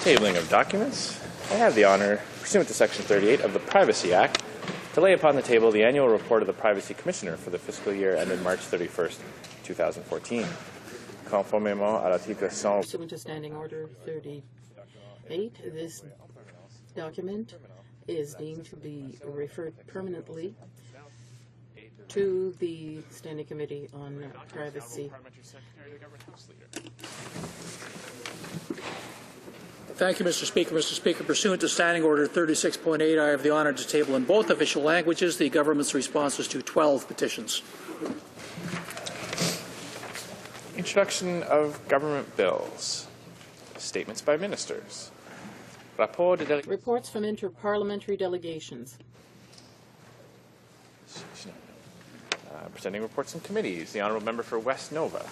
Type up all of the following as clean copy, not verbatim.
Tabling of documents. I have the honor, pursuant to Section 38 of the Privacy Act, to lay upon the table the annual report of the Privacy Commissioner for the fiscal year ended March 31st, 2014. Conformément à l'article 100. Pursuant to Standing Order 38, this document is deemed to be referred permanently to the Standing Committee on Privacy. Thank you, Mr. Speaker. Mr. Speaker, pursuant to Standing Order 36.8, I have the honour to table in both official languages the government's responses to 12 petitions. Introduction of government bills. Statements by ministers. Reports from inter-parliamentary delegations. Presenting reports from committees. The Honourable Member for West Nova.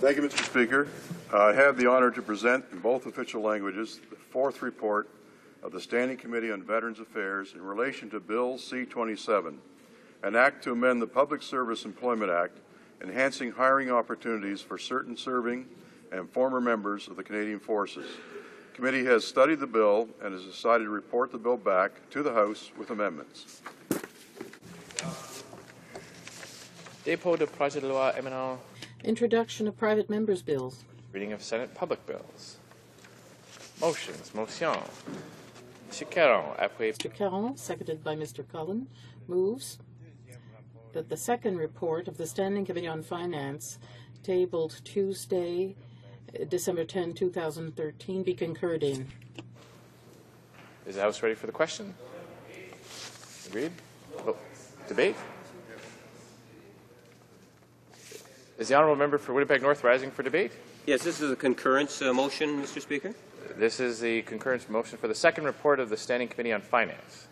Thank you, Mr. Speaker. I have the honour to present in both official languages the fourth report of the Standing Committee on Veterans Affairs in relation to Bill C-27, an act to amend the Public Service Employment Act, enhancing hiring opportunities for certain serving and former members of the Canadian Forces. The committee has studied the bill and has decided to report the bill back to the House with amendments. Dépôt de projet de loi émanant. Introduction of private members' bills. Reading of Senate public bills. Motions. Motion. Mr. Caron, appuyé. Mr. Caron, seconded by Mr. Cullen, moves that the second report of the Standing Committee on Finance, tabled Tuesday, December 10, 2013, be concurred in. Is the House ready for the question? Agreed? Debate? Is the Honourable Member for Winnipeg North rising for debate? Yes, this is a concurrence motion, Mr. Speaker. This is the concurrence motion for the second report of the Standing Committee on Finance.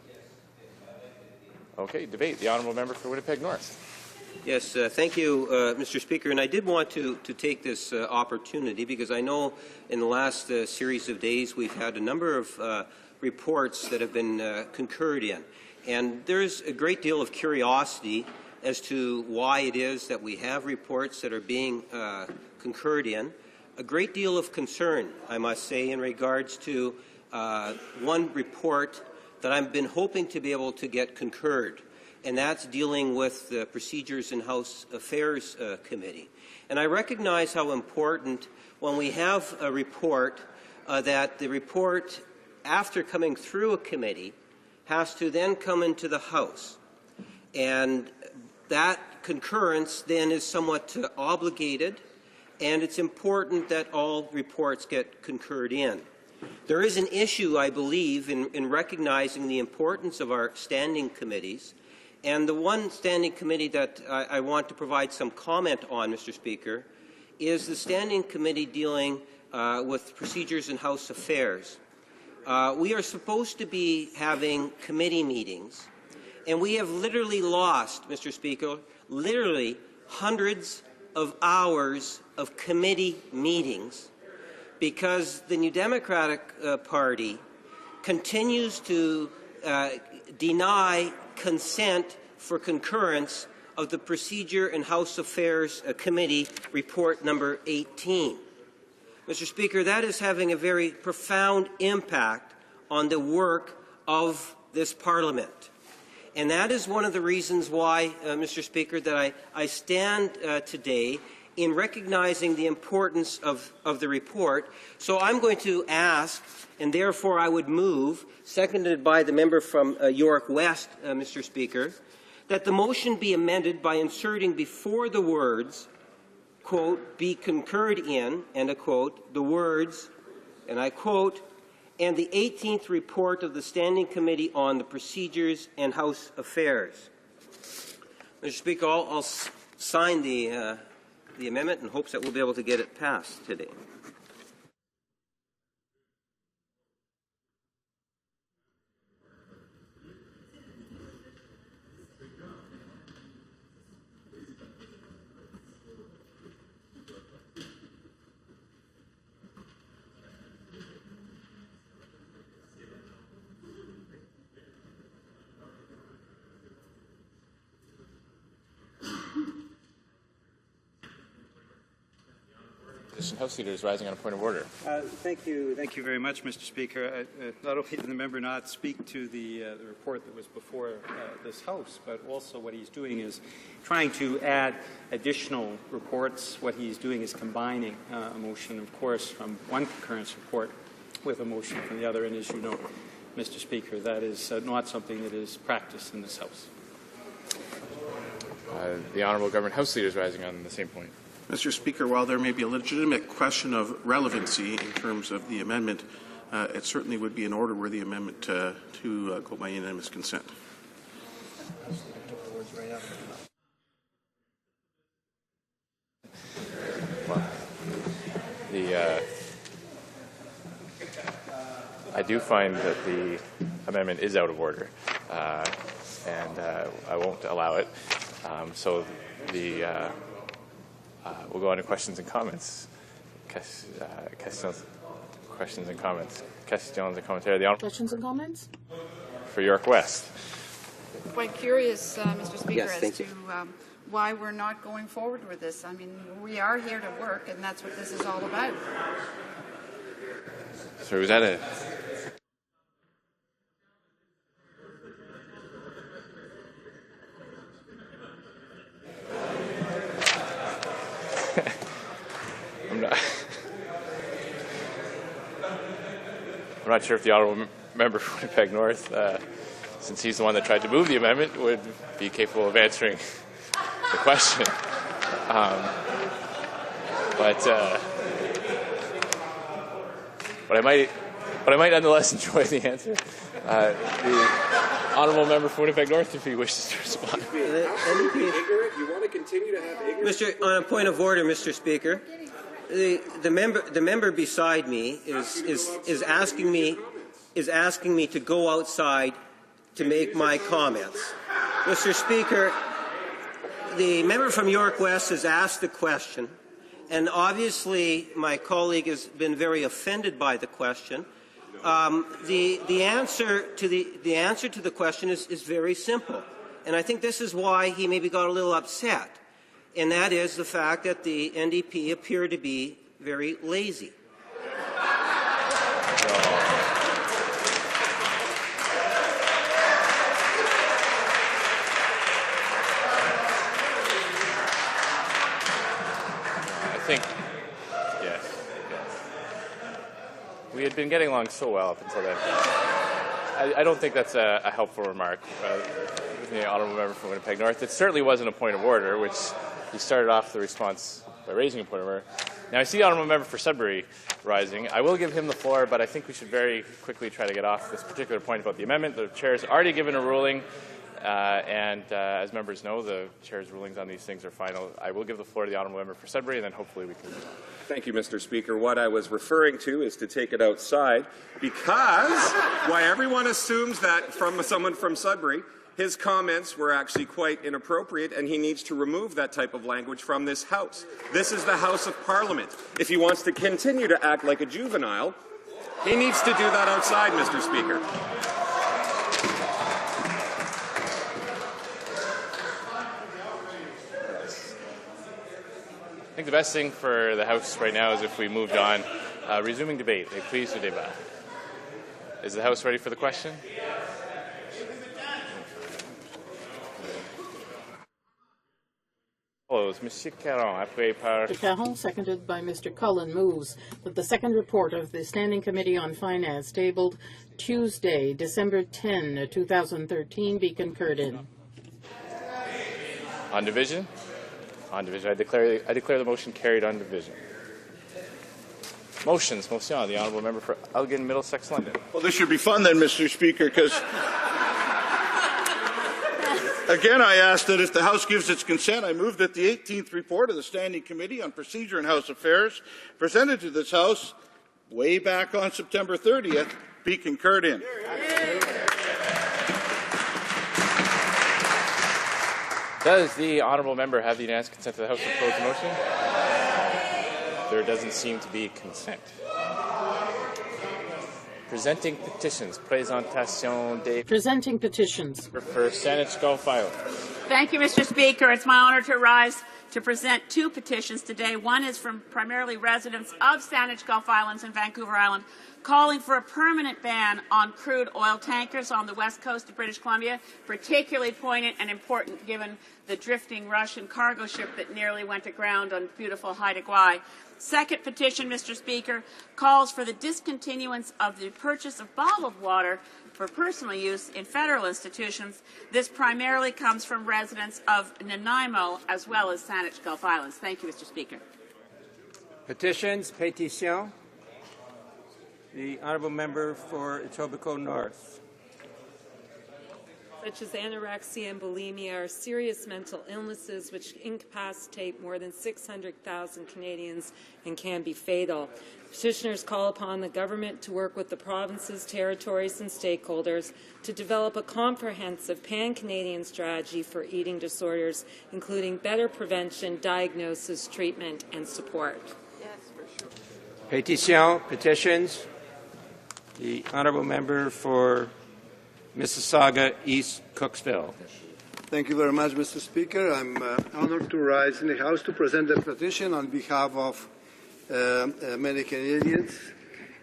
Okay, debate. The Honourable Member for Winnipeg North. Yes, thank you, Mr. Speaker. And I did want to take this opportunity because I know in the last series of days we've had a number of reports that have been concurred in. And there's a great deal of curiosity as to why it is that we have reports that are being concurred in. A great deal of concern, I must say, in regards to one report that I've been hoping to be able to get concurred, and that's dealing with the Procedures and House Affairs Committee. And I recognize how important, when we have a report, that the report, after coming through a committee, has to then come into the House. And that concurrence then is somewhat obligated, and it's important that all reports get concurred in. There is an issue, I believe, in recognizing the importance of our standing committees, and the one standing committee that I want to provide some comment on, Mr. Speaker, is the standing committee dealing with Procedures and House Affairs. We are supposed to be having committee meetings, and we have literally lost, Mr. Speaker, literally hundreds of hours of committee meetings because the New Democratic Party continues to deny consent for concurrence of the Procedure and House Affairs Committee Report number 18. Mr. Speaker, that is having a very profound impact on the work of this Parliament. And that is one of the reasons why, Mr. Speaker, that I stand today in recognizing the importance of the report. So I'm going to ask, and therefore I would move, seconded by the member from York West, Mr. Speaker, that the motion be amended by inserting before the words, quote, be concurred in, and a quote, the words, and I quote, and the 18th report of the Standing Committee on the Procedures and House Affairs. Mr. Speaker, I'll sign the amendment in hopes that we'll be able to get it passed today. Opposition House Leader is rising on a point of order. Thank you very much, Mr. Speaker. Not only did the member not speak to the report that was before this House, but also what he's doing is trying to add additional reports. What he's doing is combining a motion, of course, from one concurrence report with a motion from the other. And as you know, Mr. Speaker, that is not something that is practiced in this House. The Honourable Government House Leader is rising on the same point. Mr. Speaker, while there may be a legitimate question of relevancy in terms of the amendment, it certainly would be an order-worthy amendment to go by unanimous consent. Well, I do find that the amendment is out of order, and I won't allow it. So we'll go on to questions and comments. Questions and comments. Questions and commentaires. Questions and comments? For York West. Quite curious, Mr. Speaker, Yes, as to why we're not going forward with this. I mean, we are here to work, and that's what this is all about. So was that a... I'm not sure if the honourable member for Winnipeg North, since he's the one that tried to move the amendment, would be capable of answering the question. But I might nonetheless enjoy the answer. The honourable member for Winnipeg North, if he wishes to respond. You want to continue to have ignorance? On a point of order, Mr. Speaker, the member beside me is asking me to go outside to make my comments. Mr. Speaker, the member from York West has asked the question, and obviously my colleague has been very offended by the question. The answer to the question is very simple, and I think this is why he maybe got a little upset, and that is the fact that the NDP appear to be very lazy. I think, yes. We had been getting along so well up until then. I don't think that's a helpful remark. The honourable member from Winnipeg North. It certainly wasn't a point of order, which he started off the response by raising a point of order. Now, I see the honourable member for Sudbury rising. I will give him the floor, but I think we should very quickly try to get off this particular point about the amendment. The chair has already given a ruling, and as members know, the chair's rulings on these things are final. I will give the floor to the honourable member for Sudbury, and then hopefully we can move on. Thank you, Mr. Speaker. What I was referring to is to take it outside because why everyone assumes that from someone from Sudbury, his comments were actually quite inappropriate, and he needs to remove that type of language from this House. This is the House of Parliament. If he wants to continue to act like a juvenile, he needs to do that outside, Mr. Speaker. I think the best thing for the House right now is if we moved on. Resuming debate. Please, le débat. Is the House ready for the question? Monsieur Caron, appuyé par... Mr. Caron, seconded by Mr. Cullen, moves that the second report of the Standing Committee on Finance, tabled Tuesday, December 10, 2013, be concurred in. On division? On division. I declare the motion carried on division. Motions. Motion. The honourable member for Elgin, Middlesex, London. Well, this should be fun then, Mr. Speaker, because again, I ask that if the House gives its consent, I move that the 18th report of the Standing Committee on Procedure and House Affairs, presented to this House way back on September 30th, be concurred in. Does the honourable member have the unanimous consent of the House to oppose the motion? There doesn't seem to be consent. Presenting petitions. Présentation des... Presenting petitions. For Saanich Gulf Island. Thank you, Mr. Speaker. It's my honor to rise to present two petitions today. One is from primarily residents of Saanich Gulf Islands and Vancouver Island, calling for a permanent ban on crude oil tankers on the west coast of British Columbia, particularly poignant and important given the drifting Russian cargo ship that nearly went aground on beautiful Haida Gwaii. Second petition, Mr. Speaker, calls for the discontinuance of the purchase of bottled water for personal use in federal institutions. This primarily comes from residents of Nanaimo as well as Saanich Gulf Islands. Thank you, Mr. Speaker. Petitions, pétitions. The honourable member for Etobicoke North. Such as anorexia and bulimia are serious mental illnesses which incapacitate more than 600,000 Canadians and can be fatal. Petitioners call upon the government to work with the provinces, territories and stakeholders to develop a comprehensive pan-Canadian strategy for eating disorders, including better prevention, diagnosis, treatment and support. Yes, for sure. Petitions. The honourable member for Mississauga East Cooksville. Thank you very much, Mr. Speaker. I'm honored to rise in the House to present a petition on behalf of many Canadians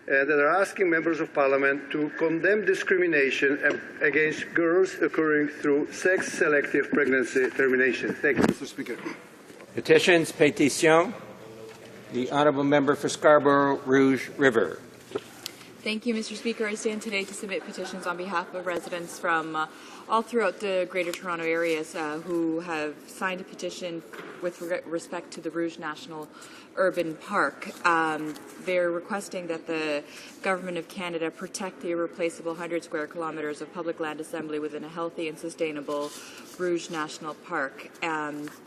that are asking members of Parliament to condemn discrimination against girls occurring through sex-selective pregnancy termination. Thank you, Mr. Speaker. Petitions, pétitions. The honourable member for Scarborough Rouge River. Thank you, Mr. Speaker. I stand today to submit petitions on behalf of residents from all throughout the Greater Toronto areas who have signed a petition with respect to the Rouge National Urban Park. They're requesting that the Government of Canada protect the irreplaceable 100 square kilometres of public land assembly within a healthy and sustainable Rouge National Park.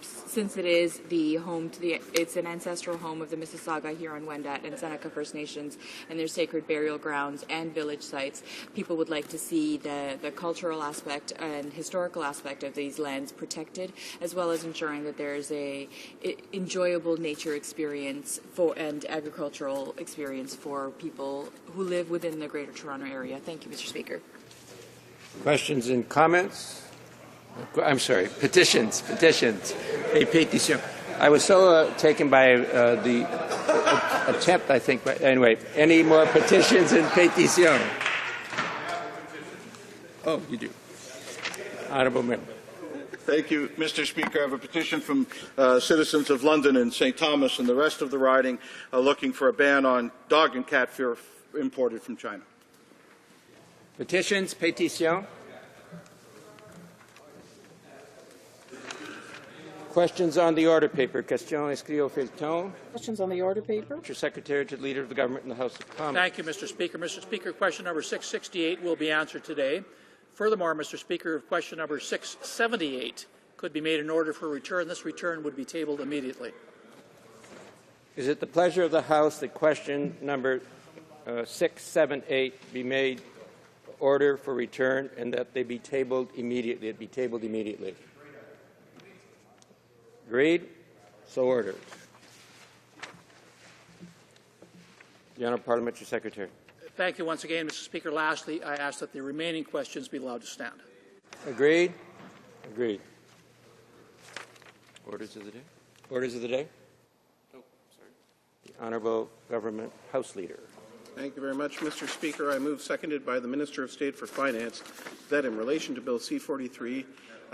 Since it is the home to it's an ancestral home of the Mississauga, Huron-Wendat, and Seneca First Nations and their sacred burial grounds and village sites. People would like to see the cultural aspect and historical aspect of these lands protected, as well as ensuring that there is a enjoyable nature experience and agricultural experience for people who live within the Greater Toronto area. Thank you, Mr. Speaker. Questions and comments? I'm sorry, petitions. A pétition. I was so taken by the attempt, I think. But anyway, any more petitions and pétitions? Oh, you do. Honourable member. Thank you, Mr. Speaker. I have a petition from citizens of London and St. Thomas and the rest of the riding looking for a ban on dog and cat fur imported from China. Petitions, pétitions. Questions on the order paper. Question inscrite au feuilleton. Questions on the order paper. Mr. Secretary to the Leader of the Government in the House of Commons. Thank you, Mr. Speaker. Mr. Speaker, question number 668 will be answered today. Furthermore, Mr. Speaker, if question number 678 could be made in order for return, this return would be tabled immediately. Is it the pleasure of the House that question number 678 be made order for return and that they be tabled immediately? It be tabled immediately. Agreed? So ordered. The Honourable Parliamentary Secretary. Thank you once again, Mr. Speaker. Lastly, I ask that the remaining questions be allowed to stand. Agreed? Agreed. Orders of the day? Orders of the day? Oh, sorry. The Honourable Government House Leader. Thank you very much, Mr. Speaker. I move, seconded by the Minister of State for Finance, that in relation to Bill C-43,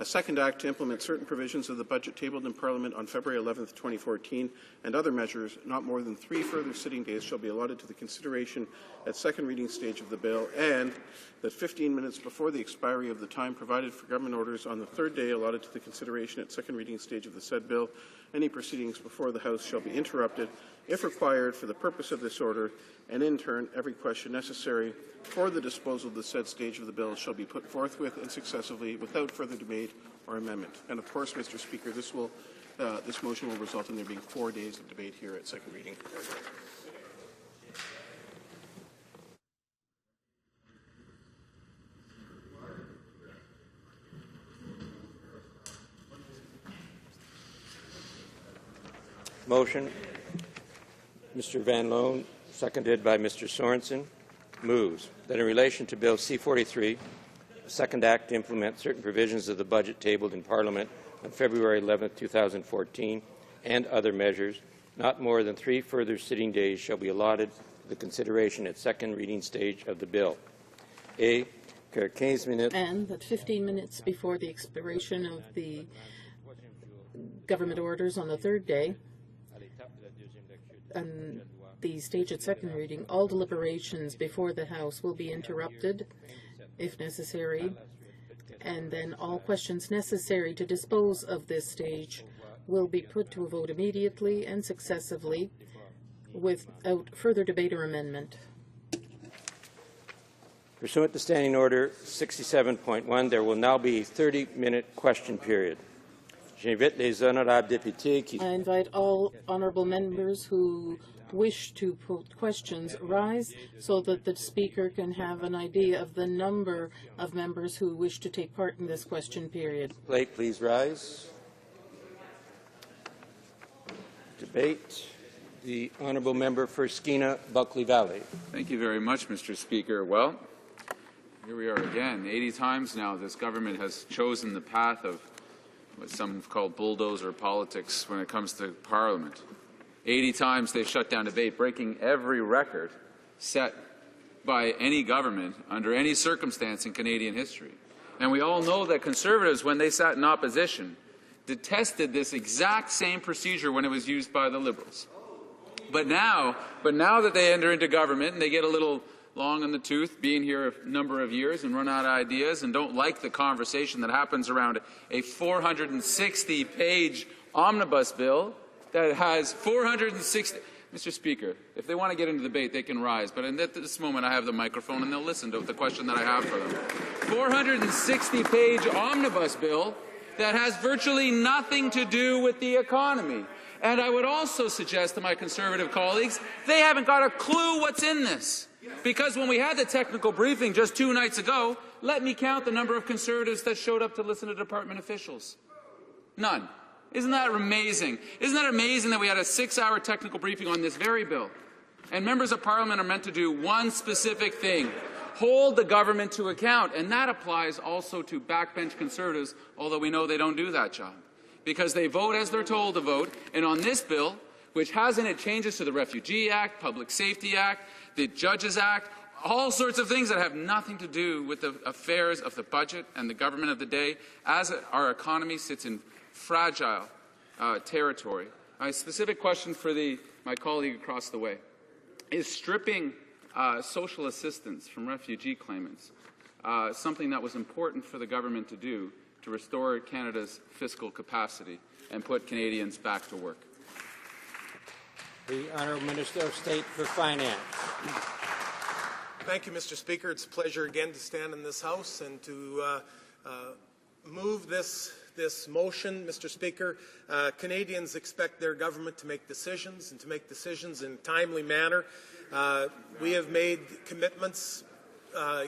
a second act to implement certain provisions of the budget tabled in Parliament on February 11, 2014, and other measures, not more than 3 further sitting days shall be allotted to the consideration at second reading stage of the bill, and that 15 minutes before the expiry of the time provided for government orders on the third day allotted to the consideration at second reading stage of the said bill, any proceedings before the House shall be interrupted, if required, for the purpose of this order, and in turn, every question necessary for the disposal of the said stage of the bill shall be put forthwith and successively without further debate or amendment. And of course, Mr. Speaker, this motion will result in there being 4 days of debate here at second reading. Motion. Mr. Van Loan, seconded by Mr. Sorensen, moves that in relation to Bill C-43, second act to implement certain provisions of the budget tabled in Parliament on February 11, 2014, and other measures. Not more than 3 further sitting days shall be allotted for the consideration at second reading stage of the bill. A. 15 minutes. And that 15 minutes before the expiration of the government orders on the third day, and the stage at second reading, all deliberations before the House will be interrupted, if necessary, and then all questions necessary to dispose of this stage will be put to a vote immediately and successively without further debate or amendment. Pursuant to Standing Order 67.1, there will now be a 30-minute question period. I invite all honourable members who wish to put questions rise so that the Speaker can have an idea of the number of members who wish to take part in this question period. Plate, please rise. Debate. The honourable member for Skeena, Buckley Valley. Thank you very much, Mr. Speaker. Well, here we are again. 80 times now this government has chosen the path of what some have called bulldozer politics when it comes to Parliament. 80 times they've shut down debate, breaking every record set by any government under any circumstance in Canadian history. And we all know that Conservatives, when they sat in opposition, detested this exact same procedure when it was used by the Liberals. But now that they enter into government and they get a little long in the tooth, being here a number of years and run out of ideas and don't like the conversation that happens around a 460-page omnibus bill that has 460... Mr. Speaker, if they want to get into debate, they can rise. But at this moment, I have the microphone, and they'll listen to the question that I have for them. 460-page omnibus bill that has virtually nothing to do with the economy. And I would also suggest to my Conservative colleagues, they haven't got a clue what's in this. Because when we had the technical briefing just 2 nights ago, let me count the number of Conservatives that showed up to listen to department officials. None. Isn't that amazing? Isn't that amazing that we had a 6-hour technical briefing on this very bill? And members of Parliament are meant to do one specific thing: hold the government to account. And that applies also to backbench Conservatives, although we know they don't do that job. Because they vote as they're told to vote. And on this bill, which has in it changes to the Refugee Act, Public Safety Act, the Judges Act, all sorts of things that have nothing to do with the affairs of the budget and the government of the day, as our economy sits in fragile territory. My specific question for my colleague across the way is stripping social assistance from refugee claimants something that was important for the government to do to restore Canada's fiscal capacity and put Canadians back to work? The Honourable Minister of State for Finance. Thank you, Mr. Speaker. It's a pleasure again to stand in this House and to move this motion, Mr. Speaker. Canadians expect their government to make decisions and to make decisions in a timely manner. We have made commitments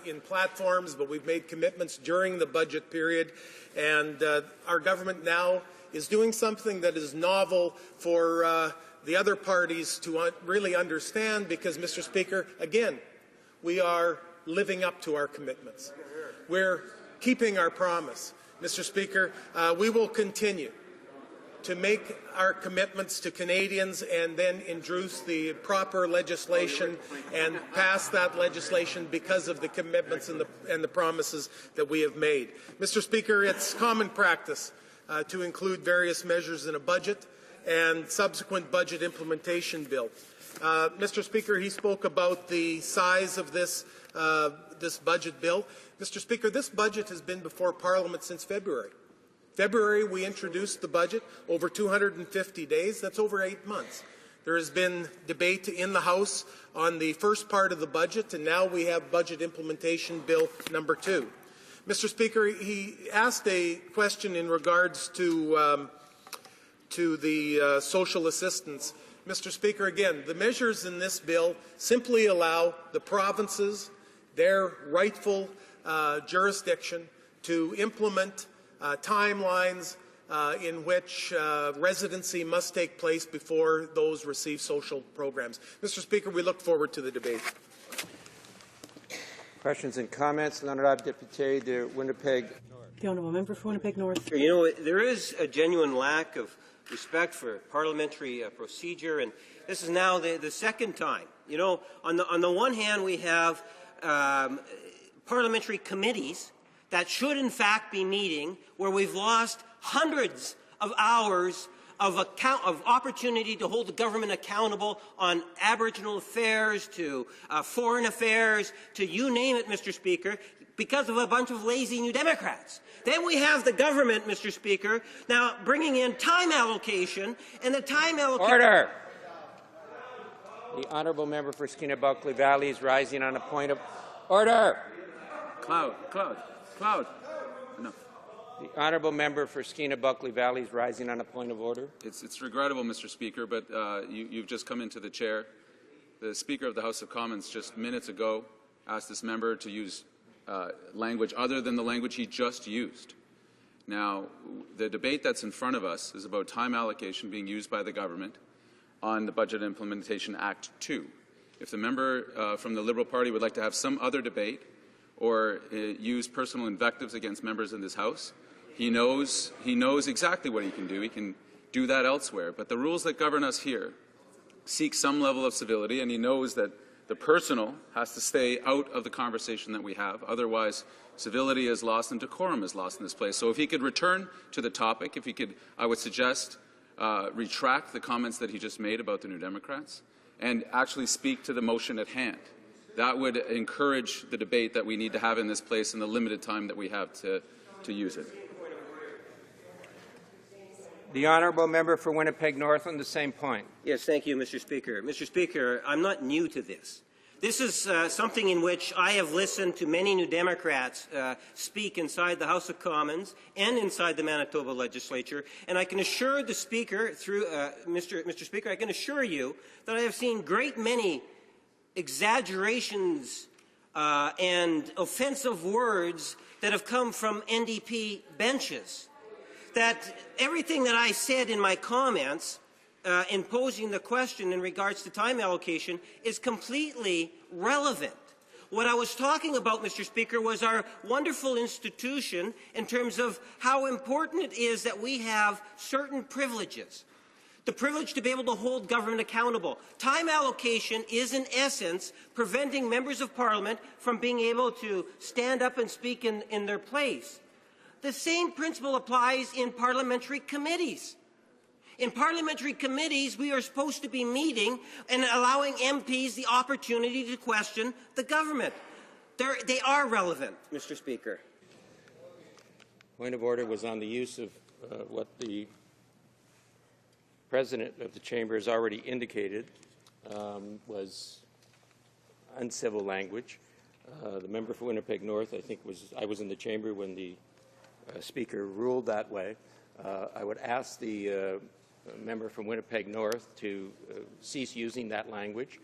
in platforms, but we've made commitments during the budget period, and our government now is doing something that is novel for the other parties to really understand, because, Mr. Speaker, again, we are living up to our commitments. We're keeping our promise. Mr. Speaker, we will continue to make our commitments to Canadians and then introduce the proper legislation and pass that legislation because of the commitments and the promises that we have made. Mr. Speaker, it's common practice to include various measures in a budget and subsequent budget implementation bill. Mr. Speaker, he spoke about the size of this budget bill. Mr. Speaker, this budget has been before Parliament since February. February, we introduced the budget over 250 days. That's over 8 months. There has been debate in the House on the first part of the budget, and now we have Budget Implementation Bill number 2. Mr. Speaker, he asked a question in regards to the social assistance. Mr. Speaker, again, the measures in this bill simply allow the provinces, their rightful jurisdiction, to implement timelines in which residency must take place before those receive social programs. Mr. Speaker, we look forward to the debate. Questions and comments? L'honorable député de Winnipeg. The honourable member for Winnipeg North. You know, there is a genuine lack of respect for parliamentary procedure, and this is now the second time. You know, on the one hand, we have parliamentary committees that should in fact be meeting, where we've lost hundreds of hours of opportunity to hold the government accountable on Aboriginal affairs, to foreign affairs, to you name it, Mr. Speaker, because of a bunch of lazy New Democrats. Then we have the government, Mr. Speaker, now bringing in time allocation, and the time allocation... Order! The honourable member for Skinner-Buckley Valley is rising on a point of order. Cloud. Enough. The honourable member for Skinner-Buckley Valley is rising on a point of order. It's regrettable, Mr. Speaker, but you've just come into the chair. The Speaker of the House of Commons just minutes ago asked this member to use language other than the language he just used. Now, the debate that's in front of us is about time allocation being used by the government on the Budget Implementation Act 2. If the member from the Liberal Party would like to have some other debate or use personal invectives against members in this House, he knows exactly what he can do. He can do that elsewhere. But the rules that govern us here seek some level of civility, and he knows that the personal has to stay out of the conversation that we have. Otherwise, civility is lost and decorum is lost in this place. So if he could return to the topic, if he could, I would suggest, retract the comments that he just made about the New Democrats and actually speak to the motion at hand. That would encourage the debate that we need to have in this place in the limited time that we have to use it. The honourable member for Winnipeg North on the same point. Yes, thank you, Mr. Speaker. Mr. Speaker, I'm not new to this. This is something in which I have listened to many New Democrats speak inside the House of Commons and inside the Manitoba Legislature, and I can assure the Speaker, through Mr. Speaker, I can assure you that I have seen great many exaggerations and offensive words that have come from NDP benches. That everything that I said in my comments in posing the question in regards to time allocation is completely relevant. What I was talking about, Mr. Speaker, was our wonderful institution in terms of how important it is that we have certain privileges. The privilege to be able to hold government accountable. Time allocation is, in essence, preventing members of Parliament from being able to stand up and speak in their place. The same principle applies in parliamentary committees. In parliamentary committees, we are supposed to be meeting and allowing MPs the opportunity to question the government. They are relevant, Mr. Speaker. Point of order was on the use of what the President of the Chamber has already indicated was uncivil language. The member for Winnipeg North, I was in the Chamber when the Speaker ruled that way. I would ask the member from Winnipeg North to cease using that language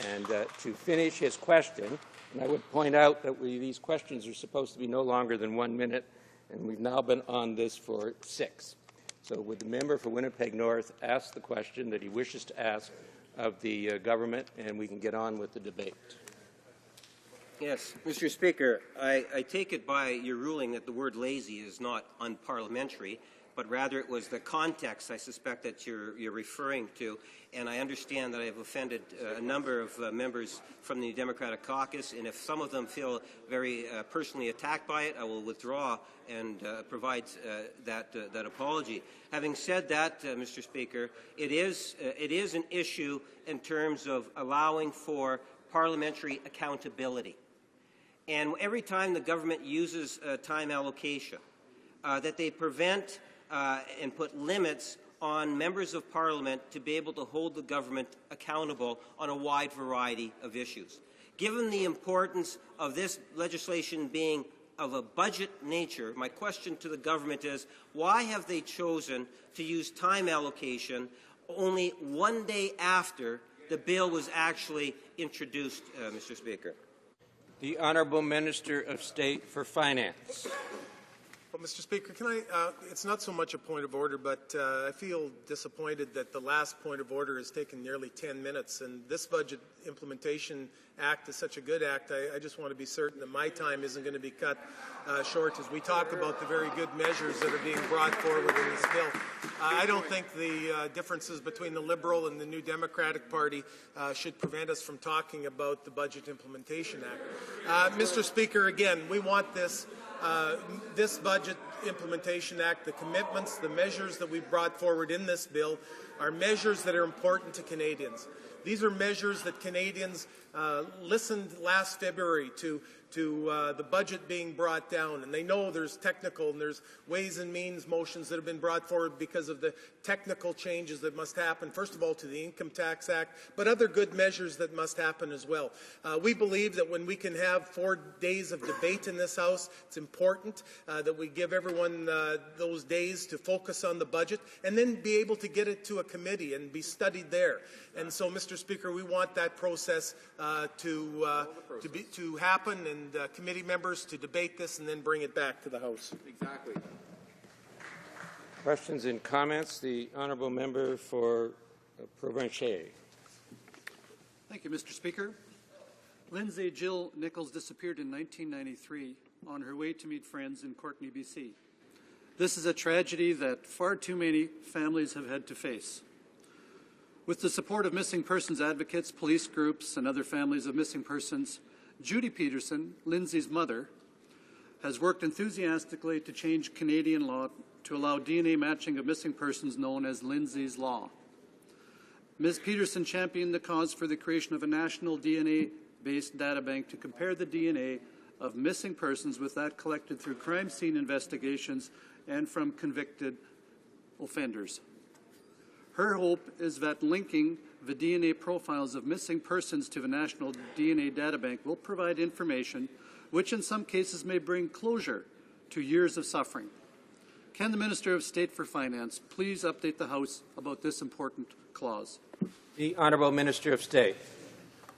and to finish his question. And I would point out that these questions are supposed to be no longer than 1 minute, and we've now been on this for 6. So would the member for Winnipeg North ask the question that he wishes to ask of the government, and we can get on with the debate. Yes, Mr. Speaker, I take it by your ruling that the word lazy is not unparliamentary, but rather it was the context, I suspect, that you're referring to, and I understand that I have offended a number of members from the Democratic Caucus, and if some of them feel very personally attacked by it, I will withdraw and provide that apology. Having said that, Mr. Speaker, it is an issue in terms of allowing for parliamentary accountability. And every time the government uses time allocation, that they prevent and put limits on members of Parliament to be able to hold the government accountable on a wide variety of issues. Given the importance of this legislation being of a budget nature, my question to the government is, why have they chosen to use time allocation only 1 day after the bill was actually introduced, Mr. Speaker? The Honourable Minister of State for Finance. Well, Mr. Speaker, can I, it's not so much a point of order, but I feel disappointed that the last point of order has taken nearly 10 minutes, and this Budget Implementation Act is such a good act. I just want to be certain that my time isn't going to be cut short as we talk about the very good measures that are being brought forward in this bill. I don't think the differences between the Liberal and the New Democratic Party should prevent us from talking about the Budget Implementation Act. Mr. Speaker, again, we want this Budget Implementation Act, the commitments, the measures that we've brought forward in this bill are measures that are important to Canadians. These are measures that Canadians listened last February to the budget being brought down, and they know there's technical and there's ways and means motions that have been brought forward because of the technical changes that must happen, first of all to the Income Tax Act, but other good measures that must happen as well. We believe that when we can have 4 days of debate in this House, it's important that we give everyone those days to focus on the budget and then be able to get it to a committee and be studied there. And so, Mr. Speaker, we want that process to happen, and committee members to debate this and then bring it back to the House. Exactly. Questions and comments? The honourable member for Provencher. Thank you, Mr. Speaker. Lindsay Jill Nichols disappeared in 1993 on her way to meet friends in Courtenay, BC. This is a tragedy that far too many families have had to face. With the support of missing persons advocates, police groups, and other families of missing persons, Judy Peterson, Lindsay's mother, has worked enthusiastically to change Canadian law to allow DNA matching of missing persons known as Lindsay's Law. Ms. Peterson championed the cause for the creation of a national DNA-based databank to compare the DNA of missing persons with that collected through crime scene investigations and from convicted offenders. Her hope is that linking the DNA profiles of missing persons to the National DNA Databank will provide information which in some cases may bring closure to years of suffering. Can the Minister of State for Finance please update the House about this important clause? The Honourable Minister of State.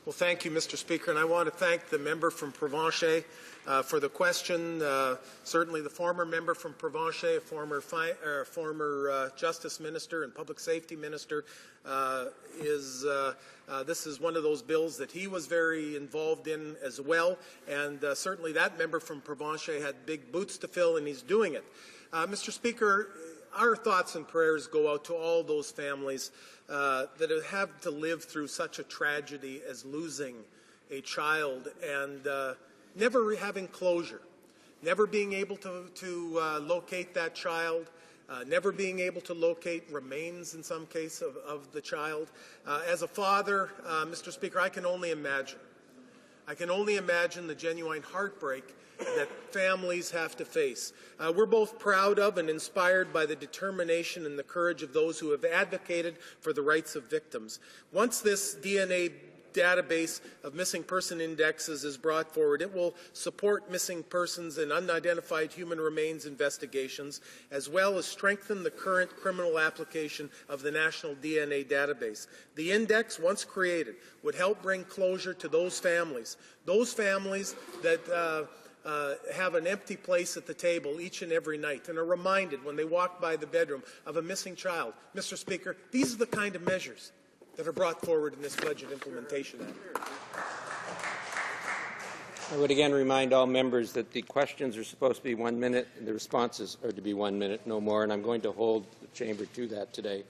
Well, thank you, Mr. Speaker, and I want to thank the member from Provencher for the question. Certainly the former member from Provencher, former Justice Minister and Public Safety Minister, this is one of those bills that he was very involved in as well, and certainly that member from Provencher had big boots to fill, and he's doing it. Mr. Speaker, our thoughts and prayers go out to all those families that have to live through such a tragedy as losing a child and never having closure, never being able to locate that child, never being able to locate remains in some case of the child. As a father, Mr. Speaker, I can only imagine. I can only imagine the genuine heartbreak that families have to face. We're both proud of and inspired by the determination and the courage of those who have advocated for the rights of victims. Once this DNA database of missing person indexes is brought forward, it will support missing persons and unidentified human remains investigations, as well as strengthen the current criminal application of the National DNA Database. The index, once created, would help bring closure to those families that have an empty place at the table each and every night and are reminded when they walk by the bedroom of a missing child. Mr. Speaker, these are the kind of measures that are brought forward in this Budget Implementation Act. I would again remind all members that the questions are supposed to be 1 minute and the responses are to be 1 minute, no more, and I'm going to hold the chamber to that today.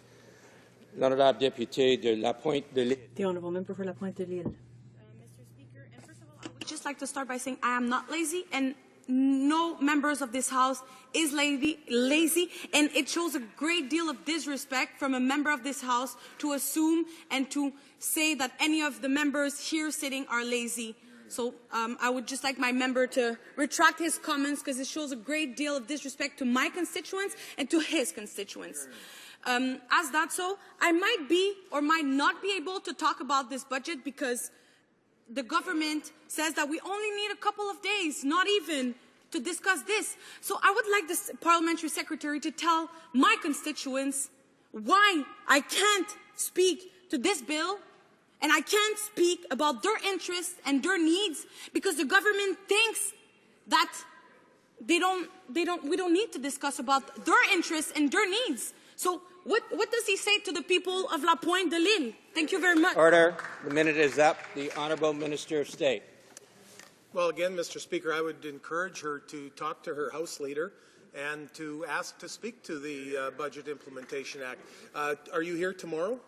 L'honorable député de La Pointe de l'Île. The honourable member for La Pointe de l'Île. Just like to start by saying I am not lazy, and no members of this House is lazy, and it shows a great deal of disrespect from a member of this House to assume and to say that any of the members here sitting are lazy. So I would just like my member to retract his comments because it shows a great deal of disrespect to my constituents and to his constituents. As that so, I might be or might not be able to talk about this budget because the government says that we only need a couple of days, not even, to discuss this. So I would like the parliamentary secretary to tell my constituents why I can't speak to this bill and I can't speak about their interests and their needs because the government thinks that we don't need to discuss about their interests and their needs. So what does he say to the people of La Pointe de l'Île? Thank you very much. Order. The minute is up. The Honourable Minister of State. Well, again, Mr. Speaker, I would encourage her to talk to her House Leader and to ask to speak to the Budget Implementation Act. Are you here tomorrow?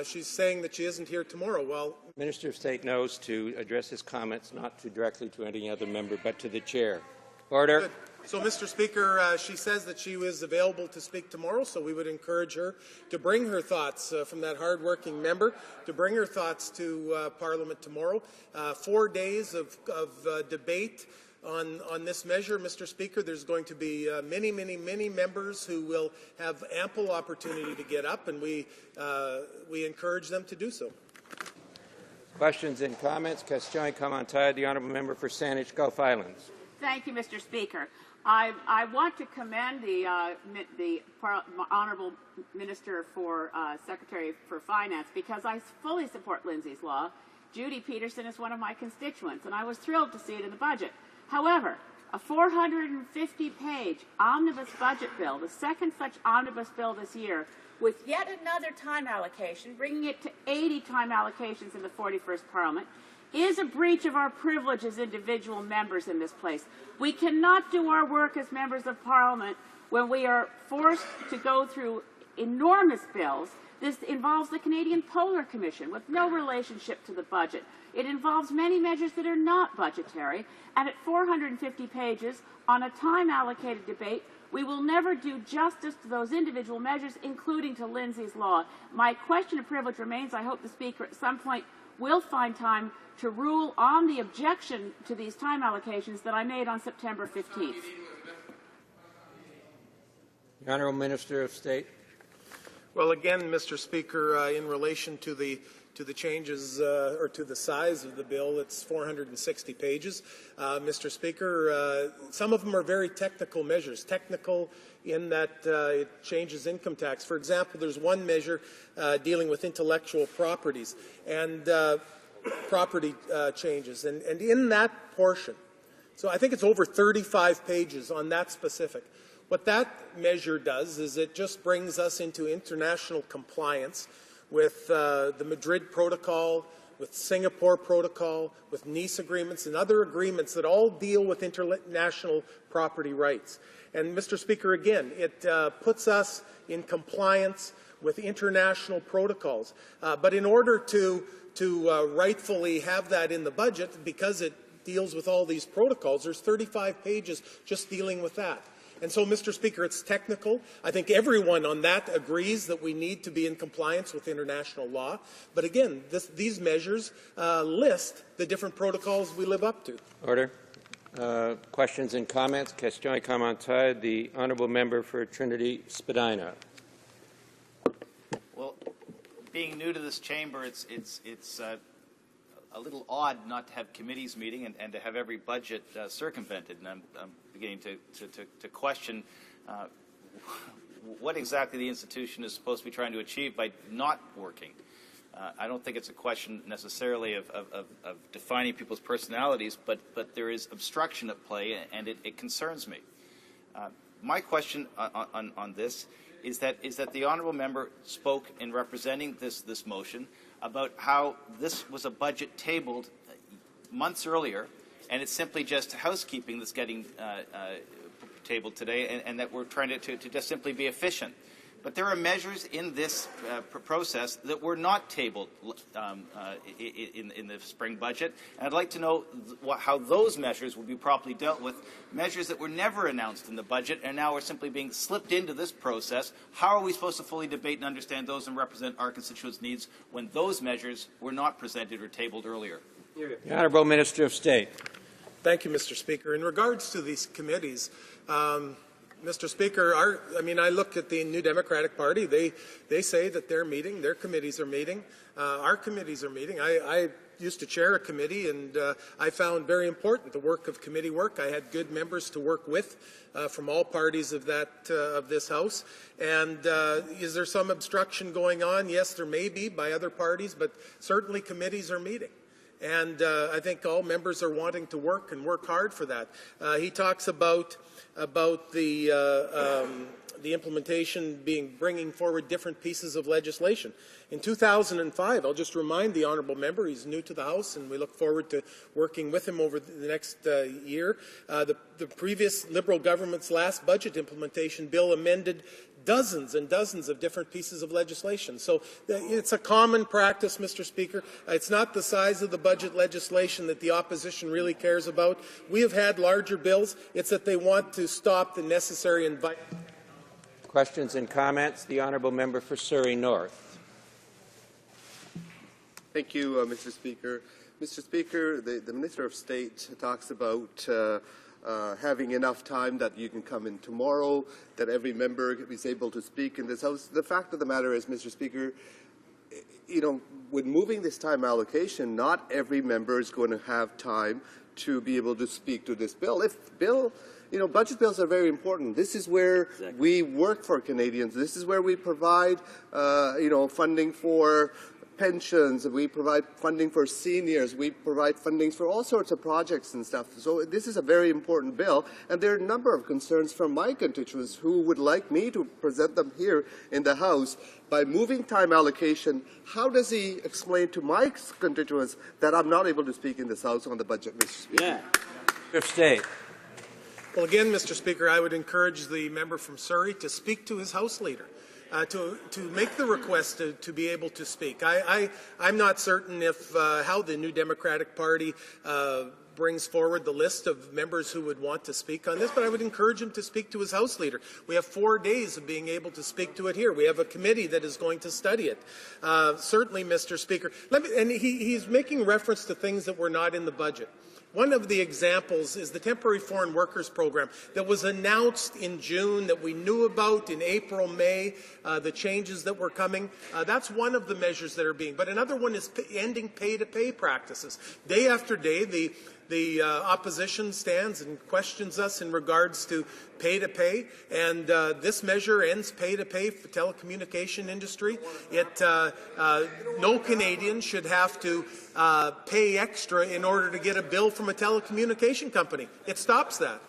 She's saying that she isn't here tomorrow. Well, Minister of State knows to address his comments not directly to any other member, but to the chair. Order. good. So, Mr. Speaker, she says that she was available to speak tomorrow, so we would encourage her to bring her thoughts from that hard-working member, to bring her thoughts to Parliament tomorrow. 4 days of debate on this measure, Mr. Speaker. There's going to be many members who will have ample opportunity to get up, and we encourage them to do so. Questions and comments? Question et commentaire. The Honourable Member for Saanich Gulf Islands. Thank you, Mr. Speaker. I want to commend the Honourable Minister for Secretary for Finance, because I fully support Lindsay's Law. Judy Peterson is one of my constituents, and I was thrilled to see it in the budget. However, a 450-page omnibus budget bill, the second such omnibus bill this year, with yet another time allocation, bringing it to 80 time allocations in the 41st Parliament, is a breach of our privilege as individual members in this place. We cannot do our work as members of Parliament when we are forced to go through enormous bills. This involves the Canadian Polar Commission with no relationship to the budget. It involves many measures that are not budgetary, and at 450 pages on a time-allocated debate, we will never do justice to those individual measures, including to Lindsay's Law. My question of privilege remains. I hope the Speaker at some point will find time to rule on the objection to these time allocations that I made on September 15th. The Honourable Minister of State. Well, again, Mr. Speaker, in relation to the changes or to the size of the bill, it's 460 pages. Mr. Speaker, some of them are very technical measures. Technical in that it changes income tax. For example, there's one measure dealing with intellectual properties and property changes. And in that portion, so I think it's over 35 pages on that specific. What that measure does is it just brings us into international compliance with the Madrid Protocol, with Singapore Protocol, with Nice agreements and other agreements that all deal with international property rights. And Mr. Speaker, again, it puts us in compliance with international protocols. But in order to rightfully have that in the budget, because it deals with all these protocols, there's 35 pages just dealing with that. And so, Mr. Speaker, it's technical. I think everyone on that agrees that we need to be in compliance with international law. But again, these measures list the different protocols we live up to. Order. Questions and comments? Question et commentaire. The Honourable Member for Trinity Spadina. Well, being new to this chamber, it's a little odd not to have committees meeting and to have every budget circumvented. And I'm beginning to question what exactly the institution is supposed to be trying to achieve by not working. I don't think it's a question necessarily of defining people's personalities, but there is obstruction at play, and it concerns me. My question on this is that the honourable member spoke in representing this motion about how this was a budget tabled months earlier, and it's simply just housekeeping that's getting tabled today, and that we're trying to just simply be efficient. But there are measures in this process that were not tabled in the spring budget, and I'd like to know how those measures will be properly dealt with. Measures that were never announced in the budget and now are simply being slipped into this process. How are we supposed to fully debate and understand those and represent our constituents' needs when those measures were not presented or tabled earlier? The Honourable Minister of State. Thank you, Mr. Speaker. In regards to these committees, Mr. Speaker, I look at the New Democratic Party. They say that they're meeting, their committees are meeting, our committees are meeting. I used to chair a committee, and I found very important the work of committee work. I had good members to work with from all parties of this House. And is there some obstruction going on? Yes, there may be by other parties, but certainly committees are meeting. And I think all members are wanting to work and work hard for that. He talks about the implementation bringing forward different pieces of legislation. In 2005, I'll just remind the honourable member, he's new to the House, and we look forward to working with him over the next year. The previous Liberal government's last budget implementation bill amended dozens and dozens of different pieces of legislation. So it's a common practice, Mr. Speaker. It's not the size of the budget legislation that the opposition really cares about. We have had larger bills. It's that they want to stop the necessary and vital. Questions and comments? The honourable member for Surrey North. Thank you, Mr. Speaker. Mr. Speaker, the Minister of State talks about having enough time that you can come in tomorrow, that every member is able to speak in this House. The fact of the matter is, Mr. Speaker, you know, with moving this time allocation, not every member is going to have time to be able to speak to this bill. You know, budget bills are very important. This is where we work for Canadians. This is where we provide, you know, funding for pensions, we provide funding for seniors, we provide funding for all sorts of projects and stuff. So this is a very important bill, and there are a number of concerns from my constituents who would like me to present them here in the House. By moving time allocation, how does he explain to my constituents that I'm not able to speak in this House on the budget, Mr. Speaker? Yeah. State. Well, again, Mr. Speaker, I would encourage the member from Surrey to speak to his House leader. To make the request to be able to speak. I'm not certain if how the New Democratic Party brings forward the list of members who would want to speak on this, but I would encourage him to speak to his House leader. We have 4 days of being able to speak to it here. We have a committee that is going to study it. Certainly, Mr. Speaker. And he's making reference to things that were not in the budget. One of the examples is the Temporary Foreign Workers Program that was announced in June, that we knew about in April, May, the changes that were coming. That's one of the measures that are being. But another one is ending pay-to-pay practices. Day after day, the opposition stands and questions us in regards to pay-to-pay, and this measure ends pay-to-pay for the telecommunication industry. No Canadian should have to pay extra in order to get a bill from a telecommunication company. It stops that.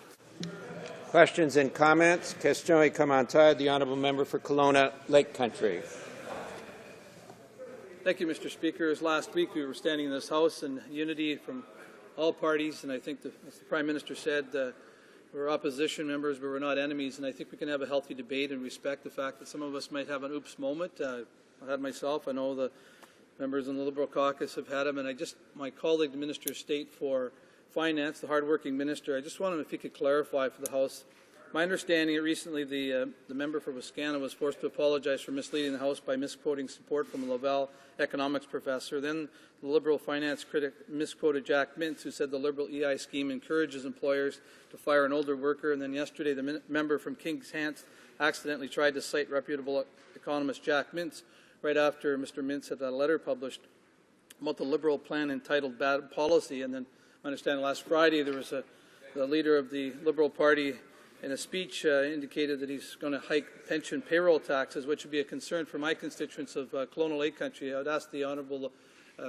Questions and comments? Question commentaire. The honourable member for Kelowna Lake Country. Thank you, Mr. Speaker. As last week we were standing in this House in unity from all parties, and I think, as the Prime Minister said, we're opposition members, but we're not enemies, and I think we can have a healthy debate and respect the fact that some of us might have an oops moment. I had myself. I know the members in the Liberal caucus have had them, and my colleague, the Minister of State for Finance, the hardworking minister, I just wanted him if he could clarify for the House. My understanding recently the member for Wascana was forced to apologize for misleading the House by misquoting support from a Laval economics professor. Then the Liberal finance critic misquoted Jack Mintz, who said the Liberal EI scheme encourages employers to fire an older worker. And then yesterday the member from King's Hants accidentally tried to cite reputable economist Jack Mintz right after Mr. Mintz had a letter published about the Liberal plan entitled Bad Policy. And then I understand last Friday there was the leader of the Liberal Party in a speech indicated that he's going to hike pension payroll taxes, which would be a concern for my constituents of Kelowna Lake Country. I would ask the Honourable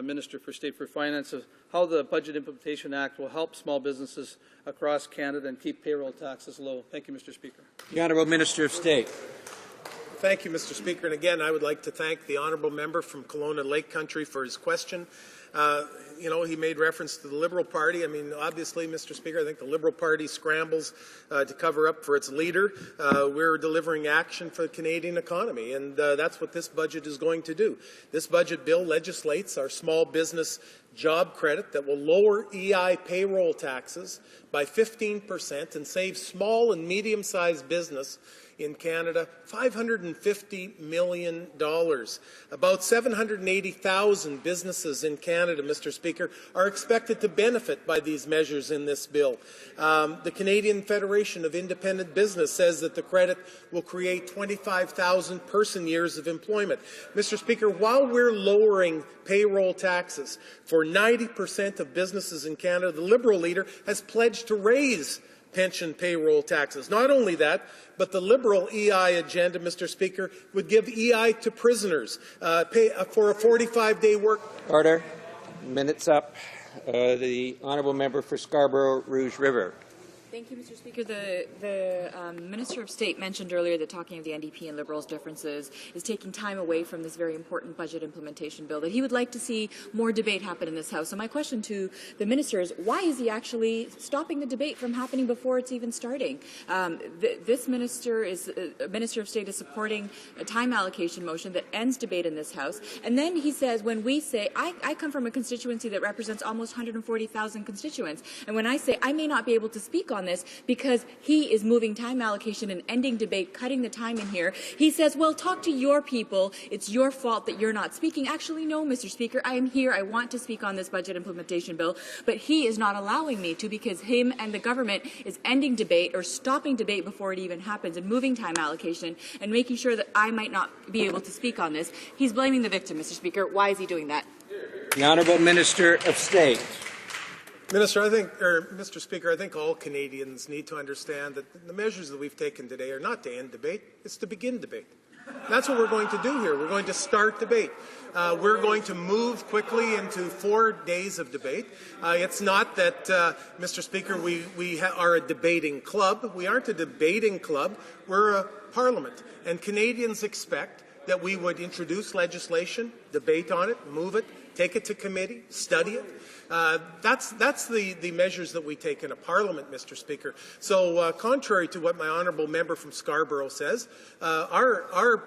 Minister for State for Finance how the Budget Implementation Act will help small businesses across Canada and keep payroll taxes low. Thank you, Mr. Speaker. The Honourable Minister of State. Thank you, Mr. Speaker. And again, I would like to thank the Honourable Member from Kelowna Lake Country for his question. You know, he made reference to the Liberal Party. I mean, obviously, Mr. Speaker, I think the Liberal Party scrambles to cover up for its leader. We're delivering action for the Canadian economy, and that's what this budget is going to do. This budget bill legislates our small business job credit that will lower EI payroll taxes by 15% and save small and medium-sized business in Canada $550 million. About 780,000 businesses in Canada, Mr. Speaker, are expected to benefit by these measures in this bill. The Canadian Federation of Independent Business says that the credit will create 25,000 person-years of employment. Mr. Speaker, while we're lowering payroll taxes for 90% of businesses in Canada, the Liberal leader has pledged to raise pension payroll taxes. Not only that, but the Liberal EI agenda, Mr. Speaker, would give EI to prisoners for a 45-day work. Order. Minutes up. The honourable member for Scarborough Rouge River. Thank you, Mr. Speaker. The Minister of State mentioned earlier that talking of the NDP and Liberals' differences is taking time away from this very important budget implementation bill, that he would like to see more debate happen in this House. So my question to the Minister is, why is he actually stopping the debate from happening before it's even starting? This Minister of State is supporting a time allocation motion that ends debate in this House. And then he says, when we say, I come from a constituency that represents almost 140,000 constituents, and when I say I may not be able to speak on this because he is moving time allocation and ending debate, cutting the time in here, he says, well, talk to your people. It's your fault that you're not speaking. Actually, no, Mr. Speaker, I am here. I want to speak on this budget implementation bill, but he is not allowing me to because him and the government is ending debate or stopping debate before it even happens and moving time allocation and making sure that I might not be able to speak on this. He's blaming the victim, Mr. Speaker. Why is he doing that? The Honourable Minister of State. Mr. Speaker, I think all Canadians need to understand that the measures that we've taken today are not to end debate, it's to begin debate. That's what we're going to do here. We're going to start debate. We're going to move quickly into 4 days of debate. It's not that, Mr. Speaker, we are a debating club. We aren't a debating club. We're a parliament. And Canadians expect that we would introduce legislation, debate on it, move it, take it to committee, study it. That's the measures that we take in a parliament, Mr. Speaker. So contrary to what my honourable member from Scarborough says, our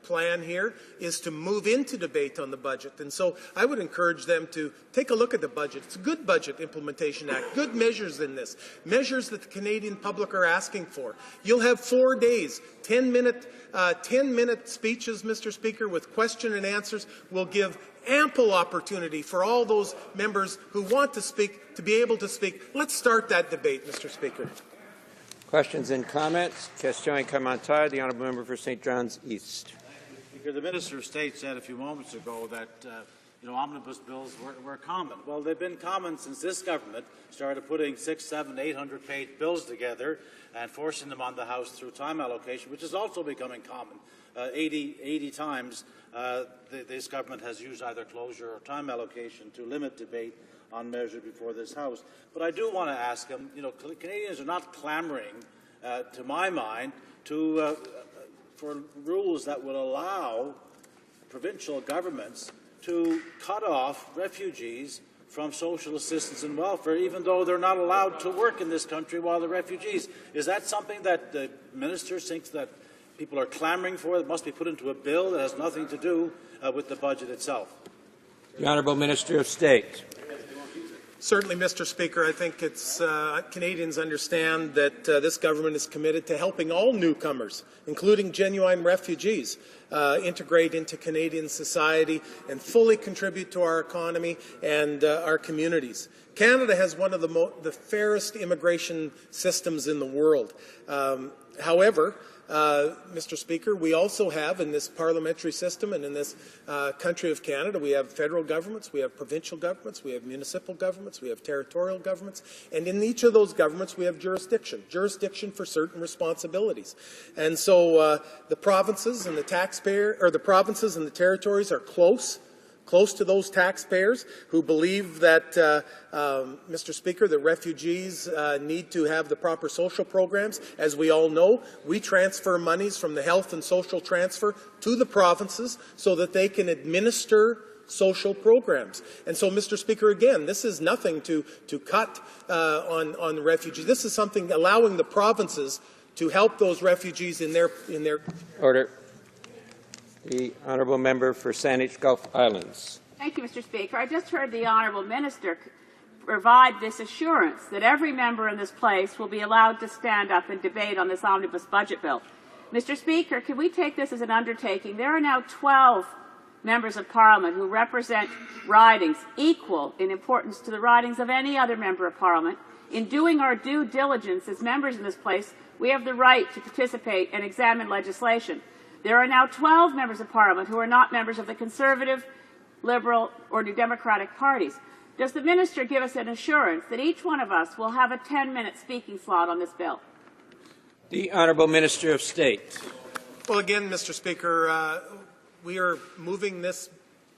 plan here is to move into debate on the budget. And so I would encourage them to take a look at the budget. It's a good budget implementation act, good measures in this, measures that the Canadian public are asking for. You'll have 4 days, 10-minute speeches, Mr. Speaker, with question and answers. Will give ample opportunity for all those members who want to speak to be able to speak. Let's start that debate, Mr. Speaker. Questions and comments? Question and commentaire. The honourable member for St. John's East. The Minister of State said a few moments ago that omnibus bills were common. Well, they've been common since this government started putting 600, 700, 800-page bills together and forcing them on the House through time allocation, which is also becoming common. 80 times this government has used either closure or time allocation to limit debate on measures before this House. But I do want to ask him, Canadians are not clamoring, to my mind, for rules that would allow provincial governments to cut off refugees from social assistance and welfare, even though they're not allowed to work in this country while they're refugees. Is that something that the minister thinks that people are clamoring for, that must be put into a bill that has nothing to do with the budget itself? The Honourable Minister of State. Certainly, Mr. Speaker, I think it's Canadians understand that this government is committed to helping all newcomers, including genuine refugees, integrate into Canadian society and fully contribute to our economy and our communities. Canada has one of the fairest immigration systems in the world. However, Mr. Speaker, we also have in this parliamentary system and in this country of Canada, we have federal governments, we have provincial governments, we have municipal governments, we have territorial governments, and in each of those governments we have jurisdiction for certain responsibilities. And so the provinces and the territories are close to those taxpayers who believe that, Mr. Speaker, the refugees need to have the proper social programs. As we all know, we transfer monies from the health and social transfer to the provinces so that they can administer social programs. And so, Mr. Speaker, again, this is nothing to cut on the refugees. This is something allowing the provinces to help those refugees in their Order. The honourable member for Saanich Gulf Islands. Thank you, Mr. Speaker. I just heard the honourable minister provide this assurance that every member in this place will be allowed to stand up and debate on this omnibus budget bill. Mr. Speaker, can we take this as an undertaking? There are now 12 members of Parliament who represent ridings equal in importance to the ridings of any other member of Parliament. In doing our due diligence as members in this place, we have the right to participate and examine legislation. There are now 12 members of Parliament who are not members of the Conservative, Liberal, or New Democratic parties. Does the minister give us an assurance that each one of us will have a 10-minute speaking slot on this bill? The Honourable Minister of State. Well, again, Mr. Speaker, we are moving this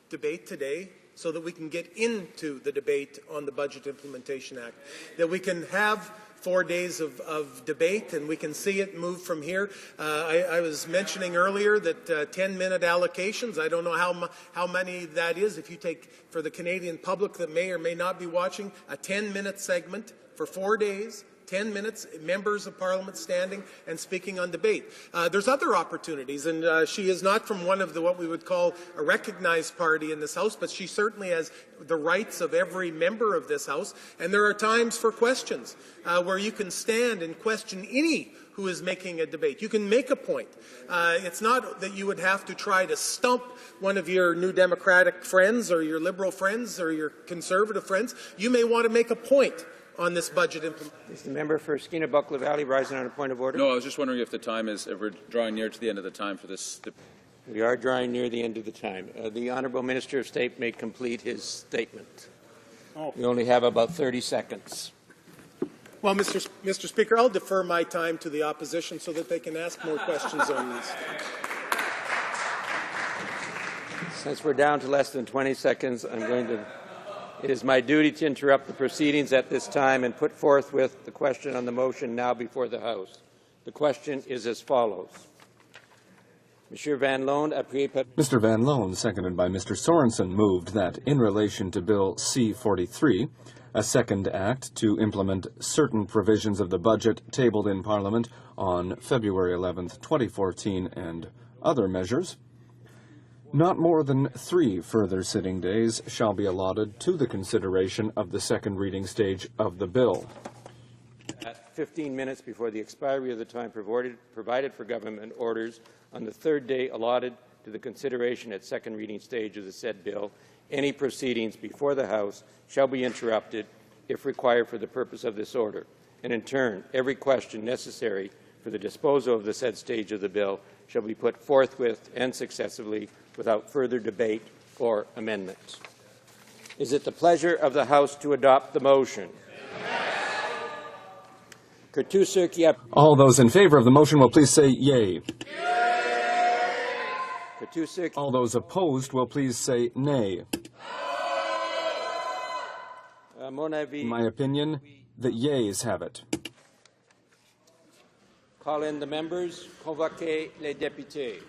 debate today so that we can get into the debate on the Budget Implementation Act, that we can have 4 days of debate and we can see it move from here. I was mentioning earlier that 10-minute allocations, I don't know how many that is. If you take, for the Canadian public that may or may not be watching, a 10-minute segment for 4 days, 10 minutes, members of Parliament standing and speaking on debate. There's other opportunities, and she is not from one of the what we would call a recognized party in this House, but she certainly has the rights of every member of this House. And there are times for questions where you can stand and question any who is making a debate. You can make a point. It's not that you would have to try to stump one of your New Democratic friends or your Liberal friends or your Conservative friends. You may want to make a point on this budget implementation. Is the member for Skeena-Buckla Valley rising on a point of order? No, I was just wondering if we're drawing near to the end of the time for this. We are drawing near the end of the time. The Honourable Minister of State may complete his statement. We only have about 30 seconds. Well, Mr. Speaker, I'll defer my time to the opposition so that they can ask more questions on these. Since we're down to less than 20 seconds, it is my duty to interrupt the proceedings at this time and put forthwith the question on the motion now before the House. The question is as follows. Mr. Van Loan, seconded by Mr. Sorensen, moved that in relation to Bill C-43, a second act to implement certain provisions of the budget tabled in Parliament on February 11, 2014, and other measures, not more than 3 further sitting days shall be allotted to the consideration of the second reading stage of the bill. At 15 minutes before the expiry of the time provided for government orders on the third day allotted to the consideration at second reading stage of the said bill, any proceedings before the House shall be interrupted if required for the purpose of this order. And in turn, every question necessary for the disposal of the said stage of the bill shall be put forthwith and successively without further debate or amendment. Is it the pleasure of the House to adopt the motion? All those in favor of the motion will please say yea. All those opposed will please say nay. In my opinion, the yeas have it. Call in the members. Convoquez les députés.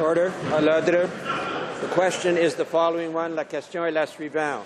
Order. À l'ordre. The question is the following one. La question est la suivante.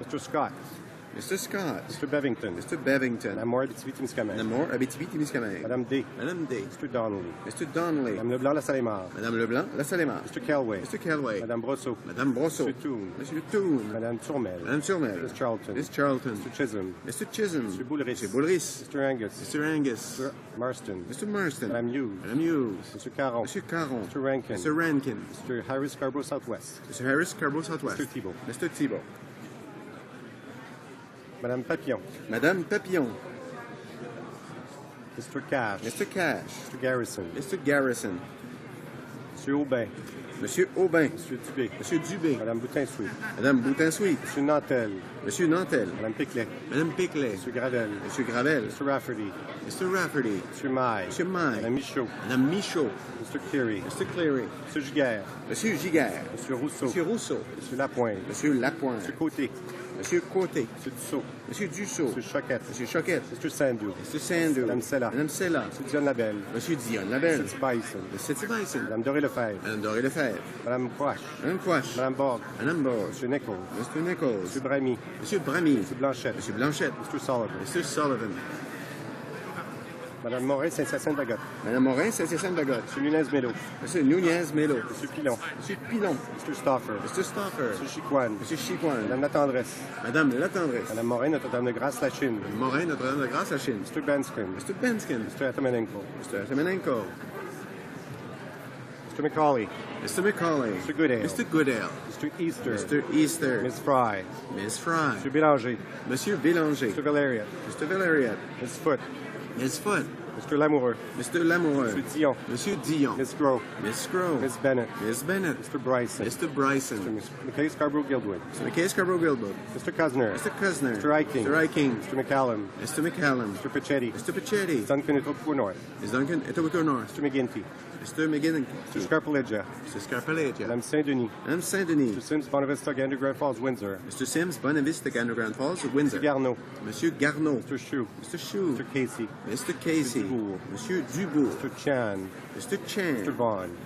Mr. Scott. Mr. Scott. Mr. Bevington. Mr. Bevington. Madame Moore, Abitibi-Témiscamingue. Madame Moore, Abitibi-Témiscamingue. Madame D. Madame D. Mr. Donnelly. Mr. Donnelly. Madame Leblanc, La Salle-et-Mar. Madame Leblanc, La Salle-et-Mar. Mr. Kelway. Mr. Kelway. Madame Brosseau. Madame Brosseau. Mr. Toon. Monsieur Toon. Madame Turmel. Madame Turmel. Miss Charlton. Miss Charlton. Mr. Chisholm. Mr. Chisholm. Mr. Boulris. Mr. Boulris. Mr. Angus. Mr. Angus. Mr. Marston. Mr. Marston. Madame Hughes. Madame Hughes. Mr. Caron. Monsieur Caron. Mr. Rankin. Mr. Rankin. Mr. Harris Scarborough Southwest. Mr. Harris, Scarborough Southwest. Mr. Thibault. Mr. Thibault. Madame Papillon. Madame Papillon. Mr. Cash. Mr. Cash. Mr. Garrison. Mr. Garrison. Monsieur Aubin. Monsieur Aubin. Monsieur Dubé. Monsieur Dubé. Madame Boutin-Sweet. Madame Boutin-Sweet. Monsieur Nantel. Monsieur Nantel. Madame Piclet. Madame Piclet. Monsieur Gravel. Monsieur Gravel. Mr. Rafferty. Mr. Rafferty. Monsieur Maille. Monsieur Maille. Madame Michaud. Madame Michaud. Mr. Cleary. Mr. Cleary. Monsieur Giguère. Monsieur Giguère. Monsieur Rousseau. Monsieur Rousseau. Monsieur Lapointe. Monsieur Lapointe. Monsieur Côté. Monsieur Côté. Monsieur Dussault. Monsieur Dussault. Monsieur Choquette. Monsieur Choquette. Mr. Sandou. Mr. Sandou. Madame Sella. Madame Sella. Monsieur Dion Labelle. Monsieur Dion Labelle. Mrs. Bison. Mrs. Bison. Madame Doré-Lefebvre. Madame Doré-Lefebvre. Madame Quash. Madame Quash. Madame Borg. Madame Borg. Monsieur Nichols. Mr. Nichols. Monsieur Bramy. Monsieur Bramy. Monsieur Blanchette. Monsieur Blanchette. Mr. Sullivan. Mr. Sullivan. Madame Morin, Saint-Hyacinthe-Bagotte. Madame Morin, Saint-Hyacinthe-Bagotte. Monsieur Nunez-Mélo. Monsieur Nunez-Mélo. Monsieur Pilon. Monsieur Pilon. Mr. Stauffer. Mr. Stauffer. Monsieur Chicoine. Monsieur Chicoine. Madame Latendresse. Madame Latendresse. Madame Morin, Notre-Dame de Grâce, La Chine. Morin, Notre-Dame de Grâce, La Chine. Mr. Benskin. Mr. Benskin. Mr. Atamanenko. Mr. Atamanenko. Mr. McCauley. Mr. McCauley. Mr. Goodale. Mr. Goodale. Mr. Easter. Mr. Easter. Ms. Fry. Ms. Fry. Mr. Bélanger. Monsieur Bélanger. Mr. Valeriat. Mr. Valeriat. Ms. Foote. Ms. Foote. Mr. Lamoureux. Mr. Lamoureux. Mr. Dion. Monsieur Dion. Ms. Grove. Miss Grove. Ms. Bennett. Miss Bennett. Mr. Bryson. Mr. Bryson. Mr. McKay Scarborough Guildwood. Mr. McKay Scarborough Guildwood. Mr. Cusner. Mr. Cusner. Mr. Eiking. Mr. Eiking. Mr. McCallum. Mr. McCallum. Mr. Pichetti. Mr. Pichetti. Ms. Duncan Etobicoke North. Ms. Duncan Etobicoke North. Mr. McGinty. Mr. McGinty. Mr. Scarpaleggia. Mr. Scarpaleggia. Madame Saint-Denis. Madame Saint-Denis. Mr. Sims, Bonavista, Underground Falls, Windsor. Mr. Sims, Bonavista, Underground Falls, Windsor. Mr. Garneau. Monsieur Garneau. Mr. Chou. Mr. Chou. Mr. Casey. Mr. Casey. Monsieur Dubourg. Mr. Chan. Mr. Chan. Mr. Vaughn.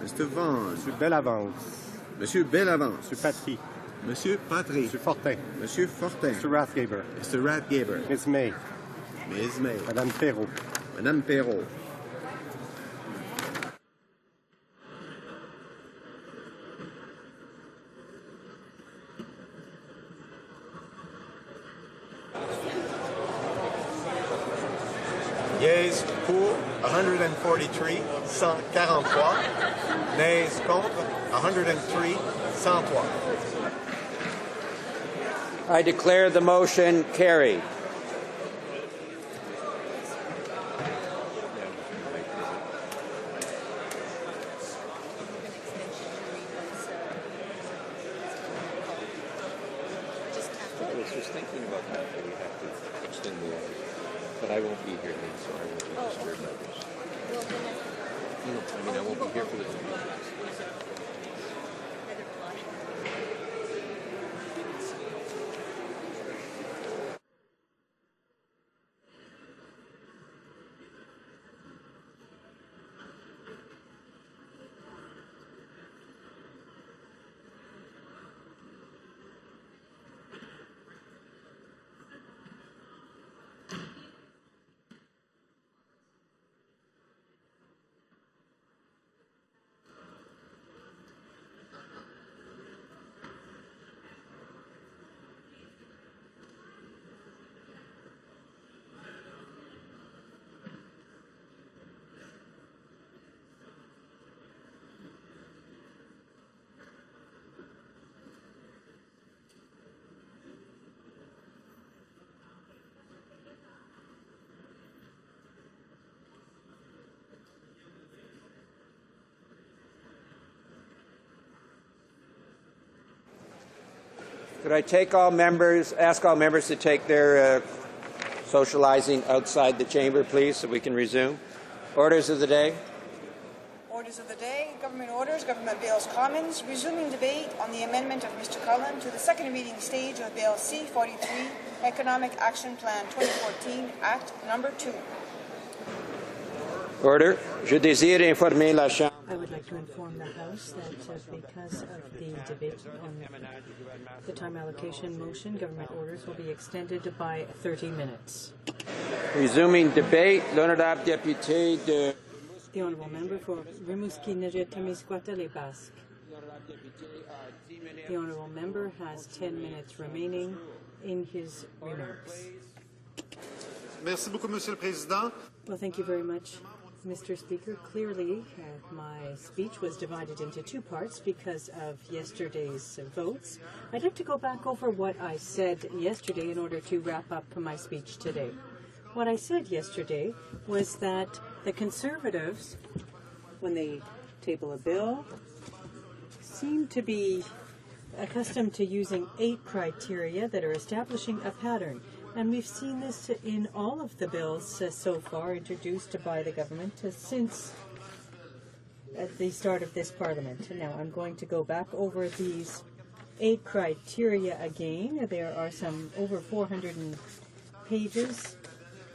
Mr. Vaughn. Mr. Bellavance. Monsieur Bellavance. Mr. Patry. Monsieur Patry. Mr. Fortin. Monsieur Fortin. Mr. Rathgaber. Mr. Rathgaber. Miss May. Ms. May. Madame Perrault. Madame Perrault. Yeas pour 143, 143. Nays contre 103, 103. I declare the motion carried. I was just thinking about that we have to extend the order. But I won't be here then, so I won't be disturbed by this. I won't be here for the meeting. Could I ask all members to take their socializing outside the chamber, please, so we can resume? Orders of the day. Orders of the day, government orders, government bills, commons, resuming debate on the amendment of Mr. Cullen to the second reading stage of Bill C-43, Economic Action Plan 2014, Act Number 2. Order. Je désire informer la Chambre. I would like to inform the House that because of the debate on the time allocation motion, government orders will be extended by 30 minutes. Resuming debate, l'honorable député de... The honourable member for Rimouski-Nejet-Témiscouata-Les Basques. The honourable member has 10 minutes remaining in his remarks. Merci beaucoup, Monsieur le Président. Well, thank you very much, Mr. Speaker. Clearly, my speech was divided into two parts because of yesterday's votes. I'd like to go back over what I said yesterday in order to wrap up my speech today. What I said yesterday was that the Conservatives, when they table a bill, seem to be accustomed to using 8 criteria that are establishing a pattern. And we've seen this in all of the bills so far introduced by the government since the start of this Parliament. Now, I'm going to go back over these 8 criteria again. There are some over 400 pages,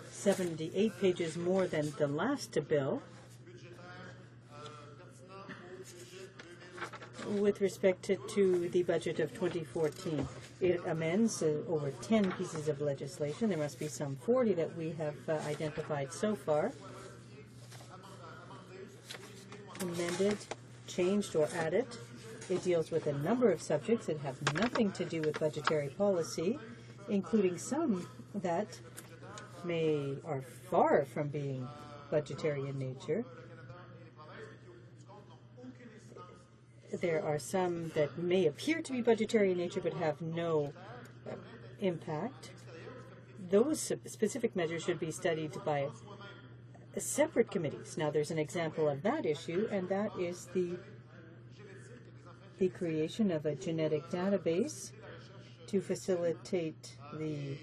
78 pages more than the last bill. With respect to the budget of 2014. It amends over 10 pieces of legislation. There must be some 40 that we have identified so far. Amended, changed, or added. It deals with a number of subjects that have nothing to do with budgetary policy, including some that are far from being budgetary in nature. There are some that may appear to be budgetary in nature but have no impact. Those specific measures should be studied by separate committees. Now, there's an example of that issue, and that is the creation of a genetic database to facilitate the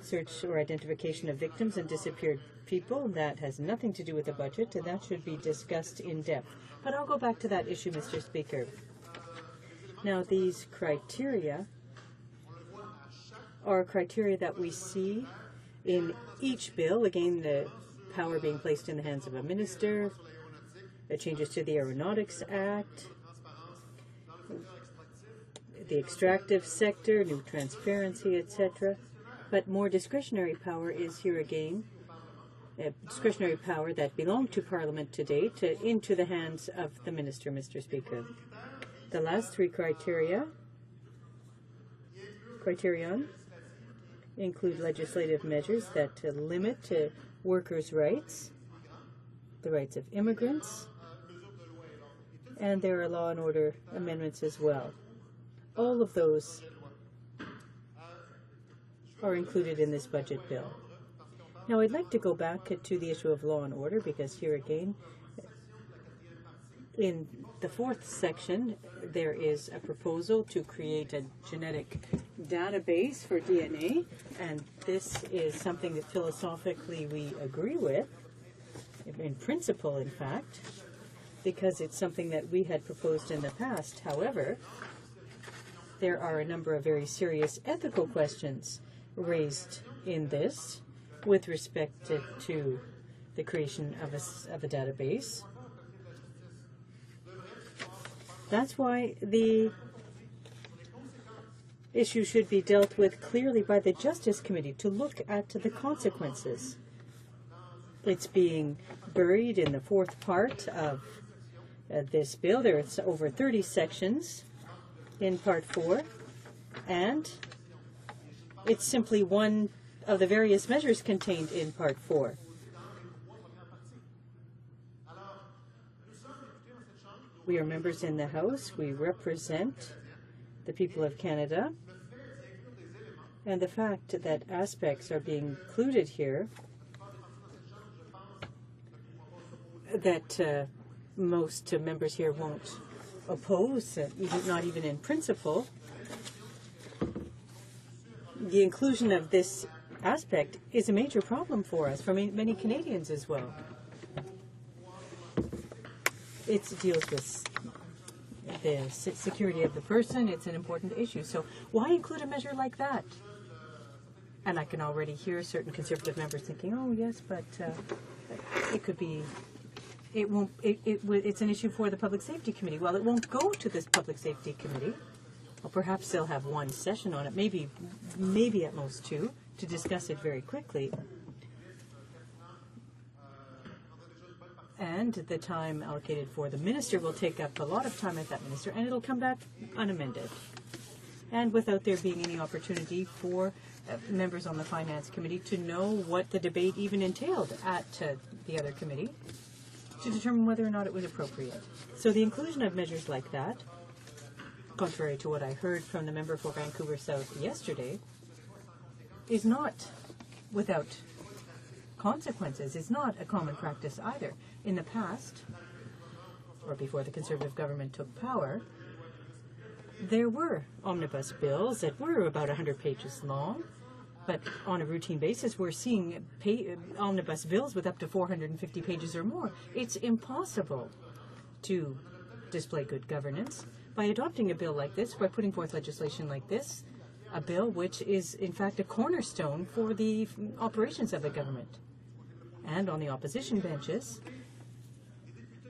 search or identification of victims and disappeared people. That has nothing to do with the budget, and that should be discussed in depth. But I'll go back to that issue, Mr. Speaker. Now, these criteria are criteria that we see in each bill. Again, the power being placed in the hands of a minister, the changes to the Aeronautics Act, the extractive sector, new transparency, etc. But more discretionary power is here again. Discretionary power that belonged to Parliament to date into the hands of the Minister, Mr. Speaker. The last 3 criterion include legislative measures that limit workers' rights, the rights of immigrants, and there are law and order amendments as well. All of those are included in this budget bill. Now, I'd like to go back to the issue of law and order because here again, in the 4th section, there is a proposal to create a genetic database for DNA, and this is something that philosophically we agree with, in principle, in fact, because it's something that we had proposed in the past. However, there are a number of very serious ethical questions raised in this with respect to the creation of a database. That's why the issue should be dealt with clearly by the Justice Committee to look at the consequences. It's being buried in the 4th part of this bill. There's over 30 sections in Part 4, and it's simply one of the various measures contained in Part 4. We are members in the House. We represent the people of Canada. And the fact that aspects are being included here that most members here won't oppose, not even in principle, the inclusion of this aspect is a major problem for us, for many Canadians as well. It deals with the security of the person. It's an important issue. So why include a measure like that? And I can already hear certain Conservative members thinking, oh, yes, but it could be it won't. It's an issue for the Public Safety Committee. Well, it won't go to this Public Safety Committee. Well, perhaps they'll have one session on it, maybe at most two, to discuss it very quickly. And the time allocated for the minister will take up a lot of time at that minister, and it'll come back unamended. And without there being any opportunity for members on the Finance Committee to know what the debate even entailed at the other committee to determine whether or not it was appropriate. So the inclusion of measures like that, contrary to what I heard from the member for Vancouver South yesterday, is not without consequences. It's not a common practice either. In the past, or before the Conservative government took power, there were omnibus bills that were about 100 pages long, but on a routine basis, we're seeing omnibus bills with up to 450 pages or more. It's impossible to display good governance by adopting a bill like this, by putting forth legislation like this, a bill which is, in fact, a cornerstone for the operations of the government. And on the opposition benches,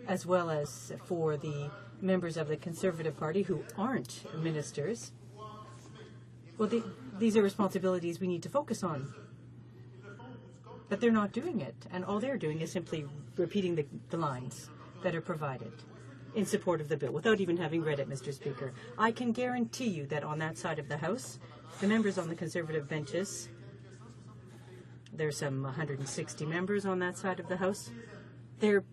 as well as for the members of the Conservative Party who aren't ministers, well, these are responsibilities we need to focus on. But they're not doing it, and all they're doing is simply repeating the lines that are provided in support of the bill, without even having read it, Mr. Speaker. I can guarantee you that on that side of the House, the members on the Conservative benches, there's some 160 members on that side of the House, there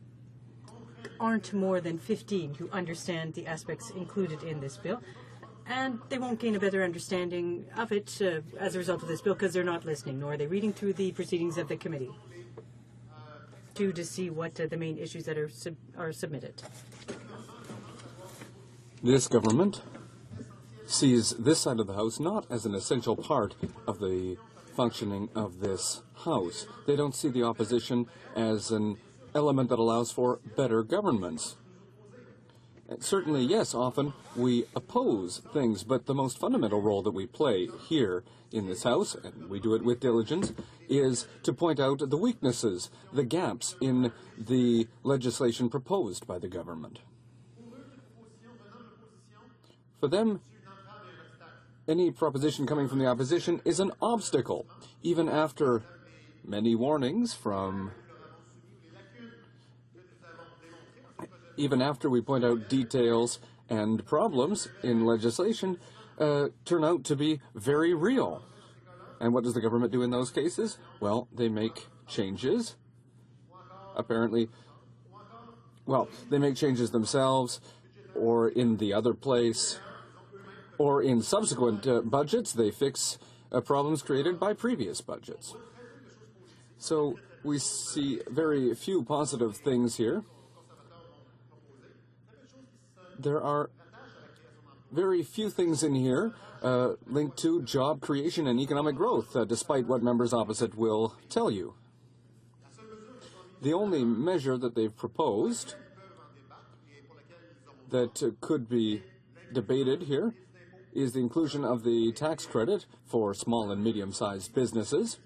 aren't more than 15 who understand the aspects included in this bill, and they won't gain a better understanding of it as a result of this bill because they're not listening, nor are they reading through the proceedings of the committee to see what the main issues that are submitted. This government sees this side of the House not as an essential part of the functioning of this House. They don't see the opposition as an element that allows for better governments. And certainly, yes, often we oppose things, but the most fundamental role that we play here in this House, and we do it with diligence, is to point out the weaknesses, the gaps in the legislation proposed by the government. For them, any proposition coming from the opposition is an obstacle, even after many warnings from... Even after we point out details and problems in legislation, turn out to be very real. And what does the government do in those cases? Well, they make changes. Apparently, well, they make changes themselves, or in the other place, or in subsequent budgets, they fix problems created by previous budgets. So we see very few positive things here. There are very few things in here linked to job creation and economic growth, despite what members opposite will tell you. The only measure that they've proposed that could be debated here is the inclusion of the tax credit for small and medium-sized businesses.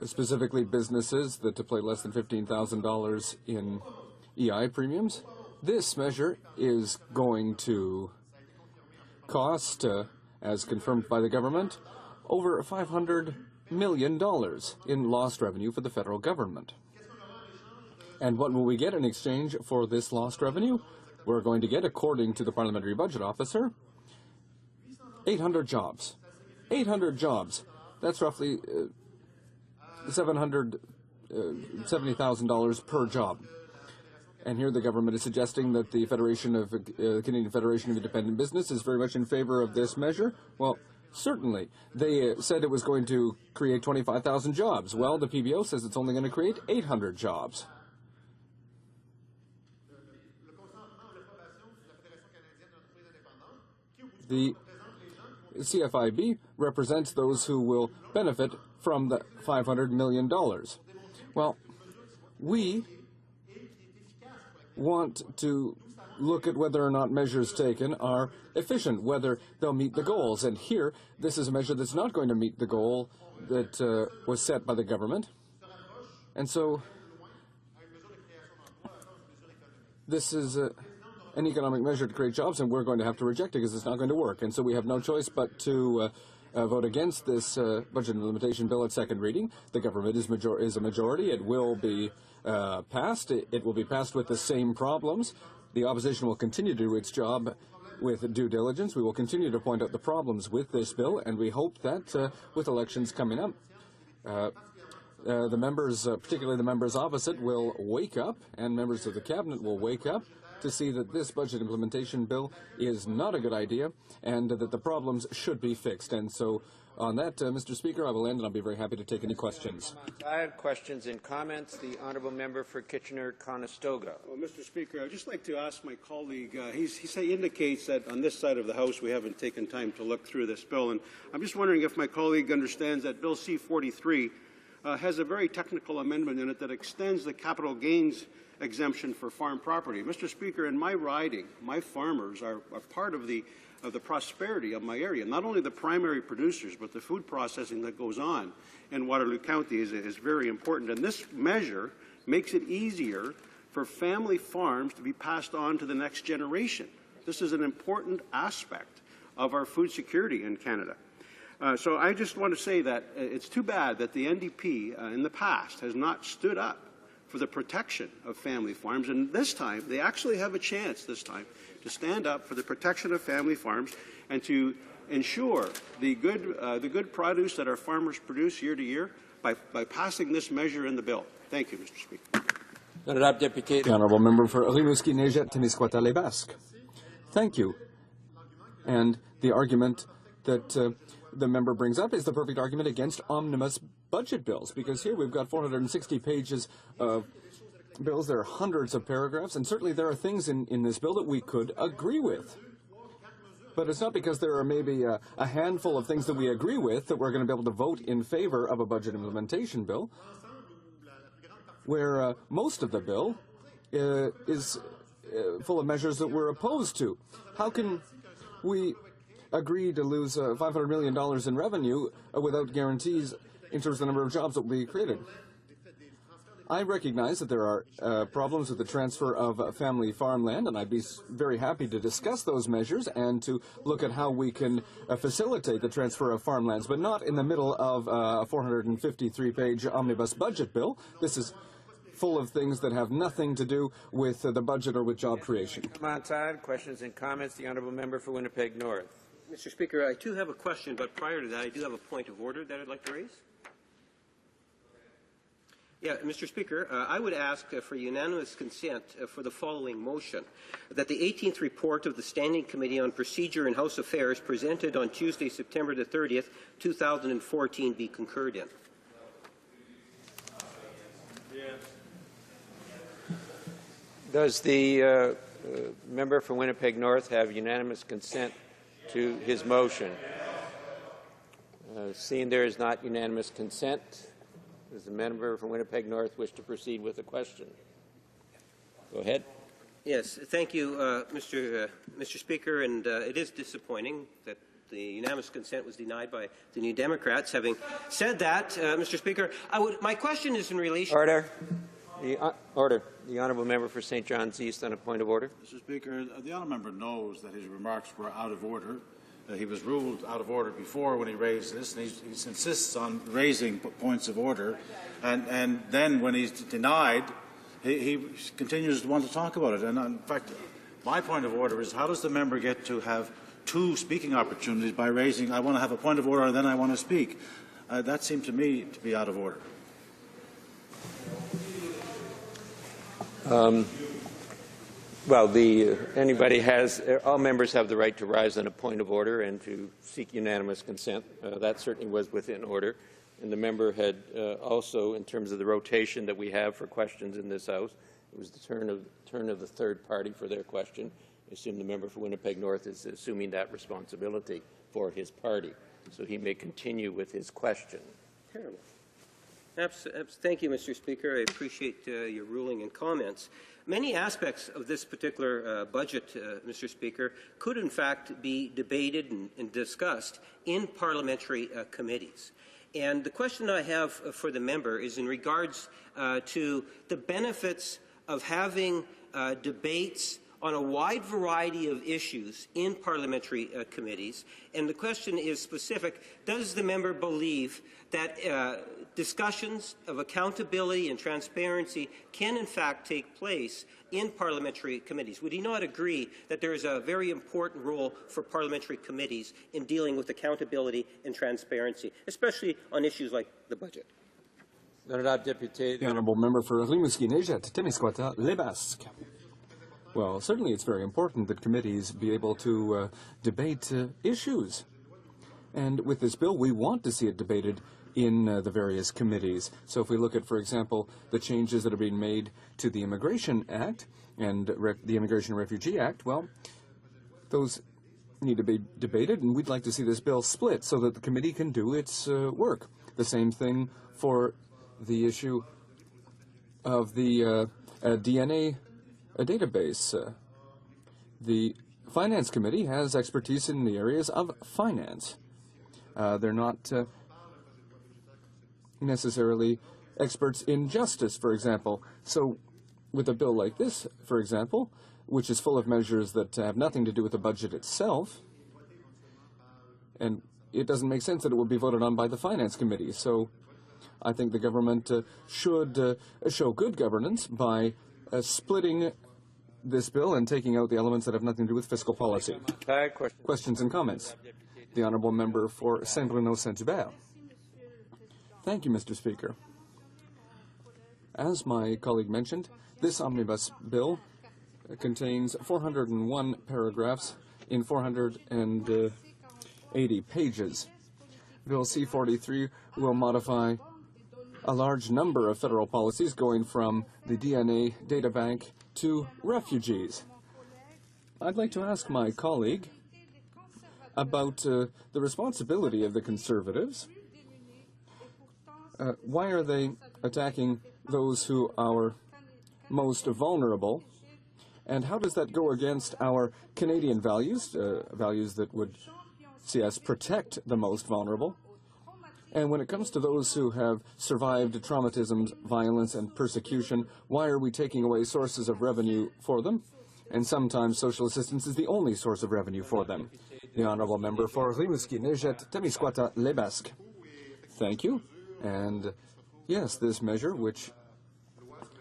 Specifically businesses that to pay less than $15,000 in EI premiums. This measure is going to cost, as confirmed by the government, over $500 million in lost revenue for the federal government. And what will we get in exchange for this lost revenue? We're going to get, according to the Parliamentary Budget Officer, 800 jobs. 800 jobs. That's roughly $770,000 per job. And here the government is suggesting that the Canadian Federation of Independent Business is very much in favor of this measure. Well, certainly. They said it was going to create 25,000 jobs. Well, the PBO says it's only going to create 800 jobs. The CFIB represents those who will benefit from the $500 million. Well, we want to look at whether or not measures taken are efficient, whether they'll meet the goals. And here, this is a measure that's not going to meet the goal that was set by the government. And so this is an economic measure to create jobs, and we're going to have to reject it because it's not going to work. And so we have no choice but to vote against this budget implementation bill at second reading. The government is a majority. It will be passed. It will be passed with the same problems. The opposition will continue to do its job with due diligence. We will continue to point out the problems with this bill, and we hope that with elections coming up, the members, particularly the members opposite, will wake up, and members of the cabinet will wake up to see that this budget implementation bill is not a good idea and that the problems should be fixed. And so on that, Mr. Speaker, I will end, and I'll be very happy to take any questions. I have questions and comments. The honourable member for Kitchener-Conestoga. Well, Mr. Speaker, I'd just like to ask my colleague, he indicates that on this side of the House we haven't taken time to look through this bill, and I'm just wondering if my colleague understands that Bill C-43 has a very technical amendment in it that extends the capital gains exemption for farm property. Mr. Speaker, in my riding, my farmers are part of the prosperity of my area. Not only the primary producers, but the food processing that goes on in Waterloo County is very important. And this measure makes it easier for family farms to be passed on to the next generation. This is an important aspect of our food security in Canada. So I just want to say that it's too bad that the NDP in the past has not stood up for the protection of family farms, and this time they actually have a chance this time to stand up for the protection of family farms and to ensure the good produce that our farmers produce year to year by passing this measure in the bill. Thank you, Mr. Speaker. The honourable member for Rimouski-Neigette-Témiscouata-Les-Basques. Thank you. And the argument that the member brings up is the perfect argument against omnibus budget bills, because here we've got 460 pages of bills. There are hundreds of paragraphs, and certainly there are things in this bill that we could agree with. But it's not because there are maybe a handful of things that we agree with that we're going to be able to vote in favor of a budget implementation bill, where most of the bill is full of measures that we're opposed to. How can we agree to lose $500 million in revenue without guarantees in terms of the number of jobs that will be created? I recognize that there are problems with the transfer of family farmland, and I'd be very happy to discuss those measures and to look at how we can facilitate the transfer of farmlands, but not in the middle of a 453-page omnibus budget bill. This is full of things that have nothing to do with the budget or with job creation. Questions and comments. The honourable member for Winnipeg North. Mr. Speaker, I do have a question, but prior to that, I do have a point of order that I'd like to raise. Yeah, Mr. Speaker, I would ask for unanimous consent for the following motion, that the 18th report of the Standing Committee on Procedure and House Affairs presented on Tuesday, September the 30th, 2014 be concurred in. Does the member for Winnipeg North have unanimous consent to his motion? Seeing there is not unanimous consent, does the member from Winnipeg North wish to proceed with the question? Go ahead. Yes, thank you, Mr. Speaker, and it is disappointing that the unanimous consent was denied by the New Democrats. Having said that, Mr. Speaker, my question is in relation... Order. Order. The honourable member for St. John's East on a point of order. Mr. Speaker, the honourable member knows that his remarks were out of order. He was ruled out of order before when he raised this, and he insists on raising points of order. And then when he's denied, he continues to want to talk about it. And in fact, my point of order is, how does the member get to have two speaking opportunities by raising, I want to have a point of order and then I want to speak? That seemed to me to be out of order. Well, all members have the right to rise on a point of order and to seek unanimous consent. That certainly was within order. And the member had also, in terms of the rotation that we have for questions in this House, it was the turn of the third party for their question. I assume the member for Winnipeg North is assuming that responsibility for his party. So he may continue with his question. Terrible. Thank you, Mr. Speaker. I appreciate your ruling and comments. Many aspects of this particular budget, Mr. Speaker, could in fact be debated and discussed in parliamentary committees. And the question I have for the member is in regards to the benefits of having debates on a wide variety of issues in parliamentary committees. And the question is specific. Does the member believe that discussions of accountability and transparency can in fact take place in parliamentary committees? Would he not agree that there is a very important role for parliamentary committees in dealing with accountability and transparency, especially on issues like the budget? The honourable member for Rimouski-Neigette, Témiscouata-Les-Basques. Well, certainly it's very important that committees be able to debate issues. And with this bill, we want to see it debated in the various committees. So if we look at, for example, the changes that are being made to the Immigration Act and the Immigration and Refugee Act, well, those need to be debated, and we'd like to see this bill split so that the committee can do its work. The same thing for the issue of the DNA database. The Finance Committee has expertise in the areas of finance. They're not necessarily experts in justice, for example. So with a bill like this, for example, which is full of measures that have nothing to do with the budget itself, and it doesn't make sense that it will be voted on by the Finance Committee. So I think the government should show good governance by splitting this bill and taking out the elements that have nothing to do with fiscal policy. Questions and comments? The honourable member for Saint-Bruno-Saint-Hubert. Thank you, Mr. Speaker. As my colleague mentioned, this omnibus bill contains 401 paragraphs in 480 pages. Bill C-43 will modify a large number of federal policies going from the DNA data bank to refugees. I'd like to ask my colleague about the responsibility of the Conservatives. Why are they attacking those who are most vulnerable? And how does that go against our Canadian values, values that would see us protect the most vulnerable? And when it comes to those who have survived traumatisms, violence, and persecution, why are we taking away sources of revenue for them? And sometimes social assistance is the only source of revenue for them. The honourable member for Rimouski-Neigette, Témiscouata-Les-Basques. Thank you. And yes, this measure, which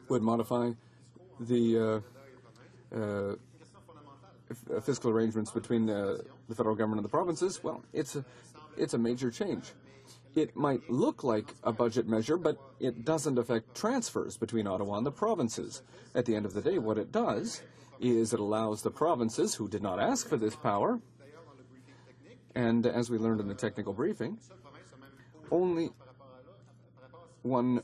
would modify the fiscal arrangements between the federal government and the provinces, well, it's a major change. It might look like a budget measure, but it doesn't affect transfers between Ottawa and the provinces. At the end of the day, what it does is it allows the provinces who did not ask for this power, and as we learned in the technical briefing, only one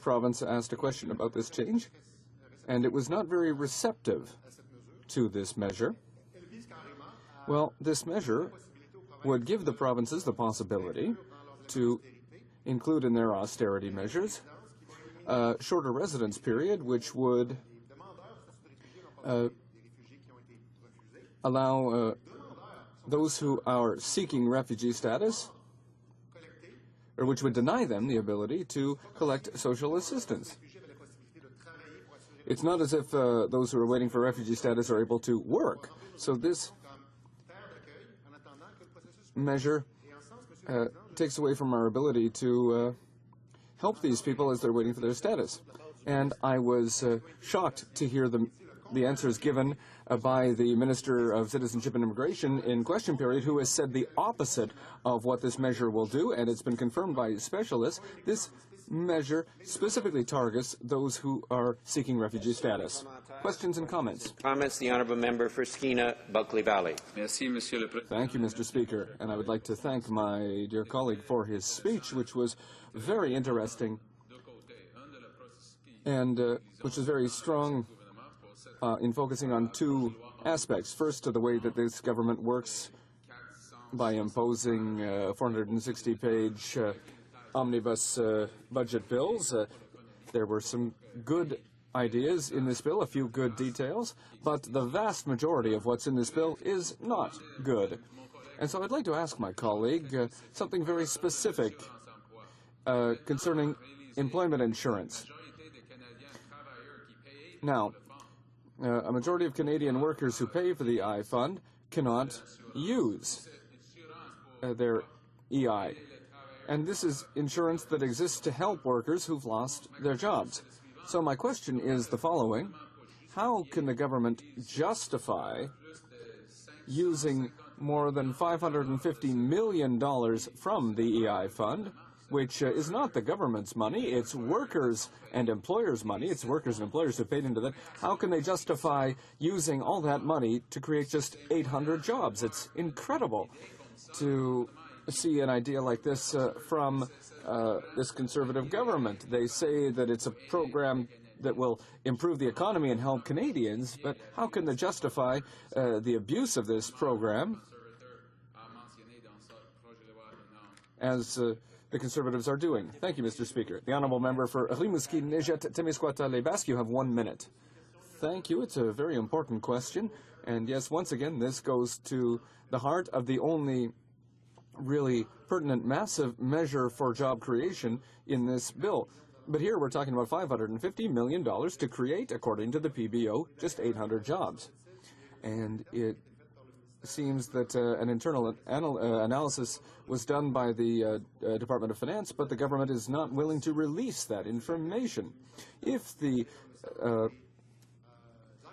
province asked a question about this change, and it was not very receptive to this measure. Well, this measure would give the provinces the possibility to include in their austerity measures a shorter residence period, which would allow those who are seeking refugee status, or which would deny them the ability to collect social assistance. It's not as if those who are waiting for refugee status are able to work. So this measure takes away from our ability to help these people as they're waiting for their status. And I was shocked to hear the answers given by the Minister of Citizenship and Immigration in question period, who has said the opposite of what this measure will do, and it's been confirmed by specialists. This measure specifically targets those who are seeking refugee status. Questions and comments? Comments, the honourable member for Skeena, Bulkley Valley. Thank you, Mr. Speaker. And I would like to thank my dear colleague for his speech, which was very interesting and which is very strong in focusing on two aspects. First, to the way that this government works by imposing 460-page omnibus budget bills. There were some good ideas in this bill, a few good details, but the vast majority of what's in this bill is not good. And so I'd like to ask my colleague something very specific concerning employment insurance. Now, a majority of Canadian workers who pay for the EI fund cannot use their EI. And this is insurance that exists to help workers who've lost their jobs. So my question is the following. How can the government justify using more than $550 million from the EI fund, which is not the government's money, it's workers and employers' money, it's workers and employers who paid into that. How can they justify using all that money to create just 800 jobs? It's incredible to see an idea like this from this Conservative government. They say that it's a program that will improve the economy and help Canadians, but how can they justify the abuse of this program as the Conservatives are doing? Thank you, Mr. Speaker. The Honourable Member for Rimouski-Nejet-Témiscouata Les Basques, you have 1 minute. Thank you. It's a very important question. And yes, once again, this goes to the heart of the only really pertinent massive measure for job creation in this bill. But here we're talking about $550 million to create, according to the PBO, just 800 jobs. And it seems that an internal analysis was done by the Department of Finance, but the government is not willing to release that information.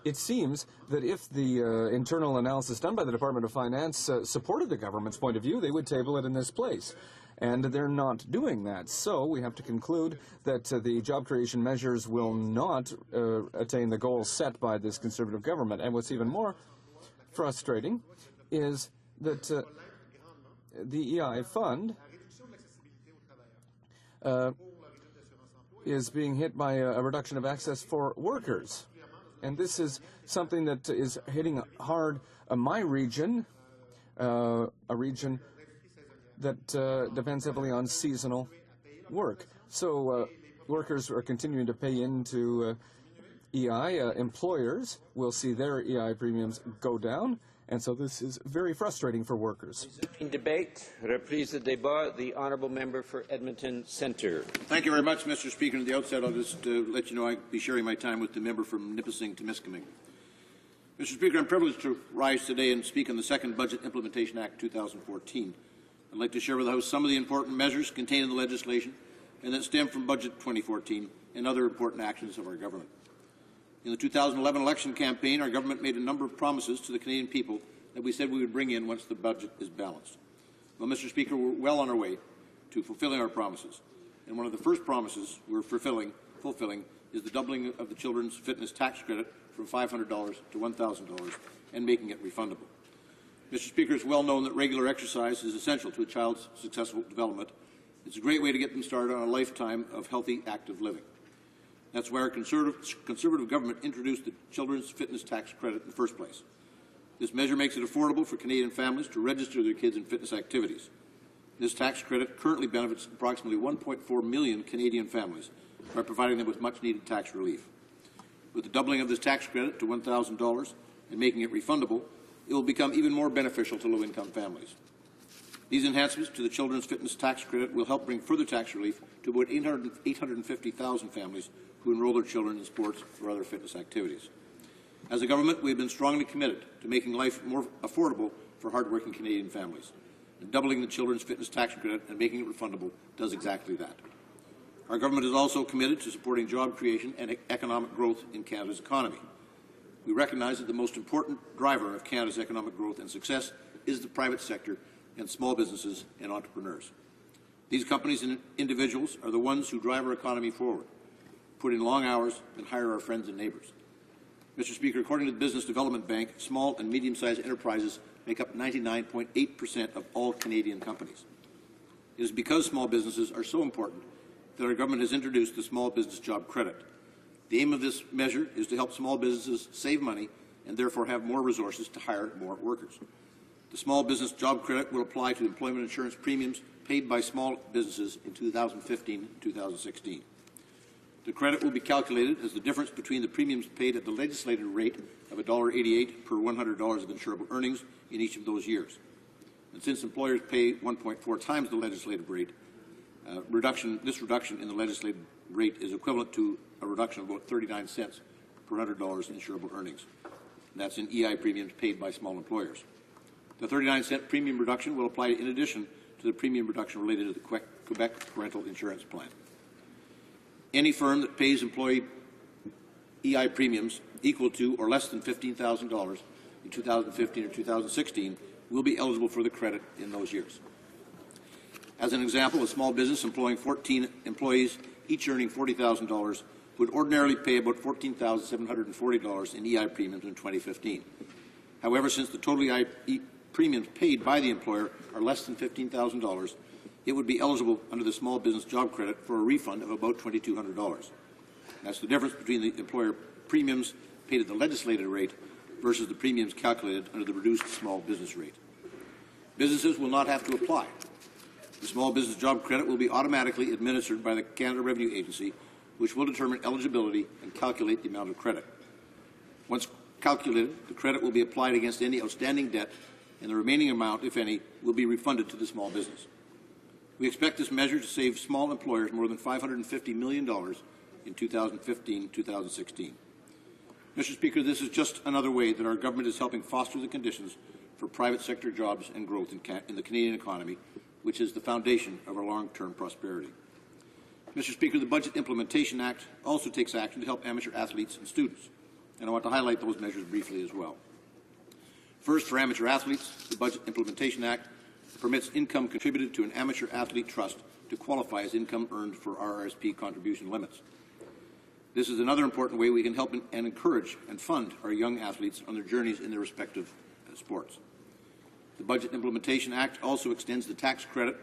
It seems that if the internal analysis done by the Department of Finance supported the government's point of view, they would table it in this place. And they're not doing that. So we have to conclude that the job creation measures will not attain the goals set by this Conservative government. And what's even more frustrating is that the EI fund is being hit by a reduction of access for workers. And this is something that is hitting hard my region, a region that depends heavily on seasonal work. So workers are continuing to pay into EI. Employers will see their EI premiums go down. And so this is very frustrating for workers. In debate, reprise de débat, the Honourable Member for Edmonton Centre. Thank you very much, Mr. Speaker. At the outset, I'll just let you know I'll be sharing my time with the member from Nipissing-Temiskaming. Mr. Speaker, I'm privileged to rise today and speak on the Second Budget Implementation Act 2014. I'd like to share with the House some of the important measures contained in the legislation and that stem from Budget 2014 and other important actions of our government. In the 2011 election campaign, our government made a number of promises to the Canadian people that we said we would bring in once the budget is balanced. Well, Mr. Speaker, we're well on our way to fulfilling our promises. And one of the first promises we're fulfilling is the doubling of the children's fitness tax credit from $500 to $1,000 and making it refundable. Mr. Speaker, it's well known that regular exercise is essential to a child's successful development. It's a great way to get them started on a lifetime of healthy, active living. That's why our Conservative government introduced the Children's Fitness Tax Credit in the first place. This measure makes it affordable for Canadian families to register their kids in fitness activities. This tax credit currently benefits approximately 1.4 million Canadian families by providing them with much-needed tax relief. With the doubling of this tax credit to $1,000 and making it refundable, it will become even more beneficial to low-income families. These enhancements to the Children's Fitness Tax Credit will help bring further tax relief to about 850,000 families who enroll their children in sports or other fitness activities. As a government, we have been strongly committed to making life more affordable for hard-working Canadian families. And doubling the Children's Fitness Tax Credit and making it refundable does exactly that. Our government is also committed to supporting job creation and economic growth in Canada's economy. We recognize that the most important driver of Canada's economic growth and success is the private sector and small businesses and entrepreneurs. These companies and individuals are the ones who drive our economy forward, put in long hours, and hire our friends and neighbours. Mr. Speaker, according to the Business Development Bank, small and medium-sized enterprises make up 99.8% of all Canadian companies. It is because small businesses are so important that our government has introduced the Small Business Job Credit. The aim of this measure is to help small businesses save money and therefore have more resources to hire more workers. The Small Business Job Credit will apply to employment insurance premiums paid by small businesses in 2015 and 2016. The credit will be calculated as the difference between the premiums paid at the legislated rate of $1.88 per $100 of insurable earnings in each of those years. And since employers pay 1.4 times the legislative rate, This reduction in the legislated rate is equivalent to a reduction of about 39 cents per $100 insurable earnings. And that's in EI premiums paid by small employers. The 39-cent premium reduction will apply in addition to the premium reduction related to the Quebec Parental Insurance Plan. Any firm that pays employee EI premiums equal to or less than $15,000 in 2015 or 2016 will be eligible for the credit in those years. As an example, a small business employing 14 employees, each earning $40,000, would ordinarily pay about $14,740 in EI premiums in 2015. However, since the total EI premiums paid by the employer are less than $15,000, it would be eligible under the small business job credit for a refund of about $2,200. That's the difference between the employer premiums paid at the legislated rate versus the premiums calculated under the reduced small business rate. Businesses will not have to apply. The small business job credit will be automatically administered by the Canada Revenue Agency, which will determine eligibility and calculate the amount of credit. Once calculated, the credit will be applied against any outstanding debt, and the remaining amount, if any, will be refunded to the small business. We expect this measure to save small employers more than $550 million in 2015-2016. Mr. Speaker, this is just another way that our government is helping foster the conditions for private sector jobs and growth in the Canadian economy, which is the foundation of our long-term prosperity. Mr. Speaker, the Budget Implementation Act also takes action to help amateur athletes and students, and I want to highlight those measures briefly as well. First, for amateur athletes, the Budget Implementation Act permits income contributed to an amateur athlete trust to qualify as income earned for RRSP contribution limits. This is another important way we can help and encourage and fund our young athletes on their journeys in their respective sports. The Budget Implementation Act also extends the tax credit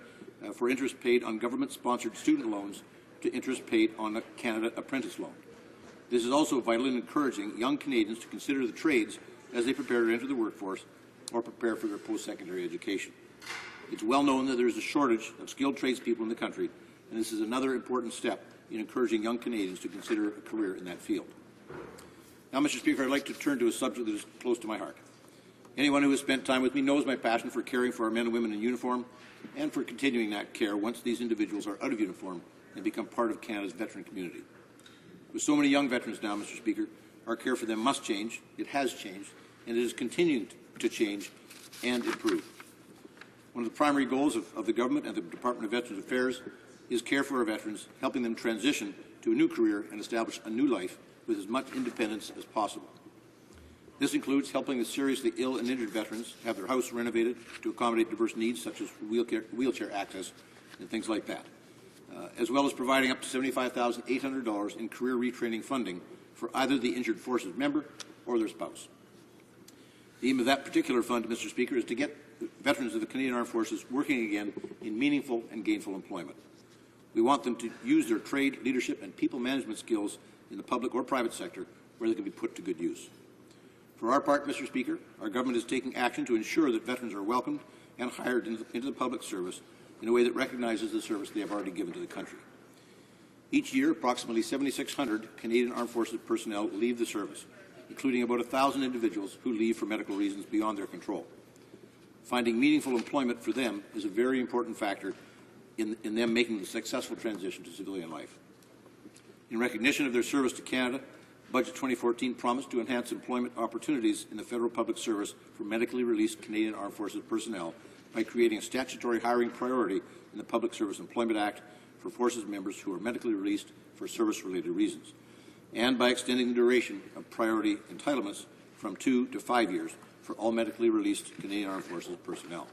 for interest paid on government-sponsored student loans to interest paid on a Canada Apprentice loan. This is also vital in encouraging young Canadians to consider the trades as they prepare to enter the workforce or prepare for their post-secondary education. It's well known that there is a shortage of skilled tradespeople in the country, and this is another important step in encouraging young Canadians to consider a career in that field. Now, Mr. Speaker, I'd like to turn to a subject that is close to my heart. Anyone who has spent time with me knows my passion for caring for our men and women in uniform and for continuing that care once these individuals are out of uniform and become part of Canada's veteran community. With so many young veterans now, Mr. Speaker, our care for them must change, it has changed, and it is continuing to change and improve. One of the primary goals of the government and the Department of Veterans Affairs is care for our veterans, helping them transition to a new career and establish a new life with as much independence as possible. This includes helping the seriously ill and injured veterans have their house renovated to accommodate diverse needs such as wheelchair access and things like that, as well as providing up to $75,800 in career retraining funding for either the injured forces member or their spouse. The aim of that particular fund, Mr. Speaker, is to get veterans of the Canadian Armed Forces working again in meaningful and gainful employment. We want them to use their trade, leadership, and people management skills in the public or private sector where they can be put to good use. For our part, Mr. Speaker, our government is taking action to ensure that veterans are welcomed and hired into the public service in a way that recognizes the service they have already given to the country. Each year, approximately 7,600 Canadian Armed Forces personnel leave the service, including about 1,000 individuals who leave for medical reasons beyond their control. Finding meaningful employment for them is a very important factor in them making the successful transition to civilian life. In recognition of their service to Canada, Budget 2014 promised to enhance employment opportunities in the federal public service for medically released Canadian Armed Forces personnel by creating a statutory hiring priority in the Public Service Employment Act for forces members who are medically released for service-related reasons, and by extending the duration of priority entitlements from 2 to 5 years for all medically released Canadian Armed Forces personnel.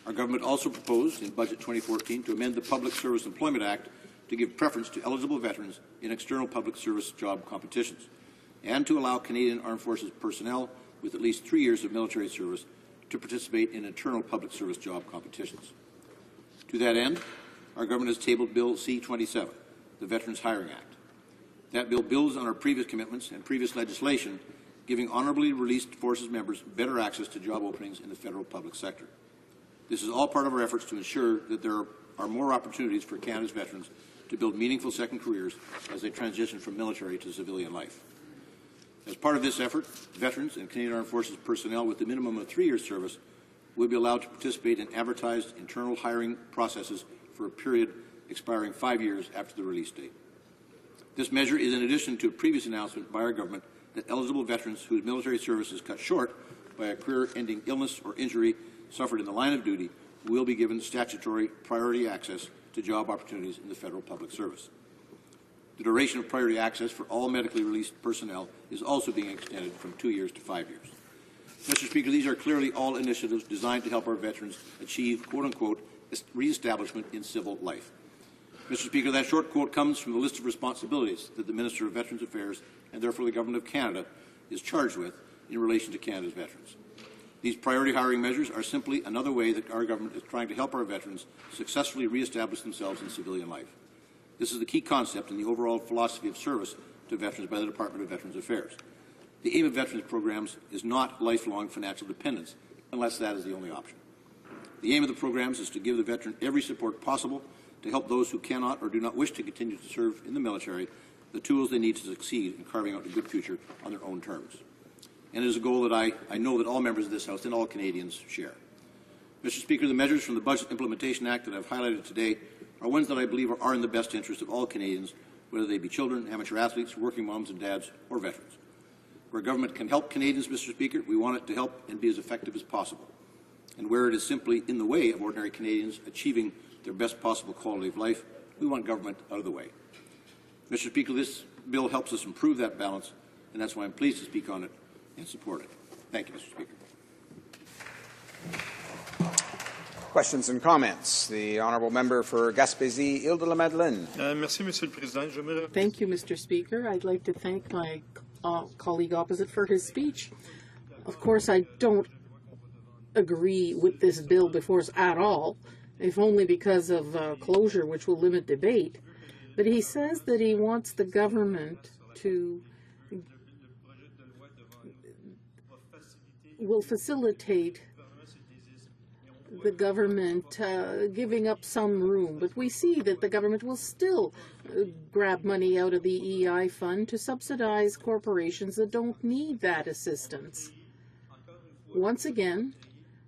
Our government also proposed in Budget 2014 to amend the Public Service Employment Act to give preference to eligible veterans in external public service job competitions, and to allow Canadian Armed Forces personnel with at least 3 years of military service to participate in internal public service job competitions. To that end, our government has tabled Bill C-27, the Veterans Hiring Act. That bill builds on our previous commitments and previous legislation, giving honorably released forces members better access to job openings in the federal public sector. This is all part of our efforts to ensure that there are more opportunities for Canada's veterans to build meaningful second careers as they transition from military to civilian life. As part of this effort, veterans and Canadian Armed Forces personnel with a minimum of 3 years service will be allowed to participate in advertised internal hiring processes for a period expiring 5 years after the release date. This measure is in addition to a previous announcement by our government that eligible veterans whose military service is cut short by a career-ending illness or injury suffered in the line of duty will be given statutory priority access to job opportunities in the federal public service. The duration of priority access for all medically released personnel is also being extended from 2 years to 5 years. Mr. Speaker, these are clearly all initiatives designed to help our veterans achieve, quote-unquote, re-establishment in civil life. Mr. Speaker, that short quote comes from the list of responsibilities that the Minister of Veterans Affairs and therefore the Government of Canada is charged with in relation to Canada's veterans. These priority hiring measures are simply another way that our government is trying to help our veterans successfully re-establish themselves in civilian life. This is the key concept in the overall philosophy of service to veterans by the Department of Veterans Affairs. The aim of veterans programs is not lifelong financial dependence, unless that is the only option. The aim of the programs is to give the veteran every support possible to help those who cannot or do not wish to continue to serve in the military the tools they need to succeed in carving out a good future on their own terms. And it is a goal that I know that all members of this House and all Canadians share. Mr. Speaker, the measures from the Budget Implementation Act that I've highlighted today are ones that I believe are in the best interest of all Canadians, whether they be children, amateur athletes, working moms and dads, or veterans. Where government can help Canadians, Mr. Speaker, we want it to help and be as effective as possible. And where it is simply in the way of ordinary Canadians achieving their best possible quality of life, we want government out of the way. Mr. Speaker, this bill helps us improve that balance, and that's why I'm pleased to speak on it and support it. Thank you, Mr. Speaker. Questions and comments. The honourable member for Gaspésie, Île-de-la-Madeleine. Merci, Monsieur le Président. Thank you, Mr. Speaker. I'd like to thank my colleague opposite for his speech. Of course, I don't agree with this bill before us at all, if only because of closure, which will limit debate. But he says that he wants the government to will facilitate the government giving up some room. But we see that the government will still grab money out of the EI fund to subsidize corporations that don't need that assistance. Once again,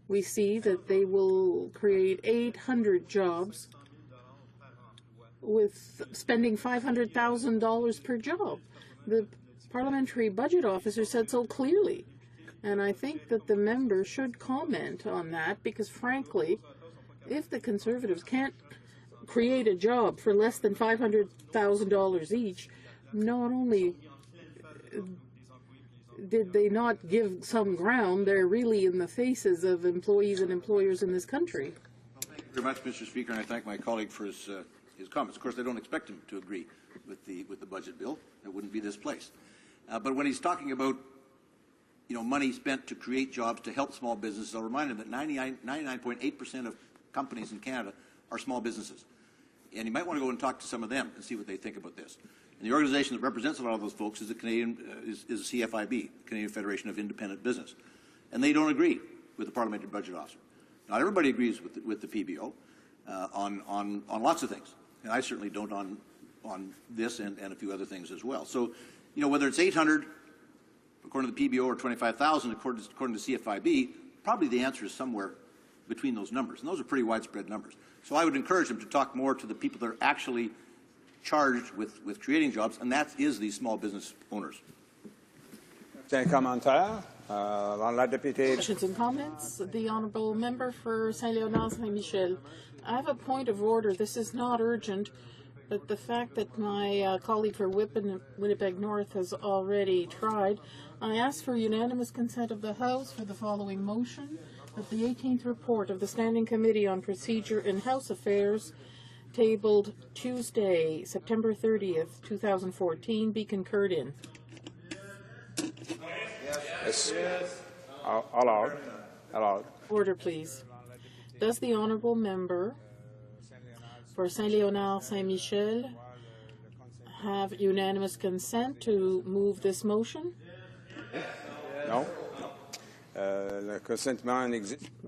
we see that they will create 800 jobs with spending $500,000 per job. The parliamentary budget officer said so clearly. And I think that the member should comment on that because, frankly, if the Conservatives can't create a job for less than $500,000 each, not only did they not give some ground, they're really in the faces of employees and employers in this country. Thank you very much, Mr. Speaker, and I thank my colleague for his comments. Of course, I don't expect him to agree with the budget bill. It wouldn't be this place. But when he's talking about money spent to create jobs to help small businesses, I'll remind him that 99.8% of companies in Canada are small businesses. And you might want to go and talk to some of them and see what they think about this. And the organization that represents a lot of those folks is the is the CFIB, Canadian Federation of Independent Business. And they don't agree with the parliamentary budget officer. Not everybody agrees with the PBO on lots of things. And I certainly don't on this and a few other things as well. So, whether it's 800 according to the PBO or 25,000 according to CFIB, probably the answer is somewhere between those numbers. And those are pretty widespread numbers. So I would encourage him to talk more to the people that are actually charged with creating jobs, and that is these small business owners. Questions and comments? The honourable member for Saint-Léonard-Saint-Michel. I have a point of order. This is not urgent, but the fact that my colleague for Winnipeg North has already tried, I ask for unanimous consent of the House for the following motion, that the 18th report of the Standing Committee on Procedure in House Affairs, tabled Tuesday, September 30th, 2014, be concurred in. Yes. Allowed. Order, please. Does the honourable member for Saint-Léonard-Saint-Michel have unanimous consent to move this motion? No.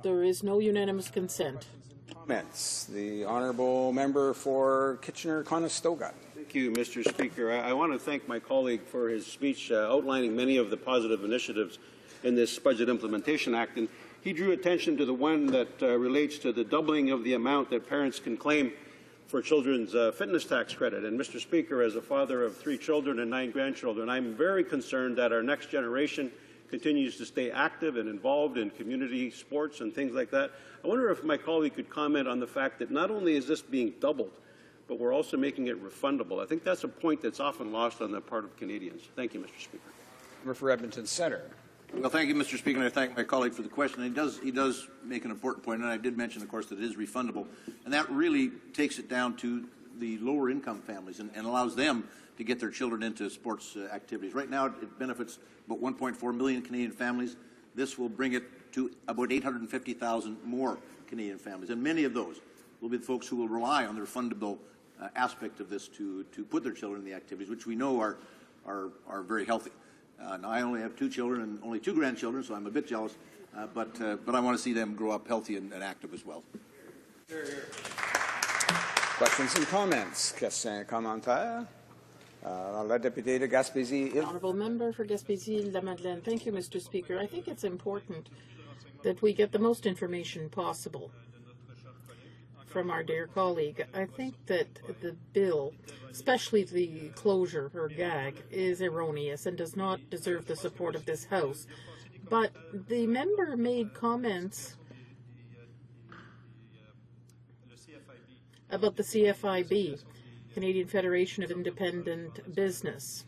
There is no unanimous consent. Comments. The honourable member for Kitchener-Conestoga. Thank you, Mr. Speaker. I want to thank my colleague for his speech outlining many of the positive initiatives in this Budget Implementation Act. And he drew attention to the one that relates to the doubling of the amount that parents can claim for children's fitness tax credit. And Mr. Speaker, as a father of 3 children and 9 grandchildren, I'm very concerned that our next generation continues to stay active and involved in community sports and things like that. I wonder if my colleague could comment on the fact that not only is this being doubled, but we're also making it refundable. I think that's a point that's often lost on the part of Canadians. Thank you, Mr. Speaker. Member for Edmonton Centre. Well, thank you, Mr. Speaker, and I thank my colleague for the question. He does make an important point, and I did mention, of course, that it is refundable, and that really takes it down to the lower income families and allows them to get their children into sports activities. Right now, it benefits about 1.4 million Canadian families. This will bring it to about 850,000 more Canadian families, and many of those will be the folks who will rely on the refundable aspect of this to put their children in the activities, which we know are very healthy. Now, I only have 2 children and only 2 grandchildren, so I'm a bit jealous, but I want to see them grow up healthy and active as well. Questions and comments? Questions et commentaires? La députée de Gaspésie. Honourable Member for Gaspésie-La-Madeleine. Thank you, Mr. Speaker. I think it's important that we get the most information possible from our dear colleague. I think that the bill, especially the closure or gag, is erroneous and does not deserve the support of this House. But the member made comments about the CFIB, Canadian Federation of Independent Business.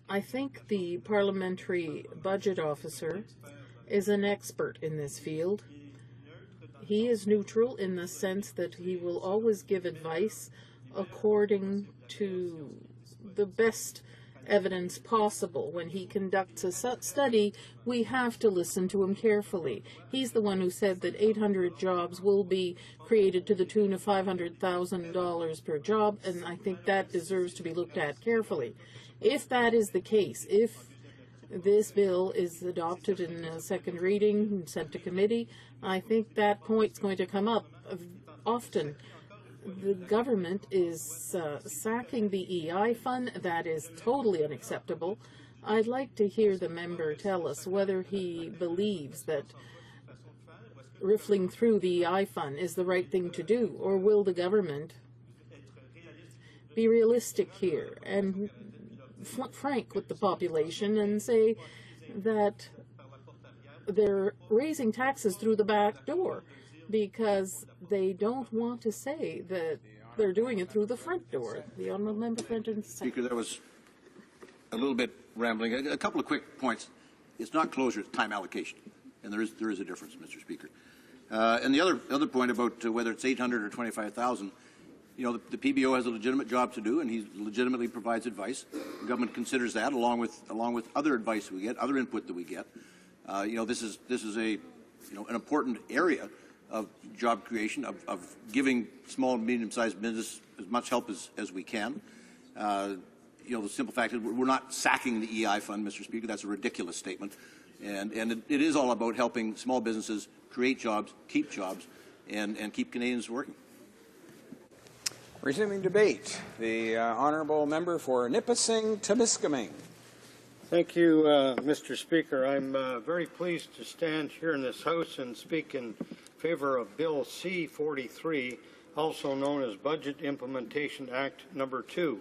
I think the Parliamentary Budget Officer is an expert in this field. He is neutral in the sense that he will always give advice according to the best evidence possible. When he conducts a study, we have to listen to him carefully. He's the one who said that 800 jobs will be created to the tune of $500,000 per job, and I think that deserves to be looked at carefully. If that is the case, if this bill is adopted in a second reading and sent to committee, I think that point's going to come up often. The government is sacking the EI fund. That is totally unacceptable. I'd like to hear the member tell us whether he believes that riffling through the EI fund is the right thing to do, or will the government be realistic here and frank with the population and say that they're raising taxes through the back door because they don't want to say that they're doing it through the front door. The honourable member for Edmonton Centre. Speaker, that was a little bit rambling. A couple of quick points. It's not closure; it's time allocation, and there is a difference, Mr. Speaker. And the other point about whether it's 800 or 25,000. You know, the PBO has a legitimate job to do, and he legitimately provides advice. The government considers that, along with other advice we get, other input that we get. You know, this is an important area of job creation, of giving small and medium-sized business as much help as we can. You know, the simple fact is we're not sacking the EI fund, Mr. Speaker. That's a ridiculous statement, and it is all about helping small businesses create jobs, and keep Canadians working. Resuming debate, the honourable member for Nipissing-Temiskaming. Thank you, Mr. Speaker. I'm very pleased to stand here in this House and speak in favor of Bill C-43, also known as Budget Implementation Act Number 2.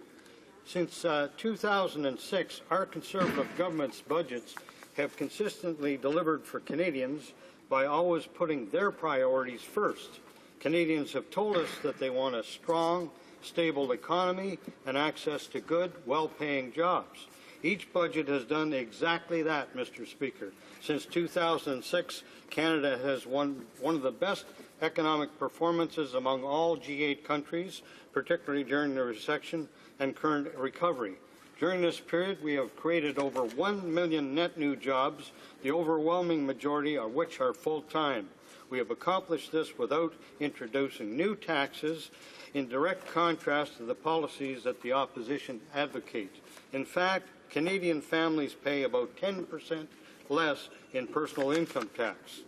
Since 2006, our Conservative government's budgets have consistently delivered for Canadians by always putting their priorities first. Canadians have told us that they want a strong, stable economy and access to good, well-paying jobs. Each budget has done exactly that, Mr. Speaker. Since 2006, Canada has won one of the best economic performances among all G8 countries, particularly during the recession and current recovery. During this period, we have created over 1 million net new jobs, the overwhelming majority of which are full-time. We have accomplished this without introducing new taxes, in direct contrast to the policies that the opposition advocate. In fact, Canadian families pay about 10% less in personal income tax.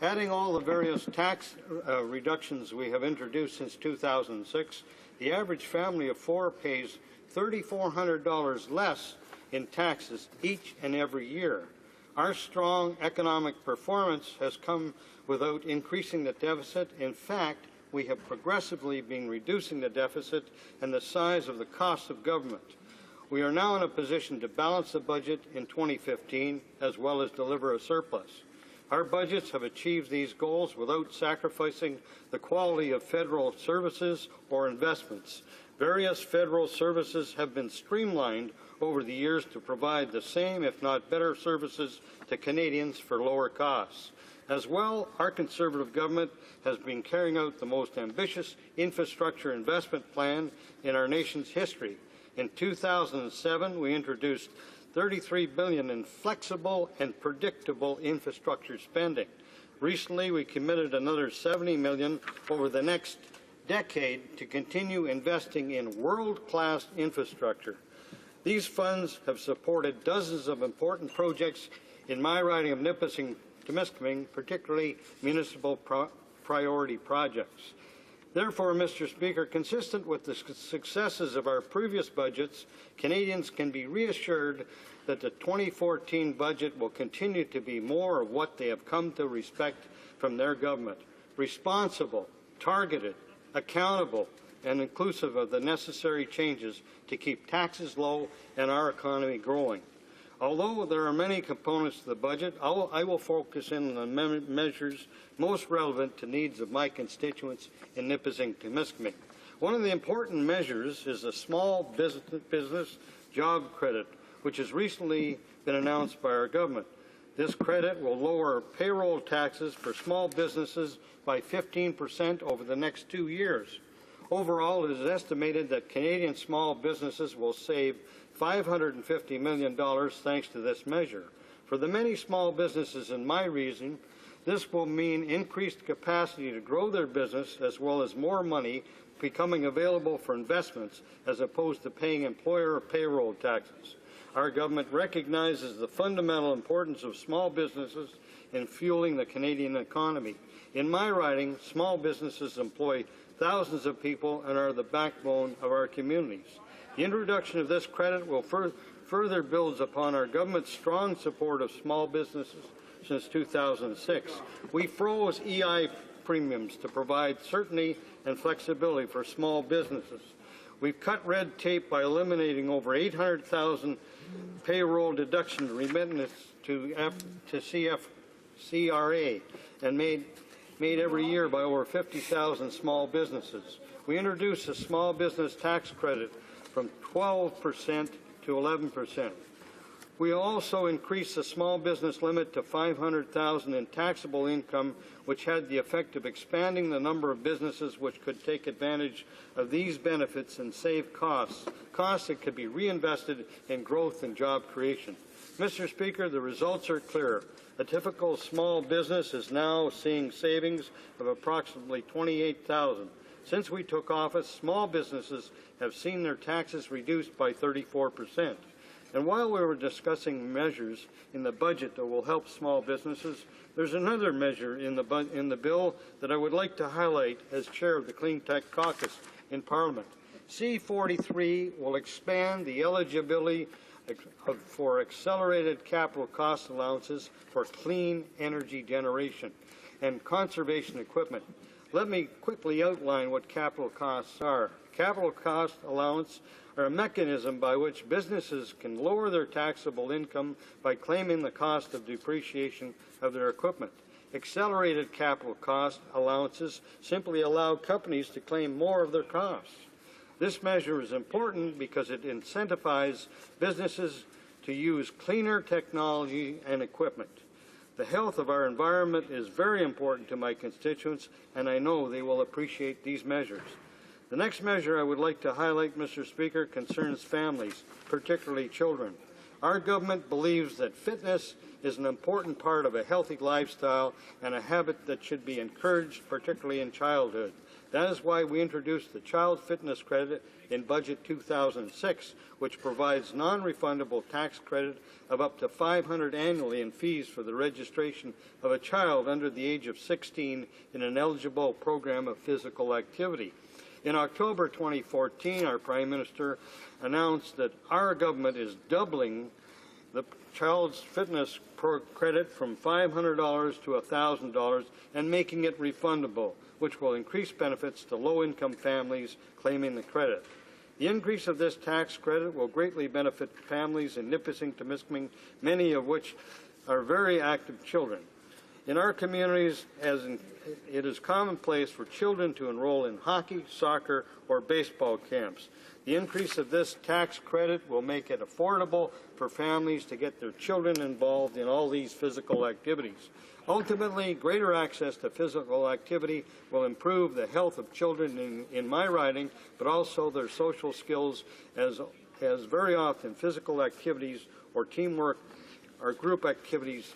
Adding all the various tax reductions we have introduced since 2006, the average family of 4 pays $3,400 less in taxes each and every year. Our strong economic performance has come without increasing the deficit. In fact, we have progressively been reducing the deficit and the size of the cost of government. We are now in a position to balance the budget in 2015 as well as deliver a surplus. Our budgets have achieved these goals without sacrificing the quality of federal services or investments. Various federal services have been streamlined over the years to provide the same, if not better, services to Canadians for lower costs. As well, our Conservative government has been carrying out the most ambitious infrastructure investment plan in our nation's history. In 2007, we introduced $33 billion in flexible and predictable infrastructure spending. Recently, we committed another $70 million over the next decade to continue investing in world-class infrastructure. These funds have supported dozens of important projects in my riding of Nipissing-Temiskaming, particularly municipal priority projects. Therefore, Mr. Speaker, consistent with the successes of our previous budgets, Canadians can be reassured that the 2014 budget will continue to be more of what they have come to respect from their government: responsible, targeted, accountable, and inclusive of the necessary changes to keep taxes low and our economy growing. Although there are many components to the budget, I will focus in on the measures most relevant to needs of my constituents in Nipissing-Temiskaming. One of the important measures is the Small Business Job Credit, which has recently been announced by our government. This credit will lower payroll taxes for small businesses by 15% over the next 2 years. Overall, it is estimated that Canadian small businesses will save $550 million thanks to this measure. For the many small businesses in my region, this will mean increased capacity to grow their business as well as more money becoming available for investments as opposed to paying employer payroll taxes. Our government recognizes the fundamental importance of small businesses in fueling the Canadian economy. In my riding, small businesses employ thousands of people and are the backbone of our communities. The introduction of this credit will further build upon our government's strong support of small businesses since 2006. We froze EI premiums to provide certainty and flexibility for small businesses. We've cut red tape by eliminating over 800,000 payroll deduction remittances to CRA and made every year by over 50,000 small businesses. We introduced a small business tax credit from 12% to 11%. We also increased the small business limit to $500,000 in taxable income, which had the effect of expanding the number of businesses which could take advantage of these benefits and save costs that could be reinvested in growth and job creation. Mr. Speaker, the results are clear. A typical small business is now seeing savings of approximately $28,000. Since we took office, small businesses have seen their taxes reduced by 34%. And while we were discussing measures in the budget that will help small businesses, there's another measure in the bill that I would like to highlight as chair of the Clean Tech Caucus in Parliament. C-43 will expand the eligibility for accelerated capital cost allowances for clean energy generation and conservation equipment. Let me quickly outline what capital costs are. Capital cost allowance are a mechanism by which businesses can lower their taxable income by claiming the cost of depreciation of their equipment. Accelerated capital cost allowances simply allow companies to claim more of their costs. This measure is important because it incentivizes businesses to use cleaner technology and equipment. The health of our environment is very important to my constituents, and I know they will appreciate these measures. The next measure I would like to highlight, Mr. Speaker, concerns families, particularly children. Our government believes that fitness is an important part of a healthy lifestyle and a habit that should be encouraged, particularly in childhood. That is why we introduced the Child Fitness Credit in Budget 2006, which provides non-refundable tax credit of up to $500 annually in fees for the registration of a child under the age of 16 in an eligible program of physical activity. In October 2014, our Prime Minister announced that our government is doubling the child's fitness credit from $500 to $1,000 and making it refundable, which will increase benefits to low-income families claiming the credit. The increase of this tax credit will greatly benefit families in Nipissing to Miskaming, many of which are very active children. In our communities, it is commonplace for children to enroll in hockey, soccer, or baseball camps. The increase of this tax credit will make it affordable for families to get their children involved in all these physical activities. Ultimately, greater access to physical activity will improve the health of children in my riding, but also their social skills, as very often physical activities or teamwork are group activities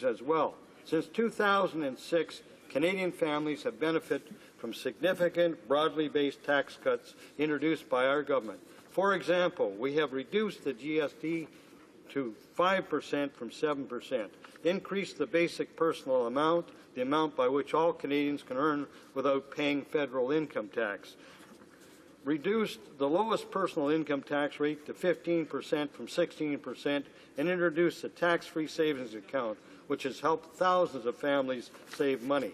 as well. Since 2006, Canadian families have benefited from significant, broadly based tax cuts introduced by our government. For example, we have reduced the GST to 5% from 7%, increased the basic personal amount, the amount by which all Canadians can earn without paying federal income tax, reduced the lowest personal income tax rate to 15% from 16%, and introduced a tax-free savings account, which has helped thousands of families save money.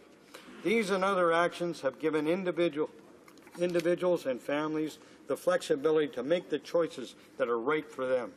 These and other actions have given individuals and families the flexibility to make the choices that are right for them.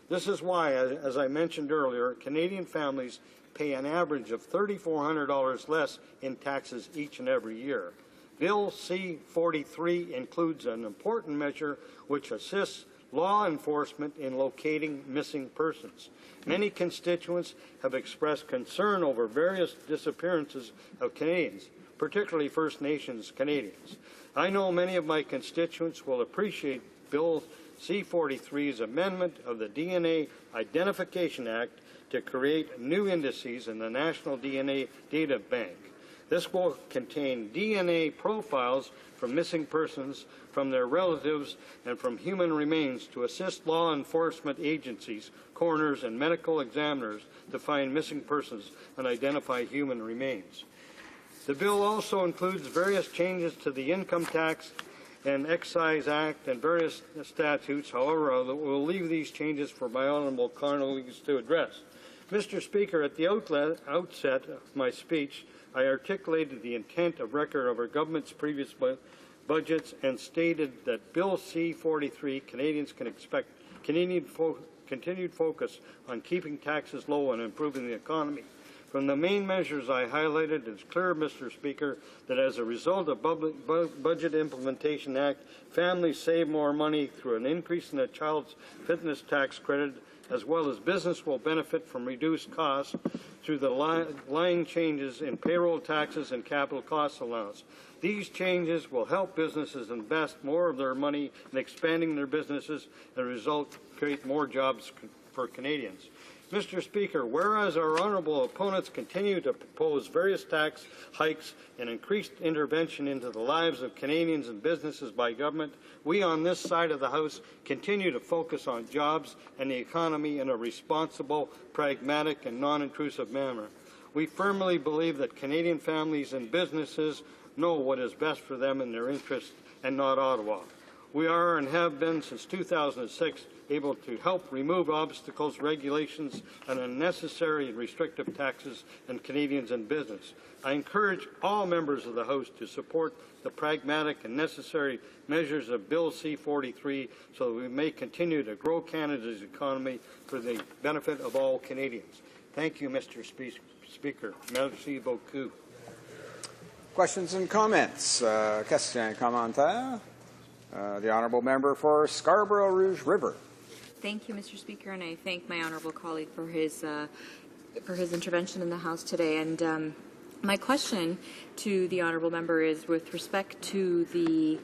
This is why, as I mentioned earlier, Canadian families pay an average of $3,400 less in taxes each and every year. Bill C-43 includes an important measure which assists law enforcement in locating missing persons. Many constituents have expressed concern over various disappearances of Canadians, particularly First Nations Canadians. I know many of my constituents will appreciate Bill C-43's amendment of the DNA Identification Act to create new indices in the National DNA Data Bank. This will contain DNA profiles from missing persons, from their relatives, and from human remains to assist law enforcement agencies, coroners, and medical examiners to find missing persons and identify human remains. The bill also includes various changes to the Income Tax and Excise Act and various statutes. However, I will leave these changes for my honourable colleagues to address. Mr. Speaker, at the outset of my speech, I articulated the intent of record of our government's previous budgets and stated that Bill C-43 Canadians can expect continued focus on keeping taxes low and improving the economy. From the main measures I highlighted, it's clear, Mr. Speaker, that as a result of Budget Implementation Act, families save more money through an increase in the child's fitness tax credit, as well as business will benefit from reduced costs through the line changes in payroll taxes and capital cost allowance. These changes will help businesses invest more of their money in expanding their businesses and result create more jobs for Canadians. Mr. Speaker, whereas our honourable opponents continue to propose various tax hikes and increased intervention into the lives of Canadians and businesses by government, we on this side of the House continue to focus on jobs and the economy in a responsible, pragmatic, and non-intrusive manner. We firmly believe that Canadian families and businesses know what is best for them and their interests, and not Ottawa. We are and have been since 2006 able to help remove obstacles, regulations, and unnecessary and restrictive taxes on Canadians and business. I encourage all members of the House to support the pragmatic and necessary measures of Bill C-43 so that we may continue to grow Canada's economy for the benefit of all Canadians. Thank you, Mr. Speaker. Merci beaucoup. Questions and comments? Question, commentaire? The Honourable Member for Scarborough Rouge River. Thank you, Mr. Speaker, and I thank my honourable colleague for his intervention in the House today. And my question to the honourable member is with respect to the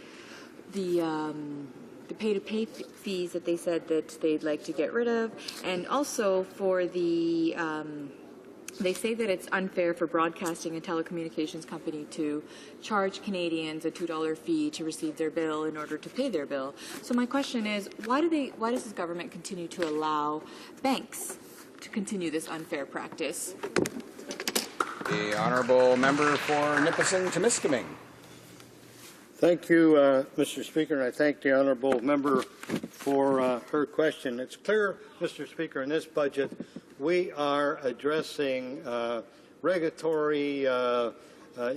pay-to-pay fees that they said that they'd like to get rid of, and also for the they say that it's unfair for broadcasting and telecommunications company to charge Canadians a $2 fee to receive their bill in order to pay their bill. So my question is, why does this government continue to allow banks to continue this unfair practice? The Honourable Member for Nipissing Temiskaming. Thank you, Mr. Speaker, and I thank the Honourable Member for her question. It's clear, Mr. Speaker, in this budget we are addressing regulatory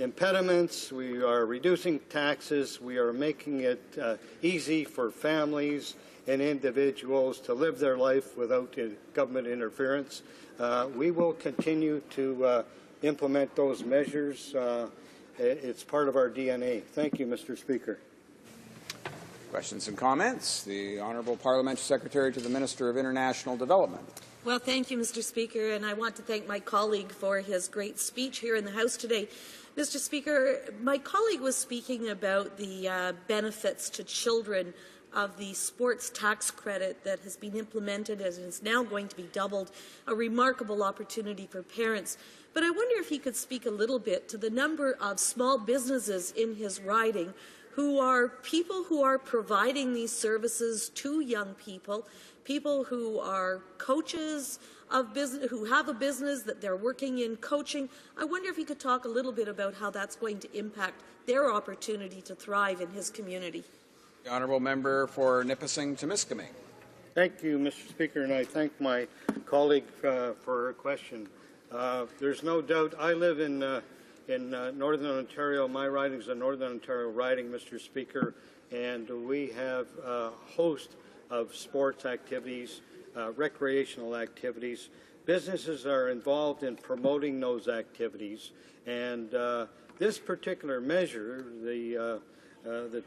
impediments. We are reducing taxes. We are making it easy for families and individuals to live their life without government interference. We will continue to implement those measures. It's part of our DNA. Thank you, Mr. Speaker. Questions and comments? The Honourable Parliamentary Secretary to the Minister of International Development. Well, thank you, Mr. Speaker, and I want to thank my colleague for his great speech here in the House today. Mr. Speaker, my colleague was speaking about the benefits to children of the sports tax credit that has been implemented and is now going to be doubled, a remarkable opportunity for parents. But I wonder if he could speak a little bit to the number of small businesses in his riding who are people who are providing these services to young people, people who are coaches of business, who have a business that they're working in coaching. I wonder if he could talk a little bit about how that's going to impact their opportunity to thrive in his community. The Honourable Member for Nipissing-Temiskaming. Thank you, Mr. Speaker, and I thank my colleague for her question. There's no doubt. I live in Northern Ontario. My riding is a Northern Ontario riding, Mr. Speaker, and we have a host of sports activities, recreational activities. Businesses are involved in promoting those activities, and this particular measure, the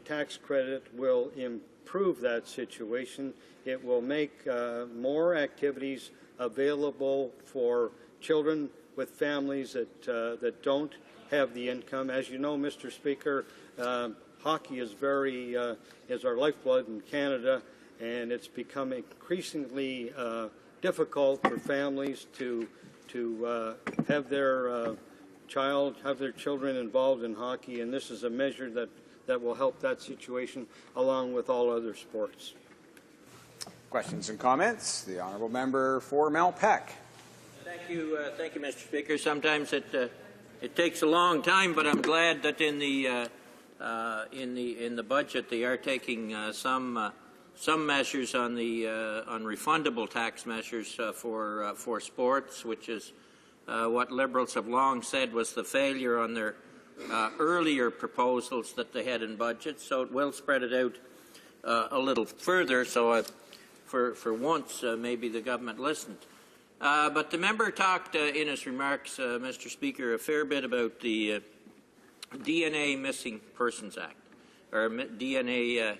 tax credit, will improve that situation. It will make more activities available for children with families that don't have the income. As you know, Mr. Speaker, hockey is is our lifeblood in Canada, and it's become increasingly difficult for families to have their children involved in hockey, and this is a measure that will help that situation along with all other sports. Questions and comments? The Honourable Member for Malpeque. Thank you, Mr. Speaker. Sometimes it takes a long time, but I'm glad that in the budget they are taking some measures on the on refundable tax measures for sports, which is what Liberals have long said was the failure on their earlier proposals that they had in budget. So it will spread it out a little further. So for once, maybe the government listened. But the member talked in his remarks, Mr. Speaker, a fair bit about the DNA Missing Persons Act, or DNA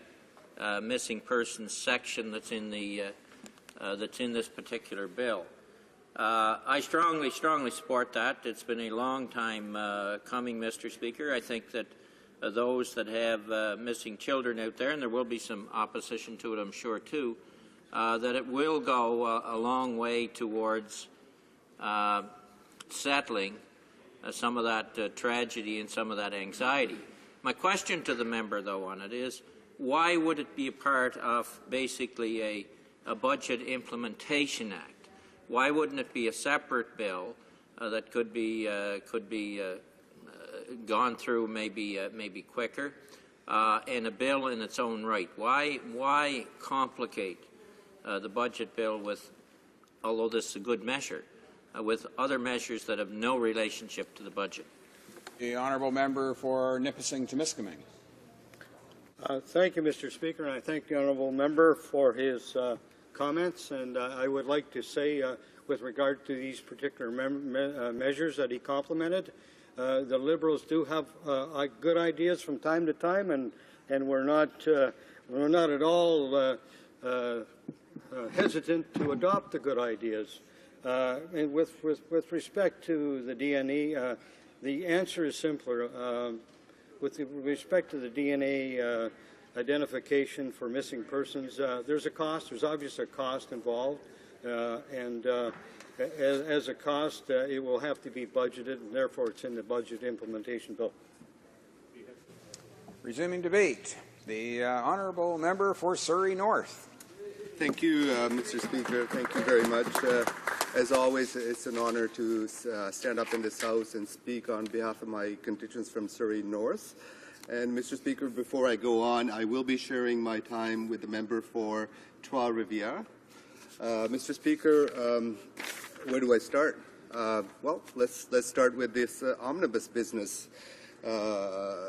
Missing Persons section that's in this particular bill. I strongly support that. It's been a long time coming, Mr. Speaker. I think that those that have missing children out there, and there will be some opposition to it, I'm sure, too, that it will go a long way towards settling some of that tragedy and some of that anxiety. My question to the member, though, on it is, why would it be a part of basically a budget implementation act? Why wouldn't it be a separate bill that could be gone through maybe quicker, and a bill in its own right? Why complicate the budget bill with, although this is a good measure, with other measures that have no relationship to the budget? The Honourable Member for Nipissing-Temiskaming. Thank you, Mr. Speaker, and I thank the Honourable Member for his comments. And I would like to say, with regard to these particular measures that he complimented, the Liberals do have good ideas from time to time, and we're not at all hesitant to adopt the good ideas. And with respect to the DNA, the answer is simpler. With respect to the DNA identification for missing persons, there's a cost. There's obviously a cost involved, and as a cost, it will have to be budgeted, and therefore it's in the budget implementation bill. Resuming debate, the Honourable Member for Surrey North. Thank you, Mr. Speaker. Thank you very much. As always, it's an honour to stand up in this House and speak on behalf of my constituents from Surrey North. And Mr. Speaker, before I go on, I will be sharing my time with the member for Trois-Rivières. Mr. Speaker, where do I start? Well, let's start with this omnibus business.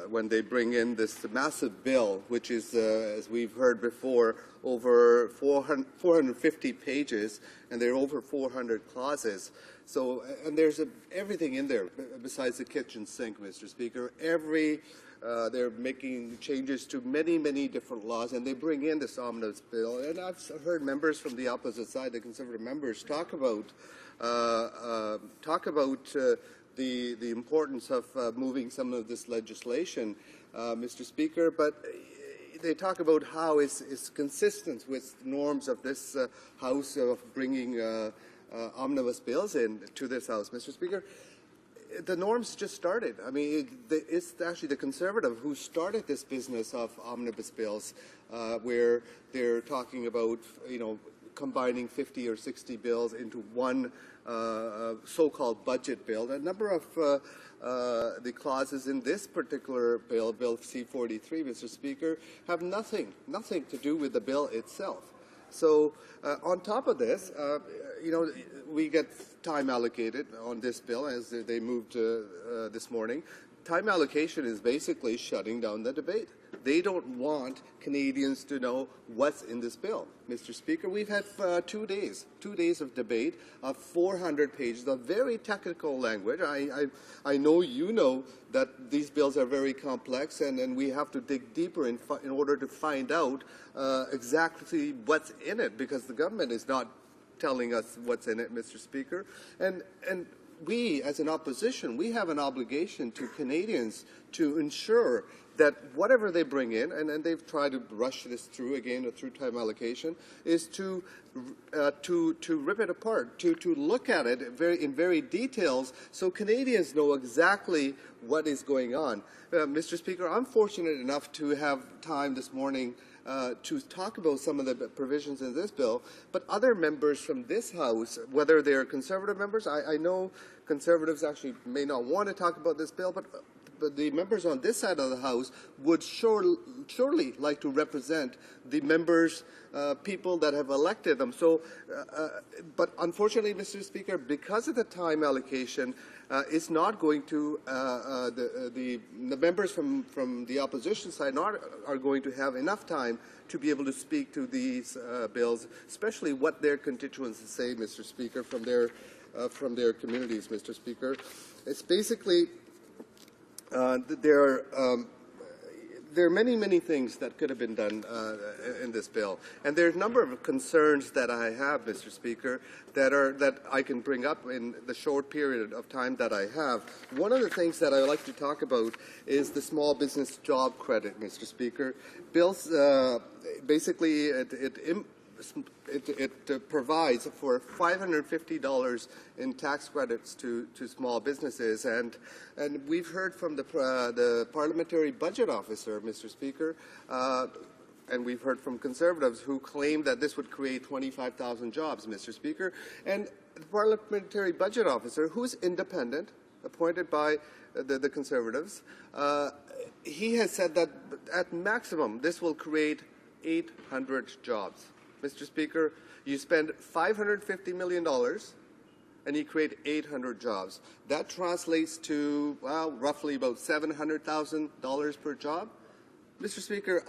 When they bring in this massive bill, which is, as we've heard before, over 450 pages, and there are over 400 clauses. So, and there's everything in there besides the kitchen sink, Mr. Speaker. They're making changes to many, many different laws, and they bring in this omnibus bill. And I've heard members from the opposite side, the Conservative members, talk about the importance of moving some of this legislation, Mr. Speaker, but they talk about how it's consistent with norms of this House of bringing omnibus bills in to this House, Mr. Speaker. The norms just started. I mean, it's actually the Conservative who started this business of omnibus bills, where they're talking about, combining 50 or 60 bills into one so-called budget bill. A number of the clauses in this particular bill, Bill C-43, Mr. Speaker, have nothing to do with the bill itself. So on top of this, we get time allocated on this bill as they moved this morning. Time allocation is basically shutting down the debate. They don't want Canadians to know what's in this bill. Mr. Speaker, we've had 2 days of debate of 400 pages of very technical language. I know you know that these bills are very complex, and we have to dig deeper in order to find out exactly what's in it, because the government is not telling us what's in it, Mr. Speaker. And we, as an opposition, we have an obligation to Canadians to ensure that whatever they bring in, and they've tried to rush this through again through time allocation, is to rip it apart, to look at it in very details, so Canadians know exactly what is going on. Mr. Speaker, I'm fortunate enough to have time this morning to talk about some of the provisions in this bill, but other members from this House, whether they're Conservative members, I know Conservatives actually may not want to talk about this bill, but the members on this side of the House would surely like to represent the members, people that have elected them. So, but unfortunately, Mr. Speaker, because of the time allocation, it's not going to, the members from the opposition side are going to have enough time to be able to speak to these bills, especially what their constituents say, Mr. Speaker, from their communities, Mr. Speaker. It's basically, there are many things that could have been done in this bill, and there are a number of concerns that I have, Mr. Speaker, that I can bring up in the short period of time that I have. One of the things that I would like to talk about is the small business job credit, Mr. Speaker. Bills basically it provides for $550 in tax credits to small businesses, and we've heard from the parliamentary budget officer, Mr. Speaker, and we've heard from Conservatives who claim that this would create 25,000 jobs, Mr. Speaker, and the parliamentary budget officer, who's independent, appointed by the Conservatives, he has said that at maximum this will create 800 jobs. Mr. Speaker, you spend $550 million and you create 800 jobs. That translates to, well, roughly about $700,000 per job. Mr. Speaker,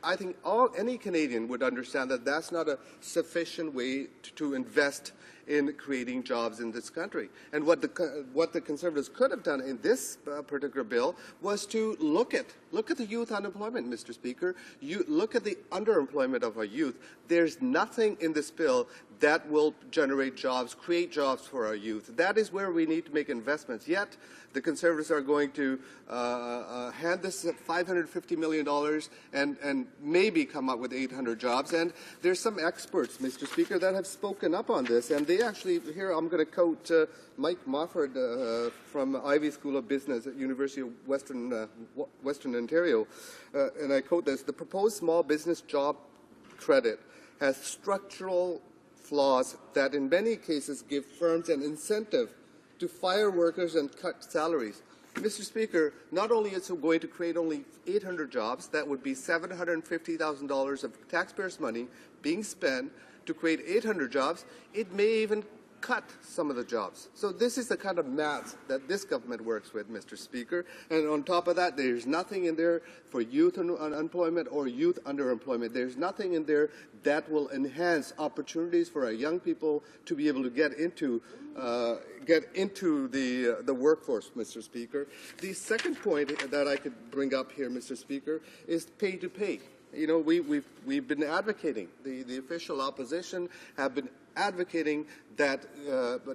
I think any Canadian would understand that that's not a sufficient way to invest in creating jobs in this country. And what the Conservatives could have done in this particular bill was to look at the youth unemployment, Mr. Speaker. You look at the underemployment of our youth. There's nothing in this bill that will generate jobs, create jobs for our youth. That is where we need to make investments. Yet the Conservatives are going to hand this $550 million and maybe come up with 800 jobs. And there's some experts, Mr. Speaker, that have spoken up on this. And they actually, here I'm going to quote Mike Mofford from Ivey School of Business at University of Western Ontario. And I quote this: "The proposed small business job credit has structural flaws that in many cases give firms an incentive to fire workers and cut salaries." Mr. Speaker, not only is it going to create only 800 jobs, that would be $750,000 of taxpayers' money being spent to create 800 jobs, it may even cut some of the jobs. So this is the kind of math that this government works with, Mr. Speaker. And on top of that, there's nothing in there for youth unemployment or youth underemployment. There's nothing in there that will enhance opportunities for our young people to be able to get into the workforce, Mr. Speaker. The second point that I could bring up here, Mr. Speaker, is pay to pay. You know, we've been advocating, the official opposition have been advocating that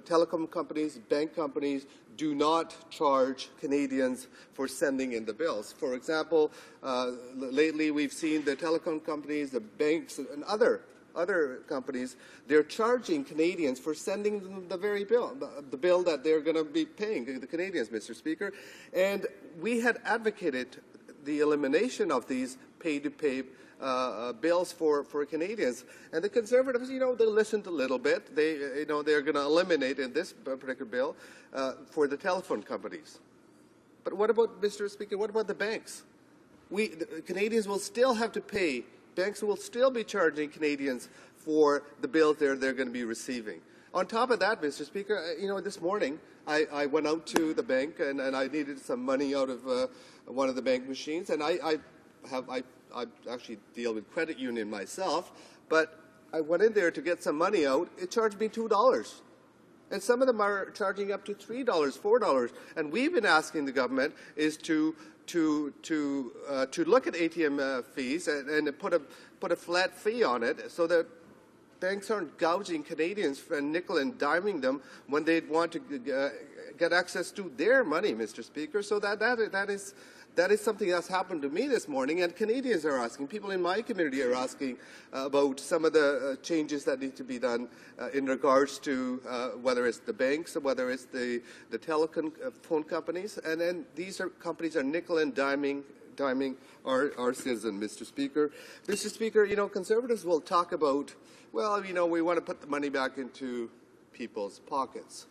telecom companies, bank companies do not charge Canadians for sending in the bills. For example, lately we've seen the telecom companies, the banks, and other companies, they're charging Canadians for sending them the very bill, the bill that they're going to be paying the Canadians, Mr. Speaker. And we had advocated the elimination of these pay-to-pay bills for Canadians. And the Conservatives, you know, they listened a little bit. They're going to eliminate in this particular bill for the telephone companies. But what about, Mr. Speaker, what about the banks? The Canadians will still have to pay. Banks will still be charging Canadians for the bills they're going to be receiving. On top of that, Mr. Speaker, you know, this morning I went out to the bank and I needed some money out of one of the bank machines, and I actually deal with credit union myself, but I went in there to get some money out. It charged me $2. And some of them are charging up to $3, $4. And we've been asking the government is to look at ATM fees and put a flat fee on it so that banks aren't gouging Canadians and nickel and diming them when they want to get access to their money, Mr. Speaker. So that is something that's happened to me this morning, and Canadians are asking, people in my community are asking about some of the changes that need to be done in regards to whether it's the banks or whether it's the telephone companies. And then these companies are nickel and diming our citizens, Mr. Speaker. Mr. Speaker, you know, Conservatives will talk about, well, you know, we want to put the money back into people's pockets.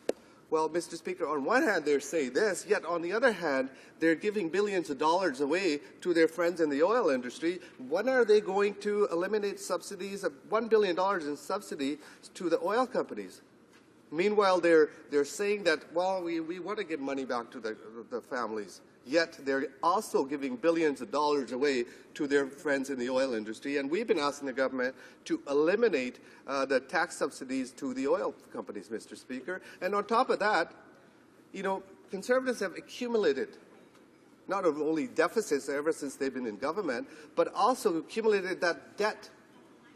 Well, Mr. Speaker, on one hand they're saying this, yet on the other hand they're giving billions of dollars away to their friends in the oil industry. When are they going to eliminate subsidies of $1 billion in subsidy to the oil companies? Meanwhile, they're saying that, well, we want to give money back to the families. Yet they're also giving billions of dollars away to their friends in the oil industry. And we've been asking the government to eliminate the tax subsidies to the oil companies, Mr. Speaker. And on top of that, you know, Conservatives have accumulated not only deficits ever since they've been in government, but also accumulated that debt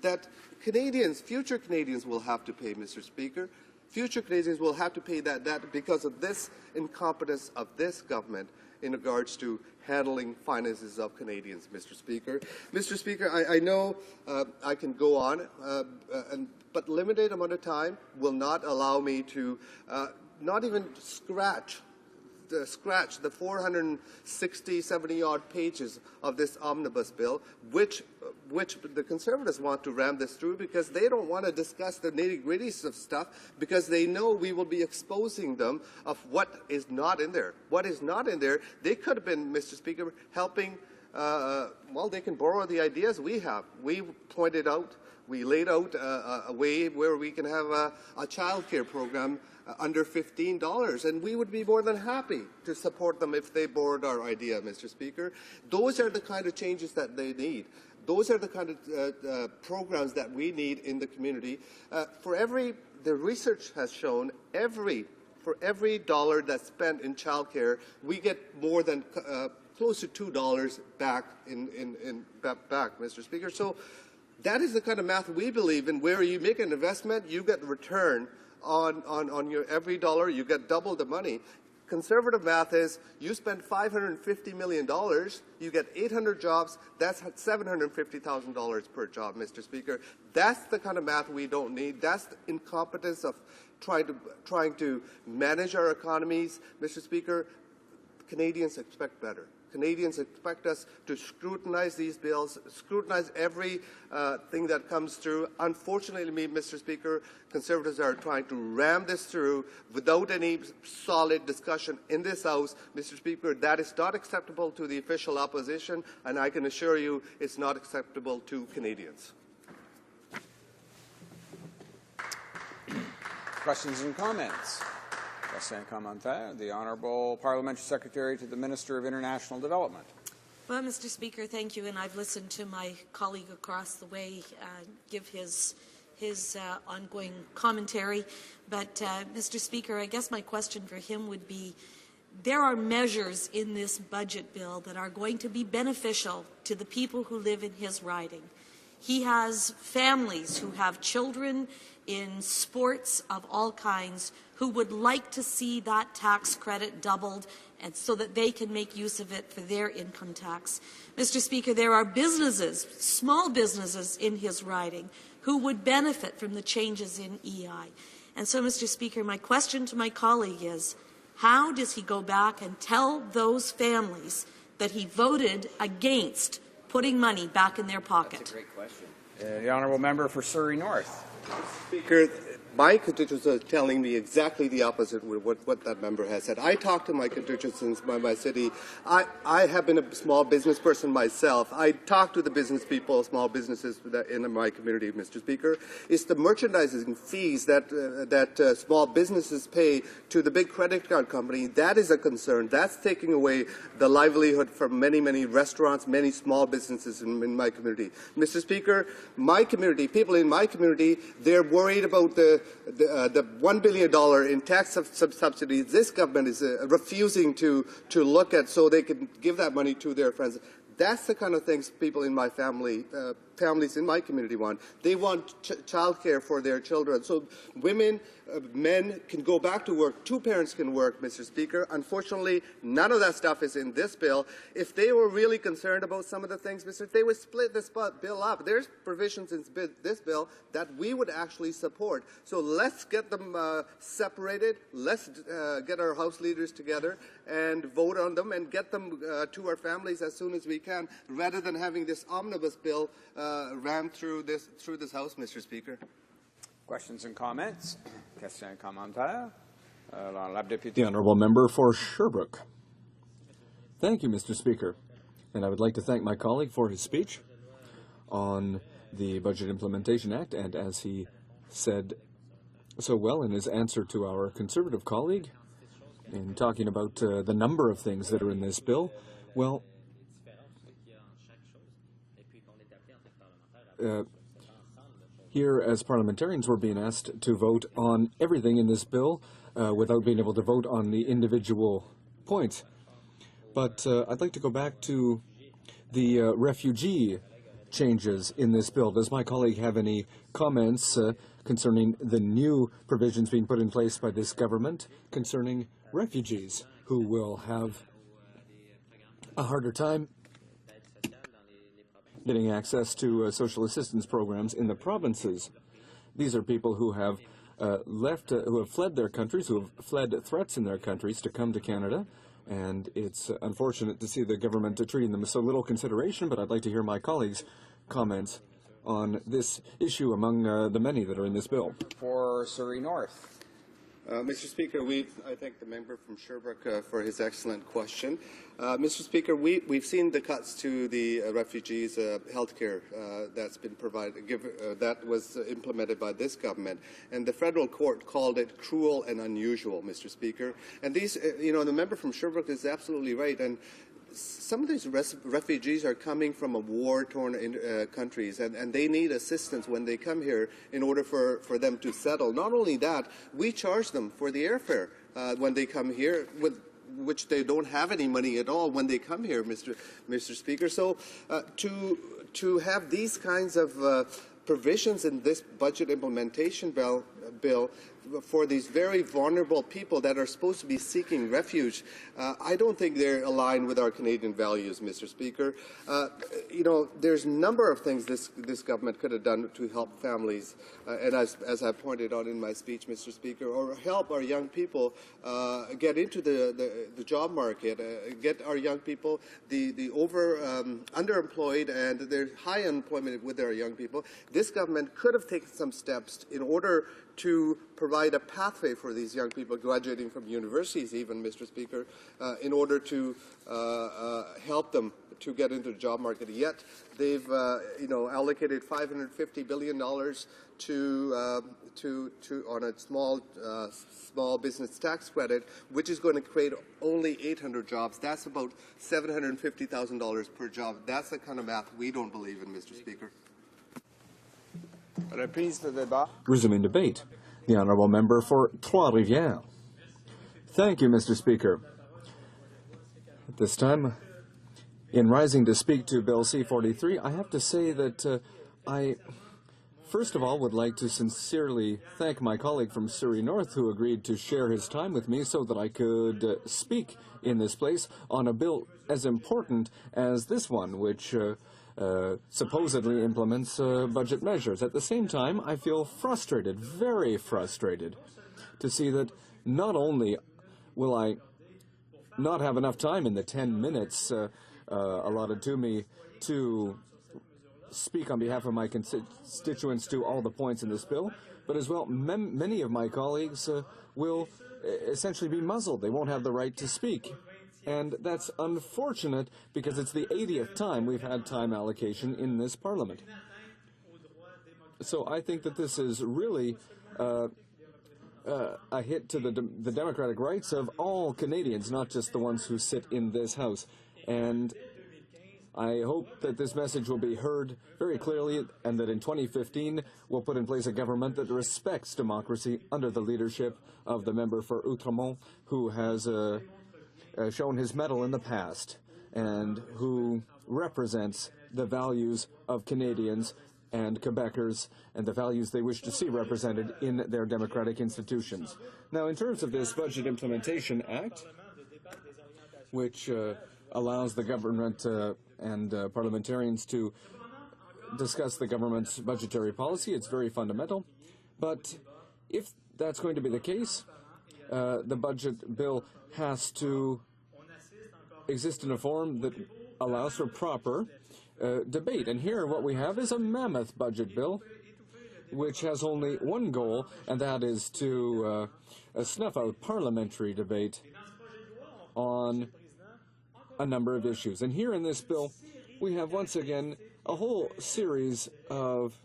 that Canadians, future Canadians will have to pay, Mr. Speaker. Future Canadians will have to pay that debt because of this incompetence of this government in regards to handling finances of Canadians, Mr. Speaker. Mr. Speaker, I know I can go on, but limited amount of time will not allow me to not even scratch the 460, 70-odd pages of this omnibus bill, which the Conservatives want to ram this through because they don't want to discuss the nitty-gritties of stuff because they know we will be exposing them of what is not in there. What is not in there, they could have been, Mr. Speaker, helping, well, they can borrow the ideas we have. We pointed out, we laid out a way where we can have a child care program under $15, and we would be more than happy to support them if they borrowed our idea, Mr. Speaker. Those are the kind of changes that they need. Those are the kind of programs that we need in the community. The research has shown for every dollar that's spent in childcare, we get more than close to $2 back back, Mr. Speaker. So that is the kind of math we believe in, where you make an investment, you get return on your every dollar, you get double the money. Conservative math is you spend $550 million, you get 800 jobs, that's $750,000 per job, Mr. Speaker. That's the kind of math we don't need. That's the incompetence of trying to manage our economies, Mr. Speaker. Canadians expect better. Canadians expect us to scrutinize these bills, scrutinize every thing that comes through. Unfortunately, Mr. Speaker, Conservatives are trying to ram this through without any solid discussion in this House. Mr. Speaker, that is not acceptable to the official opposition, and I can assure you it's not acceptable to Canadians. Questions and comments? Question commentaire. The Honourable Parliamentary Secretary to the Minister of International Development. Well, Mr. Speaker, thank you, and I've listened to my colleague across the way give his ongoing commentary. But, Mr. Speaker, I guess my question for him would be, there are measures in this budget bill that are going to be beneficial to the people who live in his riding. He has families who have children in sports of all kinds who would like to see that tax credit doubled and so that they can make use of it for their income tax. Mr. Speaker, there are businesses, small businesses in his riding who would benefit from the changes in EI. And so, Mr. Speaker, my question to my colleague is, how does he go back and tell those families that he voted against putting money back in their pocket? That's a great question. The Honourable Member for Surrey North. Speaker, my constituents are telling me exactly the opposite of what that member has said. I talk to my constituents in my city. I have been a small business person myself. I talk to the business people, small businesses in my community, Mr. Speaker. It's the merchandising fees that small businesses pay to the big credit card company. That is a concern. That's taking away the livelihood from many, many restaurants, many small businesses in my community. Mr. Speaker, my community, people in my community, they're worried about the $1 billion in tax subsidies this government is refusing to look at so they can give that money to their friends. That's the kind of things people in my family, families in my community want. They want child care for their children. So women, men can go back to work. Two parents can work, Mr. Speaker. Unfortunately, none of that stuff is in this bill. If they were really concerned about some of the things, they would split this bill up. There's provisions in this bill that we would actually support. So let's get them separated. Let's get our House leaders together and vote on them and get them to our families as soon as we can, rather than having this omnibus bill rammed through this House, Mr. Speaker. Questions and comments? Question and commentaire. The Honourable Member for Sherbrooke. Thank you, Mr. Speaker. And I would like to thank my colleague for his speech on the Budget Implementation Act, and as he said so well in his answer to our Conservative colleague in talking about the number of things that are in this bill, well, here, as parliamentarians, we're being asked to vote on everything in this bill without being able to vote on the individual points. But I'd like to go back to the refugee changes in this bill. Does my colleague have any comments concerning the new provisions being put in place by this government concerning refugees who will have a harder time getting access to social assistance programs in the provinces? These are people who have who have fled their countries, who have fled threats in their countries to come to Canada, and it's unfortunate to see the government treating them with so little consideration, but I'd like to hear my colleagues' comments on this issue among the many that are in this bill. For Surrey North. Mr. Speaker, I thank the member from Sherbrooke for his excellent question. Mr. Speaker, we've seen the cuts to the refugees' health care that's been provided, that was implemented by this government, and the federal court called it cruel and unusual, Mr. Speaker. And these, the member from Sherbrooke is absolutely right. And some of these refugees are coming from war-torn countries, and they need assistance when they come here in order for them to settle. Not only that, we charge them for the airfare when they come here, which they don't have any money at all when they come here, Mr. Speaker. So to have these kinds of provisions in this budget implementation bill bill for these very vulnerable people that are supposed to be seeking refuge, I don't think they're aligned with our Canadian values, Mr. Speaker. There's a number of things this government could have done to help families, and as I pointed out in my speech, Mr. Speaker, or help our young people get into the job market, get our young people, the underemployed, and there's high unemployment with our young people. This government could have taken some steps in order to provide a pathway for these young people graduating from universities, even, Mr. Speaker, in order to help them to get into the job market. Yet they've, allocated $550 billion on a small business tax credit, which is going to create only 800 jobs. That's about $750,000 per job. That's the kind of math we don't believe in, Mr. Speaker. Resuming debate, the honourable member for Trois-Rivières. Thank you, Mr. Speaker. At this time, in rising to speak to Bill C-43, I have to say that I, first of all, would like to sincerely thank my colleague from Surrey North who agreed to share his time with me so that I could speak in this place on a bill as important as this one, which supposedly implements budget measures. At the same time, I feel frustrated, very frustrated, to see that not only will I not have enough time in the 10 minutes allotted to me to speak on behalf of my constituents to all the points in this bill, but as well, many of my colleagues will essentially be muzzled. They won't have the right to speak. And that's unfortunate because it's the 80th time we've had time allocation in this Parliament. So I think that this is really a hit to the democratic rights of all Canadians, not just the ones who sit in this House. And I hope that this message will be heard very clearly and that in 2015 we'll put in place a government that respects democracy under the leadership of the member for Outremont, who has shown his mettle in the past and who represents the values of Canadians and Quebecers and the values they wish to see represented in their democratic institutions. Now, in terms of this Budget Implementation Act, which allows the government and parliamentarians to discuss the government's budgetary policy, it's very fundamental. But if that's going to be the case, the budget bill has to exist in a form that allows for proper debate. And here what we have is a mammoth budget bill, which has only one goal, and that is to snuff out parliamentary debate on a number of issues. And here in this bill, we have once again a whole series of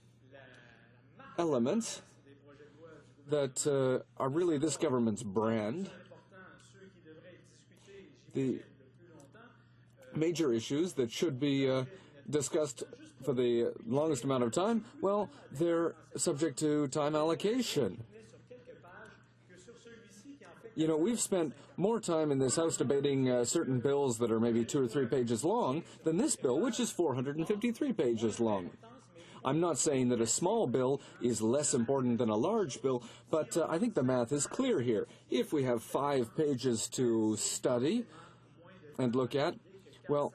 elements that are really this government's brand. The major issues that should be discussed for the longest amount of time, well, they're subject to time allocation. You know, we've spent more time in this House debating certain bills that are maybe 2 or 3 pages long than this bill, which is 453 pages long. I'm not saying that a small bill is less important than a large bill, but I think the math is clear here. If we have 5 pages to study and look at, well,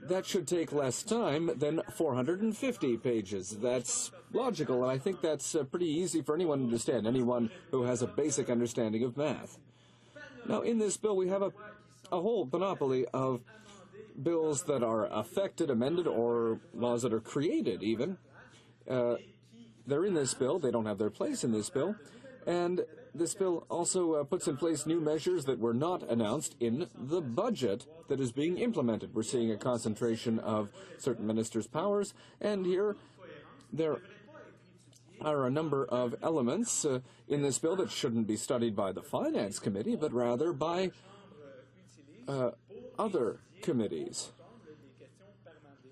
that should take less time than 450 pages. That's logical, and I think that's pretty easy for anyone to understand, anyone who has a basic understanding of math. Now, in this bill, we have a whole panoply of bills that are affected, amended, or laws that are created, even. They're in this bill. They don't have their place in this bill. And this bill also puts in place new measures that were not announced in the budget that is being implemented. We're seeing a concentration of certain ministers' powers, and here there are a number of elements in this bill that shouldn't be studied by the Finance Committee, but rather by other committees,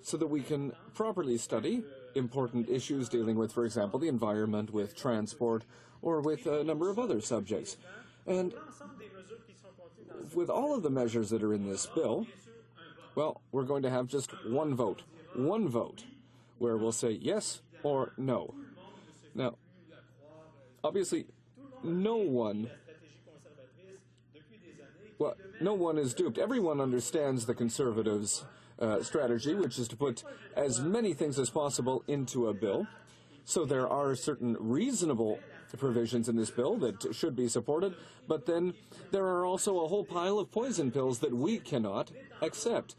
so that we can properly study important issues dealing with, for example, the environment, with transport, or with a number of other subjects. And with all of the measures that are in this bill, well, we're going to have just one vote, where we'll say yes or no. Now, obviously, no one is duped. Everyone understands the Conservatives' strategy, which is to put as many things as possible into a bill. So there are certain reasonable provisions in this bill that should be supported, but then there are also a whole pile of poison pills that we cannot accept.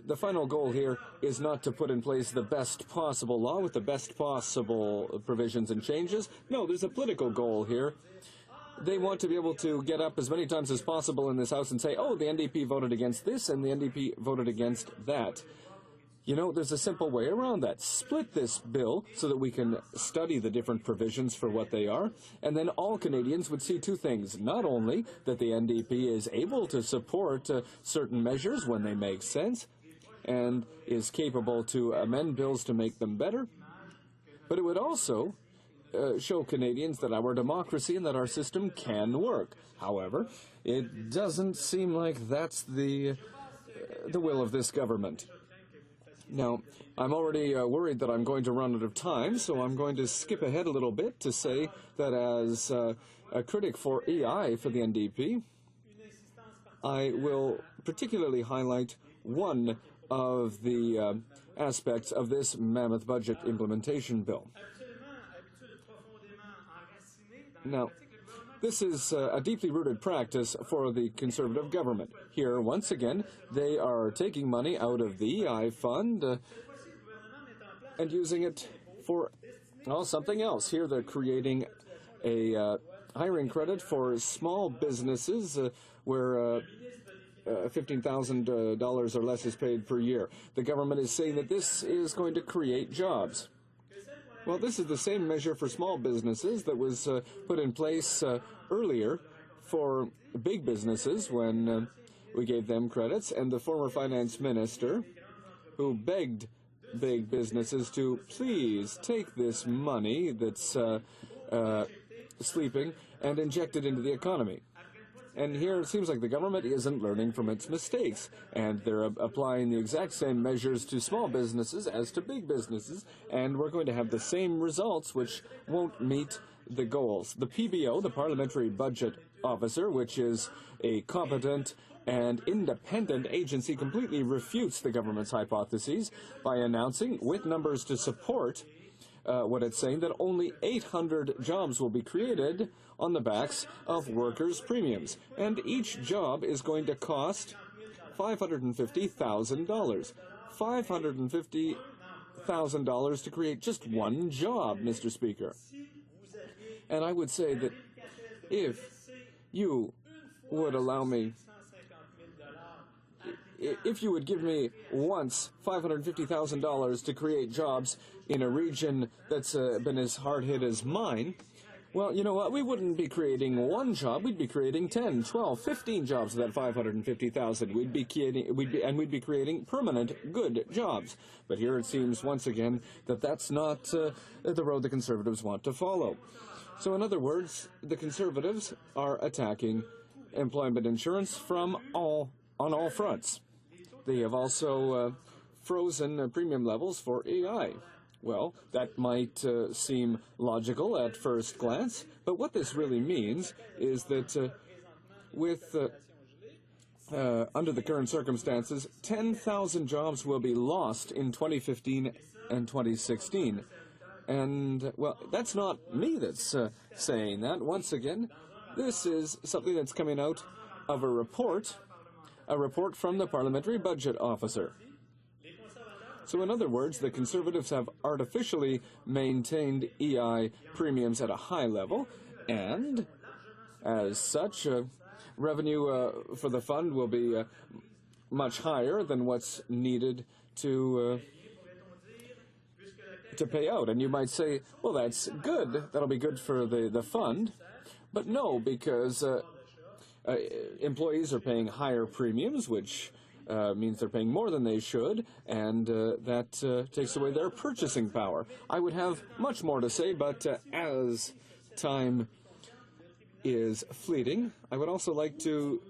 The final goal here is not to put in place the best possible law with the best possible provisions and changes. No, there's a political goal here. They want to be able to get up as many times as possible in this House and say, oh, the NDP voted against this and the NDP voted against that. You know, there's a simple way around that. Split this bill so that we can study the different provisions for what they are, and then all Canadians would see two things. Not only that the NDP is able to support certain measures when they make sense and is capable to amend bills to make them better, but it would also show Canadians that our democracy and that our system can work. However, it doesn't seem like that's the will of this government. Now, I'm already worried that I'm going to run out of time, so I'm going to skip ahead a little bit to say that as a critic for EI for the NDP, I will particularly highlight one of the aspects of this mammoth budget implementation bill. Now, this is a deeply rooted practice for the Conservative government. Here, once again, they are taking money out of the EI fund and using it for something else. Here they're creating a hiring credit for small businesses where $15,000 or less is paid per year. The government is saying that this is going to create jobs. Well, this is the same measure for small businesses that was put in place earlier for big businesses when we gave them credits, and the former finance minister who begged big businesses to please take this money that's sleeping and inject it into the economy. And here it seems like the government isn't learning from its mistakes, and they're applying the exact same measures to small businesses as to big businesses, and we're going to have the same results which won't meet the goals. The PBO, the Parliamentary Budget Officer, which is a competent and independent agency, completely refutes the government's hypotheses by announcing, with numbers to support what it's saying, that only 800 jobs will be created on the backs of workers' premiums. And each job is going to cost $550,000. $550,000 to create just one job, Mr. Speaker. And I would say that if you would allow me, if you would give me once $550,000 to create jobs in a region that's been as hard hit as mine, well, you know what? We wouldn't be creating one job. We'd be creating 10, 12, 15 jobs with that $550,000. We'd be creating permanent, good jobs. But here it seems once again that that's not the road the Conservatives want to follow. So in other words, the Conservatives are attacking employment insurance on all fronts. They have also frozen premium levels for EI. Well, that might seem logical at first glance, but what this really means is that under the current circumstances, 10,000 jobs will be lost in 2015 and 2016. And, well, that's not me that's saying that. Once again, this is something that's coming out of a report from the Parliamentary Budget Officer. So in other words, the Conservatives have artificially maintained EI premiums at a high level, and as such, revenue for the fund will be much higher than what's needed to pay out. And you might say, well, that's good. That'll be good for the fund. But no, because employees are paying higher premiums, which means they're paying more than they should, and that takes away their purchasing power. I would have much more to say, but as time is fleeting, I would also like to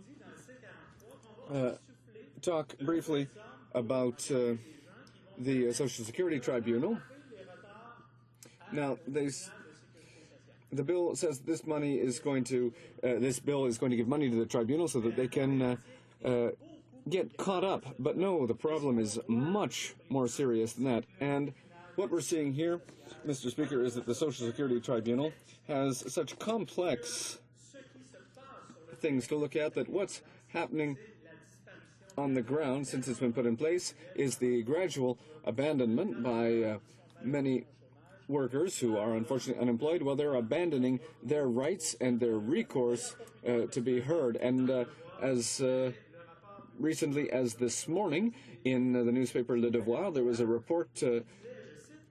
talk briefly about the Social Security Tribunal. Now, the bill says this money is going to, this bill is going to give money to the tribunal so that they can get caught up. But no, the problem is much more serious than that. And what we're seeing here, Mr. Speaker, is that the Social Security Tribunal has such complex things to look at that what's happening on the ground since it's been put in place is the gradual abandonment by many workers who are unfortunately unemployed. Well, they're abandoning their rights and their recourse to be heard. And as recently as this morning in the newspaper Le Devoir, there was a report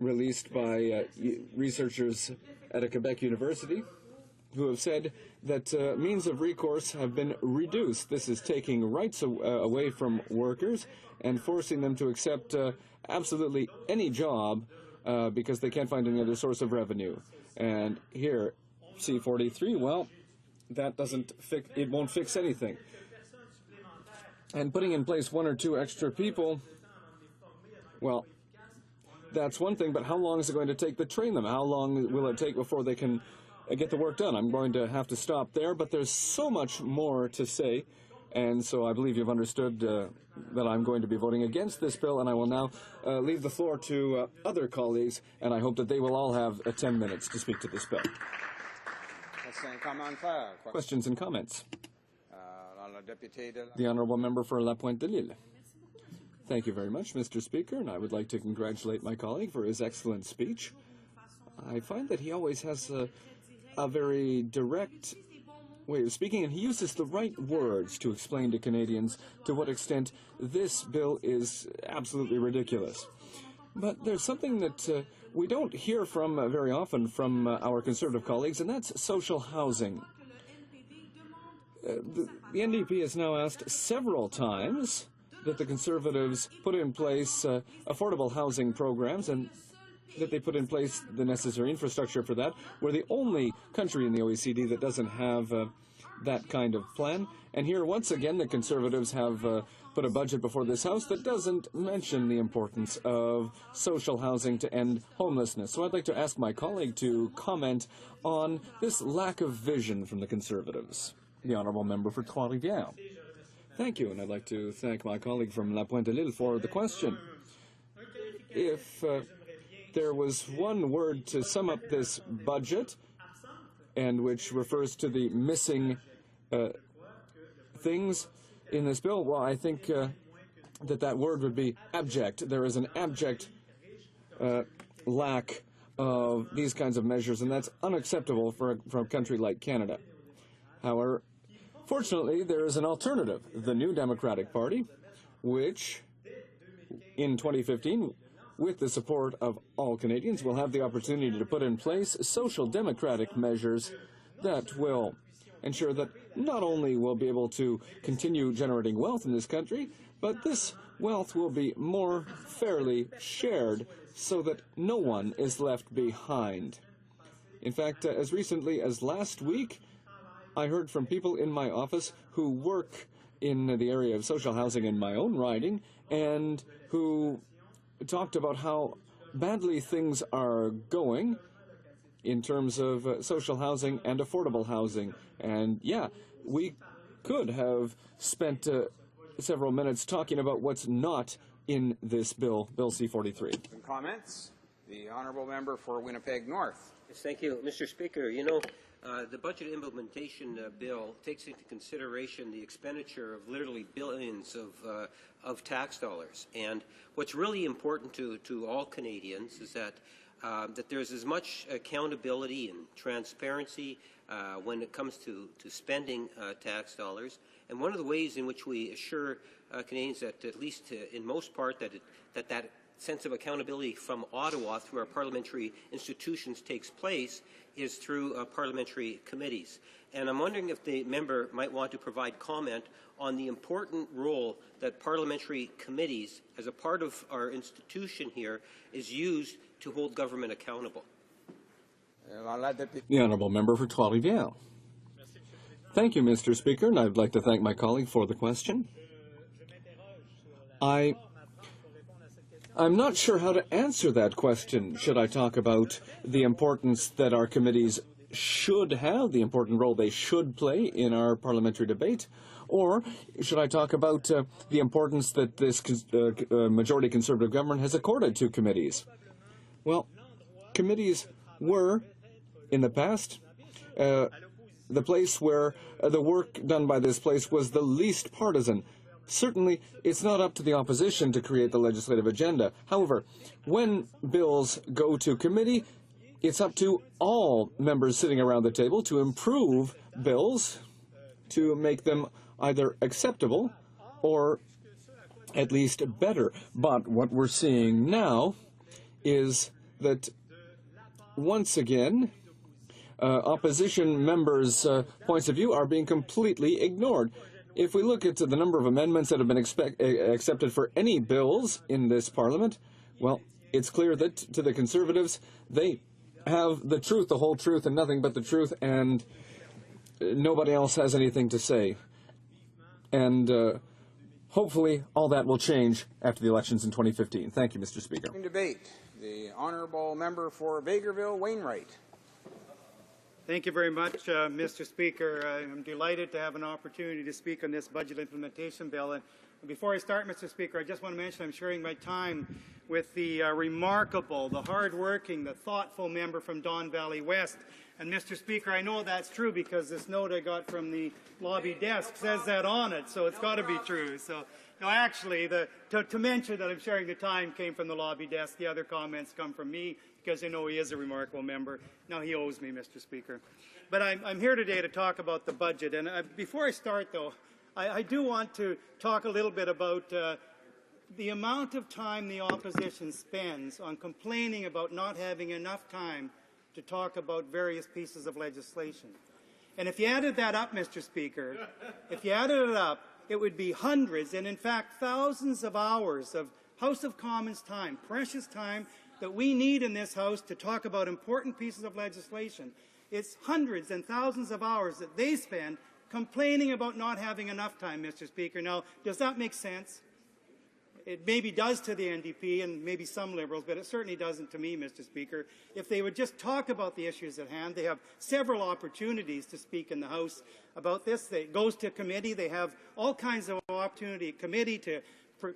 released by researchers at a Quebec university who have said that means of recourse have been reduced. This is taking rights away from workers and forcing them to accept absolutely any job because they can't find any other source of revenue. And here, C-43, well, that doesn't fix, it won't fix anything. And putting in place one or two extra people, well, that's one thing, but how long is it going to take to train them? How long will it take before they can get the work done? I'm going to have to stop there, but there's so much more to say, and so I believe you've understood that I'm going to be voting against this bill, and I will now leave the floor to other colleagues, and I hope that they will all have 10 minutes to speak to this bill. Questions and comments? The Honourable Member for La Pointe-de-Lille. Thank you very much, Mr. Speaker, and I would like to congratulate my colleague for his excellent speech. I find that he always has a very direct way of speaking, and he uses the right words to explain to Canadians to what extent this bill is absolutely ridiculous. But there's something that we don't hear from very often from our Conservative colleagues, and that's social housing. The NDP has now asked several times that the Conservatives put in place affordable housing programs and that they put in place the necessary infrastructure for that. We're the only country in the OECD that doesn't have that kind of plan. And here, once again, the Conservatives have put a budget before this House that doesn't mention the importance of social housing to end homelessness. So I'd like to ask my colleague to comment on this lack of vision from the Conservatives. The Honourable Member for Trois-Rivières. Thank you, and I'd like to thank my colleague from La Pointe-de-Lille for the question. If there was one word to sum up this budget, and which refers to the missing things in this bill, well, I think that word would be abject. There is an abject lack of these kinds of measures, and that's unacceptable for a country like Canada. However, fortunately, there is an alternative, the New Democratic Party, which, in 2015, with the support of all Canadians, will have the opportunity to put in place social democratic measures that will ensure that not only we'll be able to continue generating wealth in this country, but this wealth will be more fairly shared so that no one is left behind. In fact, as recently as last week, I heard from people in my office who work in the area of social housing in my own riding and who talked about how badly things are going in terms of social housing and affordable housing. And yeah, we could have spent several minutes talking about what's not in this bill, Bill C-43. Comments? The Honourable Member for Winnipeg North. Yes, thank you, Mr. Speaker. You know, the budget implementation bill takes into consideration the expenditure of literally billions of tax dollars. And what's really important to all Canadians is that there's as much accountability and transparency when it comes to spending tax dollars. And one of the ways in which we assure Canadians that, at least in most part, that sense of accountability from Ottawa through our parliamentary institutions takes place is through parliamentary committees. And I'm wondering if the member might want to provide comment on the important role that parliamentary committees, as a part of our institution here, is used to hold government accountable. The Honourable Member for Trois-Rivières. Thank you, Mr. Speaker, and I'd like to thank my colleague for the question. I'm not sure how to answer that question. Should I talk about the importance that our committees should have the important role they should play in our parliamentary debate? Or should I talk about the importance that this majority Conservative government has accorded to committees? Well, committees were, in the past, the place where the work done by this place was the least partisan. Certainly, it's not up to the opposition to create the legislative agenda. However, when bills go to committee, it's up to all members sitting around the table to improve bills, to make them either acceptable or at least better. But what we're seeing now is that, once again, opposition members' points of view are being completely ignored. If we look at the number of amendments that have been accepted for any bills in this Parliament, well, it's clear that to the Conservatives, they have the truth, the whole truth, and nothing but the truth, and nobody else has anything to say. And hopefully all that will change after the elections in 2015. Thank you, Mr. Speaker. Debate. The honourable member for Vegreville, Wainwright. Thank you very much, Mr. Speaker. I'm delighted to have an opportunity to speak on this budget implementation bill. And before I start, Mr. Speaker, I just want to mention I'm sharing my time with the remarkable, the hard-working, the thoughtful member from Don Valley West. And, Mr. Speaker, I know that's true because this note I got from the lobby desk says that on it, so it's got to be true. So, no, actually, to mention that I'm sharing the time came from the lobby desk. The other comments come from me, because I know he is a remarkable member. Now he owes me, Mr. Speaker. But I'm here today to talk about the budget. And before I start, though, I do want to talk a little bit about the amount of time the opposition spends on complaining about not having enough time to talk about various pieces of legislation. And if you added that up, Mr. Speaker, if you added it up, it would be hundreds and, in fact, thousands of hours of House of Commons time, precious time, that we need in this House to talk about important pieces of legislation. It's hundreds and thousands of hours that they spend complaining about not having enough time, Mr. Speaker. Now, does that make sense? It maybe does to the NDP and maybe some Liberals, but it certainly doesn't to me, Mr. Speaker. If they would just talk about the issues at hand, they have several opportunities to speak in the House about this. It goes to committee. They have all kinds of opportunity at committee to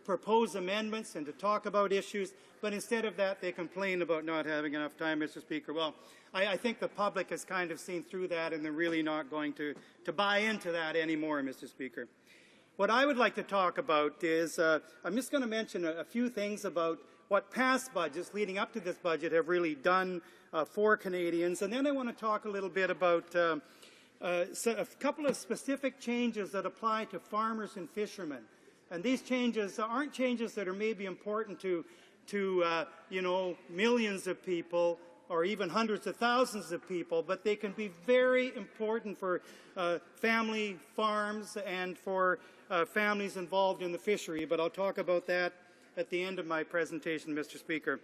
propose amendments and to talk about issues, but instead of that, they complain about not having enough time, Mr. Speaker. Well, I think the public has kind of seen through that, and they're really not going to buy into that anymore, Mr. Speaker. What I would like to talk about is, I'm just going to mention a few things about what past budgets leading up to this budget have really done for Canadians, and then I want to talk a little bit about a couple of specific changes that apply to farmers and fishermen. And these changes aren't changes that are maybe important to you know, millions of people or even hundreds of thousands of people, but they can be very important for family farms and for families involved in the fishery. But I'll talk about that at the end of my presentation, Mr. Speaker.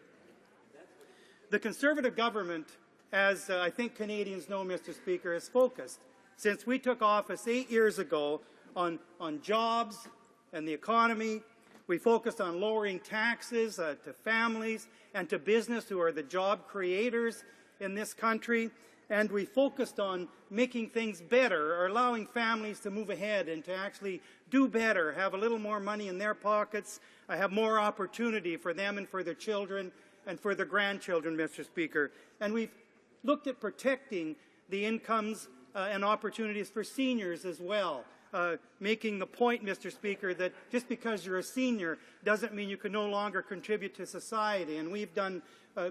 The Conservative government, as I think Canadians know, Mr. Speaker, has focused since we took office 8 years ago on jobs and the economy. We focused on lowering taxes to families and to business, who are the job creators in this country. And we focused on making things better, or allowing families to move ahead and to actually do better, have a little more money in their pockets, have more opportunity for them and for their children and for their grandchildren, Mr. Speaker. And we've looked at protecting the incomes and opportunities for seniors as well. Making the point, Mr. Speaker, that just because you're a senior doesn't mean you can no longer contribute to society. And we've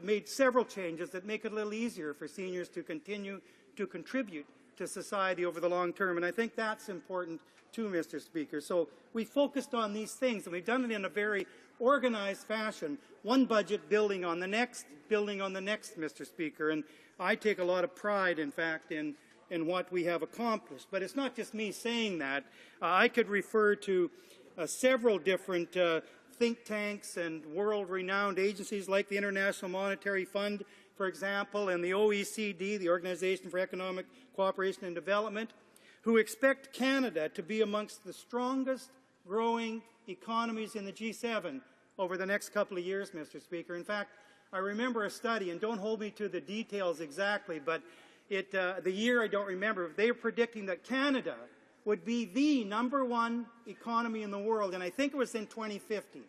made several changes that make it a little easier for seniors to continue to contribute to society over the long term. And I think that's important too, Mr. Speaker. So we focused on these things, and we've done it in a very organized fashion, one budget building on the next, Mr. Speaker. And I take a lot of pride, in fact, in what we have accomplished. But it's not just me saying that. I could refer to several different think tanks and world-renowned agencies like the International Monetary Fund, for example, and the OECD, the Organization for Economic Cooperation and Development, who expect Canada to be amongst the strongest growing economies in the G7 over the next couple of years, Mr. Speaker. In fact, I remember a study, and don't hold me to the details exactly, but the year I don't remember, they were predicting that Canada would be the #1 economy in the world, and I think it was in 2050,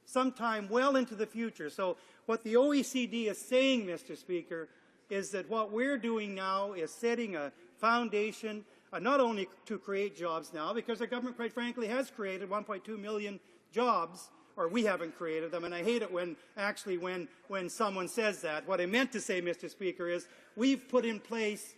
sometime well into the future. So what the OECD is saying, Mr. Speaker, is that what we're doing now is setting a foundation not only to create jobs now, because our government, quite frankly, has created 1.2 million jobs, or we haven't created them, and I hate it when someone says that. What I meant to say, Mr. Speaker, is we put in place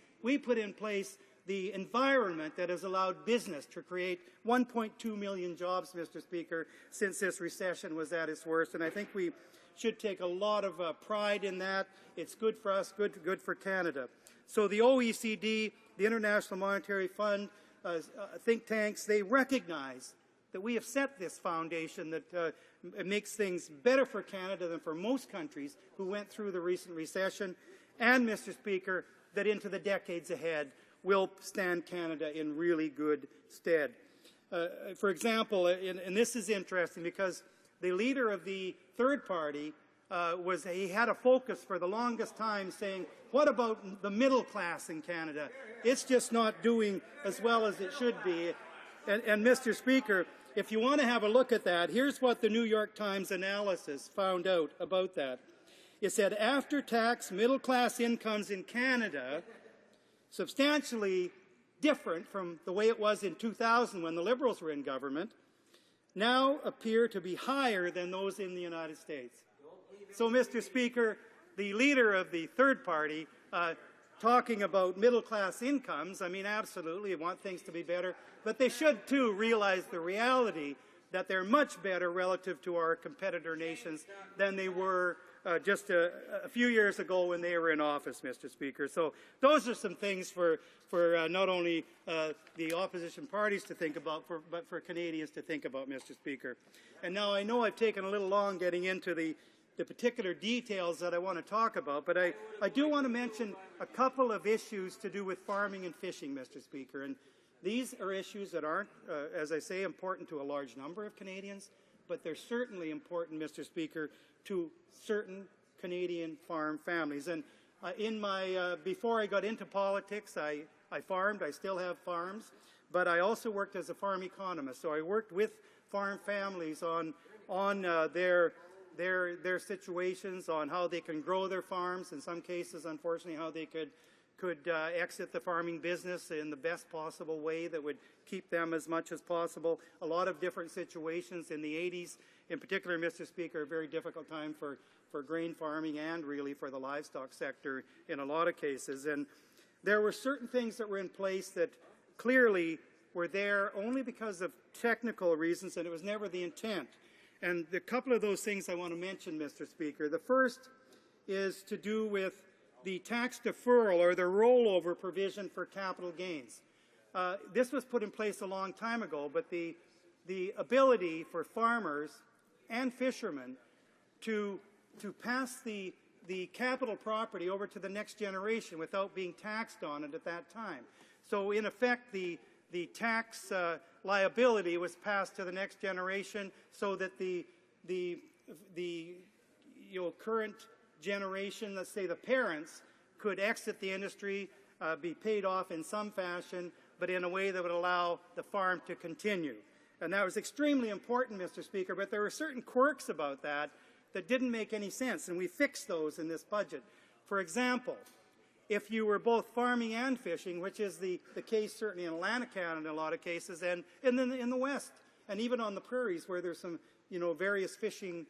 the environment that has allowed business to create 1.2 million jobs, Mr. Speaker, since this recession was at its worst, and I think we should take a lot of pride in that. It's good for us, good for Canada. So the OECD, the International Monetary Fund, think tanks, they recognize that we have set this foundation that makes things better for Canada than for most countries who went through the recent recession, and, Mr. Speaker, that into the decades ahead will stand Canada in really good stead. For example, and this is interesting because the leader of the third party he had a focus for the longest time saying, what about the middle class in Canada? It's just not doing as well as it should be. And Mr. Speaker, if you want to have a look at that, here's what the New York Times analysis found out about that. It said after-tax middle-class incomes in Canada, substantially different from the way it was in 2000 when the Liberals were in government, now appear to be higher than those in the United States. So, Mr. Speaker, the leader of the third party talking about middle-class incomes, I mean, absolutely, you want things to be better, but they should, too, realize the reality that they're much better relative to our competitor nations than they were just a few years ago when they were in office, Mr. Speaker. So those are some things for not only the opposition parties to think about, but for Canadians to think about, Mr. Speaker. And now I know I've taken a little long getting into the particular details that I want to talk about, but I do want to mention a couple of issues to do with farming and fishing, Mr. Speaker. And these are issues that aren't, as I say, important to a large number of Canadians, but they're certainly important, Mr. Speaker, to certain Canadian farm families. And before I got into politics, I farmed. I still have farms, but I also worked as a farm economist. So I worked with farm families on their situations, on how they can grow their farms, in some cases, unfortunately, how they could exit the farming business in the best possible way that would keep them as much as possible. A lot of different situations in the 80s, in particular, Mr. Speaker, a very difficult time for grain farming and really for the livestock sector in a lot of cases. And there were certain things that were in place that clearly were there only because of technical reasons, and it was never the intent. And a couple of those things I want to mention, Mr. Speaker. The first is to do with the tax deferral or the rollover provision for capital gains. This was put in place a long time ago, but the ability for farmers and fishermen to pass the capital property over to the next generation without being taxed on it at that time. So in effect, the tax liability was passed to the next generation so that the current generation, let's say the parents, could exit the industry, be paid off in some fashion, but in a way that would allow the farm to continue. And that was extremely important, Mr. Speaker, but there were certain quirks about that that didn't make any sense, and we fixed those in this budget. For example, if you were both farming and fishing, which is the case certainly in Atlantic Canada in a lot of cases, and in the West, and even on the prairies where there's some various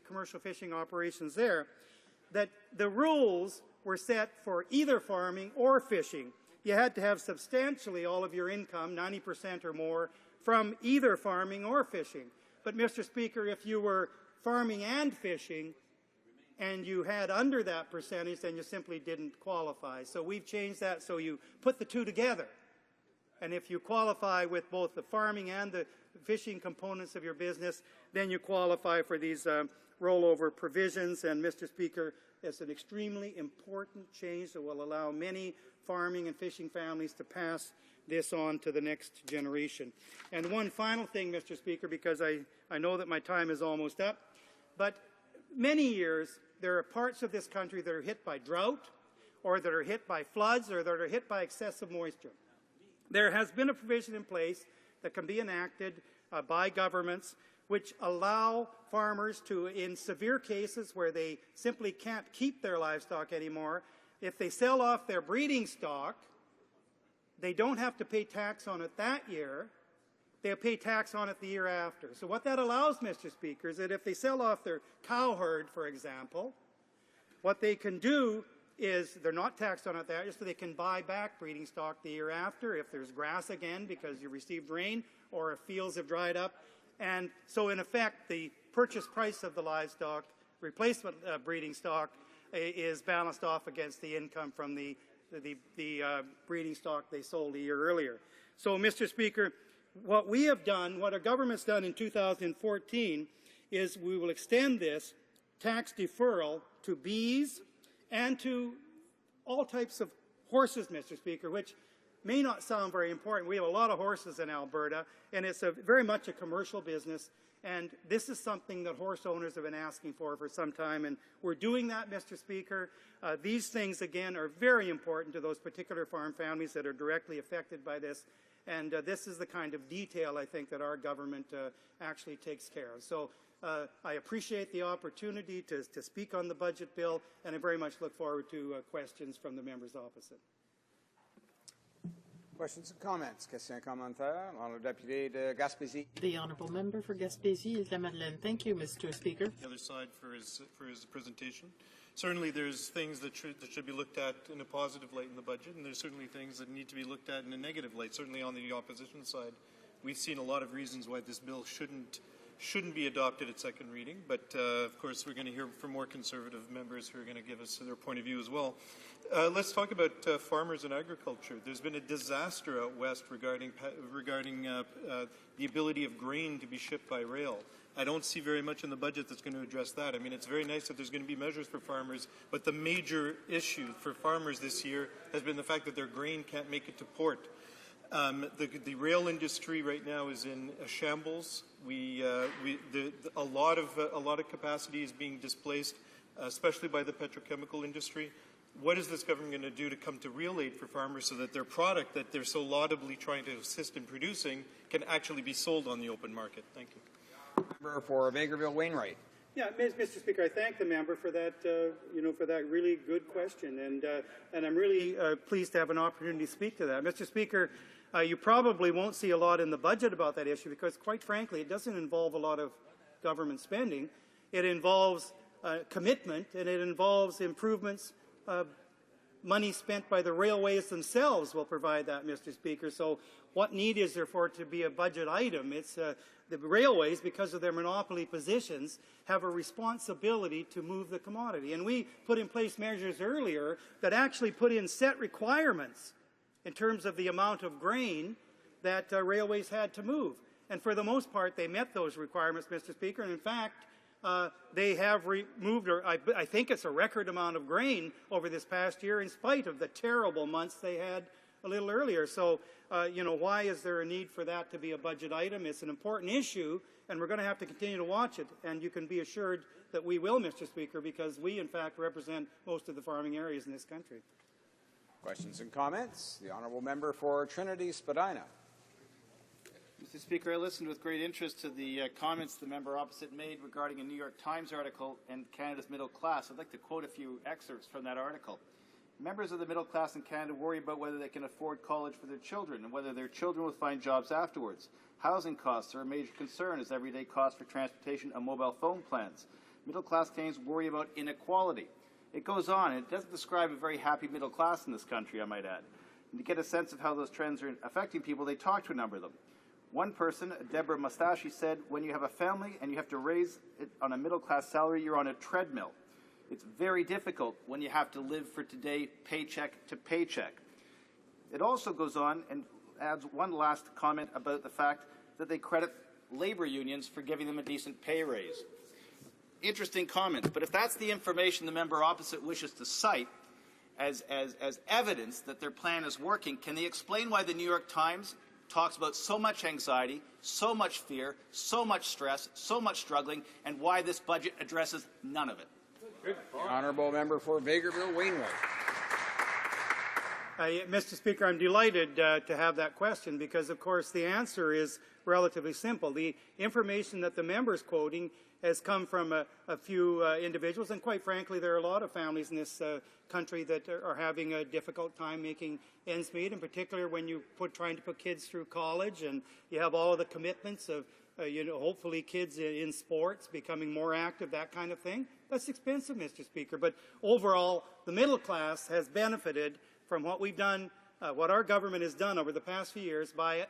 commercial fishing operations there, that the rules were set for either farming or fishing. You had to have substantially all of your income, 90% or more, from either farming or fishing. But, Mr. Speaker, if you were farming and fishing and you had under that percentage, then you simply didn't qualify. So we've changed that so you put the two together. And if you qualify with both the farming and the fishing components of your business, then you qualify for these rollover provisions. And, Mr. Speaker, it's an extremely important change that will allow many farming and fishing families to pass this on to the next generation. And one final thing, Mr. Speaker, because I know that my time is almost up, but many years there are parts of this country that are hit by drought or that are hit by floods or that are hit by excessive moisture. There has been a provision in place that can be enacted by governments which allow farmers to, in severe cases where they simply can't keep their livestock anymore, if they sell off their breeding stock, they don't have to pay tax on it that year. They'll pay tax on it the year after. So what that allows, Mr. Speaker, is that if they sell off their cow herd, for example, what they can do is they're not taxed on it that year, so they can buy back breeding stock the year after if there's grass again because you received rain or if fields have dried up. And so, in effect, the purchase price of the livestock, replacement breeding stock, is balanced off against the income from the breeding stock they sold a year earlier. So, Mr. Speaker, what we have done, what our government's done in 2014, is we will extend this tax deferral to bees and to all types of horses, Mr. Speaker, which may not sound very important. We have a lot of horses in Alberta, and it's very much a commercial business. And this is something that horse owners have been asking for some time, and we're doing that, Mr. Speaker. These things, again, are very important to those particular farm families that are directly affected by this, and this is the kind of detail, I think, that our government actually takes care of. So I appreciate the opportunity to speak on the budget bill, and I very much look forward to questions from the members opposite. Questions and comments? Questions and commentaires? Honourable Deputy de Gaspésie. The Honourable Member for Gaspésie-Île-de-Madeleine. Thank you, Mr. Speaker. The other side for his presentation. Certainly there's things that should be looked at in a positive light in the budget, and there's certainly things that need to be looked at in a negative light. Certainly on the opposition side, we've seen a lot of reasons why this bill shouldn't be adopted at second reading, but of course we're going to hear from more conservative members who are going to give us their point of view as well. Let's talk about farmers and agriculture. There's been a disaster out west regarding the ability of grain to be shipped by rail. I don't see very much in the budget that's going to address that. I mean, it's very nice that there's going to be measures for farmers, but the major issue for farmers this year has been the fact that their grain can't make it to port. The rail industry right now is in a shambles. A lot of capacity is being displaced, especially by the petrochemical industry. What is this government going to do to come to real aid for farmers so that their product that they're so laudably trying to assist in producing can actually be sold on the open market? Thank you. Member for Vegreville-Wainwright. Yeah, Mr. Speaker, I thank the member for that, for that really good question, and I'm really pleased to have an opportunity to speak to that. Mr. Speaker, you probably won't see a lot in the budget about that issue because, quite frankly, it doesn't involve a lot of government spending. It involves commitment, and it involves improvements. Money spent by the railways themselves will provide that, Mr. Speaker. So what need is there for it to be a budget item? It's the railways, because of their monopoly positions, have a responsibility to move the commodity. And we put in place measures earlier that actually put in set requirements in terms of the amount of grain that railways had to move. And for the most part, they met those requirements, Mr. Speaker. And in fact, they have removed, I think it's a record amount of grain over this past year in spite of the terrible months they had a little earlier. So, why is there a need for that to be a budget item? It's an important issue, and we're going to have to continue to watch it. And you can be assured that we will, Mr. Speaker, because we, in fact, represent most of the farming areas in this country. Questions and comments? The Honourable Member for Trinity-Spadina. Mr. Speaker, I listened with great interest to the comments the member opposite made regarding a New York Times article and Canada's middle class. I'd like to quote a few excerpts from that article. Members of the middle class in Canada worry about whether they can afford college for their children and whether their children will find jobs afterwards. Housing costs are a major concern as everyday costs for transportation and mobile phone plans. Middle class Canadians worry about inequality. It goes on, and it doesn't describe a very happy middle class in this country, I might add. And to get a sense of how those trends are affecting people, they talk to a number of them. One person, Deborah Mustashi, said, when you have a family and you have to raise it on a middle-class salary, you're on a treadmill. It's very difficult when you have to live for today, paycheck to paycheck. It also goes on and adds one last comment about the fact that they credit labor unions for giving them a decent pay raise. Interesting comment, but if that's the information the member opposite wishes to cite as evidence that their plan is working, can they explain why the New York Times talks about so much anxiety, so much fear, so much stress, so much struggling, and why this budget addresses none of it? Honourable Member for Vegreville-Wainwright. Mr. Speaker, I'm delighted to have that question because, of course, the answer is relatively simple. The information that the member is quoting has come from a few individuals, and quite frankly, there are a lot of families in this country that are having a difficult time making ends meet, in particular when you trying to put kids through college and you have all of the commitments of hopefully kids in sports becoming more active, that kind of thing. That's expensive, Mr. Speaker. But overall, the middle class has benefited from what we've done, what our government has done over the past few years by,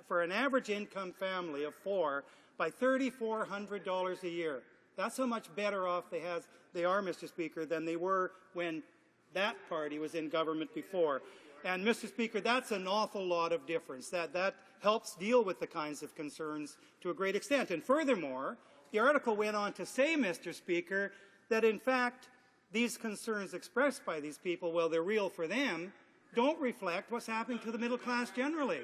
for an average income family of 4, by $3,400 a year. That's how much better off they are, Mr. Speaker, than they were when that party was in government before. And, Mr. Speaker, that's an awful lot of difference. That helps deal with the kinds of concerns to a great extent. And furthermore, the article went on to say, Mr. Speaker, that in fact these concerns expressed by these people, well, they're real for them, don't reflect what's happening to the middle class generally.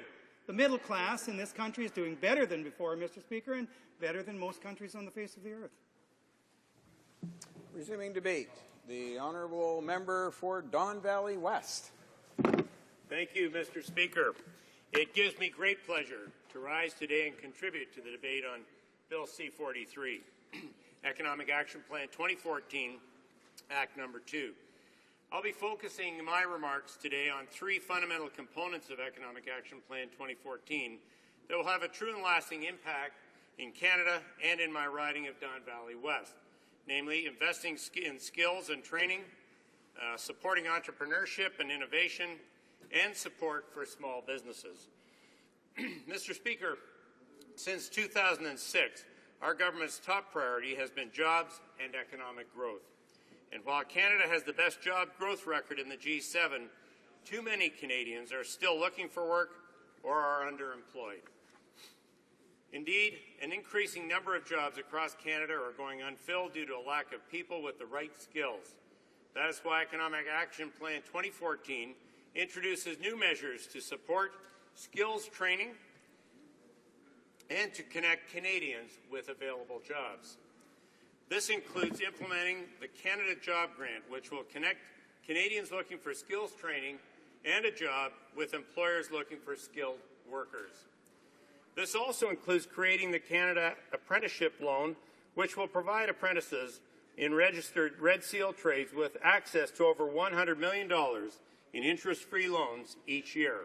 The middle class in this country is doing better than before, Mr. Speaker, and better than most countries on the face of the earth. Resuming debate, the honourable member for Don Valley West. Thank you, Mr. Speaker. It gives me great pleasure to rise today and contribute to the debate on Bill C-43, Economic Action Plan 2014, Act Number 2. I'll be focusing my remarks today on 3 fundamental components of Economic Action Plan 2014 that will have a true and lasting impact in Canada and in my riding of Don Valley West, namely investing in skills and training, supporting entrepreneurship and innovation, and support for small businesses. Mr. Speaker, since 2006, our government's top priority has been jobs and economic growth. And while Canada has the best job growth record in the G7, too many Canadians are still looking for work or are underemployed. Indeed, an increasing number of jobs across Canada are going unfilled due to a lack of people with the right skills. That is why Economic Action Plan 2014 introduces new measures to support skills training and to connect Canadians with available jobs. This includes implementing the Canada Job Grant, which will connect Canadians looking for skills training and a job with employers looking for skilled workers. This also includes creating the Canada Apprenticeship Loan, which will provide apprentices in registered Red Seal trades with access to over $100 million in interest-free loans each year.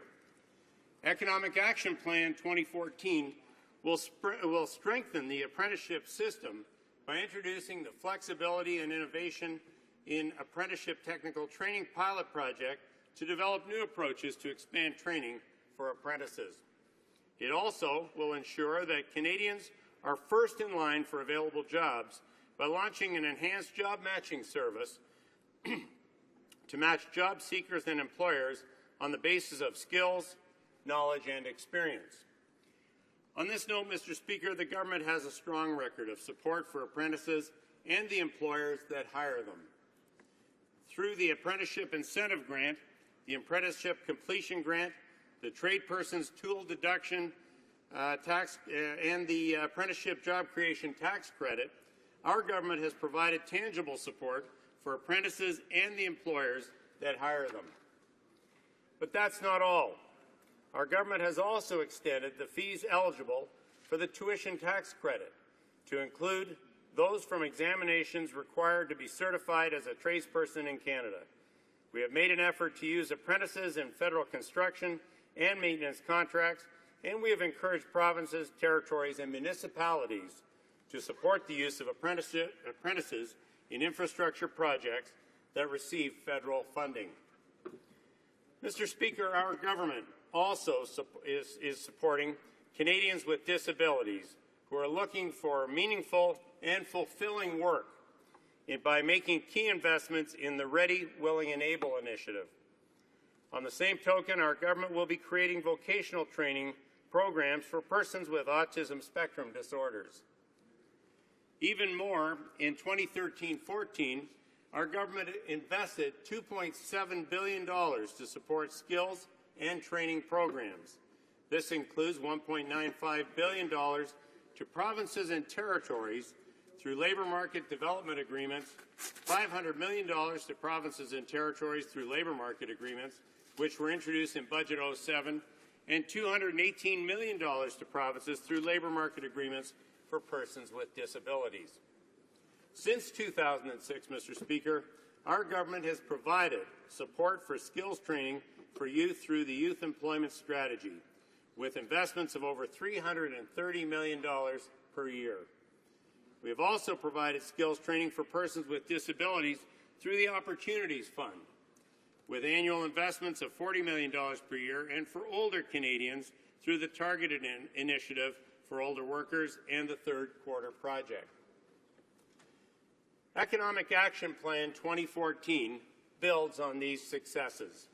Economic Action Plan 2014 will strengthen the apprenticeship system by introducing the flexibility and innovation in apprenticeship technical training pilot project to develop new approaches to expand training for apprentices. It also will ensure that Canadians are first in line for available jobs by launching an enhanced job matching service to match job seekers and employers on the basis of skills, knowledge, and experience. On this note, Mr. Speaker, the government has a strong record of support for apprentices and the employers that hire them. Through the Apprenticeship Incentive Grant, the Apprenticeship Completion Grant, the Trade Person's Tool Deduction Tax, and the Apprenticeship Job Creation Tax Credit, our government has provided tangible support for apprentices and the employers that hire them. But that's not all. Our government has also extended the fees eligible for the tuition tax credit to include those from examinations required to be certified as a tradesperson in Canada. We have made an effort to use apprentices in federal construction and maintenance contracts, and we have encouraged provinces, territories, and municipalities to support the use of apprentices in infrastructure projects that receive federal funding. Mr. Speaker, our government also is supporting Canadians with disabilities who are looking for meaningful and fulfilling work by making key investments in the Ready, Willing, and Able initiative. On the same token, our government will be creating vocational training programs for persons with autism spectrum disorders. Even more, in 2013-14, our government invested $2.7 billion to support skills and training programs. This includes $1.95 billion to provinces and territories through labor market development agreements, $500 million to provinces and territories through labor market agreements, which were introduced in Budget 07, and $218 million to provinces through labour market agreements for persons with disabilities. Since 2006, Mr. Speaker, our government has provided support for skills training for youth through the Youth Employment Strategy, with investments of over $330 million per year. We have also provided skills training for persons with disabilities through the Opportunities Fund, with annual investments of $40 million per year, and for older Canadians through the Targeted Initiative for Older Workers and the Third Quarter Project. Economic Action Plan 2014 builds on these successes.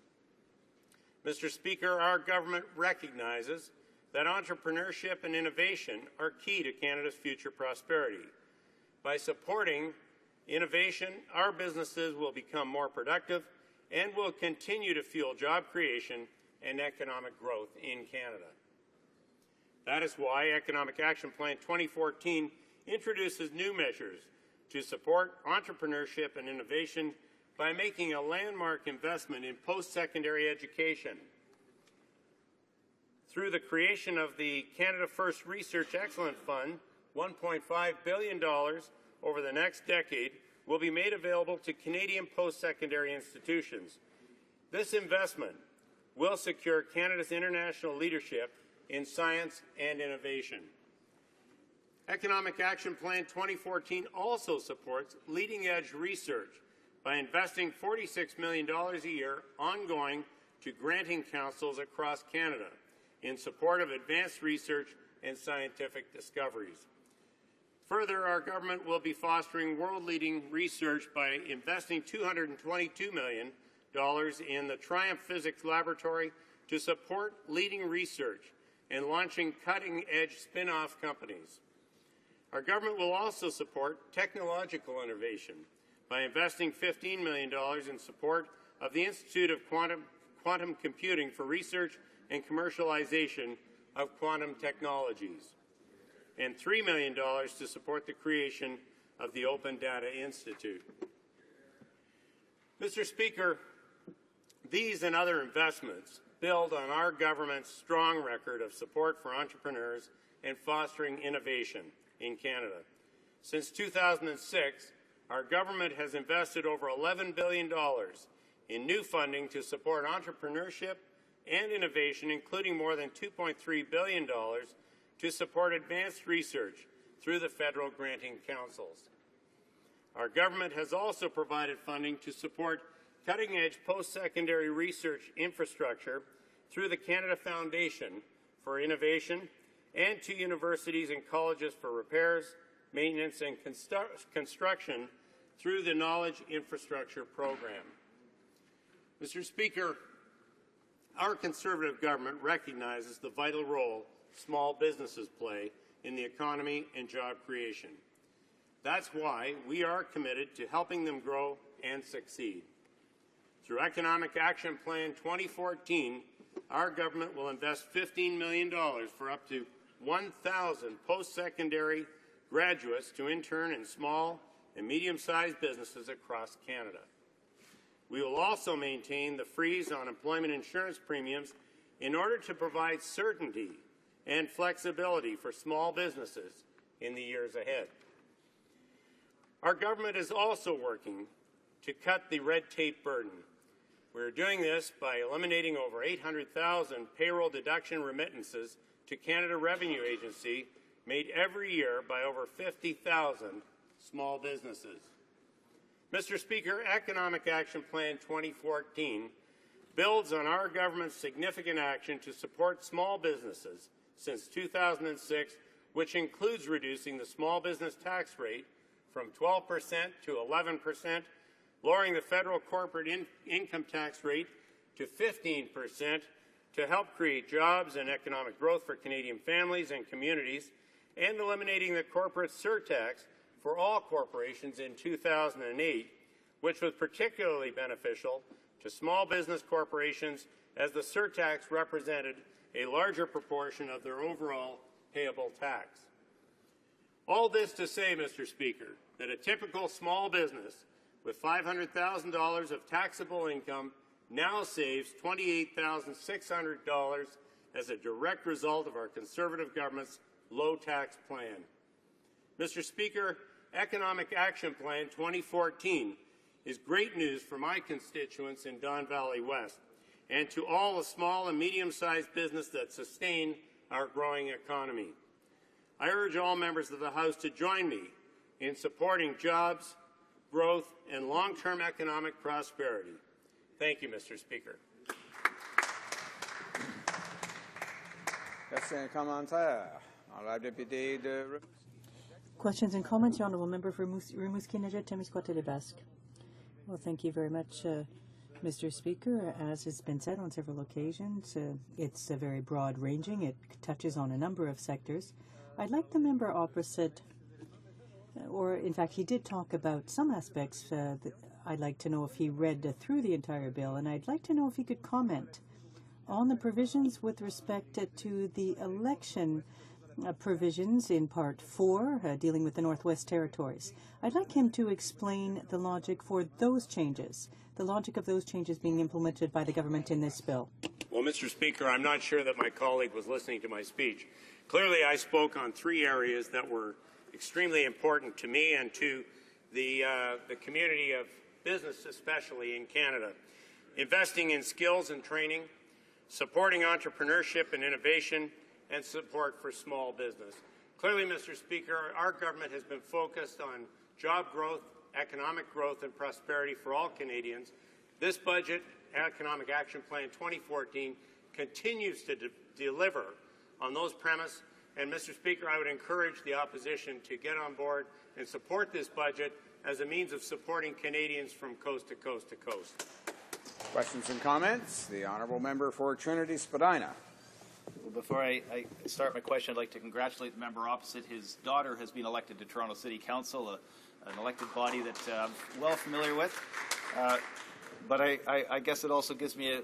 Mr. Speaker, our government recognizes that entrepreneurship and innovation are key to Canada's future prosperity. By supporting innovation, our businesses will become more productive and will continue to fuel job creation and economic growth in Canada. That is why Economic Action Plan 2014 introduces new measures to support entrepreneurship and innovation by making a landmark investment in post-secondary education. Through the creation of the Canada First Research Excellence Fund, $1.5 billion over the next decade will be made available to Canadian post-secondary institutions. This investment will secure Canada's international leadership in science and innovation. Economic Action Plan 2014 also supports leading-edge research by investing $46 million a year ongoing to granting councils across Canada in support of advanced research and scientific discoveries. Further, our government will be fostering world-leading research by investing $222 million in the Triumph Physics Laboratory to support leading research and launching cutting-edge spin-off companies. Our government will also support technological innovation by investing $15 million in support of the Institute of Quantum Computing for research and commercialization of quantum technologies, and $3 million to support the creation of the Open Data Institute. Mr. Speaker, these and other investments build on our government's strong record of support for entrepreneurs and fostering innovation in Canada. Since 2006, our government has invested over $11 billion in new funding to support entrepreneurship and innovation, including more than $2.3 billion to support advanced research through the federal granting councils. Our government has also provided funding to support cutting-edge post-secondary research infrastructure through the Canada Foundation for Innovation and to universities and colleges for repairs, maintenance, and construction through the Knowledge Infrastructure Program. Mr. Speaker, our Conservative government recognizes the vital role small businesses play in the economy and job creation. That's why we are committed to helping them grow and succeed. Through Economic Action Plan 2014, our government will invest $15 million for up to 1,000 post-secondary graduates to intern in small and medium-sized businesses across Canada. We will also maintain the freeze on employment insurance premiums in order to provide certainty and flexibility for small businesses in the years ahead. Our government is also working to cut the red tape burden. We're doing this by eliminating over 800,000 payroll deduction remittances to Canada Revenue Agency made every year by over 50,000 small businesses. Mr. Speaker, Economic Action Plan 2014 builds on our government's significant action to support small businesses since 2006, which includes reducing the small business tax rate from 12% to 11%, lowering the federal corporate income tax rate to 15% to help create jobs and economic growth for Canadian families and communities, and eliminating the corporate surtax for all corporations in 2008, which was particularly beneficial to small business corporations as the surtax represented a larger proportion of their overall payable tax. All this to say, Mr. Speaker, that a typical small business with $500,000 of taxable income now saves $28,600 as a direct result of our Conservative government's low-tax plan. Mr. Speaker, Economic Action Plan 2014 is great news for my constituents in Don Valley West and to all the small and medium-sized business that sustain our growing economy. I urge all members of the House to join me in supporting jobs, growth, and long-term economic prosperity. Thank you, Mr. Speaker. Questions and comments, the Honourable Member for Rimouski-Nejet-Témiscouata-Lebesgue. Well, thank you very much, Mr. Speaker. As has been said on several occasions, it's very broad-ranging. It touches on a number of sectors. I'd like the member opposite, or in fact, he did talk about some aspects. I'd like to know if he read through the entire bill, and I'd like to know if he could comment on the provisions with respect to the election provisions in Part 4, dealing with the Northwest Territories. I'd like him to explain the logic for those changes, the logic of those changes being implemented by the government in this bill. Well, Mr. Speaker, I'm not sure that my colleague was listening to my speech. Clearly, I spoke on 3 areas that were extremely important to me and to the community of business, especially in Canada. Investing in skills and training, supporting entrepreneurship and innovation, and support for small business. Clearly, Mr. Speaker, our government has been focused on job growth, economic growth, and prosperity for all Canadians. This budget, Economic Action Plan 2014, continues to deliver on those premises. And, Mr. Speaker, I would encourage the opposition to get on board and support this budget as a means of supporting Canadians from coast to coast to coast. Questions and comments? The Honourable Member for Trinity-Spadina. Well, before I start my question, I'd like to congratulate the member opposite. His daughter has been elected to Toronto City Council, an elected body that I'm well familiar with. But I guess it also gives me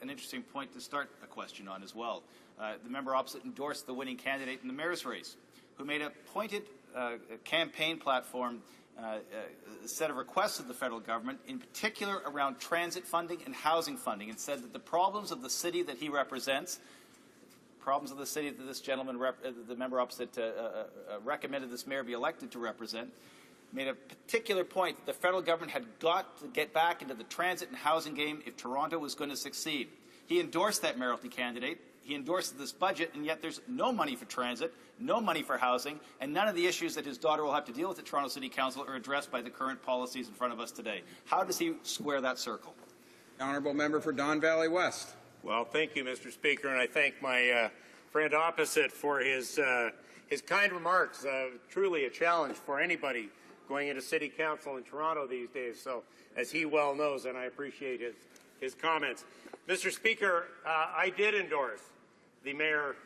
an interesting point to start a question on as well. The member opposite endorsed the winning candidate in the mayor's race, who made a pointed campaign platform set of requests of the federal government, in particular around transit funding and housing funding, and said that the problems of the city that he represents, problems of the city that this gentleman, the member opposite, recommended this mayor be elected to represent, made a particular point that the federal government had got to get back into the transit and housing game if Toronto was going to succeed. He endorsed that mayoralty candidate. He endorsed this budget, and yet there's no money for transit, no money for housing, and none of the issues that his daughter will have to deal with at Toronto City Council are addressed by the current policies in front of us today. How does he square that circle? The Honourable Member for Don Valley West. Well, thank you, Mr. Speaker, and I thank my friend opposite for his kind remarks. Truly a challenge for anybody going into City Council in Toronto these days, so as he well knows, and I appreciate his comments. Mr. Speaker, I did endorse the mayor,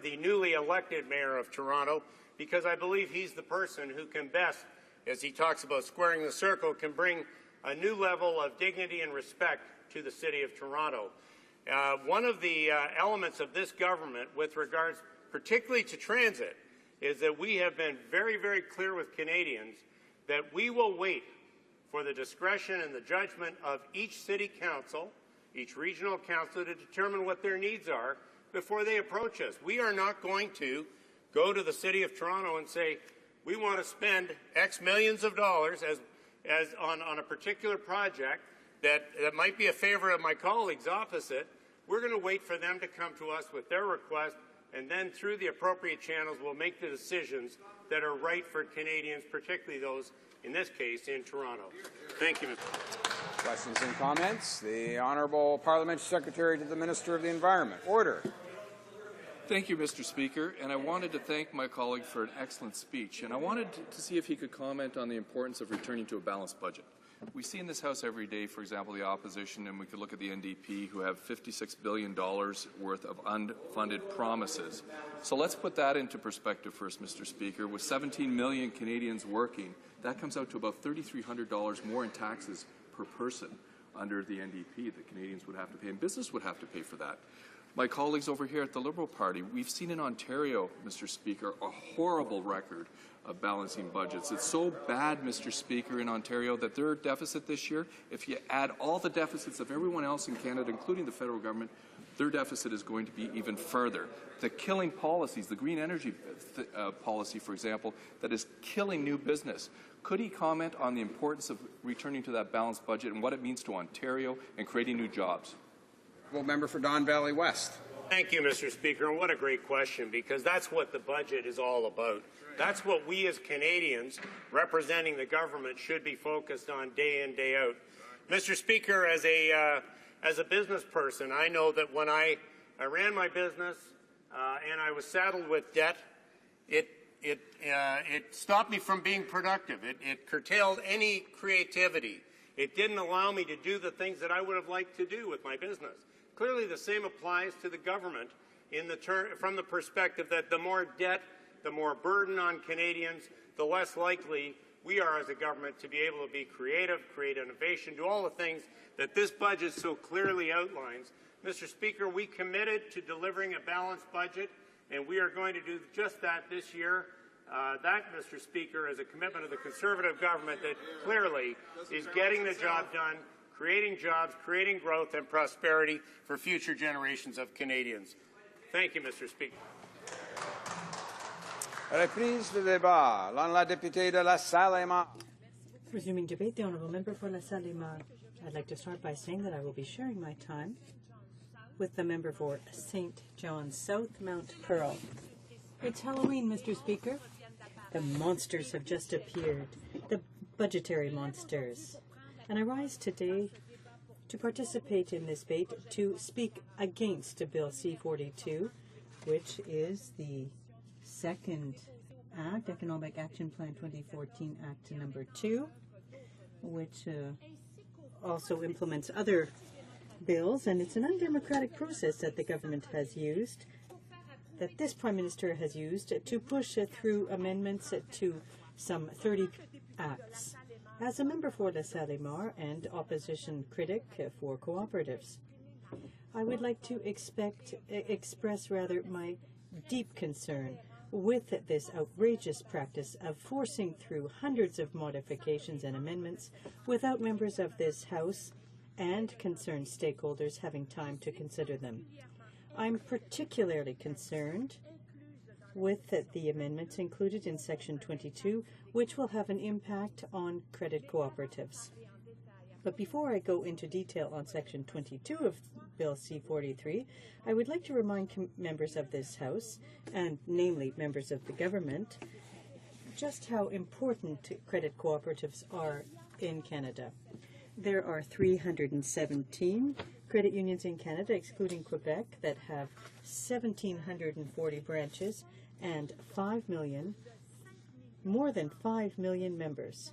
the newly elected mayor of Toronto, because I believe he's the person who can best, as he talks about squaring the circle, can bring a new level of dignity and respect to the city of Toronto. One of the elements of this government with regards particularly to transit is that we have been very, very clear with Canadians that we will wait for the discretion and the judgment of each city council, each regional council, to determine what their needs are before they approach us. We are not going to go to the City of Toronto and say, we want to spend X millions of dollars on a particular project that might be a favorite of my colleagues opposite. We're going to wait for them to come to us with their request, and then through the appropriate channels we'll make the decisions that are right for Canadians, particularly those, in this case, in Toronto. Thank you, Mr. Questions and comments? The Honourable Parliamentary Secretary to the Minister of the Environment. Order. Thank you, Mr. Speaker, and I wanted to thank my colleague for an excellent speech, and I wanted to see if he could comment on the importance of returning to a balanced budget. We see in this House every day, for example, the opposition, and we could look at the NDP, who have $56 billion worth of unfunded promises. So let's put that into perspective first, Mr. Speaker. With 17 million Canadians working, that comes out to about $3,300 more in taxes per person under the NDP that Canadians would have to pay, and business would have to pay for that. My colleagues over here at the Liberal Party, we've seen in Ontario, Mr. Speaker, a horrible record of balancing budgets. It's so bad, Mr. Speaker, in Ontario that their deficit this year, if you add all the deficits of everyone else in Canada, including the federal government, their deficit is going to be even further. The killing policies, the green energy policy, for example, that is killing new business. Could he comment on the importance of returning to that balanced budget and what it means to Ontario and creating new jobs? Member for Don Valley West. Thank you, Mr. Speaker, and what a great question, because that's what the budget is all about. That's what we as Canadians representing the government should be focused on day in, day out. Mr. Speaker, as a business person, I know that when I ran my business and I was saddled with debt, it stopped me from being productive. It curtailed any creativity. It didn't allow me to do the things that I would have liked to do with my business. Clearly, the same applies to the government from the perspective that the more debt, the more burden on Canadians, the less likely we are as a government to be able to be creative, create innovation, do all the things that this budget so clearly outlines. Mr. Speaker, we committed to delivering a balanced budget, and we are going to do just that this year. That, Mr. Speaker, is a commitment of the Conservative government that clearly is getting the job done, creating jobs, creating growth and prosperity for future generations of Canadians. Thank you, Mr. Speaker. Reprise de débat. La députée de la Salle-et-Marne. Resuming debate, the honourable member for La Salle-et-Marne. I'd like to start by saying that I will be sharing my time with the member for St. John's South, Mount Pearl. It's Halloween, Mr. Speaker. The monsters have just appeared, the budgetary monsters. And I rise today to participate in this debate to speak against Bill C-42, which is the second Act, Economic Action Plan 2014 Act number 2, which also implements other bills, and it's an undemocratic process that the government has used, that this Prime Minister has used to push through amendments to some 30 acts. As a member for the Salle-et-Marne and opposition critic for cooperatives, I would like to express my deep concern with this outrageous practice of forcing through hundreds of modifications and amendments without members of this House and concerned stakeholders having time to consider them. I'm particularly concerned with the amendments included in Section 22, which will have an impact on credit cooperatives. But before I go into detail on Section 22 of Bill C-43, I would like to remind members of this House, and namely members of the government, just how important credit cooperatives are in Canada. There are 317 credit unions in Canada, excluding Quebec, that have 1,740 branches and more than 5 million members.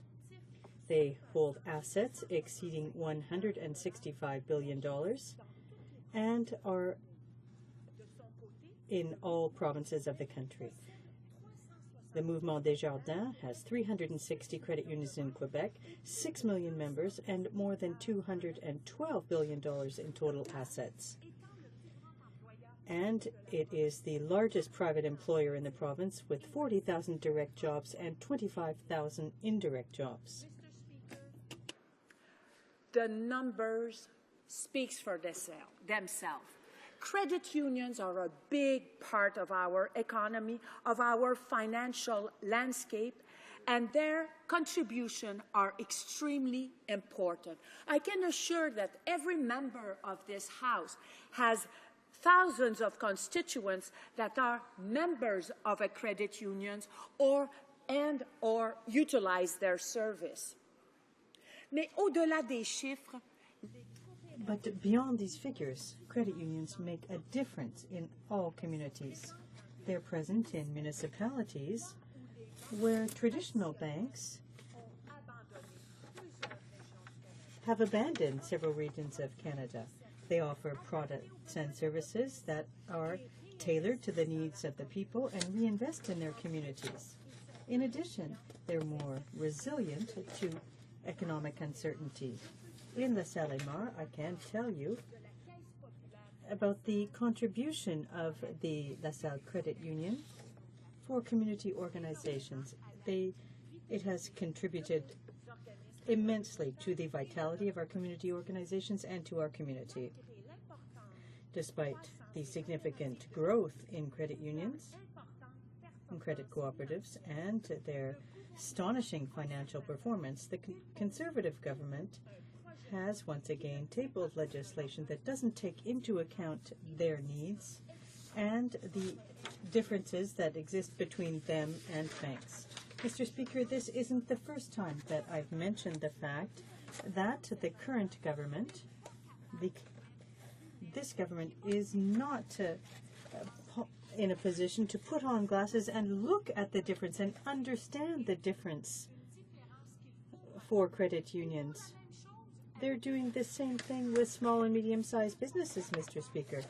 They hold assets exceeding $165 billion and are in all provinces of the country. The Mouvement Desjardins has 360 credit unions in Quebec, 6 million members, and more than $212 billion in total assets. And it is the largest private employer in the province with 40,000 direct jobs and 25,000 indirect jobs. The numbers speaks for themselves. Credit unions are a big part of our economy, of our financial landscape, and their contributions are extremely important. I can assure that every member of this House has thousands of constituents that are members of a credit unions or utilize their service. Mais au-delà des chiffres, but beyond these figures, credit unions make a difference in all communities. They're present in municipalities where traditional banks have abandoned several regions of Canada. They offer products and services that are tailored to the needs of the people and reinvest in their communities. In addition, they're more resilient to economic uncertainty. In the Salle-et-Marne, I can tell you about the contribution of the LaSalle Credit Union for community organizations. It has contributed immensely to the vitality of our community organizations and to our community. Despite the significant growth in credit unions and credit cooperatives and their astonishing financial performance, the Conservative government has once again tabled legislation that doesn't take into account their needs and the differences that exist between them and banks. Mr. Speaker, this isn't the first time that I've mentioned the fact that the current government, this government, is not in a position to put on glasses and look at the difference and understand the difference for credit unions. They're doing the same thing with small and medium-sized businesses, Mr. Speaker.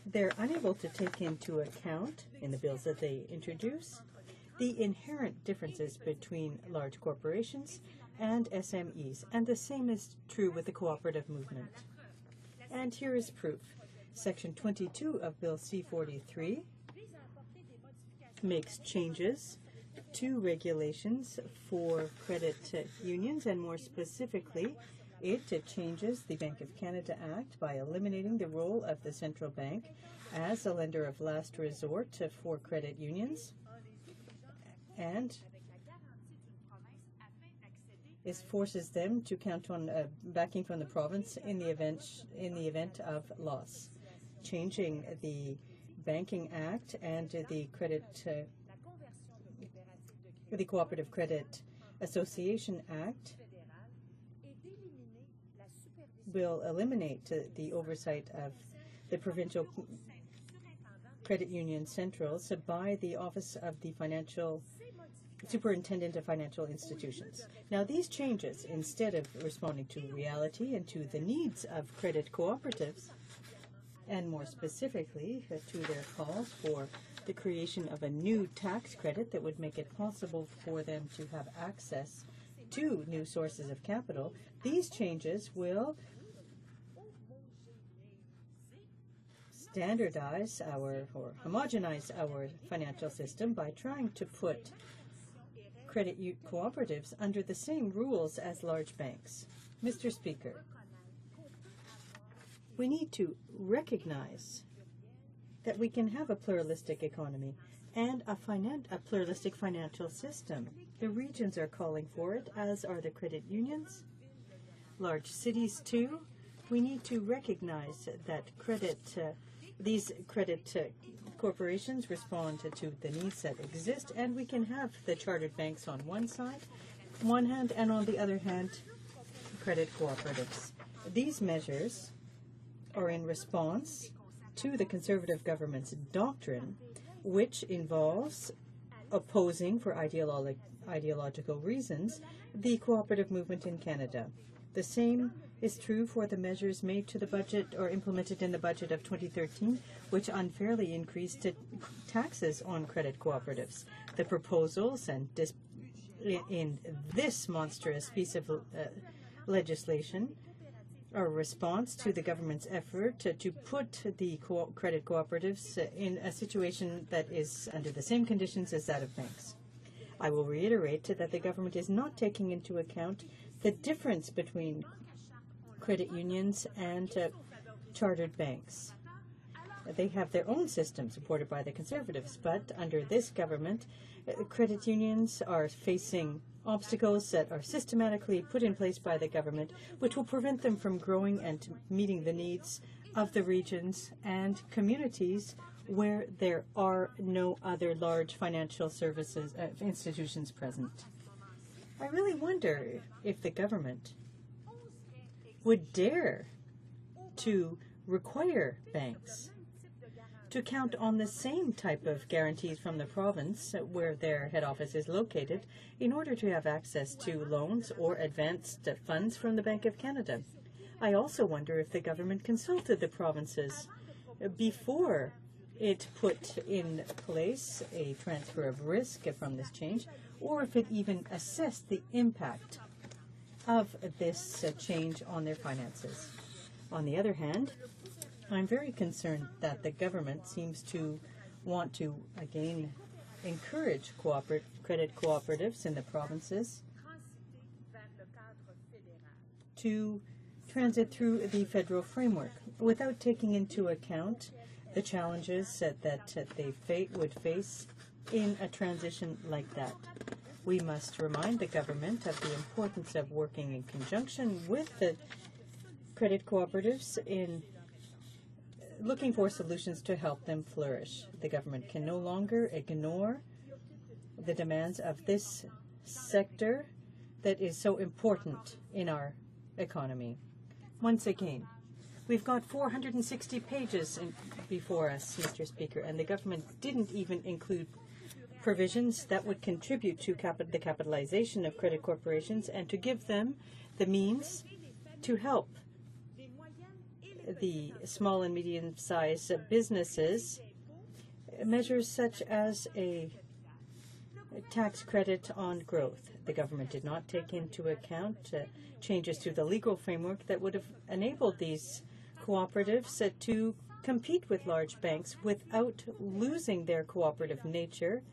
They're unable to take into account, in the bills that they introduce, the inherent differences between large corporations and SMEs. And the same is true with the cooperative movement. And here is proof. Section 22 of Bill C-43 makes changes to regulations for credit unions, and more specifically, it changes the Bank of Canada Act by eliminating the role of the central bank as a lender of last resort for credit unions, and it forces them to count on backing from the province in the event of loss. Changing the Banking Act and the the Cooperative Credit Association Act will eliminate the oversight of the provincial credit union centrals by the Office of the Superintendent of Financial Institutions. Now, these changes, instead of responding to reality and to the needs of credit cooperatives, and more specifically to their calls for the creation of a new tax credit that would make it possible for them to have access to new sources of capital, these changes will standardize or homogenize our financial system by trying to put credit cooperatives under the same rules as large banks. Mr. Speaker, we need to recognize that we can have a pluralistic economy and a pluralistic financial system. The regions are calling for it, as are the credit unions, large cities too. We need to recognize that these credit corporations respond to the needs that exist, and we can have the chartered banks on one hand, and on the other hand, credit cooperatives. These measures are in response to the Conservative government's doctrine, which involves opposing, for ideological reasons, the cooperative movement in Canada. The same is true for the measures made to the budget or implemented in the budget of 2013, which unfairly increased taxes on credit cooperatives. The proposals in this monstrous piece of legislation are a response to the government's effort to put the credit cooperatives in a situation that is under the same conditions as that of banks. I will reiterate that the government is not taking into account the difference between credit unions and chartered banks. They have their own system supported by the Conservatives, but under this government, credit unions are facing obstacles that are systematically put in place by the government, which will prevent them from growing and meeting the needs of the regions and communities where there are no other large financial services institutions present. I really wonder if the government would dare to require banks to count on the same type of guarantees from the province where their head office is located in order to have access to loans or advanced funds from the Bank of Canada. I also wonder if the government consulted the provinces before it put in place a transfer of risk from this change, or if it even assessed the impact of this change on their finances. On the other hand, I'm very concerned that the government seems to want to, again, encourage credit cooperatives in the provinces to transit through the federal framework without taking into account the challenges that they would face in a transition like that. We must remind the government of the importance of working in conjunction with the credit cooperatives in looking for solutions to help them flourish. The government can no longer ignore the demands of this sector that is so important in our economy. Once again, we've got 460 pages before us, Mr. Speaker, and the government didn't even include provisions that would contribute to the capitalization of credit corporations and to give them the means to help the small and medium-sized businesses. Measures such as a tax credit on growth. The government did not take into account changes to the legal framework that would have enabled these cooperatives to compete with large banks without losing their cooperative nature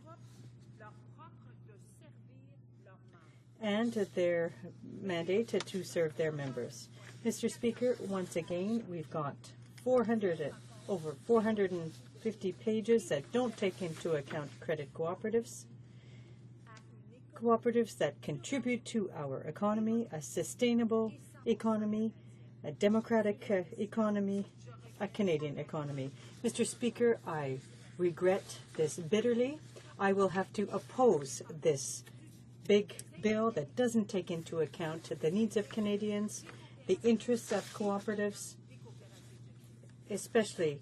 and their mandate to serve their members. Mr. Speaker, once again, we've got over 450 pages that don't take into account credit cooperatives that contribute to our economy, a sustainable economy, a democratic economy, a Canadian economy. Mr. Speaker, I regret this bitterly. I will have to oppose this big bill that doesn't take into account the needs of Canadians, the interests of cooperatives, especially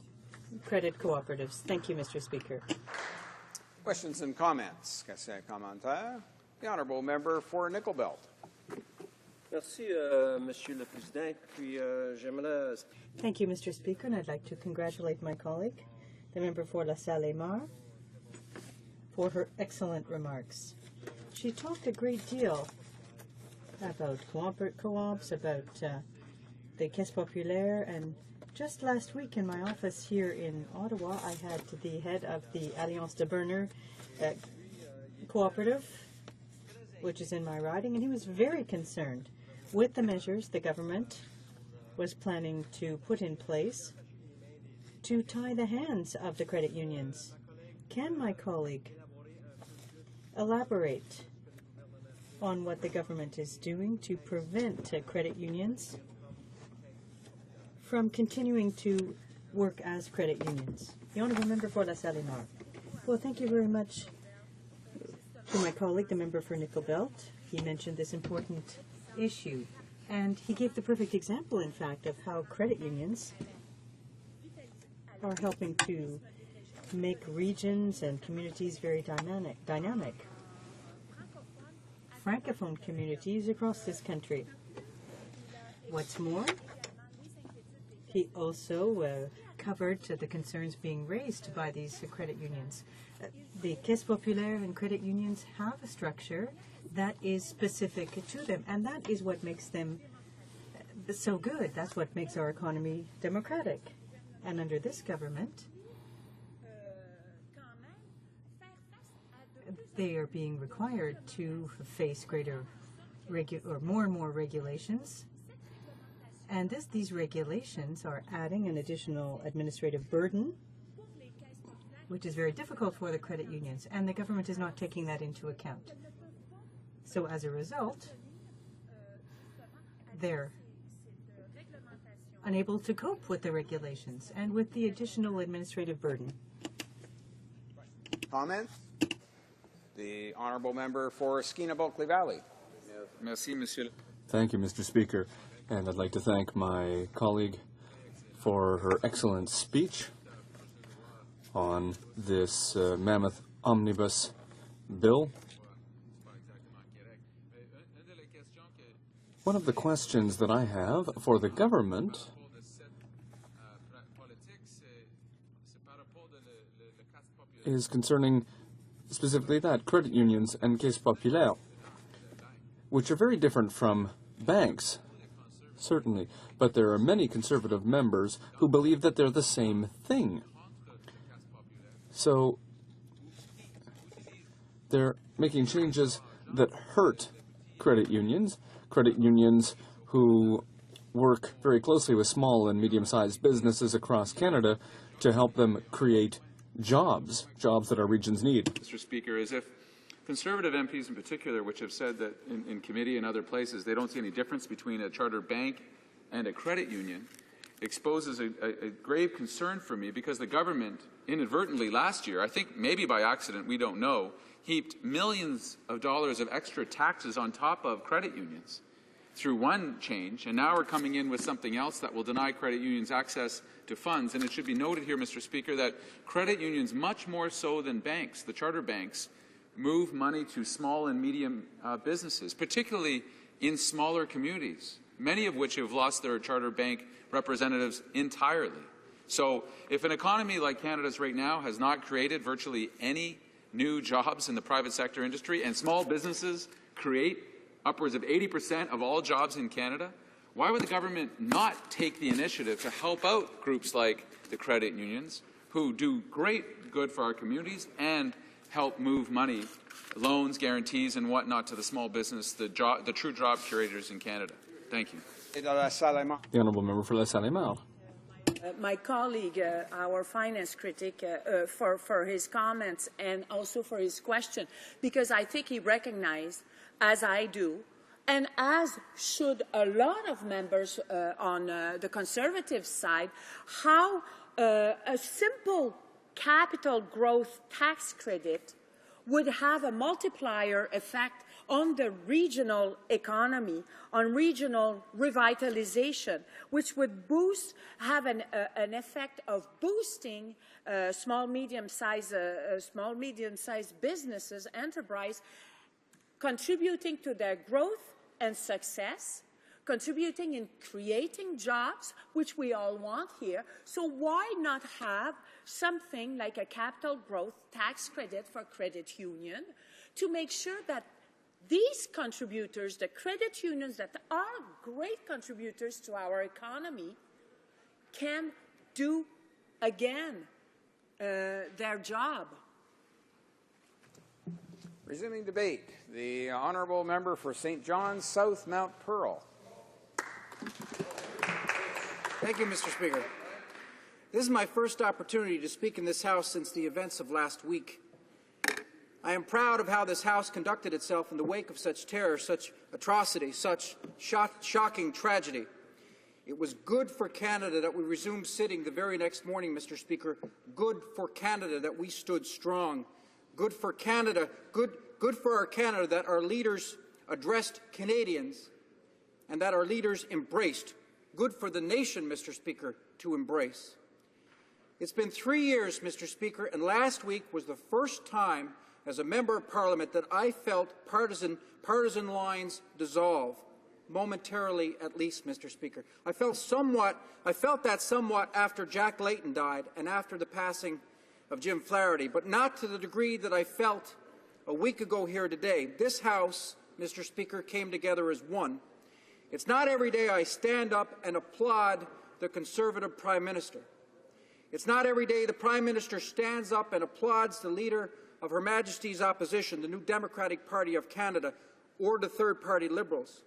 credit cooperatives. Thank you, Mr. Speaker. Questions and comments? Question et commentaire. The honourable member for Nickel Belt. Merci, Monsieur le Président. Puis, j'aimerais... Thank you, Mr. Speaker, and I'd like to congratulate my colleague, the member for La Salle-et-Mar, for her excellent remarks. She talked a great deal about co-ops, about the Caisse Populaire, and just last week in my office here in Ottawa, I had the head of the Alliance de Berner cooperative, which is in my riding, and he was very concerned with the measures the government was planning to put in place to tie the hands of the credit unions. Can my colleague elaborate on what the government is doing to prevent credit unions from continuing to work as credit unions? The honourable member for La Salle-et-Mar. Well, thank you very much to my colleague, the member for Nickel Belt. He mentioned this important issue, and he gave the perfect example, in fact, of how credit unions are helping to make regions and communities very dynamic. Francophone communities across this country. What's more, he also covered the concerns being raised by these credit unions. The Caisse Populaire and credit unions have a structure that is specific to them, and that is what makes them so good. That's what makes our economy democratic. And under this government, they are being required to face more and more regulations. And these regulations are adding an additional administrative burden, which is very difficult for the credit unions, and the government is not taking that into account. So as a result, they're unable to cope with the regulations and with the additional administrative burden. Comments? The honourable member for Skeena-Bulkley Valley. Merci, Monsieur. Thank you, Mr. Speaker. And I'd like to thank my colleague for her excellent speech on this mammoth omnibus bill. One of the questions that I have for the government is concerning specifically that, credit unions and Caisse Populaire, which are very different from banks. certainly. But there are many Conservative members who believe that they're the same thing. So they're making changes that hurt credit unions who work very closely with small and medium-sized businesses across Canada to help them create jobs that our regions need. Mr. Speaker, as if Conservative MPs in particular, which have said that in committee and other places they don't see any difference between a charter bank and a credit union, exposes a grave concern for me, because the government inadvertently last year, I think maybe by accident, we don't know, heaped millions of dollars of extra taxes on top of credit unions through one change, and now we're coming in with something else that will deny credit unions access to funds. And it should be noted here, Mr. Speaker, that credit unions, much more so than banks, the charter banks, move money to small and medium businesses, particularly in smaller communities, many of which have lost their charter bank representatives entirely. So if an economy like Canada's right now has not created virtually any new jobs in the private sector industry, and small businesses create upwards of 80% of all jobs in Canada, why would the government not take the initiative to help out groups like the credit unions, who do great good for our communities and help move money, loans, guarantees, and whatnot to the small business, the true job creators in Canada? Thank you. The honourable member for La Salle-Marne. My colleague, our finance critic, for his comments and also for his question, because I think he recognized, as I do, and as should a lot of members on the Conservative side, how a simple capital growth tax credit would have a multiplier effect on the regional economy, on regional revitalization, which would have an effect of boosting small, medium-sized businesses, enterprise, contributing to their growth and success, contributing in creating jobs, which we all want here. So why not have something like a capital growth tax credit for credit union to make sure that these contributors, the credit unions that are great contributors to our economy, can do again their job? Resuming debate, the honourable member for St. John's South Mount Pearl. Thank you, Mr. Speaker. This is my first opportunity to speak in this House since the events of last week. I am proud of how this House conducted itself in the wake of such terror, such atrocity, such shocking tragedy. It was good for Canada that we resumed sitting the very next morning, Mr. Speaker. Good for Canada that we stood strong. Good for Canada, good for our Canada that our leaders addressed Canadians and that our leaders embraced. Good for the nation, Mr. Speaker, to embrace. It's been 3 years, Mr. Speaker, and last week was the first time as a member of Parliament that I felt partisan lines dissolve, momentarily at least, Mr. Speaker. I felt that somewhat after Jack Layton died and after the passing of Jim Flaherty, but not to the degree that I felt a week ago here today. This House, Mr. Speaker, came together as one. It's not every day I stand up and applaud the Conservative Prime Minister. It's not every day the Prime Minister stands up and applauds the Leader of Her Majesty's Opposition, the New Democratic Party of Canada, or the third-party Liberals.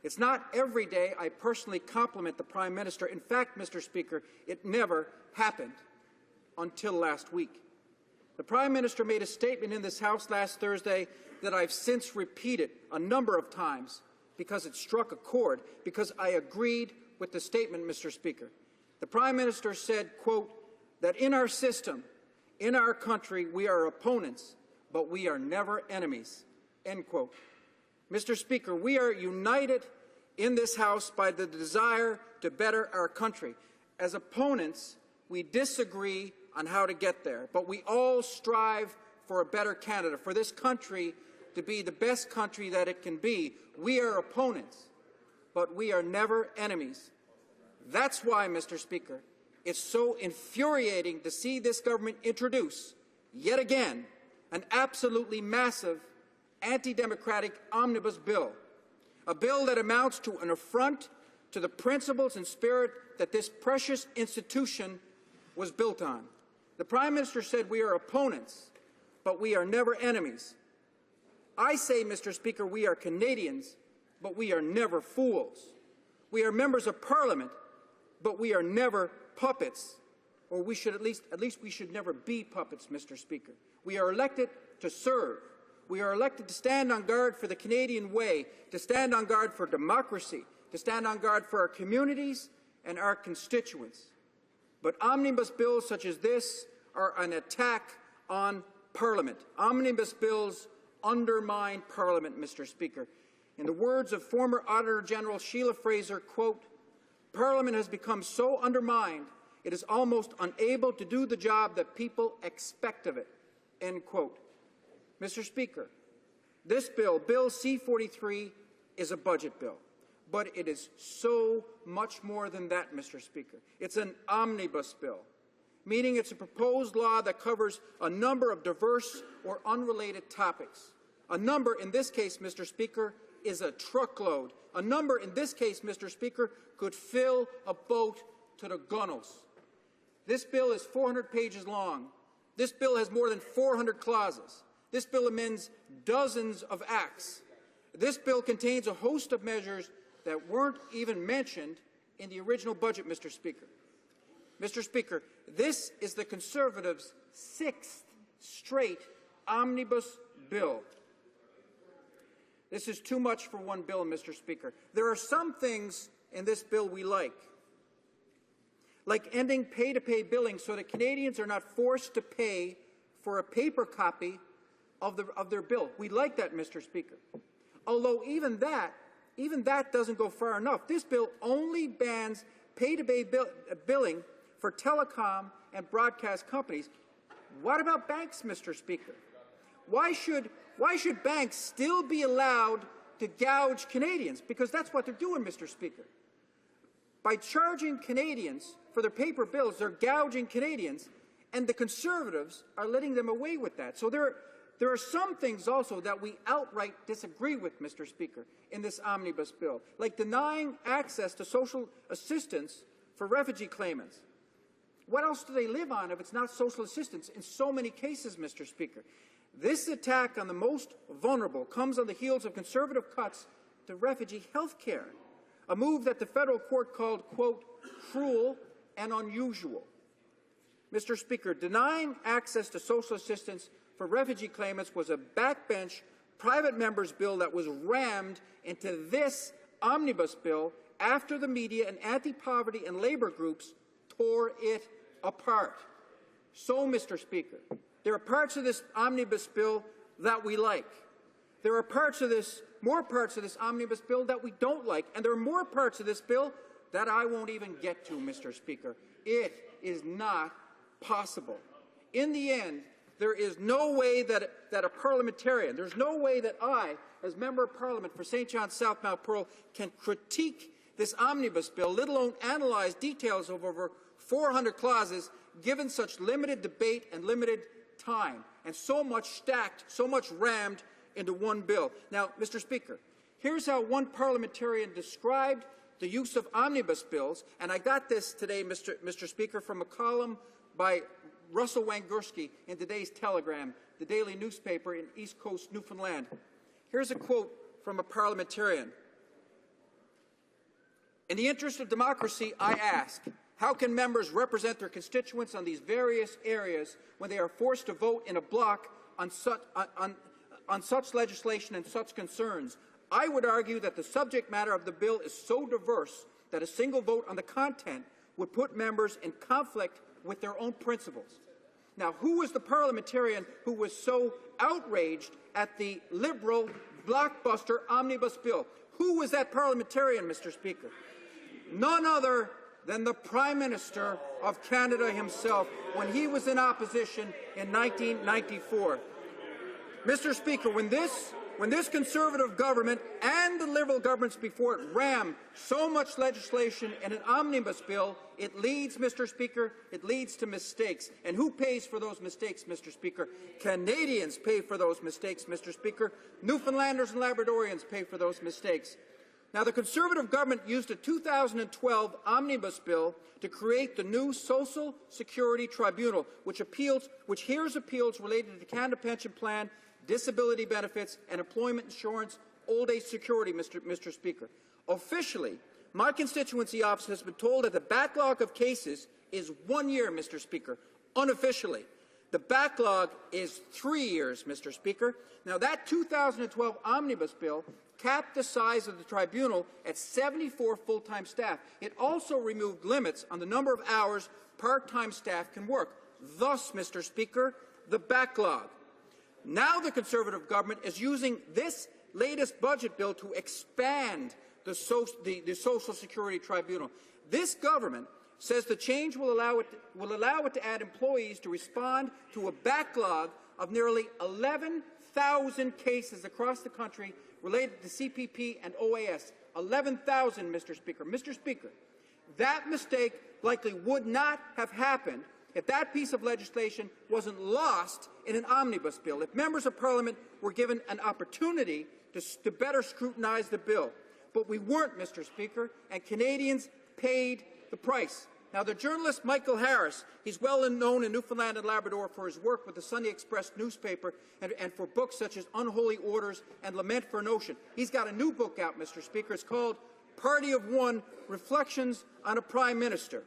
It's not every day I personally compliment the Prime Minister. In fact, Mr. Speaker, it never happened until last week. The Prime Minister made a statement in this House last Thursday that I've since repeated a number of times because it struck a chord, because I agreed with the statement, Mr. Speaker. The Prime Minister said, quote, that in our system, in our country, we are opponents, but we are never enemies, end quote. Mr. Speaker, we are united in this House by the desire to better our country. As opponents, we disagree on how to get there, but we all strive for a better Canada, for this country to be the best country that it can be. We are opponents, but we are never enemies. That's why, Mr. Speaker, it's so infuriating to see this government introduce, yet again, an absolutely massive anti-democratic omnibus bill, a bill that amounts to an affront to the principles and spirit that this precious institution was built on. The Prime Minister said we are opponents, but we are never enemies. I say, Mr. Speaker, we are Canadians, but we are never fools. We are members of Parliament, but we are never puppets. Or we should at least we should never be puppets, Mr. Speaker. We are elected to serve. We are elected to stand on guard for the Canadian way, to stand on guard for democracy, to stand on guard for our communities and our constituents. But omnibus bills such as this are an attack on Parliament. Omnibus bills undermine Parliament, Mr. Speaker. In the words of former Auditor General Sheila Fraser, quote, Parliament has become so undermined it is almost unable to do the job that people expect of it, end quote. Mr. Speaker, this bill, Bill C-43, is a budget bill, but it is so much more than that, Mr. Speaker. It's an omnibus bill, meaning it's a proposed law that covers a number of diverse or unrelated topics. A number, in this case, Mr. Speaker, is a truckload. A number, in this case, Mr. Speaker, could fill a boat to the gunnels. This bill is 400 pages long. This bill has more than 400 clauses. This bill amends dozens of acts. This bill contains a host of measures that weren't even mentioned in the original budget, Mr. Speaker. Mr. Speaker, this is the Conservatives' sixth straight omnibus bill. This is too much for one bill, Mr. Speaker. There are some things in this bill we like ending pay-to-pay billing so that Canadians are not forced to pay for a paper copy of their bill. We like that, Mr. Speaker. Although even that doesn't go far enough. This bill only bans pay-to-pay billing for telecom and broadcast companies. What about banks, Mr. Speaker? Why should banks still be allowed to gouge Canadians? Because that's what they're doing, Mr. Speaker. By charging Canadians for their paper bills, they're gouging Canadians, and the Conservatives are letting them away with that. So there are some things also that we outright disagree with, Mr. Speaker, in this omnibus bill, like denying access to social assistance for refugee claimants. What else do they live on if it's not social assistance in so many cases, Mr. Speaker? This attack on the most vulnerable comes on the heels of Conservative cuts to refugee health care, a move that the federal court called, quote, cruel and unusual. Mr. Speaker, denying access to social assistance for refugee claimants was a backbench private member's bill that was rammed into this omnibus bill after the media and anti-poverty and labor groups tore it apart. So, Mr. Speaker, there are parts of this omnibus bill that we like. There are more parts of this omnibus bill that we don't like, and there are more parts of this bill that I won't even get to, Mr. Speaker. It is not possible. In the end, there is no way that a parliamentarian, there's no way that I, as Member of Parliament for St. John's South Mount Pearl, can critique this omnibus bill, let alone analyze details of over 400 clauses, given such limited debate and limited time, and so much stacked, so much rammed into one bill. Now, Mr. Speaker, here's how one parliamentarian described the use of omnibus bills, and I got this today, Mr. Speaker, from a column by Russell Wangurski in today's Telegram, the daily newspaper in East Coast Newfoundland. Here's a quote from a parliamentarian. In the interest of democracy, I ask, how can members represent their constituents on these various areas when they are forced to vote in a block on such legislation and such concerns? I would argue that the subject matter of the bill is so diverse that a single vote on the content would put members in conflict with their own principles. Now, who was the parliamentarian who was so outraged at the Liberal blockbuster omnibus bill? Who was that parliamentarian, Mr. Speaker? None other than the Prime Minister of Canada himself when he was in opposition in 1994. Mr. Speaker, when this Conservative government and the Liberal governments before it ram so much legislation in an omnibus bill, it leads, Mr. Speaker, it leads to mistakes. And who pays for those mistakes, Mr. Speaker? Canadians pay for those mistakes, Mr. Speaker. Newfoundlanders and Labradorians pay for those mistakes. Now, the Conservative government used a 2012 omnibus bill to create the new Social Security Tribunal, which hears appeals related to Canada Pension Plan, disability benefits, and employment insurance, old age security, Mr. Speaker. Officially, my constituency office has been told that the backlog of cases is 1 year, Mr. Speaker. Unofficially, the backlog is 3 years, Mr. Speaker. Now, that 2012 omnibus bill capped the size of the tribunal at 74 full-time staff. It also removed limits on the number of hours part-time staff can work. Thus, Mr. Speaker, the backlog. Now the Conservative government is using this latest budget bill to expand the Social Security Tribunal. This government says the change will allow it to add employees to respond to a backlog of nearly 11,000 cases across the country related to CPP and OAS. 11,000, Mr. Speaker. Mr. Speaker, that mistake likely would not have happened if that piece of legislation wasn't lost in an omnibus bill, if members of Parliament were given an opportunity to better scrutinize the bill. But we weren't, Mr. Speaker, and Canadians paid the price. Now, the journalist Michael Harris, he's well known in Newfoundland and Labrador for his work with the Sunday Express newspaper and for books such as Unholy Orders and Lament for an Ocean. He's got a new book out, Mr. Speaker. It's called Party of One, Reflections on a Prime Minister.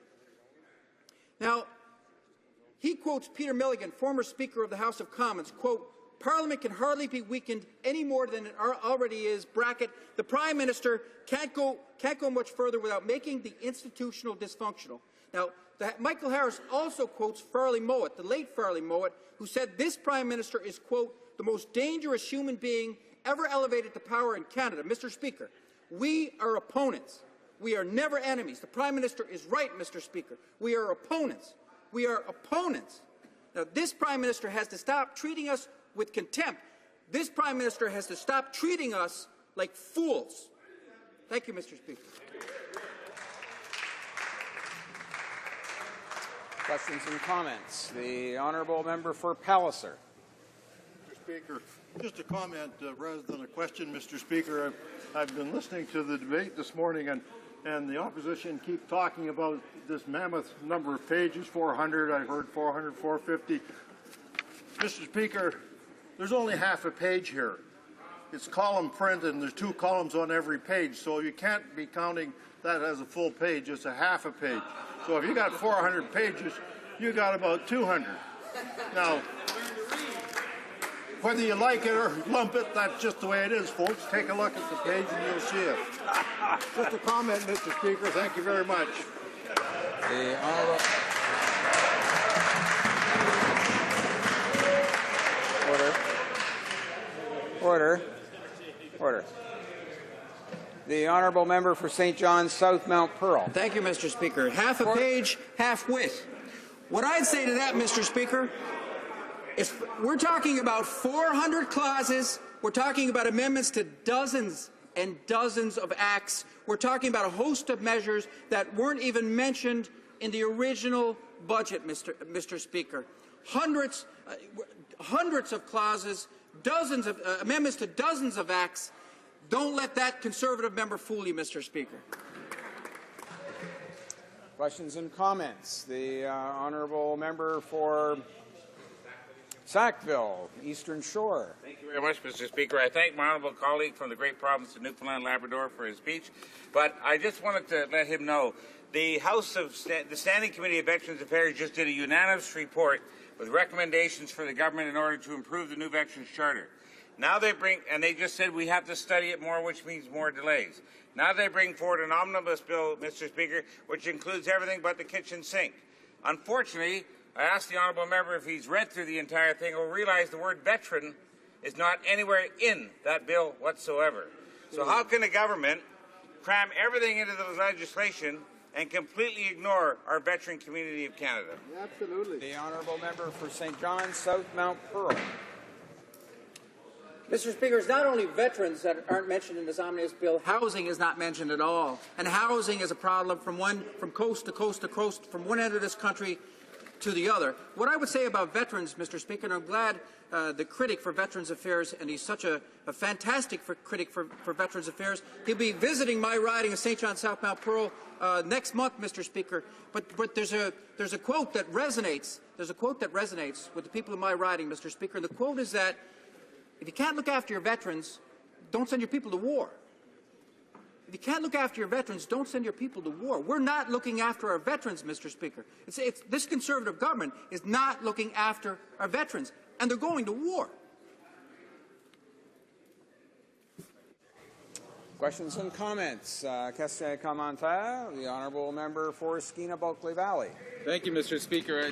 Now, he quotes Peter Milligan, former Speaker of the House of Commons, quote, "Parliament can hardly be weakened any more than it already is, bracket, the Prime Minister can't go much further without making the institutional dysfunctional." Now, Michael Harris also quotes Farley Mowat, the late Farley Mowat, who said this Prime Minister is, quote, "the most dangerous human being ever elevated to power in Canada." Mr. Speaker, we are opponents. We are never enemies. The Prime Minister is right, Mr. Speaker. We are opponents. We are opponents. Now, this Prime Minister has to stop treating us with contempt. This Prime Minister has to stop treating us like fools. Thank you, Mr. Speaker. Questions and comments. The honourable member for Palliser. Mr. Speaker, just a comment rather than a question, Mr. Speaker. I've been listening to the debate this morning, and the opposition keep talking about this mammoth number of pages, 400. I've heard 400, 450. Mr. Speaker, there's only half a page here. It's column print, and there's 2 columns on every page, so you can't be counting that as a full page. It's a half a page. So if you got 400 pages, you got about 200. Now, whether you like it or lump it, that's just the way it is, folks. Take a look at the page and you'll see it. Just a comment, Mr. Speaker. Thank you very much. The honourable... Order. Order. The honourable member for St. John's South Mount Pearl. Thank you, Mr. Speaker. Half a page, half width. What I'd say to that, Mr. Speaker, is we're talking about 400 clauses. We're talking about amendments to dozens and dozens of acts. We're talking about a host of measures that weren't even mentioned in the original budget, Mr. Speaker. Hundreds of clauses, dozens of amendments to dozens of acts. Don't let that Conservative member fool you, Mr. Speaker. Questions and comments. The honourable member for Sackville, Eastern Shore. Thank you very much, Mr. Speaker. I thank my honourable colleague from the great province of Newfoundland and Labrador for his speech, but I just wanted to let him know the the Standing Committee of Veterans Affairs just did a unanimous report with recommendations for the government in order to improve the new Veterans Charter. Now they just said we have to study it more, which means more delays. Now they bring forward an omnibus bill, Mr. Speaker, which includes everything but the kitchen sink. Unfortunately, I asked the honourable member if he's read through the entire thing or realized the word veteran is not anywhere in that bill whatsoever. So how can the government cram everything into the legislation and completely ignore our veteran community of Canada? Absolutely. The honourable member for St. John's South Mount Pearl. Mr. Speaker, it's not only veterans that aren't mentioned in this omnibus bill. Housing is not mentioned at all. And housing is a problem from coast to coast to coast, from one end of this country to the other. What I would say about veterans, Mr. Speaker, and I'm glad the critic for Veterans Affairs, and he's such a fantastic critic for Veterans Affairs, he'll be visiting my riding of St. John South Mount Pearl next month, Mr. Speaker. But there's a quote that resonates. There's a quote that resonates with the people of my riding, Mr. Speaker, and the quote is that if you can't look after your veterans, don't send your people to war. If you can't look after your veterans, don't send your people to war. We're not looking after our veterans, Mr. Speaker. This Conservative government is not looking after our veterans, and they're going to war. Questions and comments. Question et commentaire. The honourable member for Skeena-Bulkley Valley. Thank you, Mr. Speaker.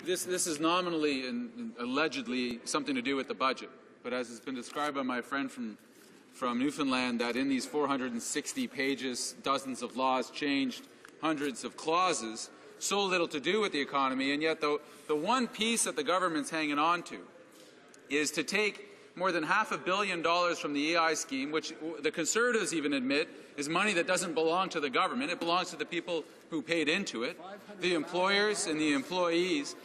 This is nominally and allegedly something to do with the budget, but as has been described by my friend from Newfoundland, that in these 460 pages, dozens of laws changed, hundreds of clauses, so little to do with the economy, and yet the one piece that the government's hanging on to is to take more than $500 million from the EI scheme, which the Conservatives even admit is money that doesn't belong to the government. It belongs to the people who paid into it, the employers and the employees,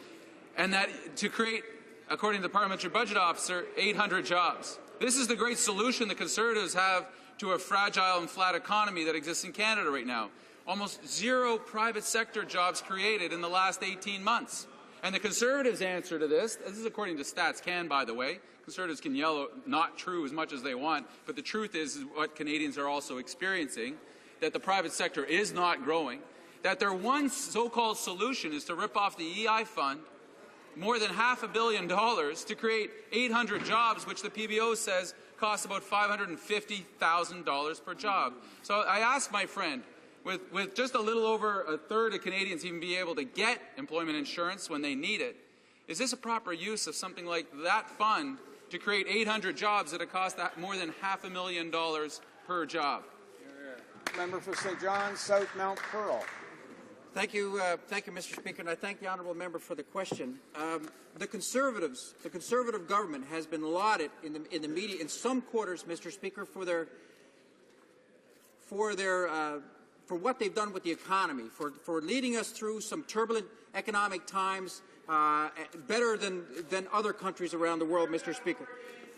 and that to create, according to the Parliamentary Budget Officer, 800 jobs. This is the great solution the Conservatives have to a fragile and flat economy that exists in Canada right now. Almost zero private sector jobs created in the last 18 months. And the Conservatives' answer to this is according to Stats Can, by the way. Conservatives can yell not true as much as they want, but the truth is what Canadians are also experiencing, that the private sector is not growing, that their one so-called solution is to rip off the EI fund more than $500 million to create 800 jobs, which the PBO says costs about $550,000 per job. So I asked my friend, with just a little over a third of Canadians even be able to get employment insurance when they need it, is this a proper use of something like that fund to create 800 jobs at a cost that more than $500,000 per job? Member for St. John's South Mount Pearl. Thank you, Mr. Speaker, and I thank the honourable member for the question. The Conservative government has been lauded in the media in some quarters, Mr. Speaker, for what they've done with the economy, for leading us through some turbulent economic times, better than other countries around the world, Mr. Speaker.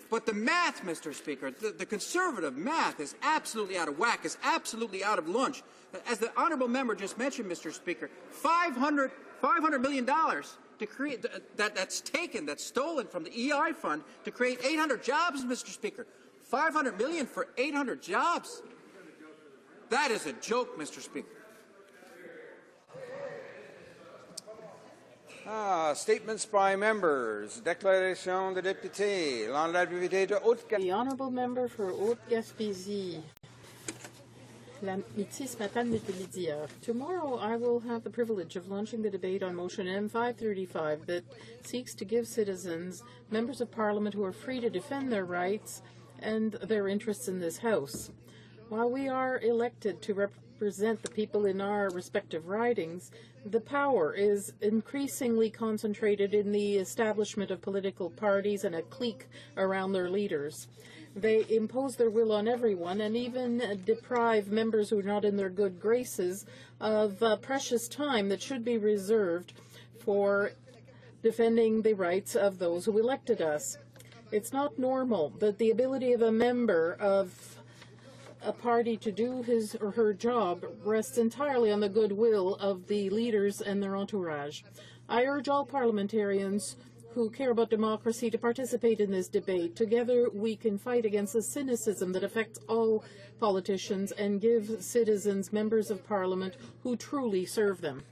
But the math, Mr. Speaker, the Conservative math is absolutely out of whack, is absolutely out of lunch. As the honourable member just mentioned, Mr. Speaker, $500 million to create that's stolen from the EI fund to create 800 jobs, Mr. Speaker. $500 million for 800 jobs. That is a joke, Mr. Speaker. Statements by members. Déclaration de député. L'honorable de Haute-Gaspésie. The honourable member for Haute-Gaspésie. Tomorrow I will have the privilege of launching the debate on motion M535 that seeks to give citizens members of Parliament who are free to defend their rights and their interests in this House. While we are elected to represent the people in our respective ridings, the power is increasingly concentrated in the establishment of political parties and a clique around their leaders. They impose their will on everyone and even deprive members who are not in their good graces of precious time that should be reserved for defending the rights of those who elected us. It's not normal that the ability of a member of a party to do his or her job rests entirely on the goodwill of the leaders and their entourage. I urge all parliamentarians who care about democracy to participate in this debate. Together we can fight against the cynicism that affects all politicians and give citizens members of Parliament who truly serve them.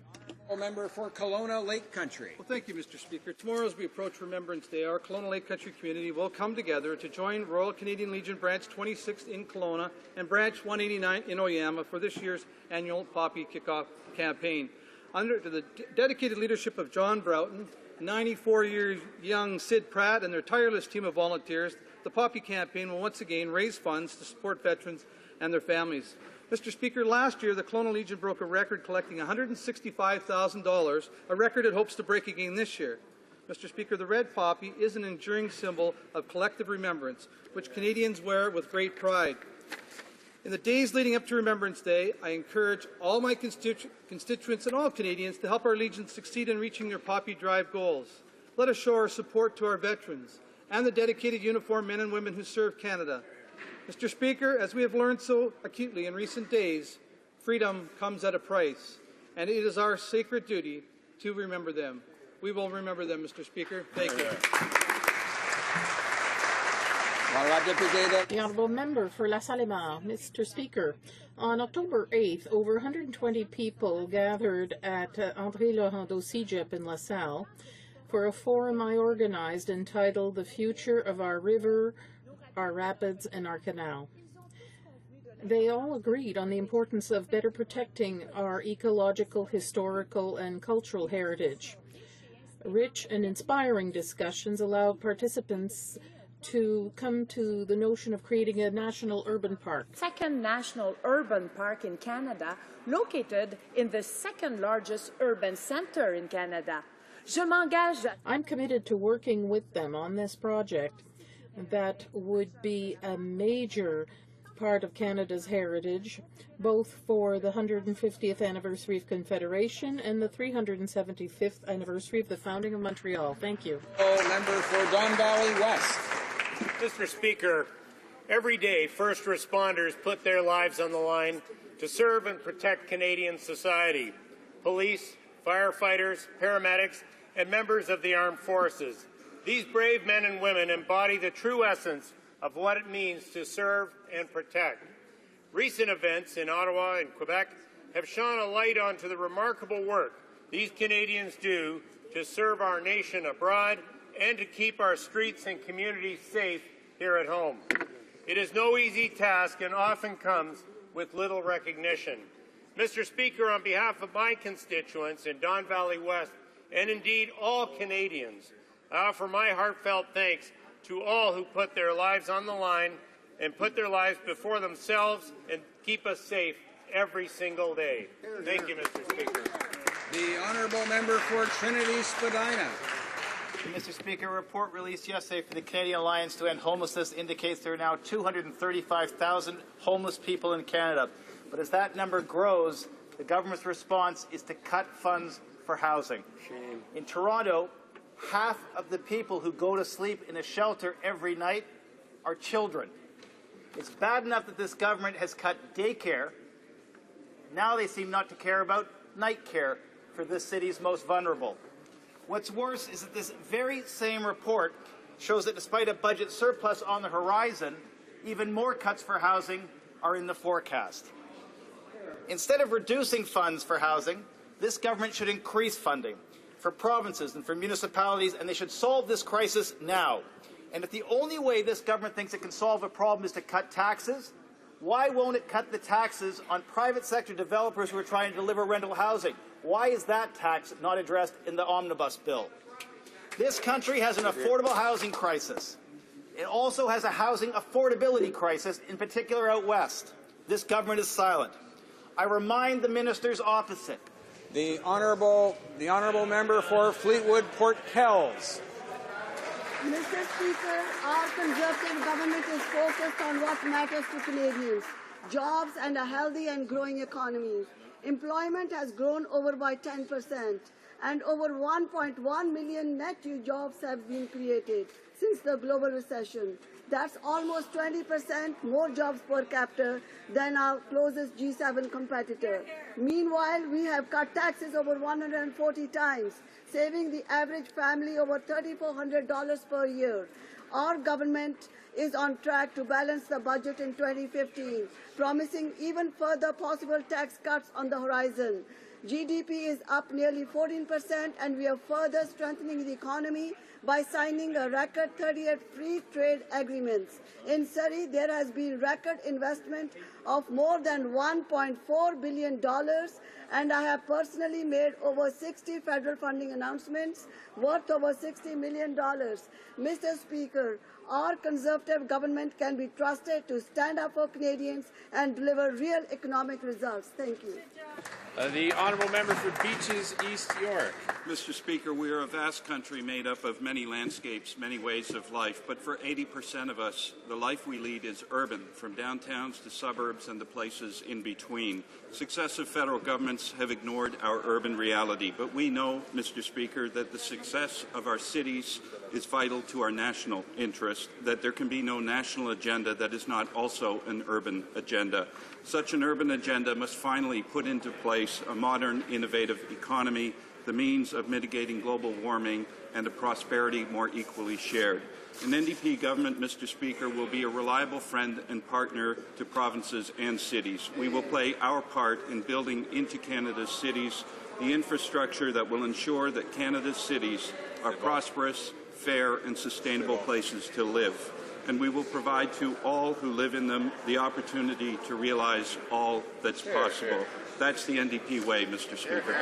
Member for Kelowna Lake Country. Well, thank you, Mr. Speaker. Tomorrow, as we approach Remembrance Day, our Kelowna Lake Country community will come together to join Royal Canadian Legion Branch 26 in Kelowna and Branch 189 in Oyama for this year's annual Poppy Kickoff campaign. Under the dedicated leadership of John Broughton, 94-year young Sid Pratt, and their tireless team of volunteers, the Poppy campaign will once again raise funds to support veterans and their families. Mr. Speaker, last year the Kelowna Legion broke a record collecting $165,000, a record it hopes to break again this year. Mr. Speaker, the red poppy is an enduring symbol of collective remembrance, which Canadians wear with great pride. In the days leading up to Remembrance Day, I encourage all my constituents and all Canadians to help our Legion succeed in reaching their Poppy Drive goals. Let us show our support to our veterans and the dedicated uniformed men and women who serve Canada. Mr. Speaker, as we have learned so acutely in recent days, freedom comes at a price, and it is our sacred duty to remember them. We will remember them, Mr. Speaker. Thank you. The Honourable Member for La Salle-Mar. Mr. Speaker, on October 8th, over 120 people gathered at André Laurando Cégep in La Salle for a forum I organized entitled The Future of Our River, Our Rapids, and Our Canal. They all agreed on the importance of better protecting our ecological, historical, and cultural heritage. Rich and inspiring discussions allowed participants to come to the notion of creating a national urban park. Second national urban park in Canada, located in the second largest urban center in Canada. Je m'engage. I'm committed to working with them on this project that would be a major part of Canada's heritage, both for the 150th anniversary of Confederation and the 375th anniversary of the founding of Montreal. Thank you. Member for Don Valley West. Mr. Speaker, every day first responders put their lives on the line to serve and protect Canadian society. Police, firefighters, paramedics, and members of the armed forces. These brave men and women embody the true essence of what it means to serve and protect. Recent events in Ottawa and Quebec have shone a light onto the remarkable work these Canadians do to serve our nation abroad and to keep our streets and communities safe here at home. It is no easy task and often comes with little recognition. Mr. Speaker, on behalf of my constituents in Don Valley West, and indeed all Canadians, I offer my heartfelt thanks to all who put their lives on the line and put their lives before themselves and keep us safe every single day. Thank you, Mr. Speaker. The Honourable Member for Trinity Spadina. Mr. Speaker, a report released yesterday from the Canadian Alliance to End Homelessness indicates there are now 235,000 homeless people in Canada. But as that number grows, the government's response is to cut funds for housing. Shame. In Toronto, half of the people who go to sleep in a shelter every night are children. It's bad enough that this government has cut daycare. Now they seem not to care about night care for this city's most vulnerable. What's worse is that this very same report shows that despite a budget surplus on the horizon, even more cuts for housing are in the forecast. Instead of reducing funds for housing, this government should increase funding for provinces and for municipalities, and they should solve this crisis now. And if the only way this government thinks it can solve a problem is to cut taxes, why won't it cut the taxes on private sector developers who are trying to deliver rental housing? Why is that tax not addressed in the omnibus bill? This country has an affordable housing crisis. It also has a housing affordability crisis, in particular out west. This government is silent. I remind the ministers opposite. The honourable member for Fleetwood Port Kells. Mr. Speaker, our Conservative government is focused on what matters to Canadians: jobs and a healthy and growing economy. Employment has grown over by 10%, and over 1.1 million net new jobs have been created since the global recession. That's almost 20% more jobs per capita than our closest G7 competitor. Meanwhile, we have cut taxes over 140 times, saving the average family over $3,400 per year. Our government is on track to balance the budget in 2015, promising even further possible tax cuts on the horizon. GDP is up nearly 14%, and we are further strengthening the economy by signing a record 38 free trade agreements. In Surrey, there has been record investment of more than $1.4 billion, and I have personally made over 60 federal funding announcements worth over $60 million. Mr. Speaker, our Conservative government can be trusted to stand up for Canadians and deliver real economic results. Thank you. The honourable member for Beaches East York. Mr. Speaker, we are a vast country made up of many landscapes, many ways of life, but for 80% of us, the life we lead is urban, from downtowns to suburbs and the places in between. Successive federal governments have ignored our urban reality, but we know, Mr. Speaker, that the success of our cities is vital to our national interest, that there can be no national agenda that is not also an urban agenda. Such an urban agenda must finally put into place a modern, innovative economy, the means of mitigating global warming, and a prosperity more equally shared. An NDP government, Mr. Speaker, will be a reliable friend and partner to provinces and cities. We will play our part in building into Canada's cities the infrastructure that will ensure that Canada's cities are prosperous, fair, and sustainable places to live. And we will provide to all who live in them the opportunity to realize all that's possible. That's the NDP way, Mr. Speaker.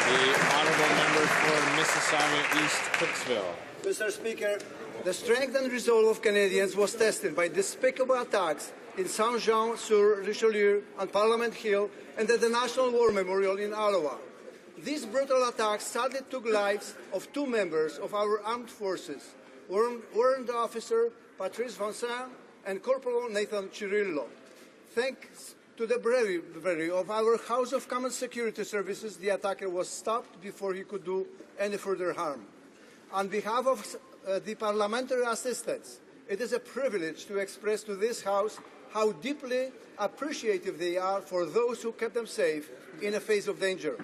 The honourable member for Mississauga East Cooksville. Mr. Speaker, the strength and resolve of Canadians was tested by despicable attacks in Saint-Jean-sur-Richelieu, on Parliament Hill, and at the National War Memorial in Ottawa. These brutal attacks sadly took lives of 2 members of our armed forces, Warrant Officer Patrice Vincent and Corporal Nathan Cirillo. Thanks to the bravery of our House of Common Security Services, the attacker was stopped before he could do any further harm. On behalf of the parliamentary assistants, it is a privilege to express to this House how deeply appreciative they are for those who kept them safe in the face of danger.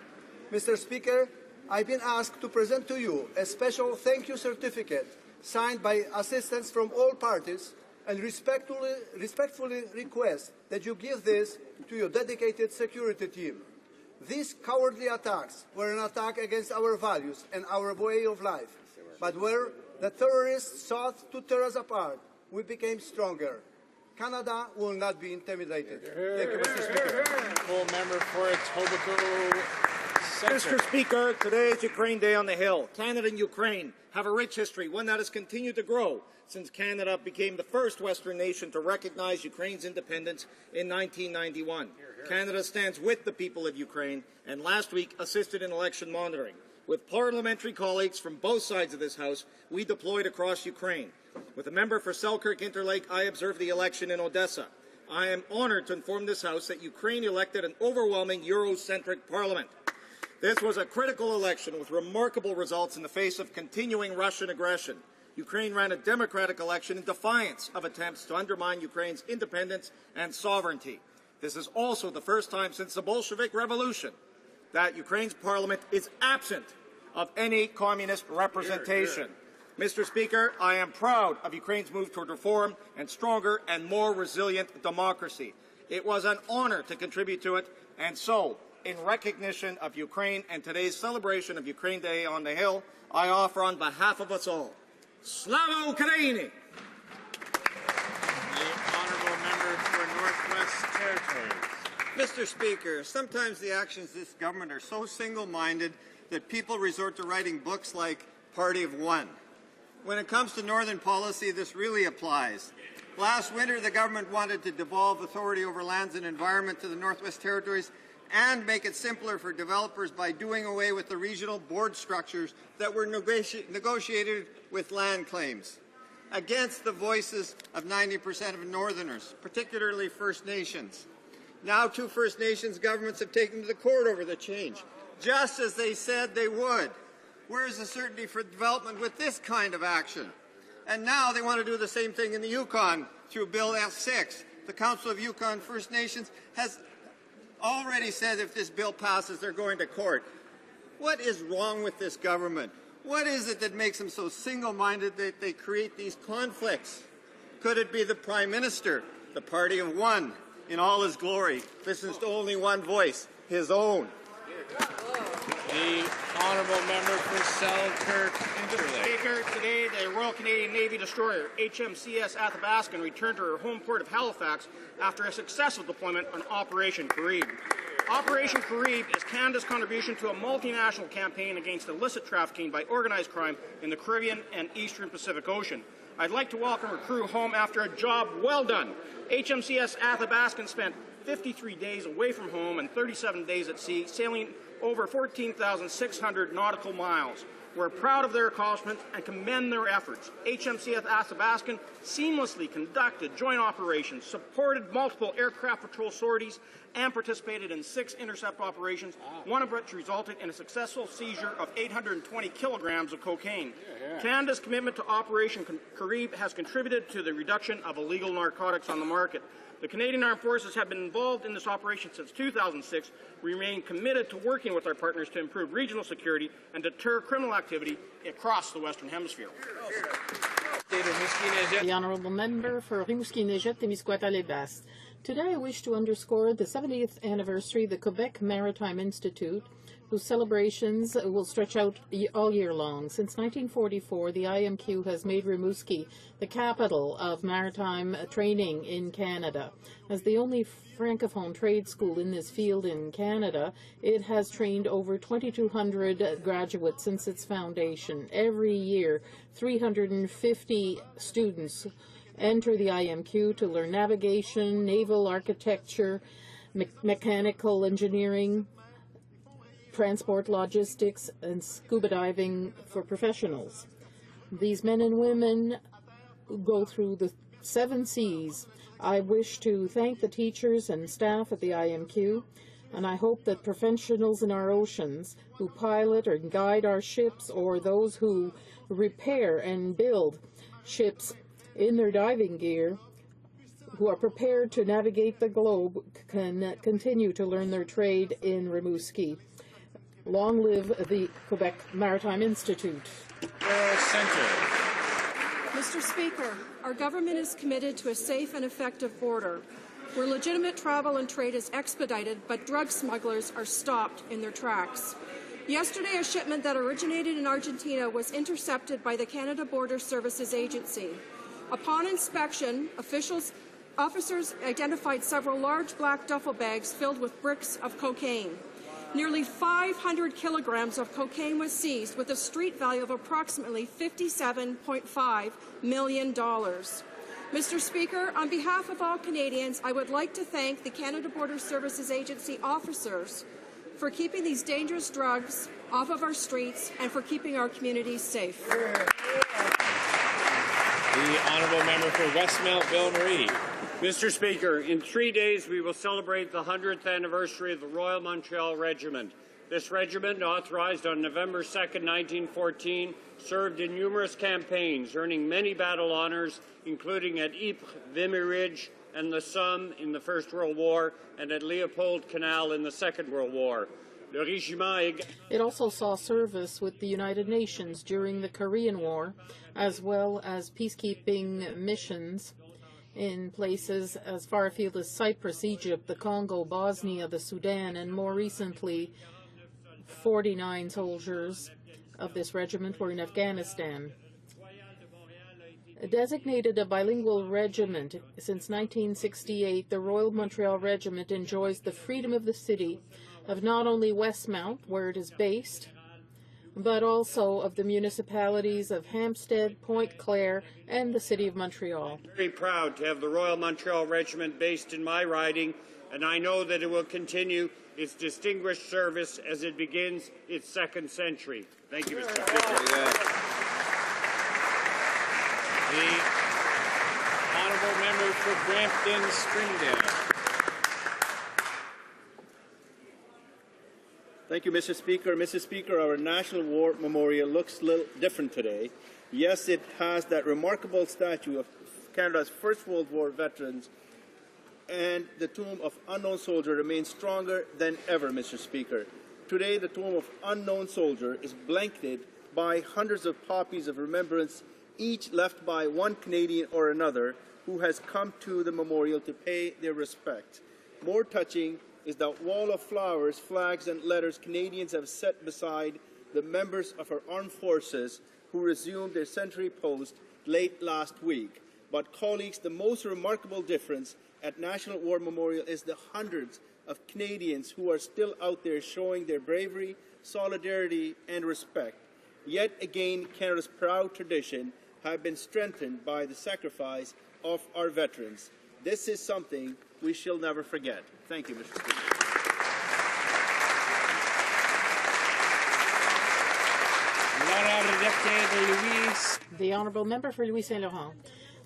Mr. Speaker, I've been asked to present to you a special thank you certificate signed by assistants from all parties and respectfully request that you give this to your dedicated security team. These cowardly attacks were an attack against our values and our way of life, but where the terrorists sought to tear us apart, we became stronger. Canada will not be intimidated. Thank you, Mr. Speaker. Full member for Etobicoke Centre. Mr. Speaker, today is Ukraine Day on the Hill. Canada and Ukraine have a rich history, one that has continued to grow since Canada became the first Western nation to recognize Ukraine's independence in 1991. Canada stands with the people of Ukraine and last week assisted in election monitoring. With parliamentary colleagues from both sides of this House, we deployed across Ukraine. With a member for Selkirk-Interlake, I observed the election in Odessa. I am honoured to inform this House that Ukraine elected an overwhelming Eurocentric parliament. This was a critical election with remarkable results in the face of continuing Russian aggression. Ukraine ran a democratic election in defiance of attempts to undermine Ukraine's independence and sovereignty. This is also the first time since the Bolshevik Revolution that Ukraine's parliament is absent of any communist representation. Mr. Speaker, I am proud of Ukraine's move toward reform and stronger and more resilient democracy. It was an honor to contribute to it, and so, in recognition of Ukraine and today's celebration of Ukraine Day on the Hill, I offer on behalf of us all, Slava Ukraini! The honourable member for Northwest Territories. Mr. Speaker, sometimes the actions of this government are so single-minded that people resort to writing books like Party of One. When it comes to Northern policy, this really applies. Last winter, the government wanted to devolve authority over lands and environment to the Northwest Territories and make it simpler for developers by doing away with the regional board structures that were negotiated with land claims, against the voices of 90% of Northerners, particularly First Nations. Now 2 First Nations governments have taken to the court over the change, just as they said they would. Where is the certainty for development with this kind of action? And now they want to do the same thing in the Yukon through Bill F6. The Council of Yukon First Nations has already said if this bill passes, they're going to court. What is wrong with this government? What is it that makes them so single-minded that they create these conflicts? Could it be the Prime Minister, the Party of One, in all his glory, listens to only one voice, his own? The honourable member for Selkirk Mr. Speaker, today the Royal Canadian Navy destroyer HMCS Athabaskan returned to her home port of Halifax after a successful deployment on Operation Carib. Operation Carib is Canada's contribution to a multinational campaign against illicit trafficking by organized crime in the Caribbean and Eastern Pacific Ocean. I'd like to welcome her crew home after a job well done. HMCS Athabaskan spent 53 days away from home and 37 days at sea, sailing over 14,600 nautical miles. We're proud of their accomplishments and commend their efforts. HMCF Athabascan seamlessly conducted joint operations, supported multiple aircraft patrol sorties, and participated in 6 intercept operations, one of which resulted in a successful seizure of 820 kilograms of cocaine. Canada's commitment to Operation Carib has contributed to the reduction of illegal narcotics on the market. The Canadian Armed Forces have been involved in this operation since 2006. We remain committed to working with our partners to improve regional security and deter criminal activity across the Western Hemisphere. The Honourable Member for Rimouski-Neigette-Témiscouata-Les-Basses. Today I wish to underscore the 70th anniversary of the Quebec Maritime Institute, whose celebrations will stretch out all year long. Since 1944, the IMQ has made Rimouski the capital of maritime training in Canada. As the only francophone trade school in this field in Canada, it has trained over 2,200 graduates since its foundation. Every year, 350 students enter the IMQ to learn navigation, naval architecture, mechanical engineering, transport logistics, and scuba diving for professionals. These men and women go through the 7 seas. I wish to thank the teachers and staff at the IMQ, and I hope that professionals in our oceans who pilot or guide our ships, or those who repair and build ships in their diving gear, who are prepared to navigate the globe, can continue to learn their trade in Rimouski. Long live the Quebec Maritime Institute. Center. Mr. Speaker, our government is committed to a safe and effective border, where legitimate travel and trade is expedited, but drug smugglers are stopped in their tracks. Yesterday, a shipment that originated in Argentina was intercepted by the Canada Border Services Agency. Upon inspection, officers identified several large black duffel bags filled with bricks of cocaine. Nearly 500 kilograms of cocaine was seized, with a street value of approximately $57.5 million. Mr. Speaker, on behalf of all Canadians, I would like to thank the Canada Border Services Agency officers for keeping these dangerous drugs off of our streets and for keeping our communities safe. The Honourable Member for Westmount Ville Marie. Mr. Speaker, in 3 days we will celebrate the 100th anniversary of the Royal Montreal Regiment. This regiment, authorized on November 2, 1914, served in numerous campaigns, earning many battle honours, including at Ypres, Vimy Ridge, and the Somme in the First World War, and at Leopold Canal in the Second World War. It also saw service with the United Nations during the Korean War, as well as peacekeeping missions in places as far afield as Cyprus, Egypt, the Congo, Bosnia, the Sudan, and more recently, 49 soldiers of this regiment were in Afghanistan. Designated a bilingual regiment since 1968, the Royal Montreal Regiment enjoys the freedom of the city of not only Westmount, where it is based, but also of the municipalities of Hampstead, Pointe-Claire, and the City of Montreal. Very proud to have the Royal Montreal Regiment based in my riding, and I know that it will continue its distinguished service as it begins its 2nd century. Thank you, Mr. Speaker. The Honourable Member for Brampton Springdale. Thank you, Mr. Speaker. Mr. Speaker, our National War Memorial looks a little different today. Yes, it has that remarkable statue of Canada's First World War veterans, and the tomb of unknown soldier remains stronger than ever, Mr. Speaker. Today, the tomb of unknown soldier is blanketed by hundreds of poppies of remembrance, each left by one Canadian or another who has come to the memorial to pay their respect. More touching is that wall of flowers, flags, and letters Canadians have set beside the members of our armed forces who resumed their sentry post late last week. But, colleagues, the most remarkable difference at National War Memorial is the hundreds of Canadians who are still out there showing their bravery, solidarity, and respect. Yet again, Canada's proud tradition have been strengthened by the sacrifice of our veterans. This is something we shall never forget. Thank you, Mr. Speaker. The Honourable Member for Louis Saint Laurent.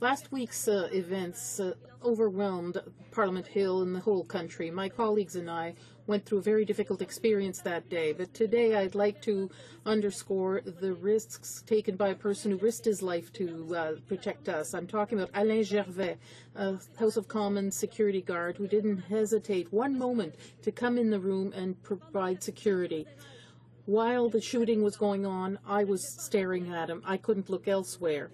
Last week's events overwhelmed Parliament Hill and the whole country. My colleagues and I went through a very difficult experience that day, but today I'd like to underscore the risks taken by a person who risked his life to protect us. I'm talking about Alain Gervais, a House of Commons security guard who didn't hesitate one moment to come in the room and provide security. While the shooting was going on, I was staring at him. I couldn't look elsewhere.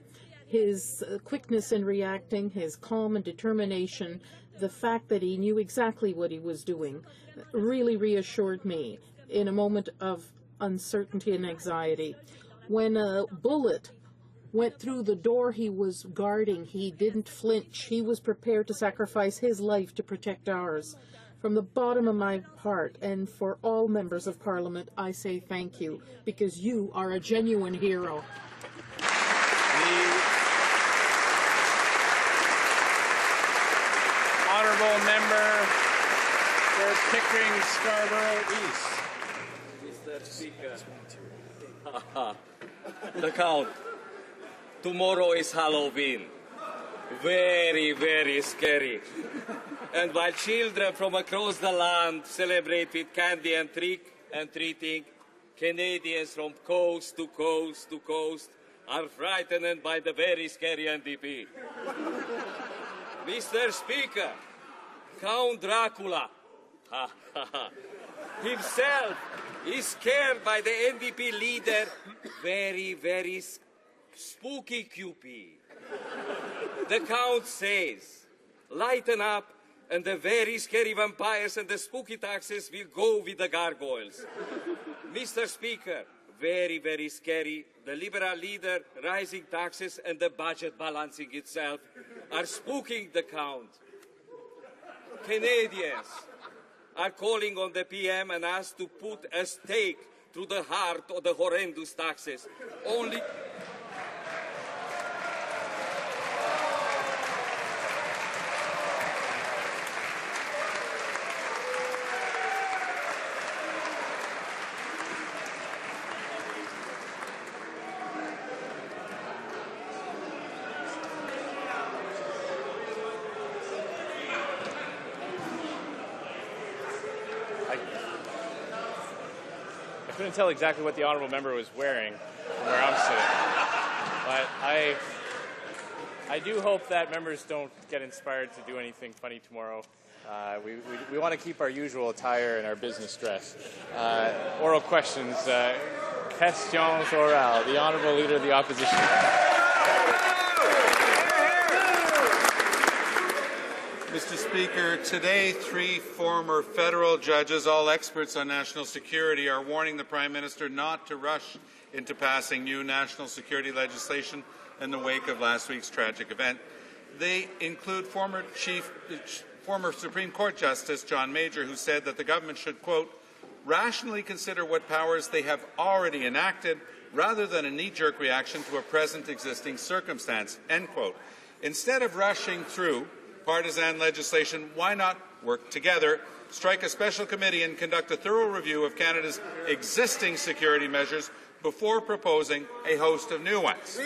His quickness in reacting, his calm and determination, the fact that he knew exactly what he was doing really reassured me in a moment of uncertainty and anxiety. When a bullet went through the door he was guarding, he didn't flinch. He was prepared to sacrifice his life to protect ours. From the bottom of my heart, and for all members of Parliament, I say thank you, because you are a genuine hero. Honourable Member for Pickering Scarborough East. Mr. Speaker, the Count, tomorrow is Halloween. Very, very scary. And while children from across the land celebrate with candy and trick-and-treating, Canadians from coast to coast to coast are frightened by the very scary NDP. Mr. Speaker, Count Dracula himself is scared by the NDP leader, very, very spooky QP. The Count says, lighten up, and the very scary vampires and the spooky taxes will go with the gargoyles. Mr. Speaker, very, very scary. The Liberal leader, rising taxes and the budget balancing itself are spooking the Count. Canadians are calling on the PM and us to put a stake through the heart of the horrendous taxes. Only... I couldn't tell exactly what the honourable member was wearing from where I'm sitting, but I do hope that members don't get inspired to do anything funny tomorrow. We want to keep our usual attire and our business dress. Oral questions. Questions orales. The Honourable Leader of the Opposition. Mr. Speaker, today 3 former federal judges, all experts on national security, are warning the Prime Minister not to rush into passing new national security legislation in the wake of last week's tragic event. They include former Supreme Court Justice John Major, who said that the government should, quote, rationally consider what powers they have already enacted rather than a knee-jerk reaction to a present existing circumstance, end quote. Instead of rushing through partisan legislation, why not work together, strike a special committee and conduct a thorough review of Canada's existing security measures before proposing a host of new ones? The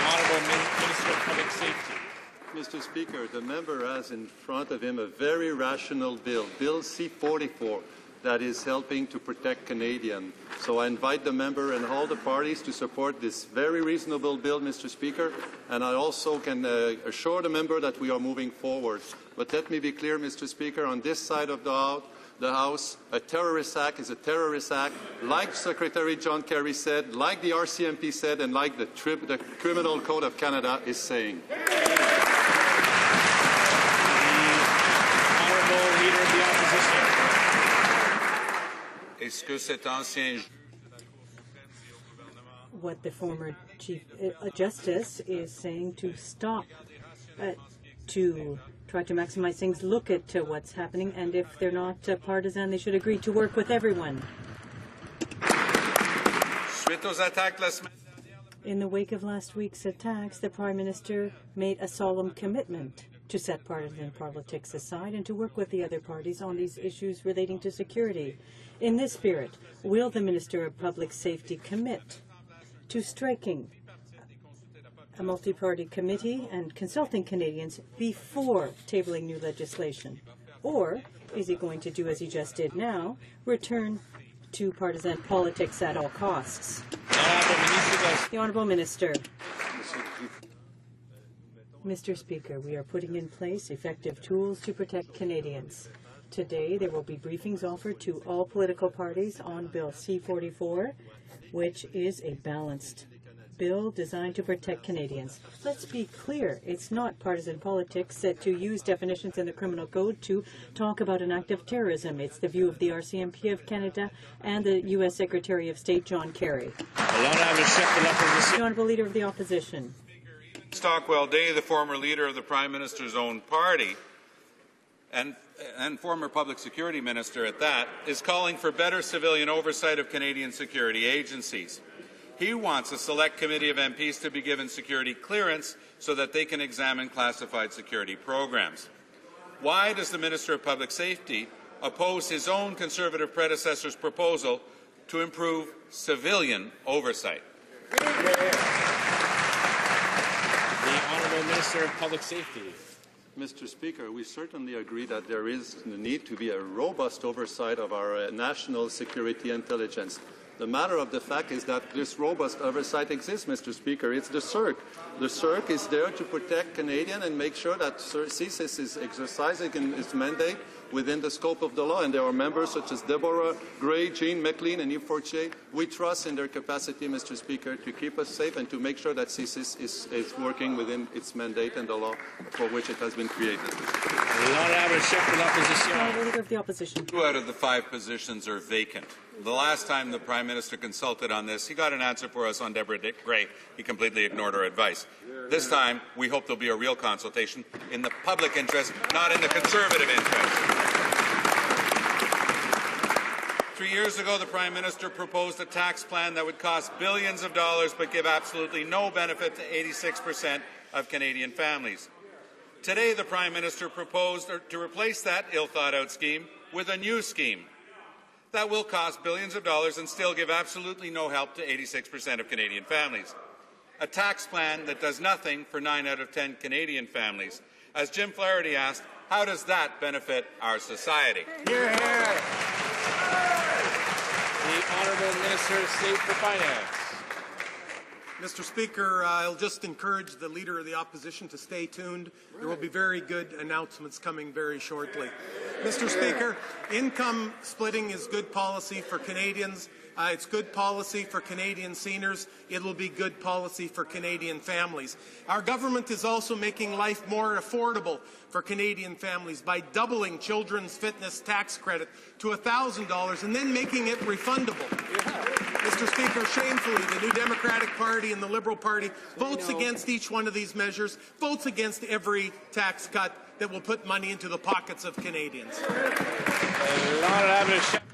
Honourable Minister of Public Safety. Mr. Speaker, the member has in front of him a very rational bill, Bill C-44, that is helping to protect Canadians. So I invite the member and all the parties to support this very reasonable bill, Mr. Speaker, and I also can assure the member that we are moving forward. But let me be clear, Mr. Speaker, on this side of the House, a terrorist act is a terrorist act, like Secretary John Kerry said, like the RCMP said, and like the Criminal Code of Canada is saying. Honourable Leader of the Opposition. What the former Chief Justice is saying to stop, to try to maximize things, look at what's happening, and if they're not partisan, they should agree to work with everyone. In the wake of last week's attacks, the Prime Minister made a solemn commitment to set partisan politics aside and to work with the other parties on these issues relating to security. In this spirit, will the Minister of Public Safety commit to striking a multi-party committee and consulting Canadians before tabling new legislation? Or is he going to do as he just did now, return to partisan politics at all costs? The Honourable Minister. Mr. Speaker, we are putting in place effective tools to protect Canadians. Today, there will be briefings offered to all political parties on Bill C-44, which is a balanced bill designed to protect Canadians. Let's be clear, it's not partisan politics to use definitions in the criminal code to talk about an act of terrorism. It's the view of the RCMP of Canada and the U.S. Secretary of State, John Kerry. The Honourable Leader of the Opposition. Stockwell Day, the former leader of the Prime Minister's own party, and former Public Security Minister at that, is calling for better civilian oversight of Canadian security agencies. He wants a select committee of MPs to be given security clearance so that they can examine classified security programs. Why does the Minister of Public Safety oppose his own Conservative predecessor's proposal to improve civilian oversight? The Honourable Minister of Public Safety. Mr. Speaker, we certainly agree that there is the need to be a robust oversight of our national security intelligence. The matter of the fact is that this robust oversight exists, Mr. Speaker. It's the HoC. The HoC is there to protect Canadians and make sure that CSIS is exercising its mandate within the scope of the law. And there are members such as Deborah Gray, Jean McLean, and Yves Fortier. We trust in their capacity, Mr. Speaker, to keep us safe and to make sure that CSIS is working within its mandate and the law for which it has been created. Leader of the Opposition. 2 out of the 5 positions are vacant. The last time the Prime Minister consulted on this, he got an answer for us on Deborah Gray. He completely ignored our advice. This time, we hope there'll be a real consultation in the public interest, not in the Conservative interest. 3 years ago, the Prime Minister proposed a tax plan that would cost billions of dollars but give absolutely no benefit to 86% of Canadian families. Today, the Prime Minister proposed to replace that ill-thought-out scheme with a new scheme that will cost billions of dollars and still give absolutely no help to 86% of Canadian families. A tax plan that does nothing for 9 out of 10 Canadian families. As Jim Flaherty asked, how does that benefit our society? Hear, hear. The Honourable Minister of State for Finance. Mr. Speaker, I'll just encourage the Leader of the Opposition to stay tuned. There will be very good announcements coming very shortly. Mr. Speaker, income splitting is good policy for Canadians. It's good policy for Canadian seniors. It will be good policy for Canadian families. Our government is also making life more affordable for Canadian families by doubling children's fitness tax credit to $1,000 and then making it refundable. Mr. Speaker, shamefully, the New Democratic Party and the Liberal Party votes against each one of these measures, votes against every tax cut that will put money into the pockets of Canadians.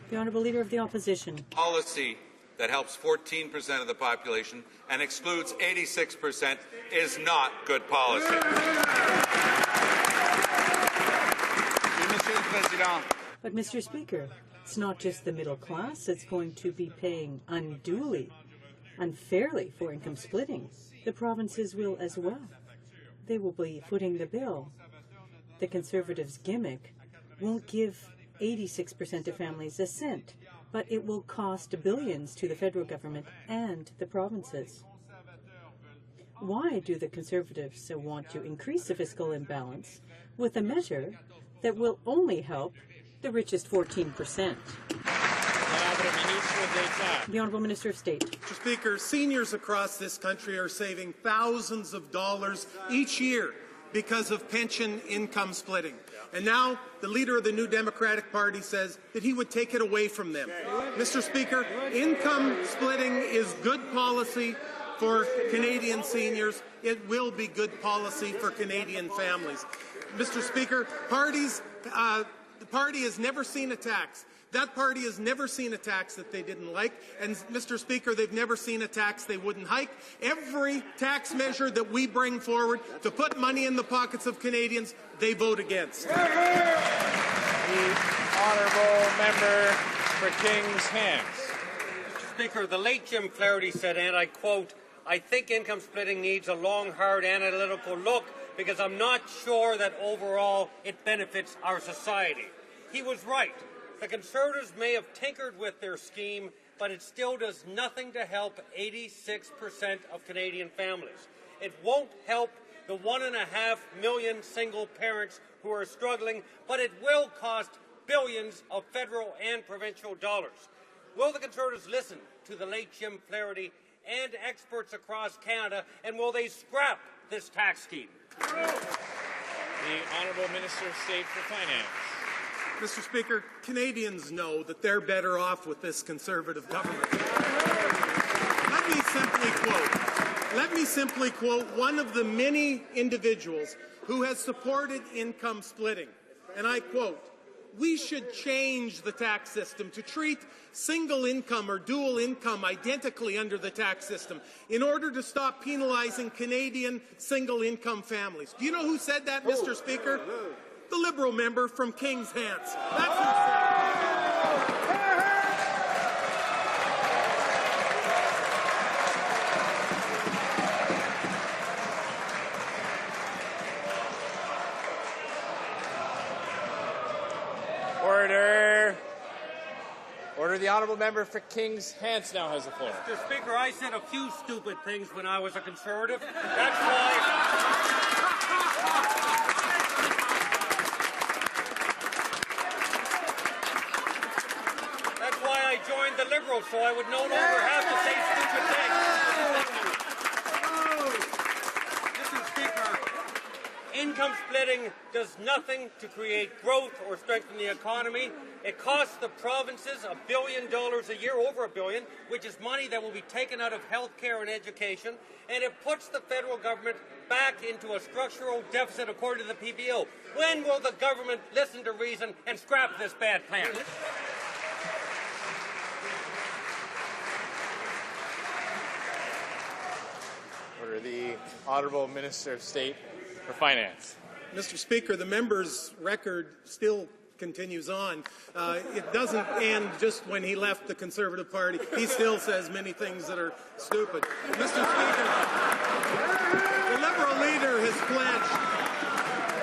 The Honourable Leader of the Opposition. Policy that helps 14% of the population and excludes 86% is not good policy. But, Mr. Speaker, it's not just the middle class that's going to be paying unduly, unfairly for income splitting. The provinces will as well. They will be footing the bill. The Conservatives' gimmick won't give 86% of families a cent, but it will cost billions to the federal government and the provinces. Why do the Conservatives want to increase the fiscal imbalance with a measure that will only help the richest 14%? The Honourable Minister of State. Mr. Speaker, seniors across this country are saving thousands of dollars each year because of pension income splitting. And now the Leader of the New Democratic Party says that he would take it away from them. Mr. Speaker, income splitting is good policy for Canadian seniors. It will be good policy for Canadian families. Mr. Speaker, the party has never seen a tax That party has never seen a tax that they didn't like, and, Mr. Speaker, they've never seen a tax they wouldn't hike. Every tax measure that we bring forward to put money in the pockets of Canadians, they vote against. The honourable member for Kings Hands. Mr. Speaker, the late Jim Flaherty said, and I quote, "I think income splitting needs a long, hard, analytical look because I'm not sure that overall it benefits our society." He was right. The Conservatives may have tinkered with their scheme, but it still does nothing to help 86% of Canadian families. It won't help the 1.5 million single parents who are struggling, but it will cost billions of federal and provincial dollars. Will the Conservatives listen to the late Jim Flaherty and experts across Canada, and will they scrap this tax scheme? The Honourable Minister of State for Finance. Mr. Speaker, Canadians know that they're better off with this Conservative government. Let me simply quote one of the many individuals who has supported income splitting. And I quote, "We should change the tax system to treat single income or dual income identically under the tax system in order to stop penalizing Canadian single income families." Do you know who said that, Mr. Speaker? The Liberal member from Kings Hands. That's who Order. The honourable member for Kings Hants now has the floor. Mr. Speaker, I said a few stupid things when I was a Conservative. That's why I joined the Liberals, so I would no longer have to say stupid things. Mr. Speaker, income splitting does nothing to create growth or strengthen the economy. It costs the provinces $1 billion a year, over $1 billion, which is money that will be taken out of health care and education, and it puts the federal government back into a structural deficit according to the PBO. When will the government listen to reason and scrap this bad plan? Order. The Honourable Minister of State for Finance. Mr. Speaker, the member's record still continues on. It doesn't end just when he left the Conservative Party. He still says many things that are stupid. Mr. Speaker, the Liberal leader has pledged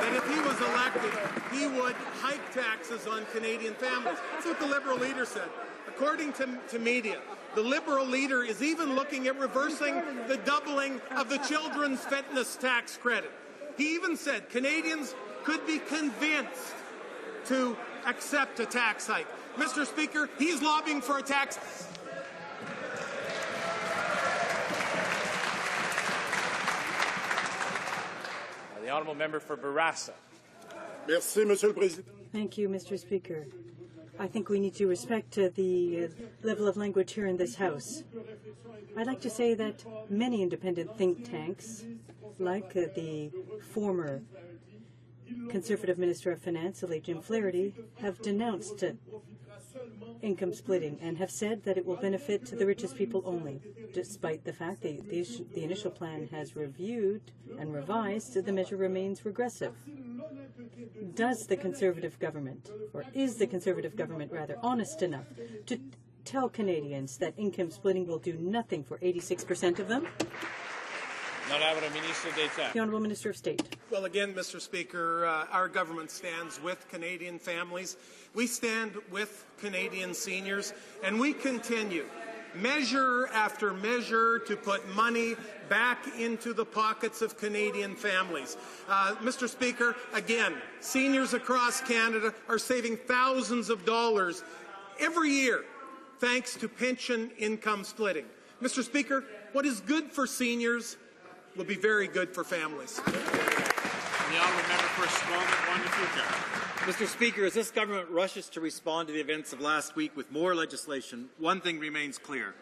that if he was elected, he would hike taxes on Canadian families. That's what the Liberal leader said. According to media, the Liberal leader is even looking at reversing the doubling of the children's fitness tax credit. He even said Canadians could be convinced to accept a tax hike. Mr. Speaker, he's lobbying for a tax. The honourable member for Bourassa. Merci, Monsieur le Président. Thank you, Mr. Speaker. I think we need to respect the level of language here in this House. I'd like to say that many independent think tanks, like the former Conservative Minister of Finance, the late Jim Flaherty, have denounced income splitting and have said that it will benefit the richest people only, despite the fact that the initial plan has reviewed and revised, the measure remains regressive. Does the Conservative government, or is the Conservative government rather, honest enough to tell Canadians that income splitting will do nothing for 86% of them? The Honourable Minister of State. Well, again, Mr. Speaker, our government stands with Canadian families. We stand with Canadian seniors, and we continue, measure after measure, to put money back into the pockets of Canadian families. Mr. Speaker, again, seniors across Canada are saving thousands of dollars every year thanks to pension income splitting. Mr. Speaker, what is good for seniors will be very good for families. The honourable member for Stormont, Mr. Speaker, as this government rushes to respond to the events of last week with more legislation, one thing remains clear.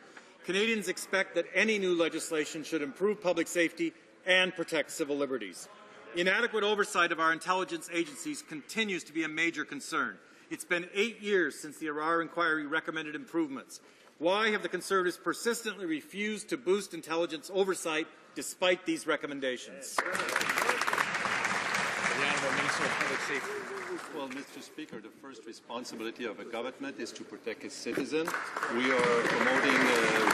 Canadians expect that any new legislation should improve public safety and protect civil liberties. Inadequate oversight of our intelligence agencies continues to be a major concern. It's been 8 years since the Arar inquiry recommended improvements. Why have the Conservatives persistently refused to boost intelligence oversight despite these recommendations? The Honourable Minister of Public Safety. Well, Mr. Speaker, the first responsibility of a government is to protect its citizens. We are promoting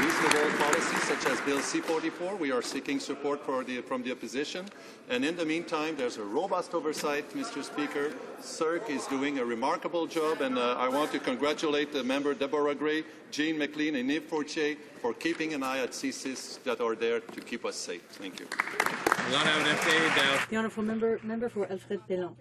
reasonable policies such as Bill C-44. We are seeking support from the opposition. And in the meantime, there's a robust oversight, Mr. Speaker. HoC is doing a remarkable job, and I want to congratulate the member Deborah Gray, Jean McLean, and Yves Fortier for keeping an eye at CSIS that are there to keep us safe. Thank you. The Honourable Member for Alfred Bellon.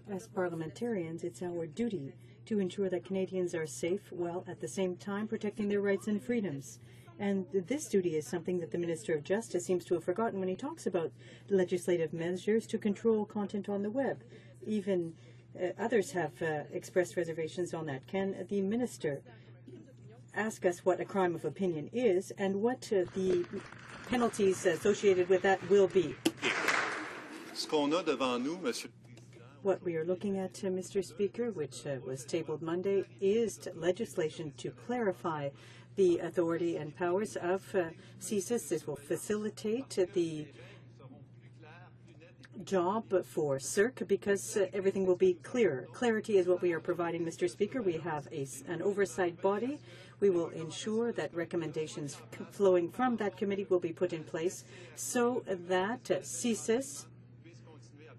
As parliamentarians, it's our duty to ensure that Canadians are safe while at the same time protecting their rights and freedoms. And this duty is something that the Minister of Justice seems to have forgotten when he talks about legislative measures to control content on the web. Even others have expressed reservations on that. Can the Minister ask us what a crime of opinion is and what the penalties associated with that will be? Ce qu'on a devant nous, Monsieur. What we are looking at, Mr. Speaker, which was tabled Monday, is legislation to clarify the authority and powers of CSIS. This will facilitate the job for HoC because everything will be clearer. Clarity is what we are providing, Mr. Speaker. We have an oversight body. We will ensure that recommendations flowing from that committee will be put in place so that CSIS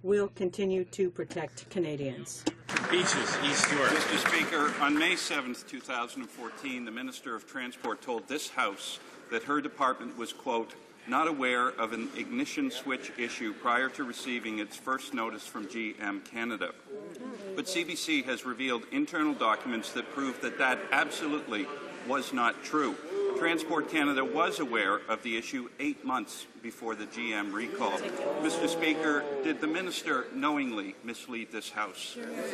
will continue to protect Canadians. Beaches, East York. Mr. Speaker, on May 7th, 2014, the Minister of Transport told this House that her department was, quote, not aware of an ignition switch issue prior to receiving its first notice from GM Canada. But CBC has revealed internal documents that prove that that absolutely was not true. Transport Canada was aware of the issue 8 months before the GM recall. Mr. Speaker, did the Minister knowingly mislead this House? The Honourable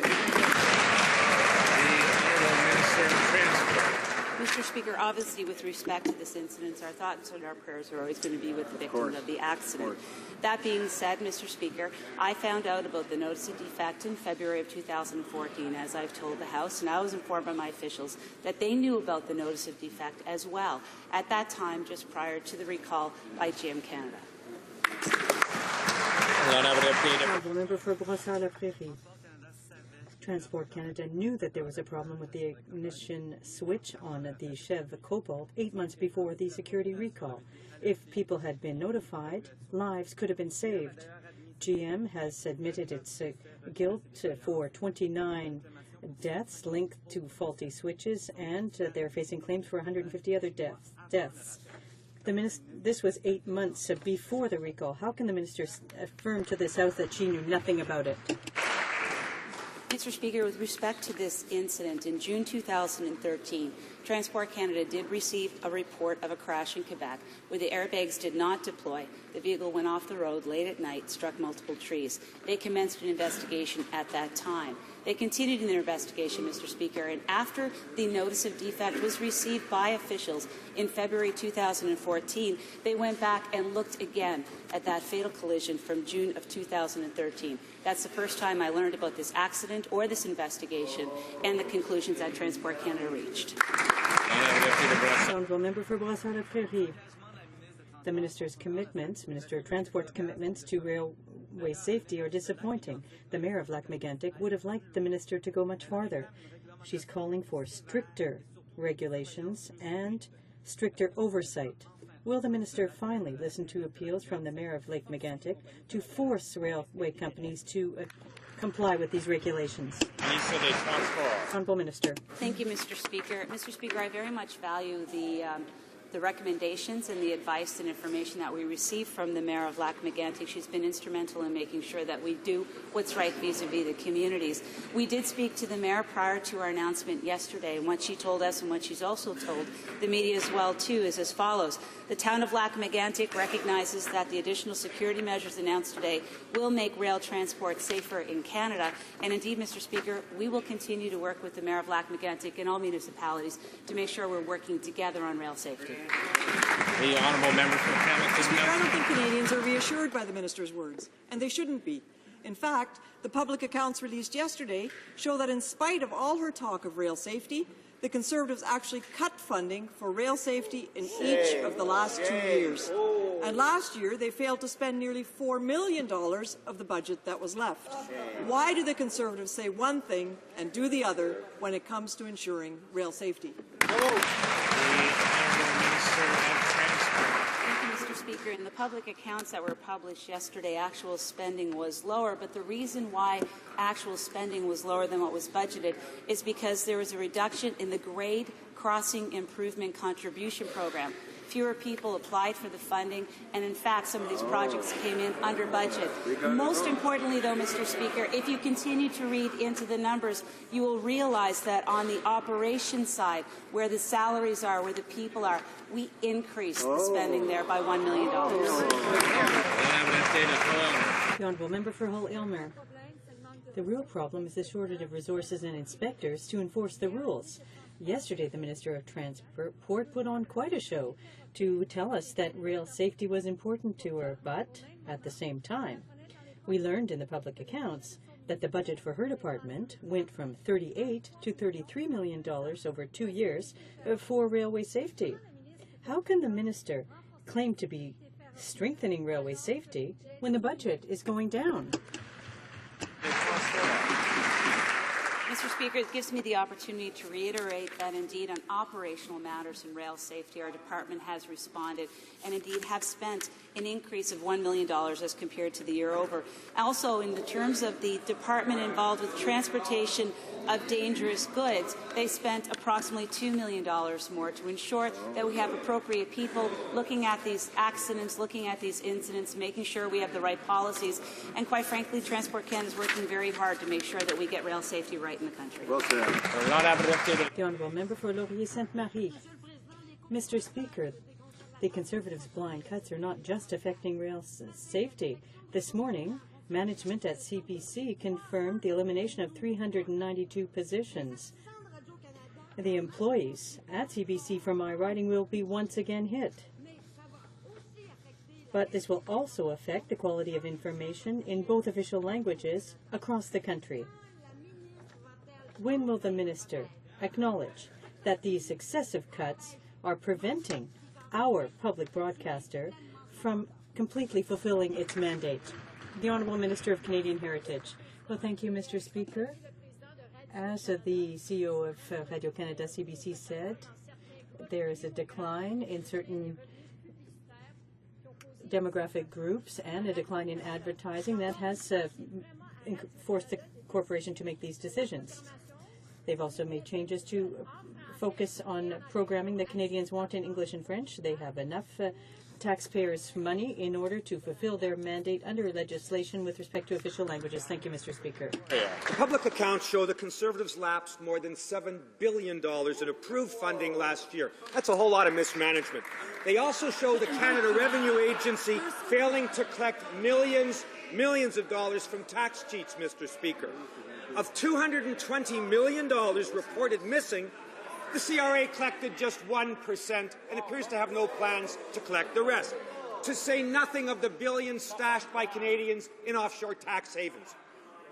Minister of Transport. Mr. Speaker, obviously with respect to this incident, our thoughts and our prayers are always going to be with the victim of the accident. That being said, Mr. Speaker, I found out about the notice of defect in February of 2014, as I've told the House, and I was informed by my officials that they knew about the notice of defect as well, at that time just prior to the recall by GM Canada. Honourable Member for Brossard-la-Prairie. Transport Canada knew that there was a problem with the ignition switch on the Chev Cobalt 8 months before the security recall. If people had been notified, lives could have been saved. GM has admitted its guilt for 29 deaths linked to faulty switches, and they're facing claims for 150 other deaths. This was 8 months before the recall. How can the Minister affirm to this House that she knew nothing about it? Mr. Speaker, with respect to this incident, in June 2013, Transport Canada did receive a report of a crash in Quebec where the airbags did not deploy. The vehicle went off the road late at night, struck multiple trees. They commenced an investigation at that time. They continued in their investigation, Mr. Speaker, and after the notice of defect was received by officials in February 2014, they went back and looked again at that fatal collision from June of 2013. That's the first time I learned about this accident or this investigation and the conclusions that Transport Canada reached. Honourable Member for Brossard-la-Prairie. The Minister's commitments, Minister of Transport's commitments to railway safety are disappointing. The Mayor of Lac-Mégantic would have liked the Minister to go much farther. She's calling for stricter regulations and stricter oversight. Will the Minister finally listen to appeals from the Mayor of Lac-Mégantic to force railway companies to comply with these regulations? Honourable Minister. Thank you, Mr. Speaker. Mr. Speaker, I very much value the recommendations and the advice and information that we receive from the Mayor of Lac-Mégantic. She's been instrumental in making sure that we do what's right vis-a-vis the communities. We did speak to the Mayor prior to our announcement yesterday, and what she told us and what she's also told the media as well, too, is as follows. The town of Lac-Mégantic recognizes that the additional security measures announced today will make rail transport safer in Canada, and indeed, Mr. Speaker, we will continue to work with the Mayor of Lac-Mégantic and all municipalities to make sure we're working together on rail safety. The Honourable Member for Hamilton. Speaker, I don't think Canadians are reassured by the Minister's words, and they shouldn't be. In fact, the public accounts released yesterday show that in spite of all her talk of rail safety, the Conservatives actually cut funding for rail safety in each of the last 2 years. And last year, they failed to spend nearly $4 million of the budget that was left. Why do the Conservatives say one thing and do the other when it comes to ensuring rail safety? Mr. Speaker, in the public accounts that were published yesterday, actual spending was lower, but the reason why actual spending was lower than what was budgeted is because there was a reduction in the grade crossing improvement contribution program. Fewer people applied for the funding, and in fact, some of these projects came in under budget. Most importantly, though, Mr. Speaker, if you continue to read into the numbers, you will realize that on the operations side, where the salaries are, where the people are, we increased the spending there by $1 million. The Honourable Member for Hull-Aylmer. The real problem is the shortage of resources and inspectors to enforce the rules. Yesterday, the Minister of Transport put on quite a show to tell us that rail safety was important to her, but at the same time, we learned in the public accounts that the budget for her department went from $38 to $33 million over 2 years for railway safety. How can the Minister claim to be strengthening railway safety when the budget is going down? Mr. Speaker, it gives me the opportunity to reiterate that indeed on operational matters in rail safety, our department has responded and indeed have spent an increase of $1 million as compared to the year over. Also, in the terms of the department involved with transportation of dangerous goods, they spent approximately $2 million more to ensure that we have appropriate people looking at these accidents, looking at these incidents, making sure we have the right policies. And quite frankly, Transport Canada is working very hard to make sure that we get rail safety right in the country. The Honourable Member for Laurier-Sainte-Marie. Mr. Speaker, the Conservatives' blind cuts are not just affecting rail safety. This morning, management at CBC confirmed the elimination of 392 positions. The employees at CBC from my riding will be once again hit. But this will also affect the quality of information in both official languages across the country. When will the Minister acknowledge that these successive cuts are preventing our public broadcaster from completely fulfilling its mandate? The Honourable Minister of Canadian Heritage. Well, thank you, Mr. Speaker. As the CEO of Radio-Canada CBC said, there is a decline in certain demographic groups and a decline in advertising that has forced the corporation to make these decisions. They've also made changes to focus on programming that Canadians want in English and French. They have enough taxpayers' money in order to fulfill their mandate under legislation with respect to official languages. Thank you, Mr. Speaker. The public accounts show the Conservatives lapsed more than $7 billion in approved funding last year. That's a whole lot of mismanagement. They also show the Canada Revenue Agency failing to collect millions of dollars from tax cheats, Mr. Speaker. Of $220 million reported missing, the CRA collected just 1% and appears to have no plans to collect the rest, to say nothing of the billions stashed by Canadians in offshore tax havens.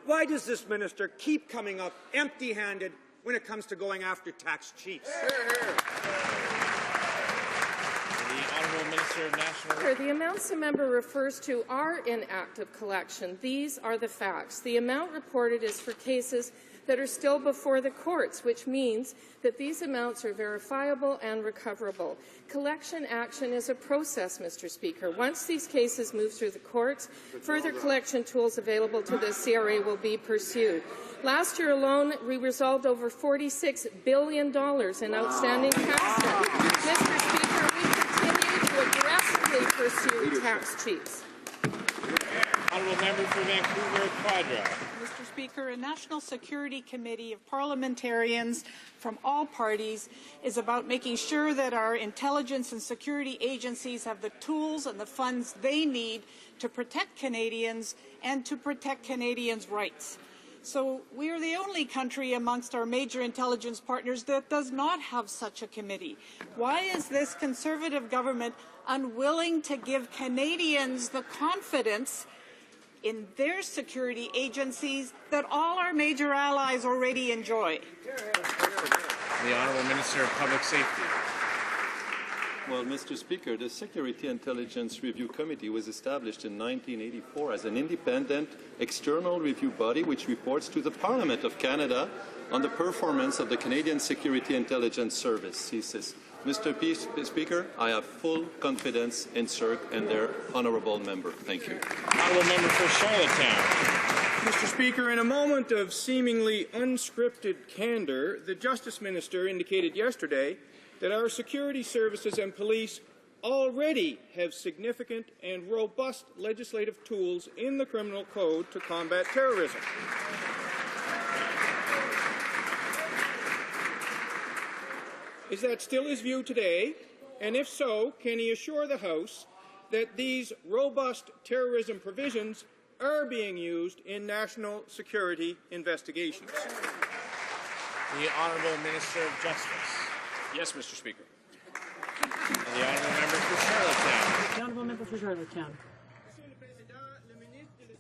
Why does this minister keep coming up empty-handed when it comes to going after tax cheats? Minister of National... The amounts the member refers to are in active collection. These are the facts. The amount reported is for cases that are still before the courts, which means that these amounts are verifiable and recoverable. Collection action is a process, Mr. Speaker. Once these cases move through the courts, further collection tools available to the CRA will be pursued. Last year alone, we resolved over $46 billion in outstanding tax debt. Mr. Speaker, we continue to aggressively pursue tax cheats. Honourable Member for Vancouver Quadra. Mr. Speaker, a National Security Committee of parliamentarians from all parties is about making sure that our intelligence and security agencies have the tools and the funds they need to protect Canadians and to protect Canadians' rights. So we are the only country amongst our major intelligence partners that does not have such a committee. Why is this Conservative government unwilling to give Canadians the confidence in their security agencies that all our major allies already enjoy? The Honourable Minister of Public Safety. Well, Mr. Speaker, the Security Intelligence Review Committee was established in 1984 as an independent external review body which reports to the Parliament of Canada on the performance of the Canadian Security Intelligence Service, CSIS. Mr. Speaker, I have full confidence in CERC and their honourable member. Thank you. Honourable member for Charlottetown. Mr. Speaker, in a moment of seemingly unscripted candor, the Justice Minister indicated yesterday that our security services and police already have significant and robust legislative tools in the criminal code to combat terrorism. Is that still his view today? And if so, can he assure the House that these robust terrorism provisions are being used in national security investigations? The Honourable Minister of Justice. Yes, Mr. Speaker. And the Honourable Member for Charlottetown. The Honourable Member for Charlottetown.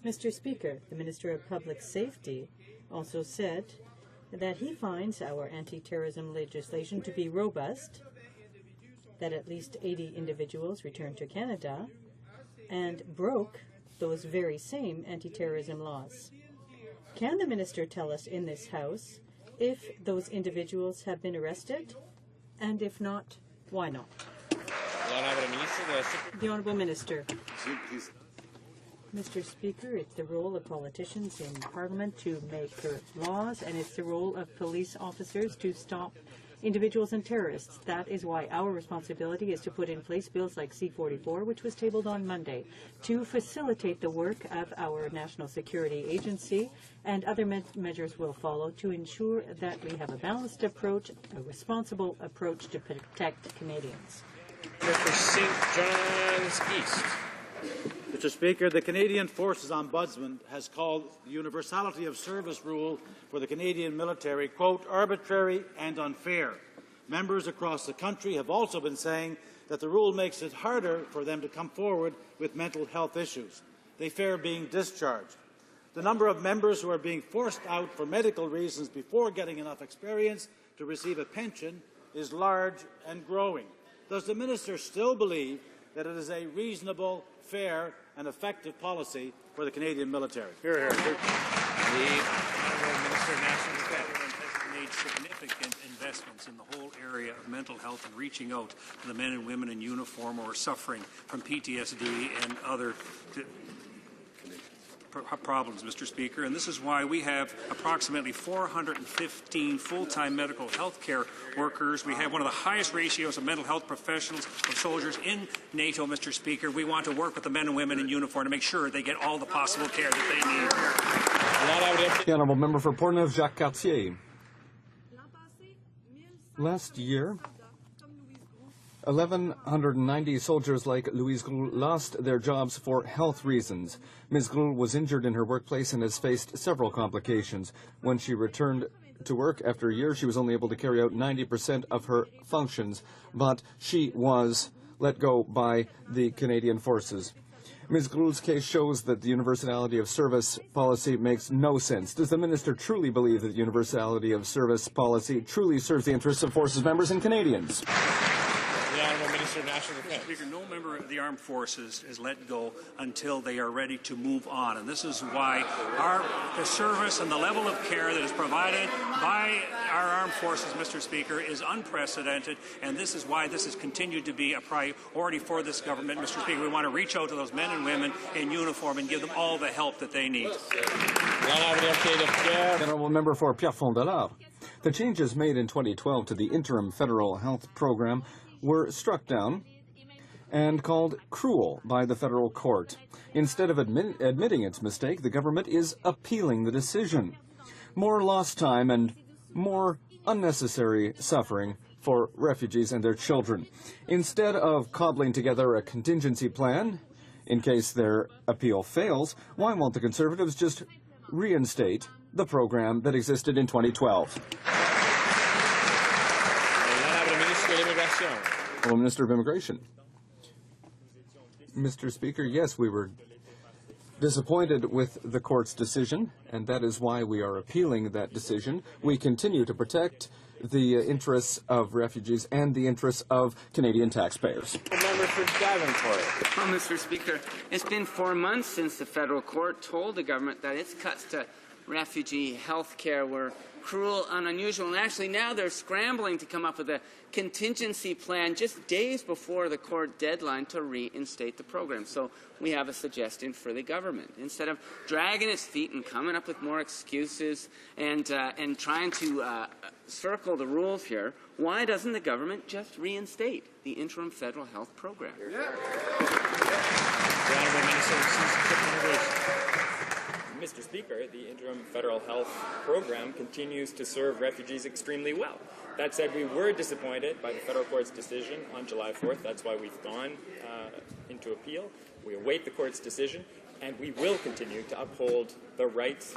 Mr. Speaker, the Minister of Public Safety also said that he finds our anti-terrorism legislation to be robust, that at least 80 individuals returned to Canada and broke those very same anti-terrorism laws. Can the Minister tell us in this House if those individuals have been arrested? And if not, why not? The Honourable Minister. Mr. Speaker, it's the role of politicians in Parliament to make laws, and it's the role of police officers to stop individuals and terrorists. That is why our responsibility is to put in place bills like C-44, which was tabled on Monday, to facilitate the work of our National Security Agency, and other measures will follow to ensure that we have a balanced approach, a responsible approach to protect Canadians. For St. John's East. Mr. Speaker, the Canadian Forces Ombudsman has called the universality of service rule for the Canadian military, quote, arbitrary and unfair. Members across the country have also been saying that the rule makes it harder for them to come forward with mental health issues. They fear being discharged. The number of members who are being forced out for medical reasons before getting enough experience to receive a pension is large and growing. Does the Minister still believe that it is a reasonable, fair and effective policy for the Canadian military? Hear, hear. The Honourable Minister of National Defence has made significant investments in the whole area of mental health and reaching out to the men and women in uniform who are suffering from PTSD and other problems, Mr. Speaker, and this is why we have approximately 415 full-time medical health care workers. We have one of the highest ratios of mental health professionals of soldiers in NATO, Mr. Speaker. We want to work with the men and women in uniform to make sure they get all the possible care that they need. The Honourable Member for Portneuf-Jacques-Cartier. Last year, 1,190 soldiers like Louise Groult lost their jobs for health reasons. Ms. Groult was injured in her workplace and has faced several complications. When she returned to work after a year, she was only able to carry out 90% of her functions, but she was let go by the Canadian Forces. Ms. Groult's case shows that the universality of service policy makes no sense. Does the Minister truly believe that the universality of service policy truly serves the interests of Forces members and Canadians? The Honourable Minister of National Defence. Speaker, no member of the armed forces is let go until they are ready to move on, and this is why the service and the level of care that is provided by our armed forces, Mr. Speaker, is unprecedented, and this is why this has continued to be a priority for this government, Mr. Speaker. We want to reach out to those men and women in uniform and give them all the help that they need. Honourable Member for Pierrefonds-Dollard. The changes made in 2012 to the interim federal health program were struck down and called cruel by the federal court. Instead of admitting its mistake, the government is appealing the decision. More lost time and more unnecessary suffering for refugees and their children. Instead of cobbling together a contingency plan in case their appeal fails, why won't the Conservatives just reinstate the program that existed in 2012? Hello, Minister of Immigration. Mr. Speaker, yes, we were disappointed with the court's decision, and that is why we are appealing that decision. We continue to protect the interests of refugees and the interests of Canadian taxpayers. Member for Davenport. Well, Mr. Speaker, it's been 4 months since the federal court told the government that its cuts to refugee health care were cruel and unusual, and actually now they're scrambling to come up with a contingency plan just days before the court deadline to reinstate the program. So we have a suggestion for the government. Instead of dragging its feet and coming up with more excuses and trying to circle the rules here, why doesn't the government just reinstate the interim federal health program? The Honourable Minister of Citizenship and Immigration. Mr. Speaker, the interim federal health program continues to serve refugees extremely well. That said, we were disappointed by the federal court's decision on July 4th. That's why we've gone into appeal. We await the court's decision, and we will continue to uphold the rights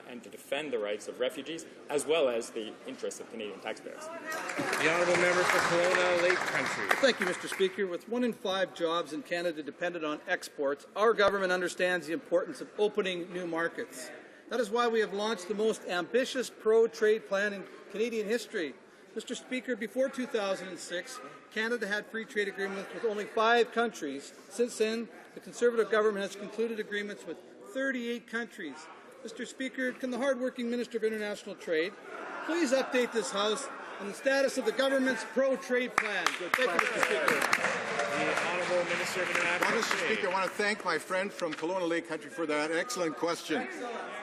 and to defend the rights of refugees, as well as the interests of Canadian taxpayers. The Honourable Member for Kelowna Lake Country. Thank you, Mr. Speaker. With 1 in 5 jobs in Canada dependent on exports, our government understands the importance of opening new markets. That is why we have launched the most ambitious pro-trade plan in Canadian history. Mr. Speaker, before 2006, Canada had free trade agreements with only 5 countries. Since then, the Conservative government has concluded agreements with 38 countries. Mr. Speaker, can the hard-working Minister of International Trade please update this House on the status of the government's pro-trade plan? Thank you, Mr. Speaker. The Honourable Minister of International Trade. Mr. Speaker, I want to thank my friend from Kelowna Lake Country for that excellent question.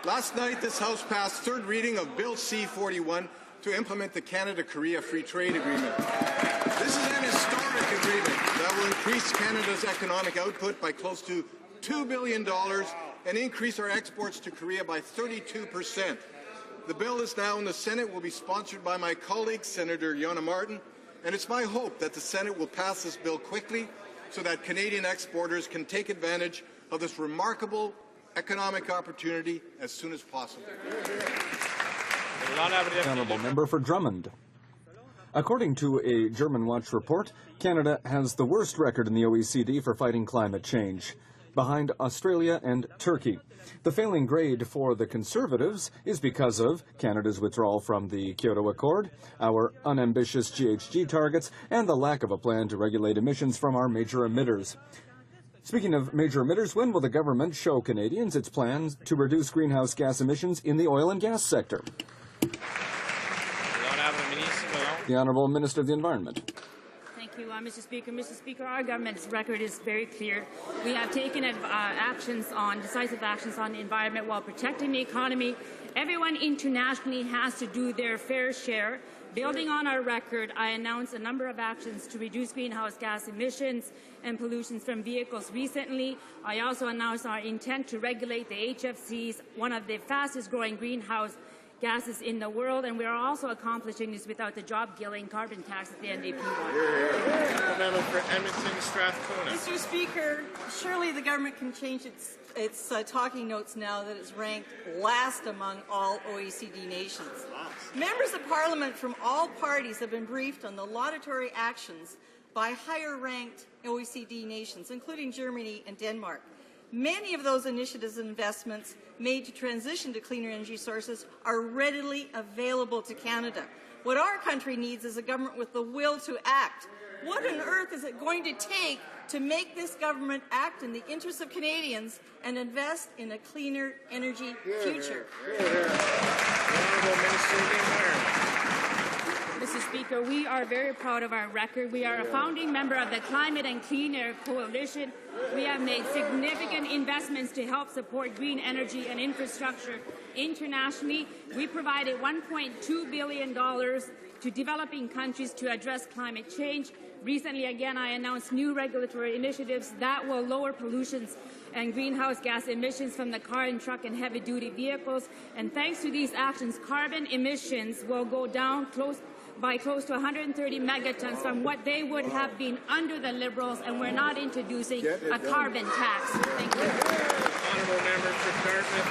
Last night, this House passed third reading of Bill C-41 to implement the Canada-Korea Free Trade Agreement. This is an historic agreement that will increase Canada's economic output by close to $2 billion and increase our exports to Korea by 32%. The bill is now in the Senate, will be sponsored by my colleague, Senator Yana Martin, and it's my hope that the Senate will pass this bill quickly so that Canadian exporters can take advantage of this remarkable economic opportunity as soon as possible. The Honourable Member for Drummond. According to a German Watch report, Canada has the worst record in the OECD for fighting climate change, behind Australia and Turkey. The failing grade for the Conservatives is because of Canada's withdrawal from the Kyoto Accord, our unambitious GHG targets, and the lack of a plan to regulate emissions from our major emitters. Speaking of major emitters, when will the government show Canadians its plans to reduce greenhouse gas emissions in the oil and gas sector? The Honourable Minister of the Environment. Thank you, Mr. Speaker. Mr. Speaker, our government's record is very clear. We have taken decisive actions on the environment while protecting the economy. Everyone internationally has to do their fair share. Building on our record, I announced a number of actions to reduce greenhouse gas emissions and pollution from vehicles recently. I also announced our intent to regulate the HFCs, one of the fastest growing greenhouse gases in the world, and we are also accomplishing this without the job-killing carbon tax that the NDP wants. The member for Edmonton Strathcona. Mr. Speaker, surely the government can change its talking notes now that it's ranked last among all OECD nations. Members of Parliament from all parties have been briefed on the laudatory actions by higher-ranked OECD nations, including Germany and Denmark. Many of those initiatives and investments made to transition to cleaner energy sources are readily available to Canada. What our country needs is a government with the will to act. What on earth is it going to take to make this government act in the interests of Canadians and invest in a cleaner energy future? Mr. Speaker, we are very proud of our record. We are a founding member of the Climate and Clean Air Coalition. We have made significant investments to help support green energy and infrastructure internationally. We provided $1.2 billion to developing countries to address climate change. Recently, again, I announced new regulatory initiatives that will lower pollution and greenhouse gas emissions from the car and truck and heavy-duty vehicles. And thanks to these actions, carbon emissions will go down by close to 130 megatons from what they would have been under the Liberals, and we're not introducing a carbon tax. Thank you. Honourable Member for Dartmouth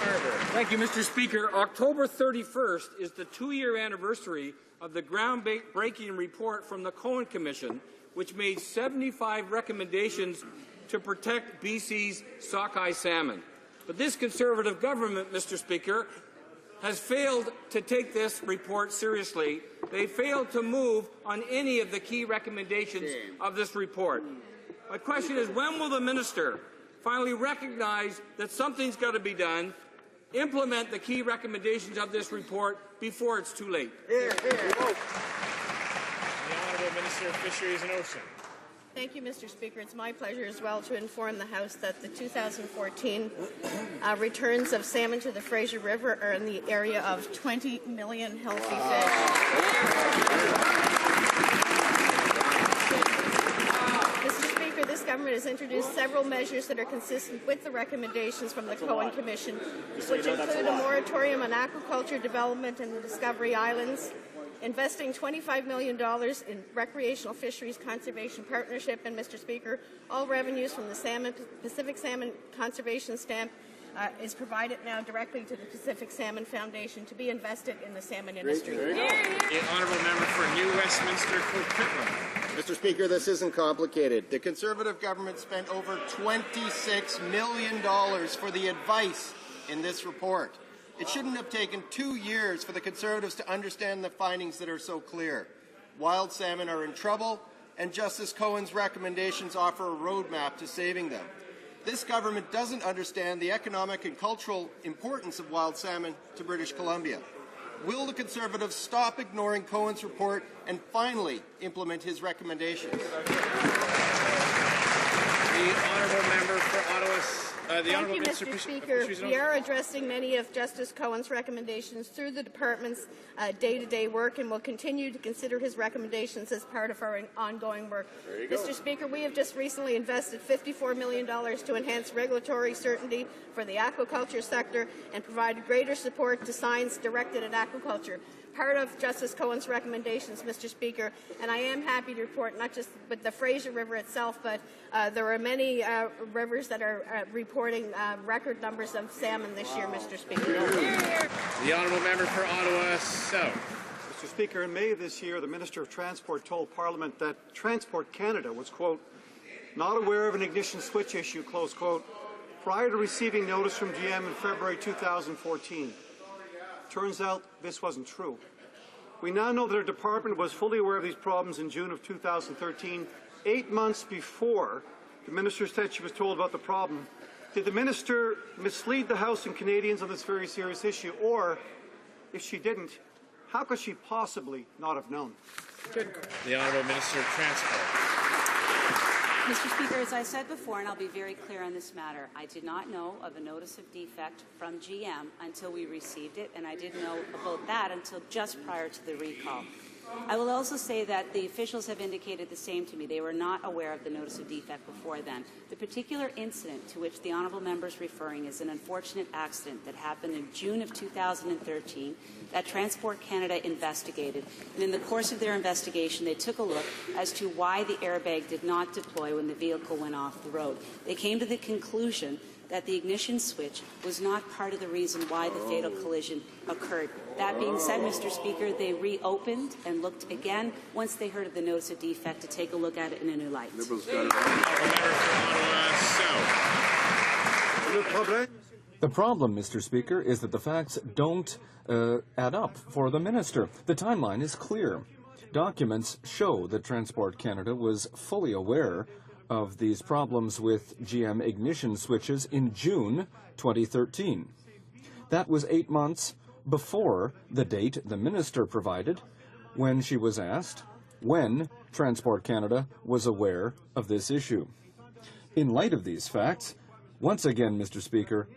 Harbour. Thank you, Mr. Speaker. October 31st is the 2-year anniversary of the groundbreaking report from the Cohen Commission, which made 75 recommendations to protect BC's sockeye salmon. But this Conservative government, Mr. Speaker, has failed to take this report seriously. They failed to move on any of the key recommendations of this report. My question is, when will the minister finally recognize that something's got to be done, implement the key recommendations of this report before it's too late? The Honourable Minister of Fisheries and Ocean. Thank you, Mr. Speaker. It's my pleasure as well to inform the House that the 2014 returns of salmon to the Fraser River are in the area of 20 million healthy fish. Mr. Speaker, this government has introduced several measures that are consistent with the recommendations from the Cohen Commission, which include a moratorium on aquaculture development in the Discovery Islands, investing $25 million in recreational fisheries conservation partnership, and, Mr. Speaker, all revenues from the Pacific Salmon Conservation Stamp is provided now directly to the Pacific Salmon Foundation to be invested in the salmon industry. The Honourable Member for New Westminster Coquitlam. Mr. Speaker, this isn't complicated. The Conservative government spent over $26 million for the advice in this report. It shouldn't have taken 2 years for the Conservatives to understand the findings that are so clear. Wild salmon are in trouble, and Justice Cohen's recommendations offer a roadmap to saving them. This government doesn't understand the economic and cultural importance of wild salmon to British Columbia. Will the Conservatives stop ignoring Cohen's report and finally implement his recommendations? The Honourable Member for Ottawa. Thank you, Mr. Speaker. We are addressing many of Justice Cohen's recommendations through the department's day-to-day work, and will continue to consider his recommendations as part of our ongoing work. Mr. Speaker, we have just recently invested $54 million to enhance regulatory certainty for the aquaculture sector and provide greater support to science directed at aquaculture. Part of Justice Cohen's recommendations, Mr. Speaker, and I am happy to report not just with the Fraser River itself, but there are many rivers that are reporting record numbers of salmon this year, Mr. Speaker. The Honourable Member for Ottawa South. Mr. Speaker, in May of this year, the Minister of Transport told Parliament that Transport Canada was, quote, not aware of an ignition switch issue, close quote, prior to receiving notice from GM in February 2014. Turns out this wasn't true. We now know that our department was fully aware of these problems in June of 2013, 8 months before the minister said she was told about the problem. Did the minister mislead the House and Canadians on this very serious issue? Or, if she didn't, how could she possibly not have known? The Honourable Minister of Transport. Mr. Speaker, as I said before, and I'll be very clear on this matter, I did not know of a notice of defect from GM until we received it, and I didn't know about that until just prior to the recall. I will also say that the officials have indicated the same to me. They were not aware of the notice of defect before then. The particular incident to which the honourable member is referring is an unfortunate accident that happened in June of 2013 that Transport Canada investigated. And in the course of their investigation, they took a look as to why the airbag did not deploy when the vehicle went off the road. They came to the conclusion that the ignition switch was not part of the reason why the fatal collision occurred. That being said, Mr. Speaker, they reopened and looked again once they heard of the notice of defect to take a look at it in a new light. The problem, Mr. Speaker, is that the facts don't add up for the minister. The timeline is clear. Documents show that Transport Canada was fully aware of these problems with GM ignition switches in June 2013. That was 8 months before the date the minister provided when she was asked when Transport Canada was aware of this issue. In light of these facts, once again, Mr. Speaker,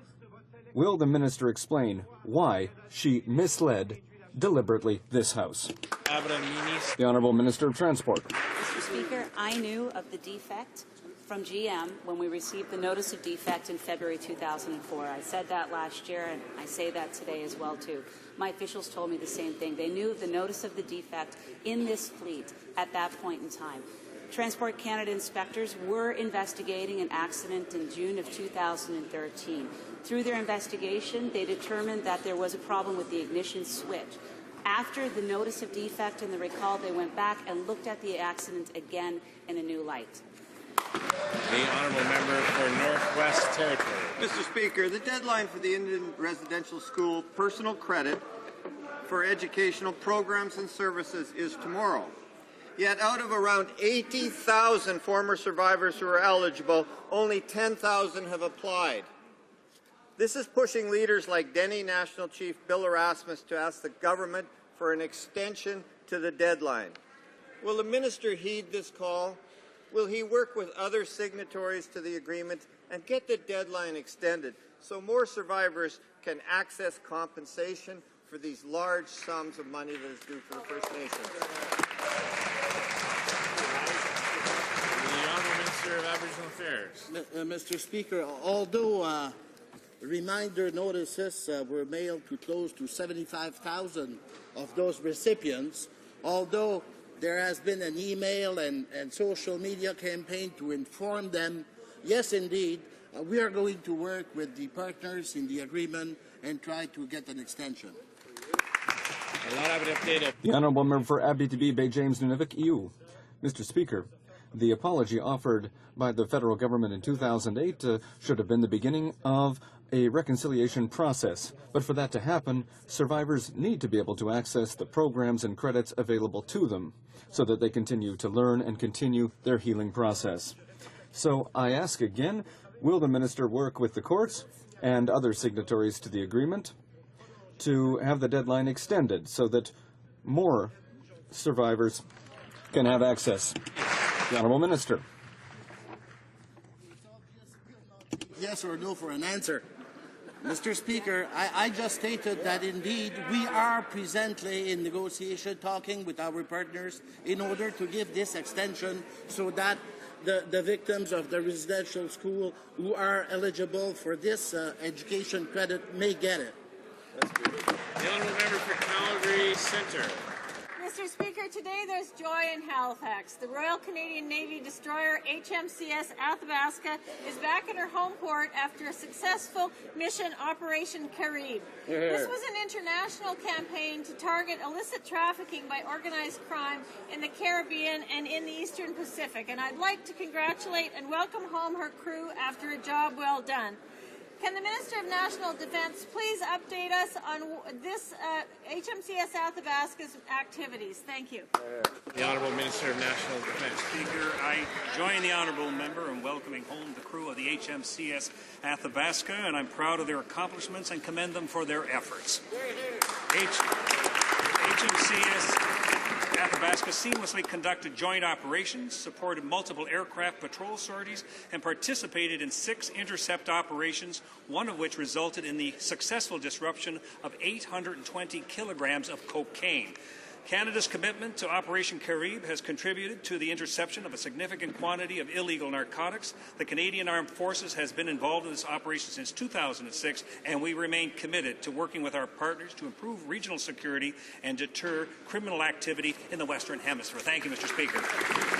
will the minister explain why she misled deliberately this House? The Honourable Minister of Transport. Mr. Speaker, I knew of the defect from GM when we received the notice of defect in February 2004. I said that last year, and I say that today as well, too. My officials told me the same thing. They knew of the notice of the defect in this fleet at that point in time. Transport Canada inspectors were investigating an accident in June of 2013. Through their investigation, they determined that there was a problem with the ignition switch. After the notice of defect and the recall, they went back and looked at the accident again in a new light. The honourable member for Northwest Territory. Mr. Speaker, the deadline for the Indian Residential School personal credit for educational programs and services is tomorrow. Yet out of around 80,000 former survivors who are eligible, only 10,000 have applied. This is pushing leaders like Denny National Chief Bill Erasmus to ask the government for an extension to the deadline. Will the minister heed this call? Will he work with other signatories to the agreement and get the deadline extended so more survivors can access compensation for these large sums of money that is due for the First Nations? The Honourable Minister of Aboriginal Affairs. Mr. Speaker, although reminder notices were mailed to close to 75,000 of those recipients, although there has been an email and social media campaign to inform them, yes, indeed, we are going to work with the partners in the agreement and try to get an extension. The Honourable Member for Abitibi Bay James Nunavik, EU. Mr. Speaker, the apology offered by the federal government in 2008 should have been the beginning of a reconciliation process. But for that to happen, survivors need to be able to access the programs and credits available to them so that they continue to learn and continue their healing process. So I ask again, will the minister work with the courts and other signatories to the agreement to have the deadline extended so that more survivors can have access? The Honourable Minister. Yes or no for an answer. Mr. Speaker, I just stated that indeed we are presently in negotiation talking with our partners in order to give this extension so that the victims of the residential school who are eligible for this education credit may get it. The Honourable Member for Calgary Centre. Mr. Speaker, today there's joy in Halifax. The Royal Canadian Navy destroyer HMCS Athabasca is back in her home port after a successful mission Operation Carib. This was an international campaign to target illicit trafficking by organized crime in the Caribbean and in the Eastern Pacific, and I'd like to congratulate and welcome home her crew after a job well done. Can the Minister of National Defence please update us on this HMCS Athabasca's activities? Thank you. The Honourable Minister of National Defence. Speaker, I join the Honourable Member in welcoming home the crew of the HMCS Athabasca, and I'm proud of their accomplishments and commend them for their efforts. HMCS Athabasca seamlessly conducted joint operations, supported multiple aircraft patrol sorties, and participated in 6 intercept operations, one of which resulted in the successful disruption of 820 kilograms of cocaine. Canada's commitment to Operation Carib has contributed to the interception of a significant quantity of illegal narcotics. The Canadian Armed Forces has been involved in this operation since 2006, and we remain committed to working with our partners to improve regional security and deter criminal activity in the Western Hemisphere. Thank you, Mr. Speaker.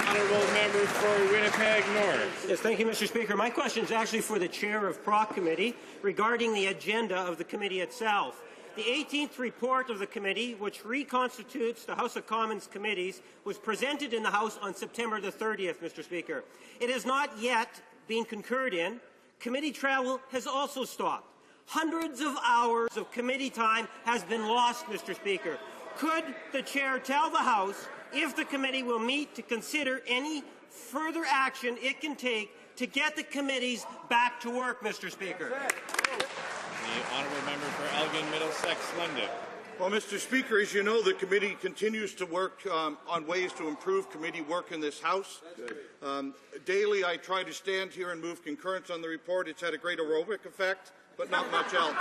Honourable Member for Winnipeg North. Yes, thank you, Mr. Speaker. My question is actually for the Chair of Proc Committee regarding the agenda of the committee itself. The 18th report of the committee, which reconstitutes the House of Commons committees, was presented in the House on September the 30th, Mr. Speaker. It has not yet been concurred in. Committee travel has also stopped. Hundreds of hours of committee time has been lost, Mr. Speaker. Could the Chair tell the House if the committee will meet to consider any further action it can take to get the committees back to work, Mr. Speaker? The Honourable Member for Elgin Middlesex London. Well, Mr. Speaker, as you know, the committee continues to work on ways to improve committee work in this House. Daily, I try to stand here and move concurrence on the report. It's had a great aerobic effect, but not much else.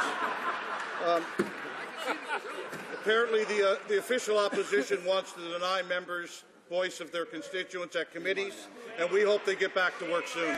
Apparently, the official opposition wants to deny members voice of their constituents at committees, and we hope they get back to work soon.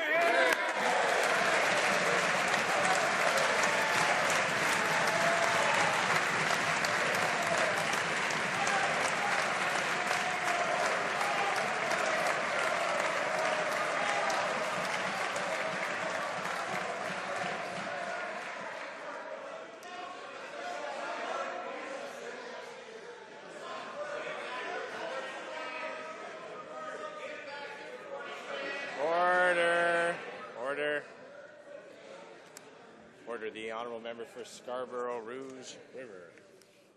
Order. order. The honourable member for Scarborough Rouge River.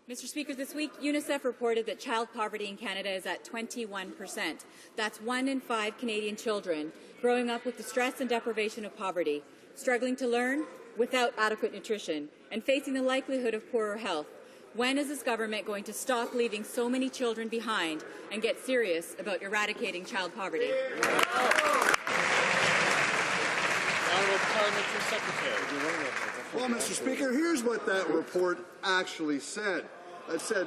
Mr. Speaker, this week UNICEF reported that child poverty in Canada is at 21%. That's 1 in 5 Canadian children growing up with the stress and deprivation of poverty, struggling to learn without adequate nutrition, and facing the likelihood of poorer health. When is this government going to stop leaving so many children behind and get serious about eradicating child poverty? Honourable Parliamentary Secretary. Well, Mr. Speaker, here's what that report actually said. It said,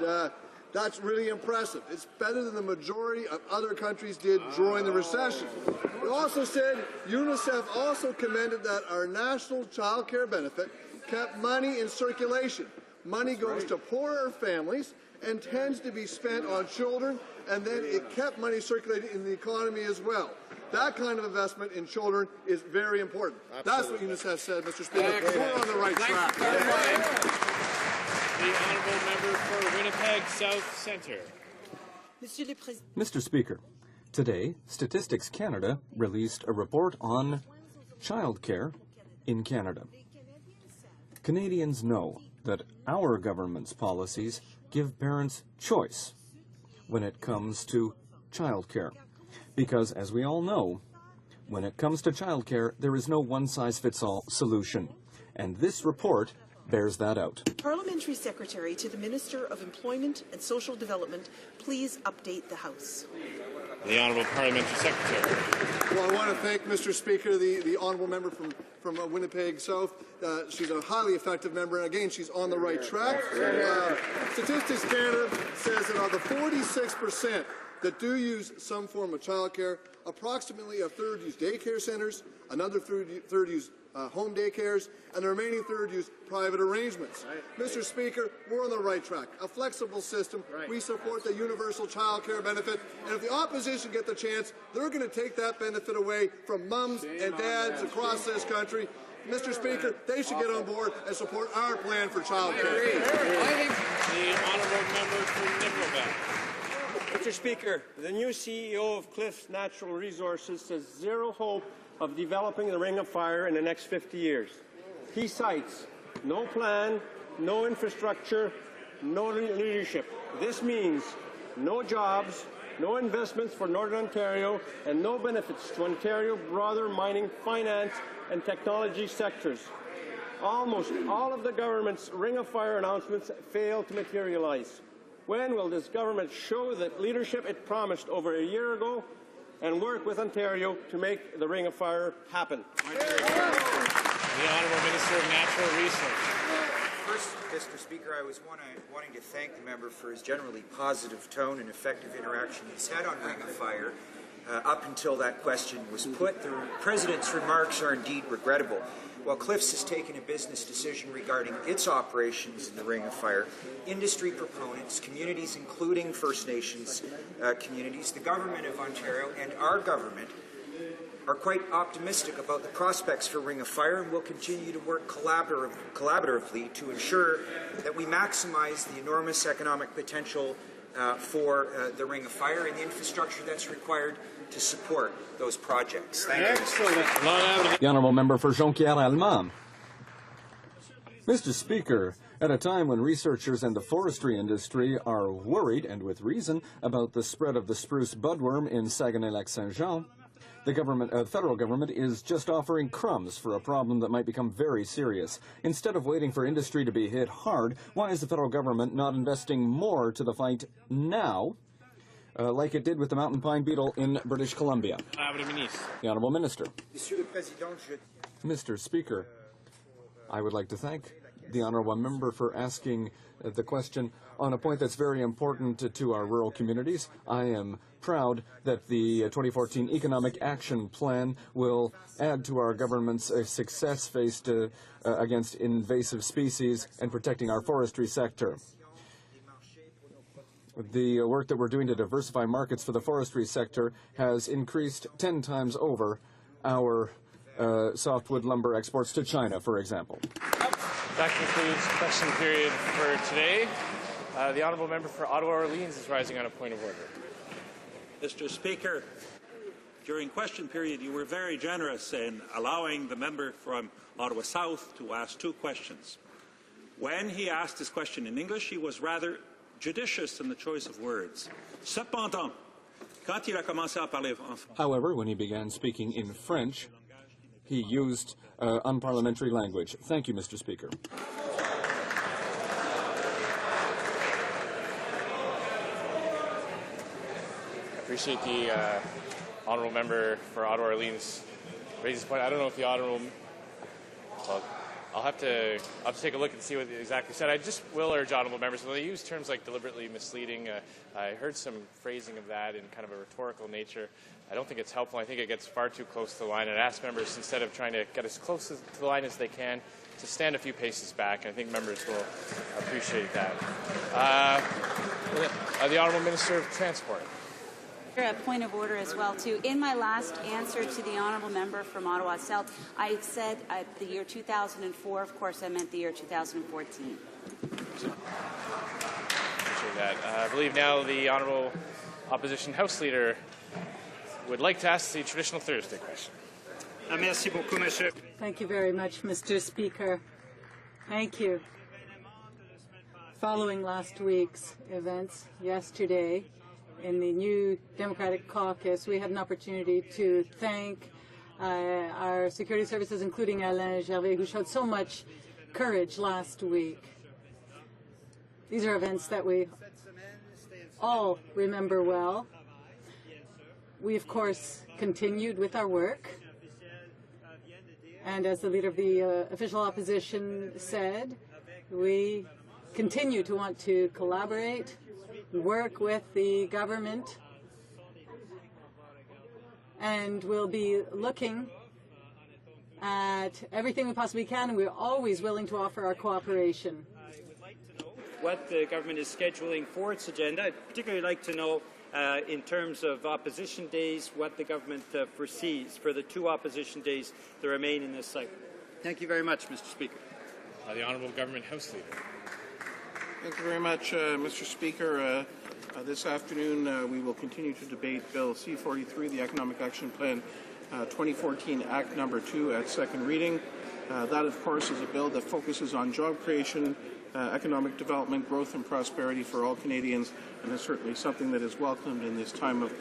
that's really impressive. It's better than the majority of other countries did during the recession. It also said UNICEF also commended that our national child care benefit kept money in circulation. Money goes to poorer families and tends to be spent on children, and then it kept money circulating in the economy as well. That kind of investment in children is very important. Absolutely. That's what UNICEF said, Mr. Speaker. We're on the right track. The honourable member for Winnipeg South Centre. Mr. Speaker, today, Statistics Canada released a report on childcare in Canada. Canadians know that our government's policies give parents choice when it comes to childcare. Because, as we all know, when it comes to childcare, there is no one-size-fits-all solution. And this report bears that out. Parliamentary Secretary to the Minister of Employment and Social Development, please update the House. The Honourable Parliamentary Secretary. Well, I want to thank, Mr. Speaker, the honourable member from Winnipeg South. She's a highly effective member, and again, she's on the right track. Statistics Canada says that of the 46% that do use some form of childcare, approximately a third use daycare centres, another third use home daycares, and the remaining third use private arrangements. Right. Mr. Speaker, we're on the right track. A flexible system. Right. We support the universal child care benefit, and if the opposition get the chance, they're going to take that benefit away from mums and dads across this country. Mr. Speaker, they should get on board and support our plan for child care. The honourable member for Nickelback. Mr. Speaker, the new CEO of Cliffs Natural Resources says zero hope of developing the Ring of Fire in the next 50 years. He cites no plan, no infrastructure, no leadership. This means no jobs, no investments for Northern Ontario, and no benefits to Ontario broader mining, finance, and technology sectors. Almost all of the government's Ring of Fire announcements fail to materialize. When will this government show the leadership it promised over a year ago and work with Ontario to make the Ring of Fire happen? The Honourable Minister of Natural Resources. First, Mr. Speaker, I was wanting to thank the member for his generally positive tone and effective interaction he's had on Ring of Fire up until that question was put. The President's remarks are indeed regrettable. While Cliffs has taken a business decision regarding its operations in the Ring of Fire, industry proponents, communities including First Nations communities, the Government of Ontario and our government are quite optimistic about the prospects for Ring of Fire and will continue to work collaboratively to ensure that we maximize the enormous economic potential for the Ring of Fire and the infrastructure that's required to support those projects. Thank you. The Honourable Member for Jonquière-Allemand. Mr. Speaker, at a time when researchers and the forestry industry are worried, and with reason, about the spread of the spruce budworm in Saguenay-Lac-Saint-Jean, the federal government is just offering crumbs for a problem that might become very serious. Instead of waiting for industry to be hit hard, why is the federal government not investing more to the fight now, like it did with the mountain pine beetle in British Columbia? The Honourable Minister. Mr. Speaker, I would like to thank the Honourable Member for asking the question on a point that's very important to our rural communities. I am proud that the 2014 Economic Action Plan will add to our government's success faced against invasive species and protecting our forestry sector. The work that we're doing to diversify markets for the forestry sector has increased 10 times over our softwood lumber exports to China, for example. That concludes question period for today. The Honourable Member for Ottawa-Orleans is rising on a point of order. Mr. Speaker, during question period, you were very generous in allowing the member from Ottawa South to ask 2 questions. When he asked his question in English, he was rather judicious in the choice of words. Cependant, quand il a commencé à parler en français, However, when he began speaking in French, he used unparliamentary language. Thank you, Mr. Speaker. I appreciate the honourable member for Ottawa Orleans raise his point. I don't know if the honourable... Well, I'll have to take a look and see what they exactly said. I just will urge honourable members, when they use terms like deliberately misleading, I heard some phrasing of that in kind of a rhetorical nature. I don't think it's helpful. I think it gets far too close to the line. And ask members, instead of trying to get as close to the line as they can, to stand a few paces back. And I think members will appreciate that. The Honourable Minister of Transport. A point of order as well, too. In my last answer to the honourable member from Ottawa South, I said the year 2004. Of course, I meant the year 2014. Appreciate that. I believe now the Honourable Opposition House Leader would like to ask the traditional Thursday question. Thank you very much, Mr. Speaker. Thank you. Following last week's events yesterday, in the new Democratic Caucus, we had an opportunity to thank our security services, including Alain Gervais, who showed so much courage last week. These are events that we all remember well. We, of course, continued with our work. And as the leader of the official opposition said, we continue to want to collaborate, work with the government, and we'll be looking at everything we possibly can, and we're always willing to offer our cooperation. What the government is scheduling for its agenda. I'd particularly like to know, in terms of opposition days, what the government foresees for the 2 opposition days that remain in this cycle. Thank you very much, Mr. Speaker. The Honourable Government House Leader. Thank you very much, Mr. Speaker. This afternoon, we will continue to debate Bill C-43, the Economic Action Plan 2014 Act Number 2 at second reading. That, of course, is a bill that focuses on job creation, economic development, growth and prosperity for all Canadians, and is certainly something that is welcomed in this time of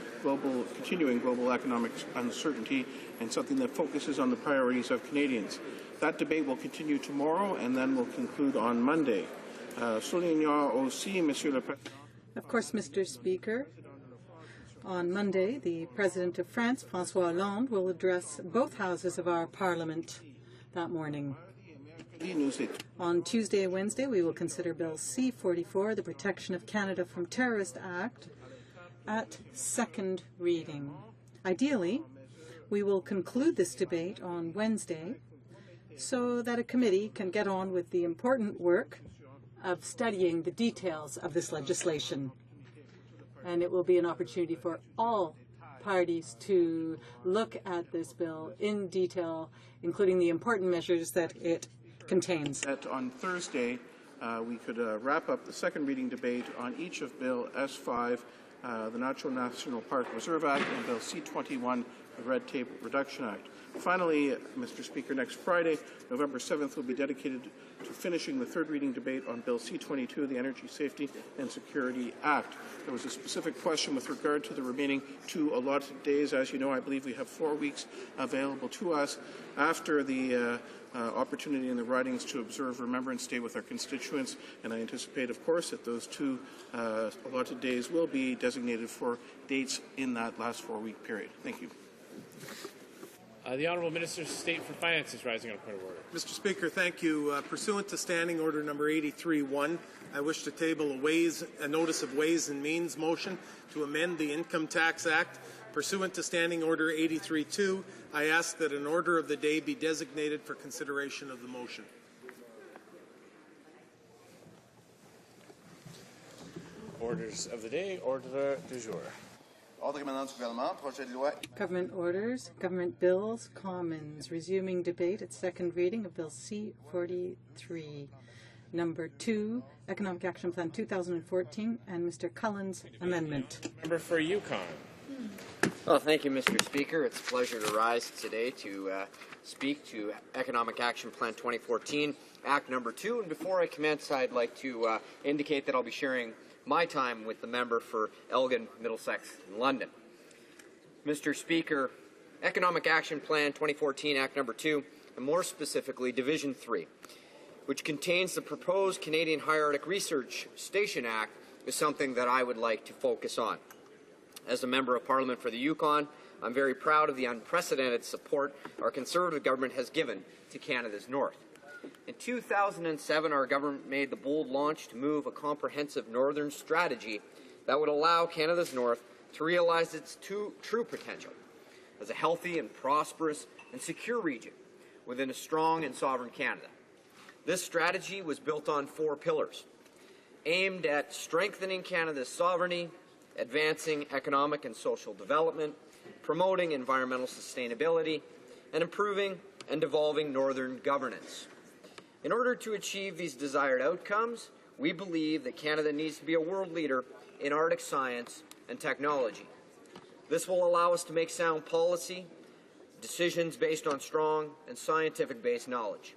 continuing global economic uncertainty, and something that focuses on the priorities of Canadians. That debate will continue tomorrow and then will conclude on Monday. Soulignant aussi, Monsieur le Président. Of course, Mr. Speaker, on Monday, the President of France, François Hollande, will address both houses of our Parliament that morning. On Tuesday and Wednesday, we will consider Bill C-44, the Protection of Canada from Terrorist Act, at second reading. Ideally, we will conclude this debate on Wednesday so that a committee can get on with the important work of studying the details of this legislation. And it will be an opportunity for all parties to look at this bill in detail, including the important measures that it contains. On Thursday, we could wrap up the second reading debate on each of Bill S5, the National Park Reserve Act, and Bill C-21, the Red Tape Reduction Act. Finally, Mr. Speaker, next Friday, November 7th, will be dedicated to finishing the third reading debate on Bill C-22, the Energy Safety and Security Act. There was a specific question with regard to the remaining 2 allotted days. As you know, I believe we have 4 weeks available to us after the opportunity in the ridings to observe Remembrance Day with our constituents, and I anticipate, of course, that those 2 allotted days will be designated for dates in that last 4-week period. Thank you. The Honourable Minister of State for Finance is rising on a point of order. Mr. Speaker, thank you. Pursuant to Standing Order Number 83-1, I wish to table a notice of Ways and Means motion to amend the Income Tax Act. Pursuant to Standing Order 83-2, I ask that an order of the day be designated for consideration of the motion. Orders of the day, ordre du jour. Government orders, government bills, commons, resuming debate at second reading of Bill C-43. Number 2, Economic Action Plan 2014, and Mr. Cullen's amendment. Member for Yukon. Well, thank you, Mr. Speaker. It's a pleasure to rise today to speak to Economic Action Plan 2014, Act Number 2. And before I commence, I'd like to indicate that I'll be sharing my time with the member for Elgin, Middlesex, and London. Mr. Speaker, Economic Action Plan 2014, Act Number 2, and more specifically Division 3, which contains the proposed Canadian High Arctic Research Station Act, is something that I would like to focus on. As a Member of Parliament for the Yukon, I'm very proud of the unprecedented support our Conservative government has given to Canada's North. In 2007, our government made the bold launch to move a comprehensive Northern strategy that would allow Canada's North to realize its true potential as a healthy and prosperous and secure region within a strong and sovereign Canada. This strategy was built on 4 pillars, aimed at strengthening Canada's sovereignty, advancing economic and social development, promoting environmental sustainability, and improving and devolving Northern governance. In order to achieve these desired outcomes, we believe that Canada needs to be a world leader in Arctic science and technology. This will allow us to make sound policy decisions based on strong and scientific-based knowledge.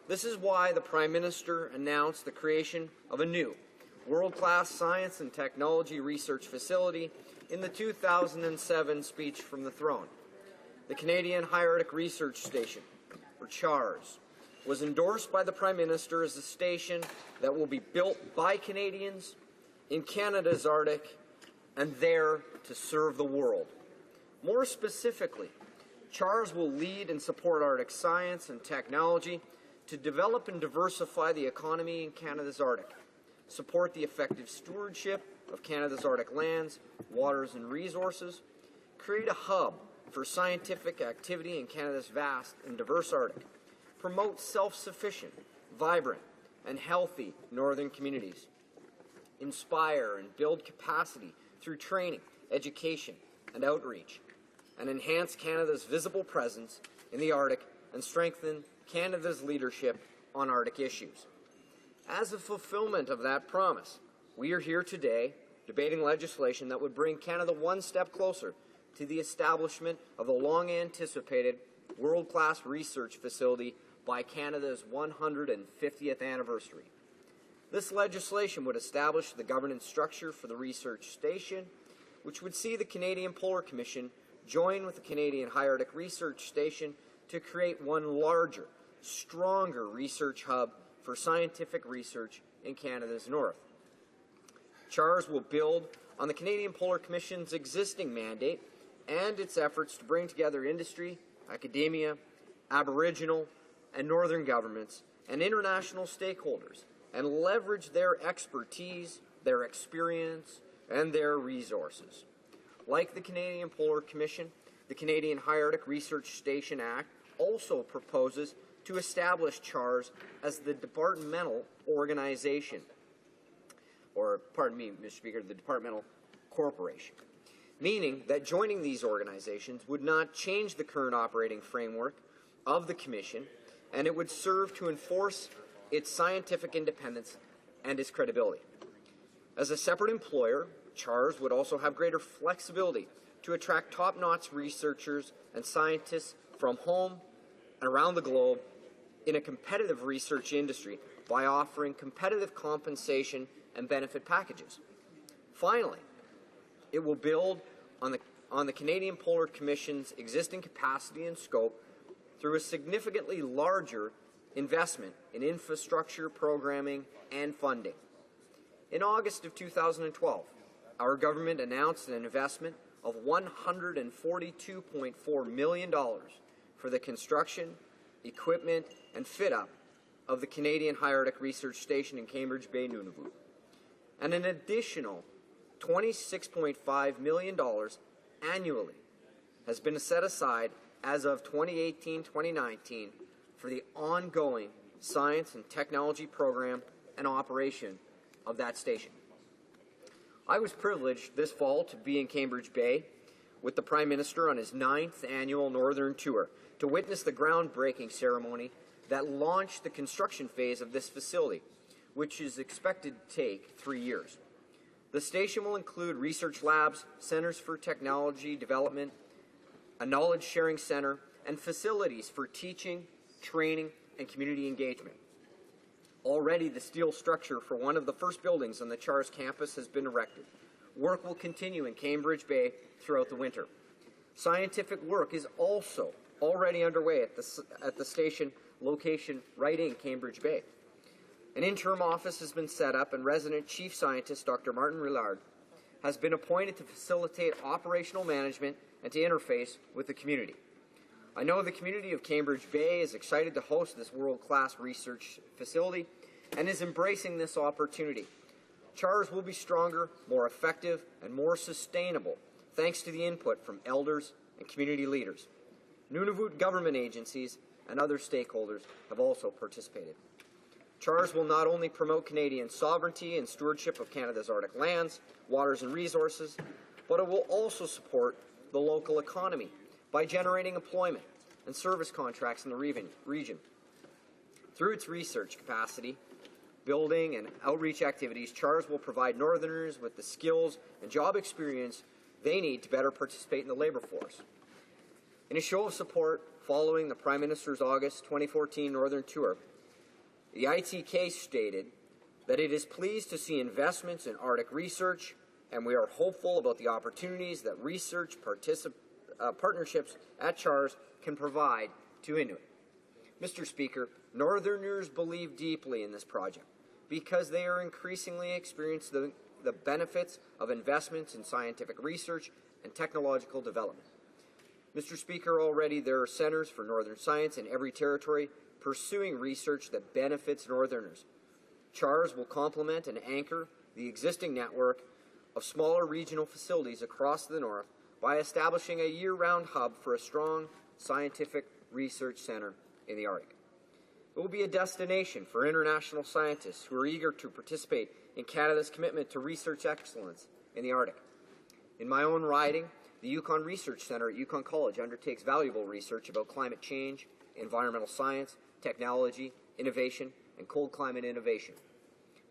This is why the Prime Minister announced the creation of a new world-class science and technology research facility in the 2007 speech from the throne. The Canadian High Arctic Research Station, or CHARS, was endorsed by the Prime Minister as a station that will be built by Canadians in Canada's Arctic and there to serve the world. More specifically, CHARS will lead and support Arctic science and technology to develop and diversify the economy in Canada's Arctic, support the effective stewardship of Canada's Arctic lands, waters and resources, create a hub for scientific activity in Canada's vast and diverse Arctic, promote self-sufficient, vibrant and healthy northern communities, inspire and build capacity through training, education and outreach, and enhance Canada's visible presence in the Arctic and strengthen Canada's leadership on Arctic issues. As a fulfillment of that promise, we are here today debating legislation that would bring Canada one step closer to the establishment of the long-anticipated world-class research facility by Canada's 150th anniversary. This legislation would establish the governance structure for the research station, which would see the Canadian Polar Commission join with the Canadian High Arctic Research Station to create one larger, stronger research hub for scientific research in Canada's North. CHARS will build on the Canadian Polar Commission's existing mandate and its efforts to bring together industry, academia, Aboriginal and Northern governments and international stakeholders and leverage their expertise, their experience, and their resources. Like the Canadian Polar Commission, the Canadian High Arctic Research Station Act also proposes to establish CHARS as the departmental organization, or, pardon me, Mr. Speaker, the departmental corporation, meaning that joining these organizations would not change the current operating framework of the Commission, and it would serve to enforce its scientific independence and its credibility. As a separate employer, CHARS would also have greater flexibility to attract top-notch researchers and scientists from home and around the globe in a competitive research industry by offering competitive compensation and benefit packages. Finally, it will build on the Canadian Polar Commission's existing capacity and scope through a significantly larger investment in infrastructure, programming, and funding. In August of 2012, our government announced an investment of $142.4 million for the construction, equipment, and fit-up of the Canadian High Arctic Research Station in Cambridge Bay, Nunavut, and an additional $26.5 million annually has been set aside as of 2018-2019 for the ongoing science and technology program and operation of that station. I was privileged this fall to be in Cambridge Bay with the Prime Minister on his 9th annual Northern Tour to witness the groundbreaking ceremony that launched the construction phase of this facility, which is expected to take 3 years. The station will include research labs, centers for technology development, a knowledge sharing center, and facilities for teaching, training, and community engagement. Already, the steel structure for one of the first buildings on the CHARS campus has been erected. Work will continue in Cambridge Bay throughout the winter. Scientific work is also already underway at the station location right in Cambridge Bay. An interim office has been set up, and resident chief scientist Dr. Martin Rillard has been appointed to facilitate operational management and to interface with the community. I know the community of Cambridge Bay is excited to host this world-class research facility and is embracing this opportunity. CHARS will be stronger, more effective, and more sustainable thanks to the input from elders and community leaders. Nunavut government agencies and other stakeholders have also participated. CHARS will not only promote Canadian sovereignty and stewardship of Canada's Arctic lands, waters, and resources, but it will also support the local economy by generating employment and service contracts in the region. Through its research capacity, building, and outreach activities, CHARS will provide Northerners with the skills and job experience they need to better participate in the labour force. In a show of support following the Prime Minister's August 2014 Northern Tour, the ITK stated that it is pleased to see investments in Arctic research, and we are hopeful about the opportunities that research partnerships at CHARS can provide to Inuit. Mr. Speaker, Northerners believe deeply in this project because they are increasingly experiencing the benefits of investments in scientific research and technological development. Mr. Speaker, already there are centers for Northern science in every territory pursuing research that benefits Northerners. CHARS will complement and anchor the existing network of smaller regional facilities across the North by establishing a year-round hub for a strong scientific research center in the Arctic. It will be a destination for international scientists who are eager to participate in Canada's commitment to research excellence in the Arctic. In my own riding, the Yukon Research Centre at Yukon College undertakes valuable research about climate change, environmental science, technology, innovation, and cold climate innovation.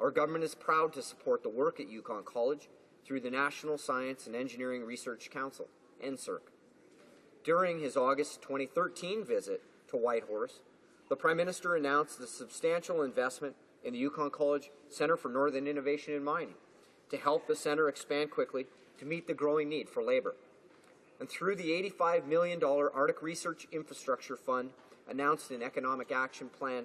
Our government is proud to support the work at Yukon College through the National Science and Engineering Research Council, NSERC. During his August 2013 visit to Whitehorse, the Prime Minister announced the substantial investment in the Yukon College Centre for Northern Innovation in Mining to help the centre expand quickly to meet the growing need for labour. And through the $85 million Arctic Research Infrastructure Fund announced in Economic Action Plan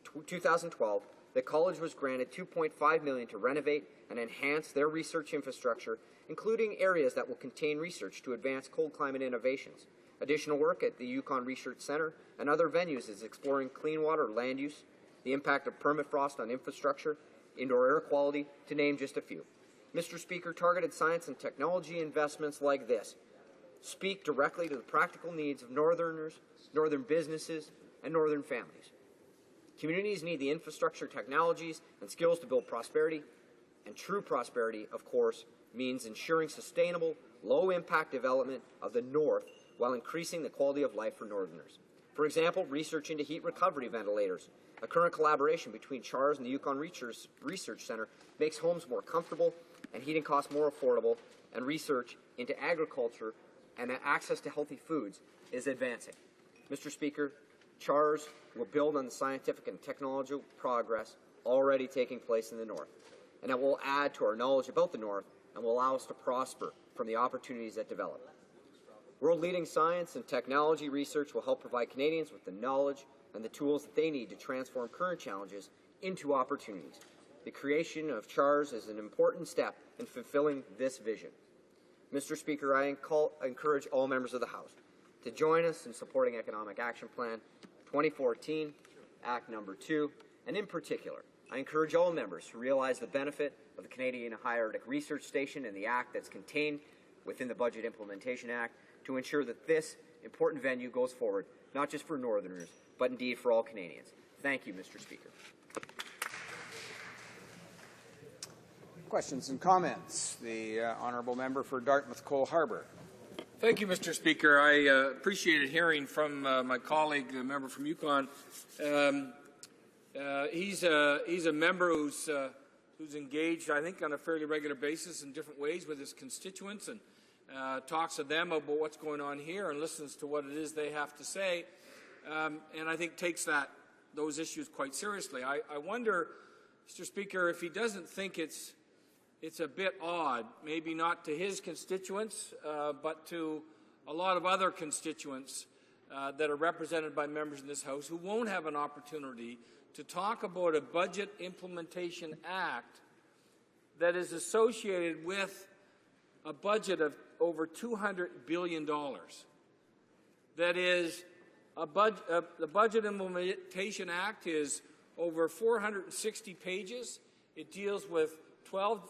2012, the college was granted $2.5 million to renovate and enhance their research infrastructure, including areas that will contain research to advance cold climate innovations. Additional work at the Yukon Research Centre and other venues is exploring clean water land use, the impact of permafrost on infrastructure, indoor air quality, to name just a few. Mr. Speaker, targeted science and technology investments like this speak directly to the practical needs of Northerners, Northern businesses, and Northern families. Communities need the infrastructure, technologies, and skills to build prosperity, and true prosperity, of course, means ensuring sustainable, low-impact development of the North while increasing the quality of life for Northerners. For example, research into heat recovery ventilators. A current collaboration between CHARS and the Yukon Research Centre makes homes more comfortable and heating costs more affordable, and research into agriculture and access to healthy foods is advancing. Mr. Speaker, CHARS will build on the scientific and technological progress already taking place in the North, and it will add to our knowledge about the North and will allow us to prosper from the opportunities that develop. World-leading science and technology research will help provide Canadians with the knowledge and the tools that they need to transform current challenges into opportunities. The creation of CHARS is an important step in fulfilling this vision. Mr. Speaker, I encourage all members of the House to join us in supporting Economic Action Plan 2014, Act Number 2, and in particular, I encourage all members to realize the benefit of the Canadian High Arctic Research Station and the Act that's contained within the Budget Implementation Act to ensure that this important venue goes forward, not just for Northerners, but indeed for all Canadians. Thank you, Mr. Speaker. Questions and comments. The honourable member for Dartmouth Cole Harbour. Thank you, Mr. Speaker. I appreciated hearing from my colleague, the member from Yukon. He's a member who's who's engaged, I think, on a fairly regular basis in different ways with his constituents and talks to them about what's going on here and listens to what it is they have to say, and I think takes those issues quite seriously. I wonder, Mr. Speaker, if he doesn't think it's a bit odd, maybe not to his constituents, but to a lot of other constituents that are represented by members in this House who won't have an opportunity to talk about a Budget Implementation Act that is associated with a budget of over $200 billion. That is, the Budget Implementation Act is over 460 pages. It deals with 12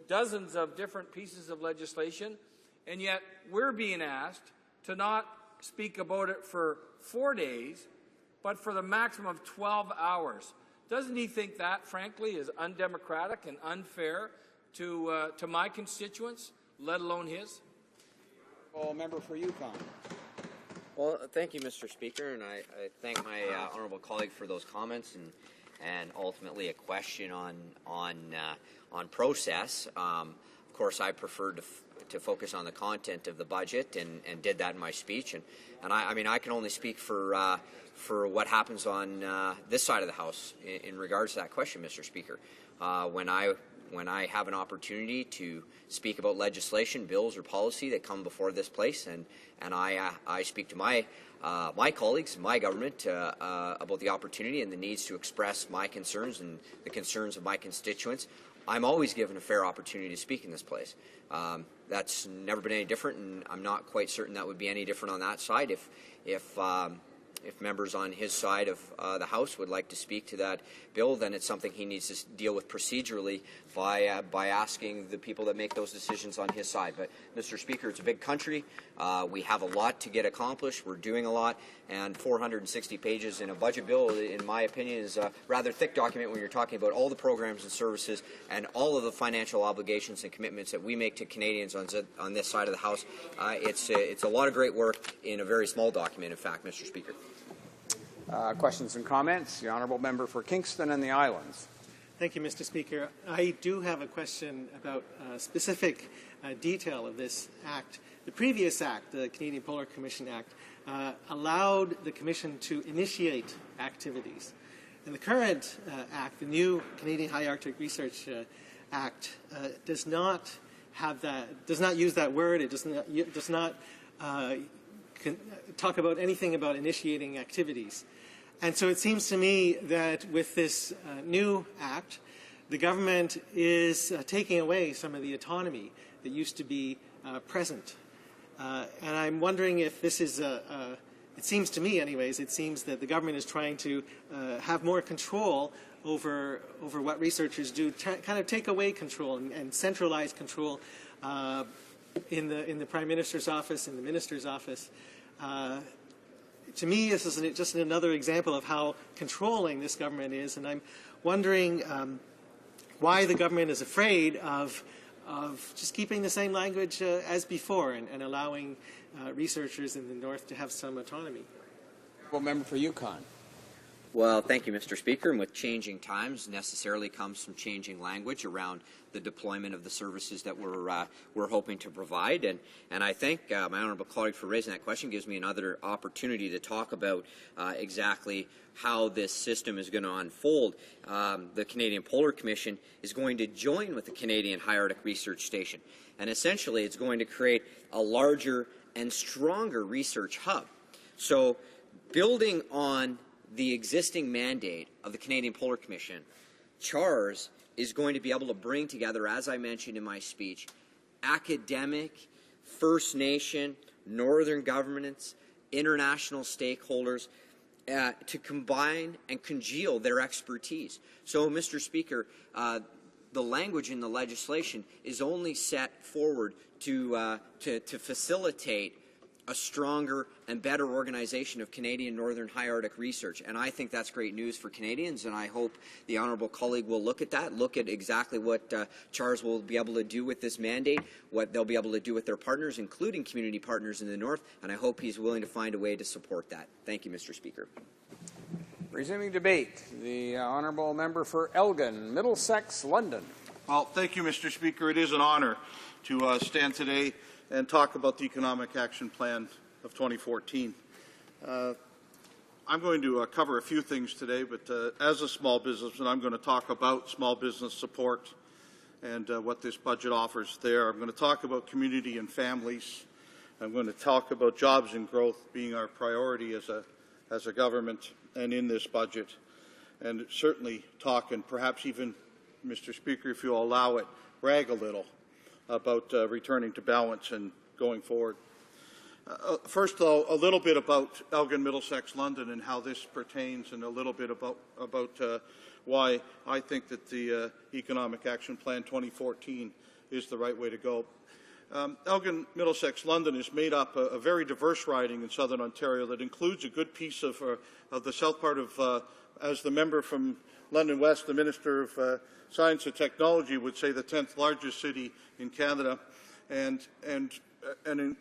dozens of different pieces of legislation, and yet we're being asked to not speak about it for 4 days, but for the maximum of 12 hours. Doesn't he think that, frankly, is undemocratic and unfair to my constituents, let alone his? Member for Yukon. Well, thank you, Mr. Speaker, and I thank my honourable colleague for those comments and ultimately a question on process. Of course, I prefer to focus on the content of the budget and did that in my speech. And I mean, I can only speak for what happens on this side of the House in regards to that question, Mr. Speaker. When I have an opportunity to speak about legislation, bills, or policy that come before this place, and I speak to my colleagues, my government, about the opportunity and the needs to express my concerns and the concerns of my constituents, I'm always given a fair opportunity to speak in this place. That's never been any different, and I'm not quite certain that would be any different on that side. If members on his side of the House would like to speak to that bill, then it's something he needs to deal with procedurally by asking the people that make those decisions on his side. But, Mr. Speaker, it's a big country. We have a lot to get accomplished. We're doing a lot, and 460 pages in a budget bill, in my opinion, is a rather thick document when you're talking about all the programs and services and all of the financial obligations and commitments that we make to Canadians on this side of the House. It's a lot of great work in a very small document, in fact, Mr. Speaker. Questions and comments? The Honourable Member for Kingston and the Islands. Thank you, Mr. Speaker. I do have a question about a specific detail of this Act. The previous Act, the Canadian Polar Commission Act, allowed the Commission to initiate activities. And the current Act, the new Canadian High Arctic Research Act, does not have that, does not use that word. It does not talk about anything about initiating activities. And so it seems to me that with this new Act, the government is taking away some of the autonomy that used to be present. And I'm wondering if this is it seems to me anyways, it seems that the government is trying to have more control over what researchers do, kind of take away control and centralize control in the Prime Minister's office, in the Minister's office. To me, this is just another example of how controlling this government is, and I'm wondering why the government is afraid of just keeping the same language as before and allowing researchers in the North to have some autonomy. Well, Member for Yukon. Well, thank you, Mr. Speaker. And with changing times necessarily comes some changing language around the deployment of the services that we're hoping to provide. And I think my honourable colleague for raising that question gives me another opportunity to talk about exactly how this system is going to unfold. The Canadian Polar Commission is going to join with the Canadian High Arctic Research Station. And essentially, it's going to create a larger and stronger research hub. So building on the existing mandate of the Canadian Polar Commission, CHARS is going to be able to bring together, as I mentioned in my speech, academic, First Nation, Northern governments, international stakeholders to combine and congeal their expertise. So, Mr. Speaker, the language in the legislation is only set forward to facilitate a stronger and better organization of Canadian Northern High Arctic research. And I think that's great news for Canadians, and I hope the honourable colleague will look at that, look at exactly what CHARS will be able to do with this mandate, what they'll be able to do with their partners, including community partners in the North, and I hope he's willing to find a way to support that. Thank you, Mr. Speaker. Resuming debate, the honourable member for Elgin, Middlesex, London. Well, thank you, Mr. Speaker. It is an honour to stand today and talk about the Economic Action Plan of 2014. I'm going to cover a few things today, but as a small businessman, I'm going to talk about small business support and what this budget offers there. I'm going to talk about community and families. I'm going to talk about jobs and growth being our priority as a government and in this budget, and certainly talk, and perhaps even, Mr. Speaker, if you'll allow it, brag a little about returning to balance and going forward. First, though, a little bit about Elgin, Middlesex, London, and how this pertains, and a little bit about why I think that the Economic Action Plan 2014 is the right way to go. Elgin, Middlesex, London is made up a very diverse riding in southern Ontario that includes a good piece of the south part of, as the member from London West, the Minister of Science and Technology would say, the 10th largest city in Canada, and an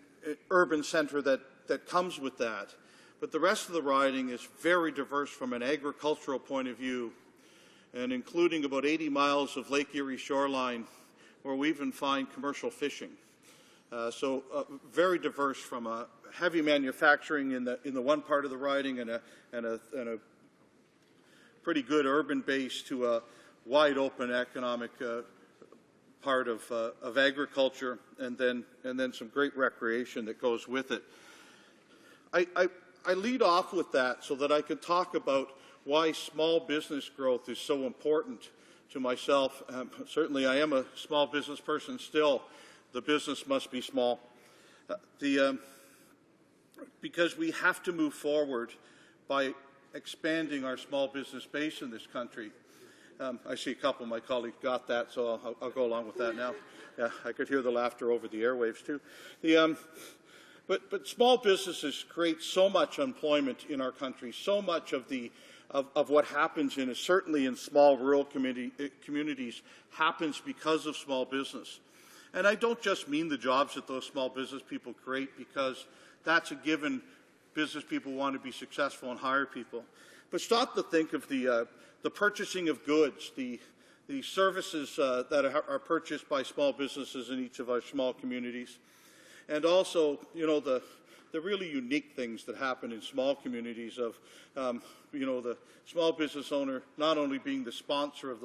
urban centre that comes with that. But the rest of the riding is very diverse from an agricultural point of view, and including about 80 miles of Lake Erie shoreline, where we even find commercial fishing. So very diverse from a heavy manufacturing in the one part of the riding and a pretty good urban base to a wide open economic part of agriculture, and then some great recreation that goes with it. I lead off with that so that I can talk about why small business growth is so important to myself. Certainly I am a small business person still. The business must be small. Because we have to move forward by expanding our small business base in this country. I see a couple of my colleagues got that, so I'll go along with that now. Yeah, I could hear the laughter over the airwaves too. But small businesses create so much employment in our country. So much of what happens certainly in small rural communities happens because of small business. And I don't just mean the jobs that those small business people create, because that's a given. Business people want to be successful and hire people. But stop to think of the purchasing of goods, the services that are purchased by small businesses in each of our small communities. And also, the really unique things that happen in small communities of, the small business owner not only being the sponsor of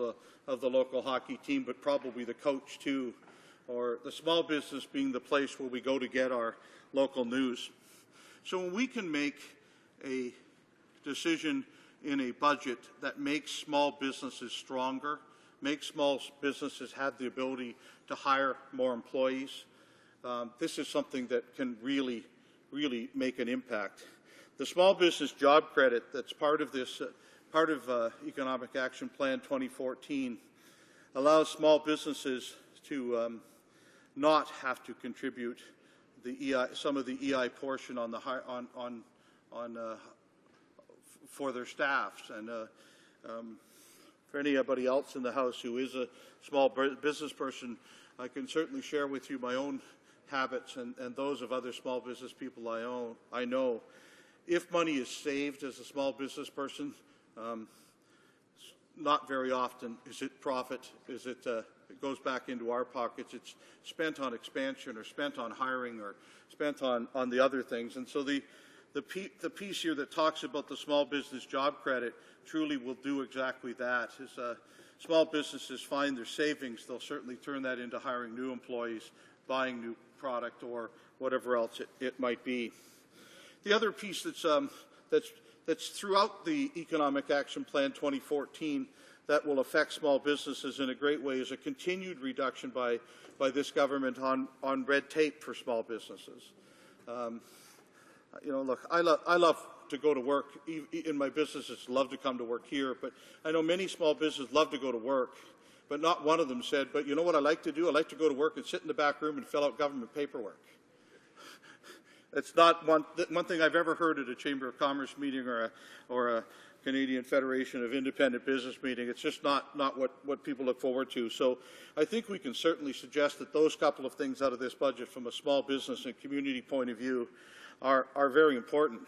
the local hockey team, but probably the coach too, or the small business being the place where we go to get our local news. So when we can make a decision in a budget that makes small businesses stronger, makes small businesses have the ability to hire more employees, this is something that can really, really make an impact. The small business job credit that's part of this, Economic Action Plan 2014, allows small businesses to not have to contribute some of the EI portion on for their staffs. And for anybody else in the House who is a small business person, I can certainly share with you my own habits and those of other small business people I know. If money is saved as a small business person, not very often is it profit, it goes back into our pockets. It's spent on expansion or spent on hiring or spent on the other things. And so the piece here that talks about the small business job credit truly will do exactly that. As small businesses find their savings, they'll certainly turn that into hiring new employees, buying new product, or whatever else it might be. The other piece that's throughout the Economic Action Plan 2014 that will affect small businesses in a great way is a continued reduction by this government on red tape for small businesses. Look, I love to go to work. In my businesses, love to come to work here, but I know many small businesses love to go to work, but not one of them said, but you know what I like to do? I like to go to work and sit in the back room and fill out government paperwork. It's not one thing I've ever heard at a Chamber of Commerce meeting or a Canadian Federation of Independent Business meeting. It's just not what people look forward to. So I think we can certainly suggest that those couple of things out of this budget from a small business and community point of view are very important.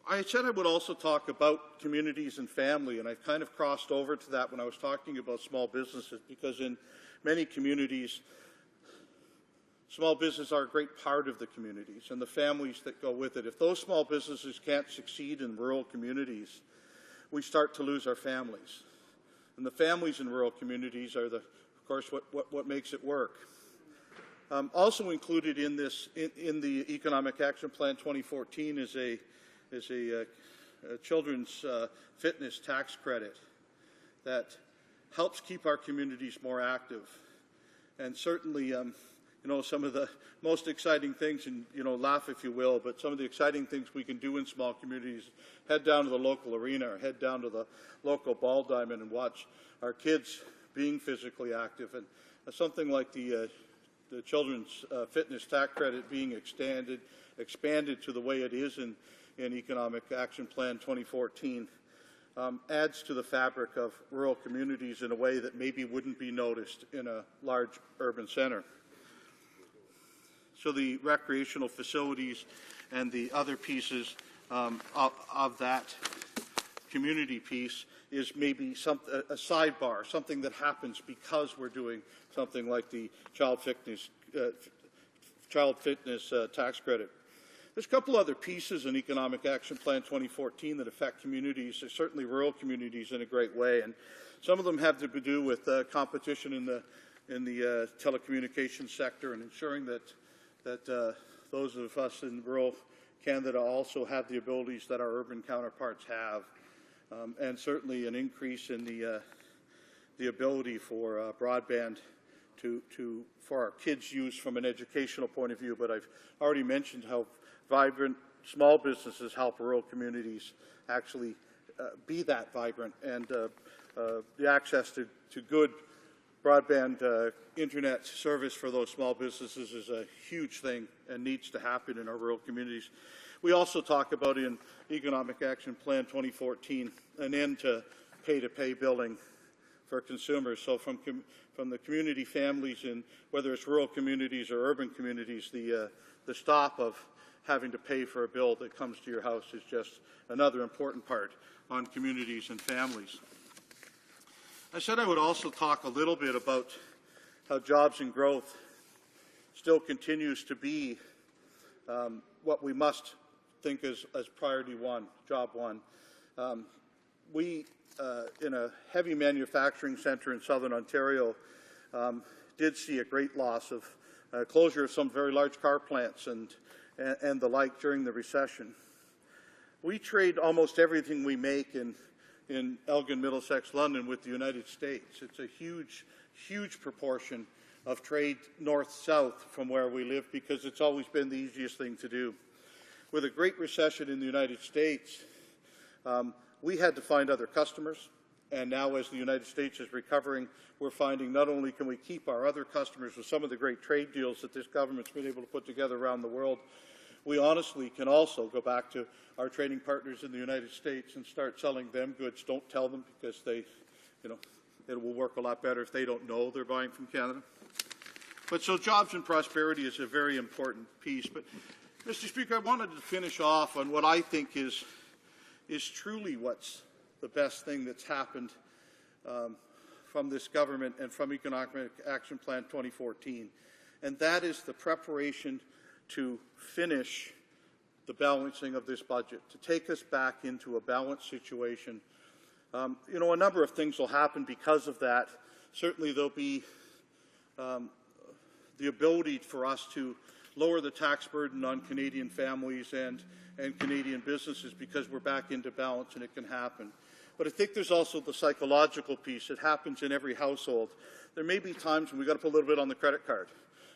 I said I would also talk about communities and family, and I've kind of crossed over to that when I was talking about small businesses, because in many communities, small businesses are a great part of the communities and the families that go with it. If those small businesses can't succeed in rural communities, we start to lose our families. And the families in rural communities are, of course, what makes it work. Also included in this, in the Economic Action Plan 2014 is a children's fitness tax credit that helps keep our communities more active. And certainly, you know, some of the most exciting things, and, you know, laugh if you will, but some of the exciting things we can do in small communities, head down to the local arena or head down to the local ball diamond and watch our kids being physically active. And something like the children's fitness tax credit being expanded to the way it is in Economic Action Plan 2014 adds to the fabric of rural communities in a way that maybe wouldn't be noticed in a large urban center. So the recreational facilities and the other pieces of that community piece is maybe a sidebar, something that happens because we're doing something like the child fitness tax credit. There's a couple other pieces in Economic Action Plan 2014 that affect communities, certainly rural communities, in a great way, and some of them have to do with competition in the telecommunications sector and ensuring that those of us in rural Canada also have the abilities that our urban counterparts have, and certainly an increase in the ability for broadband for our kids' use from an educational point of view. But I've already mentioned how vibrant small businesses help rural communities actually be that vibrant, and the access to good broadband internet service for those small businesses is a huge thing and needs to happen in our rural communities. We also talk about in Economic Action Plan 2014 an end to pay-to-pay billing for consumers. So from the community families in whether it's rural communities or urban communities, the stop of having to pay for a bill that comes to your house is just another important part on communities and families. I said I would also talk a little bit about how jobs and growth still continues to be what we must think as priority one, job one. We, in a heavy manufacturing centre in southern Ontario, did see a great loss of closure of some very large car plants and the like during the recession. We trade almost everything we make in Elgin, Middlesex, London with the United States. It's a huge, huge proportion of trade north-south from where we live because it's always been the easiest thing to do. With a great recession in the United States, we had to find other customers, and now as the United States is recovering, we're finding not only can we keep our other customers with some of the great trade deals that this government's been able to put together around the world, we honestly can also go back to our trading partners in the United States and start selling them goods. Don't tell them, because they, you know, it will work a lot better if they don't know they're buying from Canada. But so jobs and prosperity is a very important piece. But Mr. Speaker, I wanted to finish off on what I think is truly what's the best thing that's happened from this government and from Economic Action Plan 2014, and that is the preparation to finish the balancing of this budget, to take us back into a balanced situation. You know, a number of things will happen because of that. Certainly there'll be the ability for us to lower the tax burden on Canadian families and Canadian businesses because we're back into balance, and it can happen. But I think there's also the psychological piece. It happens in every household. There may be times when we've got to put a little bit on the credit card.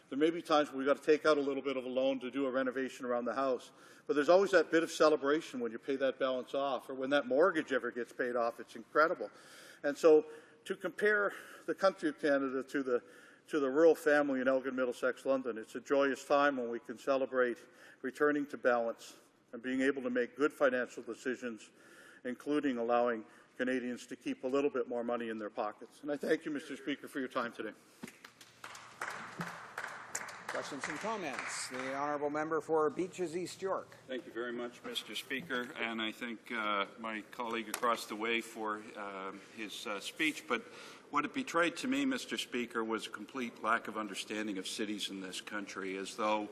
There may be times when we've got to take out a little bit of a loan to do a renovation around the house. But there's always that bit of celebration when you pay that balance off, or when that mortgage ever gets paid off. It's incredible. And so to compare the country of Canada to the rural family in Elgin, Middlesex, London, it's a joyous time when we can celebrate returning to balance and being able to make good financial decisions, including allowing Canadians to keep a little bit more money in their pockets. And I thank you, Mr. Speaker, for your time today. Questions and comments. The honourable member for Beaches East York. Thank you very much, Mr. Speaker, and I thank my colleague across the way for his speech. But what it betrayed to me, Mr. Speaker, was a complete lack of understanding of cities in this country, as though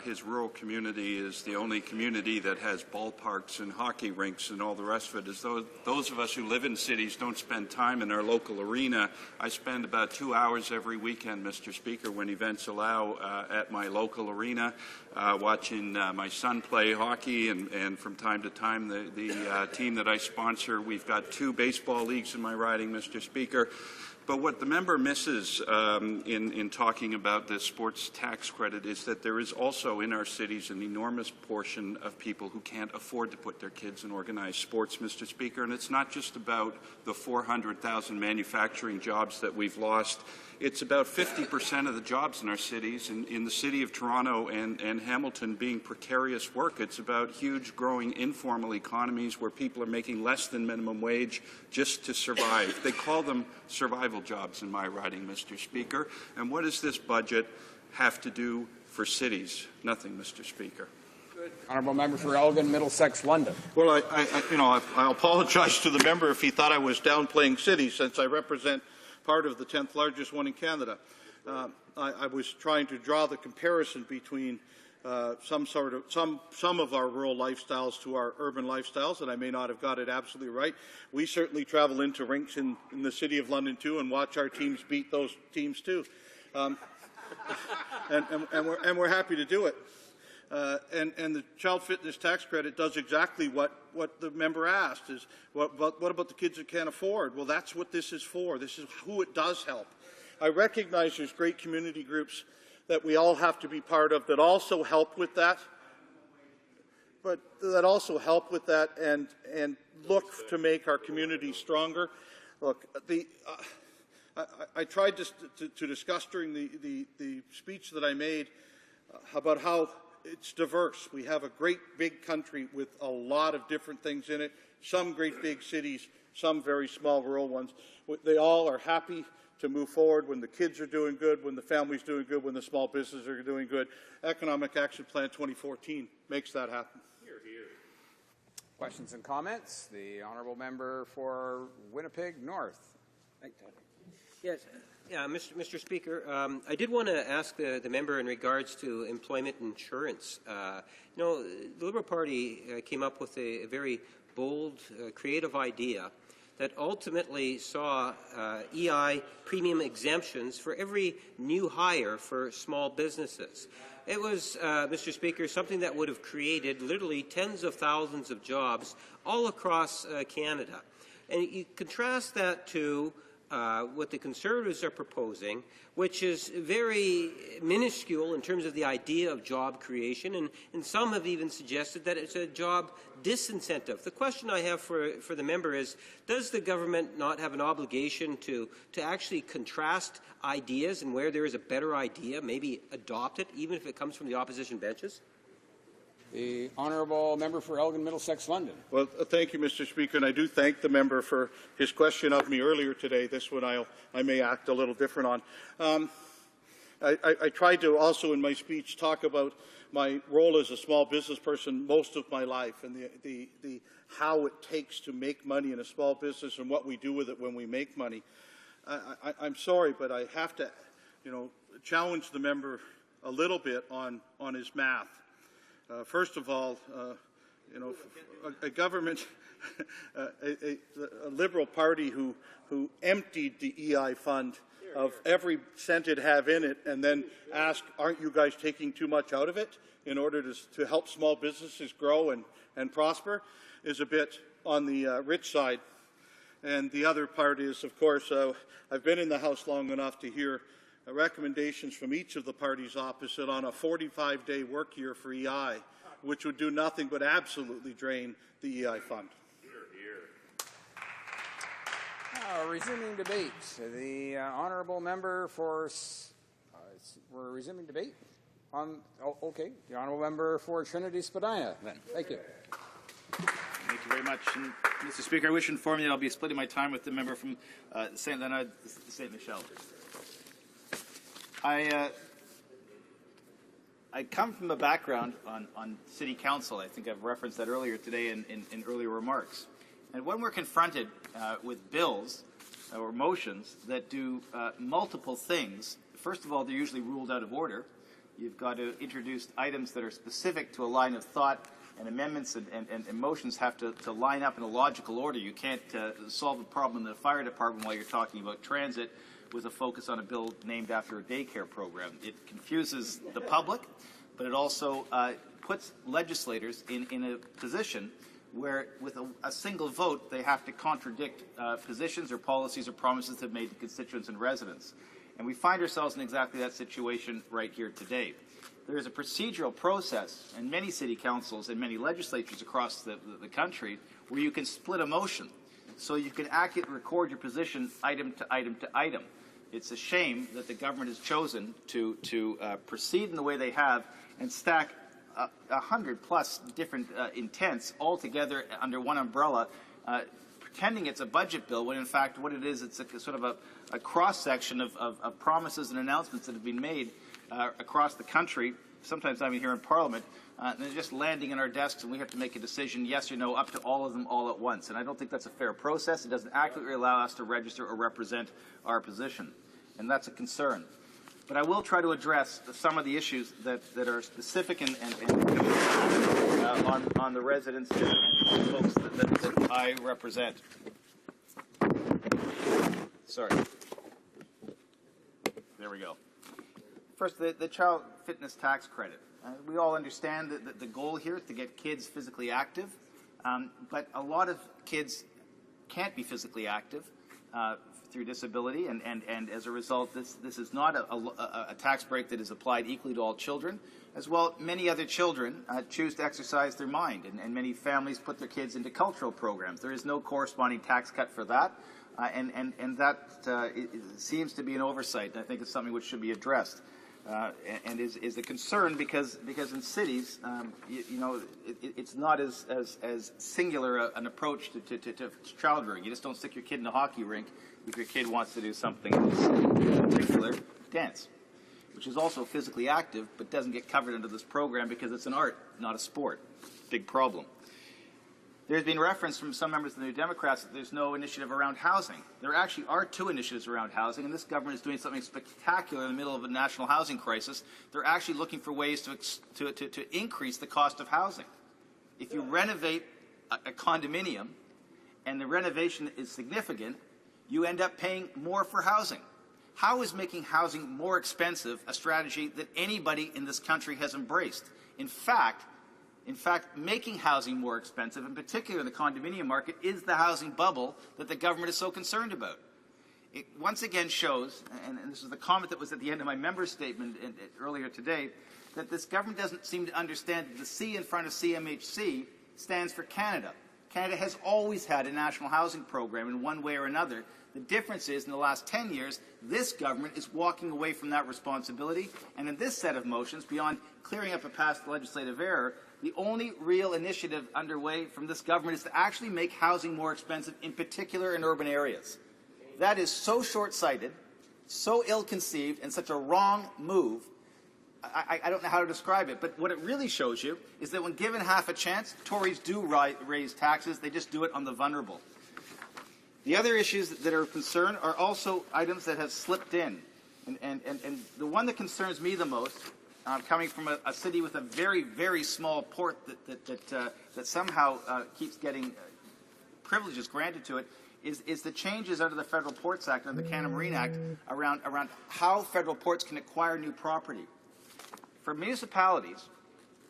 his rural community is the only community that has ballparks and hockey rinks and all the rest of it, as though those of us who live in cities don't spend time in our local arena. I spend about 2 hours every weekend, Mr. Speaker, when events allow, at my local arena, watching my son play hockey, and from time to time the team that I sponsor. We've got 2 baseball leagues in my riding, Mr. Speaker. But what the member misses in talking about this sports tax credit is that there is also in our cities an enormous portion of people who can't afford to put their kids in organized sports, Mr. Speaker. And it's not just about the 400,000 manufacturing jobs that we've lost. It's about 50% of the jobs in our cities, in the city of Toronto and Hamilton, being precarious work. It's about huge growing informal economies where people are making less than minimum wage just to survive. They call them survival jobs in my riding, Mr. Speaker. And what does this budget have to do for cities? Nothing, Mr. Speaker. Honourable member for Elgin, Middlesex, London. Well, I apologize to the member if he thought I was downplaying cities, since I represent part of the 10th largest one in Canada. I was trying to draw the comparison between some of our rural lifestyles to our urban lifestyles, and I may not have got it absolutely right. We certainly travel into rinks in the city of London too, and watch our teams beat those teams too, and we're happy to do it. And the child fitness tax credit does exactly what the member asked, is what about the kids that can't afford? Well, that's what this is for. This is who it does help. I recognize there's great community groups that we all have to be part of that also help with that, and look to make our community stronger. Look, I tried to discuss during the speech that I made about how it's diverse. We have a great big country with a lot of different things in it, some great big cities, some very small rural ones. They all are happy to move forward when the kids are doing good, when the family's doing good, when the small businesses are doing good. Economic Action Plan 2014 makes that happen. Hear, hear. Questions and comments? The honourable member for Winnipeg North. Yes. Yeah, Mr. Speaker, I did want to ask the member in regards to employment insurance. The Liberal Party came up with a very bold, creative idea that ultimately saw EI premium exemptions for every new hire for small businesses. It was, Mr. Speaker, something that would have created literally tens of thousands of jobs all across Canada. And you contrast that to what the Conservatives are proposing, which is very minuscule in terms of the idea of job creation, and some have even suggested that it's a job disincentive. The question I have for the member is, does the government not have an obligation to actually contrast ideas, and where there is a better idea, maybe adopt it, even if it comes from the opposition benches? The honourable member for Elgin, Middlesex, London. Well, thank you, Mr. Speaker, and I do thank the member for his question of me earlier today. This one I may act a little different on. I tried to also in my speech talk about my role as a small business person most of my life, and the how it takes to make money in a small business and what we do with it when we make money. I'm sorry, but I have to, challenge the member a little bit on his math. First of all, a government, a Liberal Party who emptied the EI fund of every cent it have in it, and then asked, aren't you guys taking too much out of it in order to help small businesses grow and prosper, is a bit on the rich side. And the other part is, of course, I've been in the House long enough to hear recommendations from each of the parties opposite on a 45-day work year for EI, which would do nothing but absolutely drain the EI fund. Resuming debate. The honourable member for... we're resuming debate? Okay. The honourable member for Trinity Spadina, then. Thank you. Thank you very much. And, Mr. Speaker, I wish to inform you that I'll be splitting my time with the member from St. Leonard, St. Michel. I come from a background on city council. I think I've referenced that earlier today in earlier remarks. And when we're confronted with bills or motions that do multiple things, first of all, they're usually ruled out of order. You've got to introduce items that are specific to a line of thought, and amendments and motions have to line up in a logical order. You can't solve a problem in the fire department while you're talking about transit with a focus on a bill named after a daycare program. It confuses the public, but it also puts legislators in a position where with a single vote they have to contradict positions or policies or promises they've made to constituents and residents. And we find ourselves in exactly that situation right here today. There is a procedural process in many city councils and many legislatures across the country where you can split a motion so you can accurately record your position item to item to item. It's a shame that the government has chosen to proceed in the way they have and stack 100+ different intents all together under one umbrella, pretending it's a budget bill when in fact what it is, it's a sort of a cross-section of promises and announcements that have been made across the country, sometimes not even here in Parliament, and they're just landing in our desks and we have to make a decision, yes or no, up to all of them all at once. And I don't think that's a fair process. It doesn't accurately allow us to register or represent our position. And that's a concern. But I will try to address some of the issues that are specific and on the residents and folks that I represent. Sorry. There we go. First, the child fitness tax credit. We all understand that the goal here is to get kids physically active, but a lot of kids can't be physically active through disability, and as a result, this is not a tax break that is applied equally to all children. As well, many other children choose to exercise their mind, and many families put their kids into cultural programs. There is no corresponding tax cut for that, and that seems to be an oversight, and I think it's something which should be addressed. And is a concern because in cities, it's not as singular an approach to child rearing. You just don't stick your kid in a hockey rink if your kid wants to do something in particular, dance, which is also physically active but doesn't get covered under this program because it's an art, not a sport. Big problem. There's been reference from some members of the New Democrats that there's no initiative around housing. There actually are 2 initiatives around housing, and this government is doing something spectacular in the middle of a national housing crisis. They're actually looking for ways to increase the cost of housing. If you renovate a condominium and the renovation is significant, you end up paying more for housing. How is making housing more expensive a strategy that anybody in this country has embraced? In fact, making housing more expensive, in particular in the condominium market, is the housing bubble that the government is so concerned about. It once again shows, and this is the comment that was at the end of my member statement earlier today, that this government doesn't seem to understand that the C in front of CMHC stands for Canada. Canada has always had a national housing program in one way or another. The difference is, in the last 10 years, this government is walking away from that responsibility, and in this set of motions, beyond clearing up a past legislative error, the only real initiative underway from this government is to actually make housing more expensive, in particular in urban areas. That is so short-sighted, so ill-conceived, and such a wrong move. I don't know how to describe it, but what it really shows you is that when given half a chance, Tories do raise taxes. They just do it on the vulnerable. The other issues that are of concern are also items that have slipped in. And the one that concerns me the most, coming from a city with a very, very small port that somehow keeps getting privileges granted to it, is the changes under the Federal Ports Act and the Canada Marine Act around how federal ports can acquire new property. For municipalities,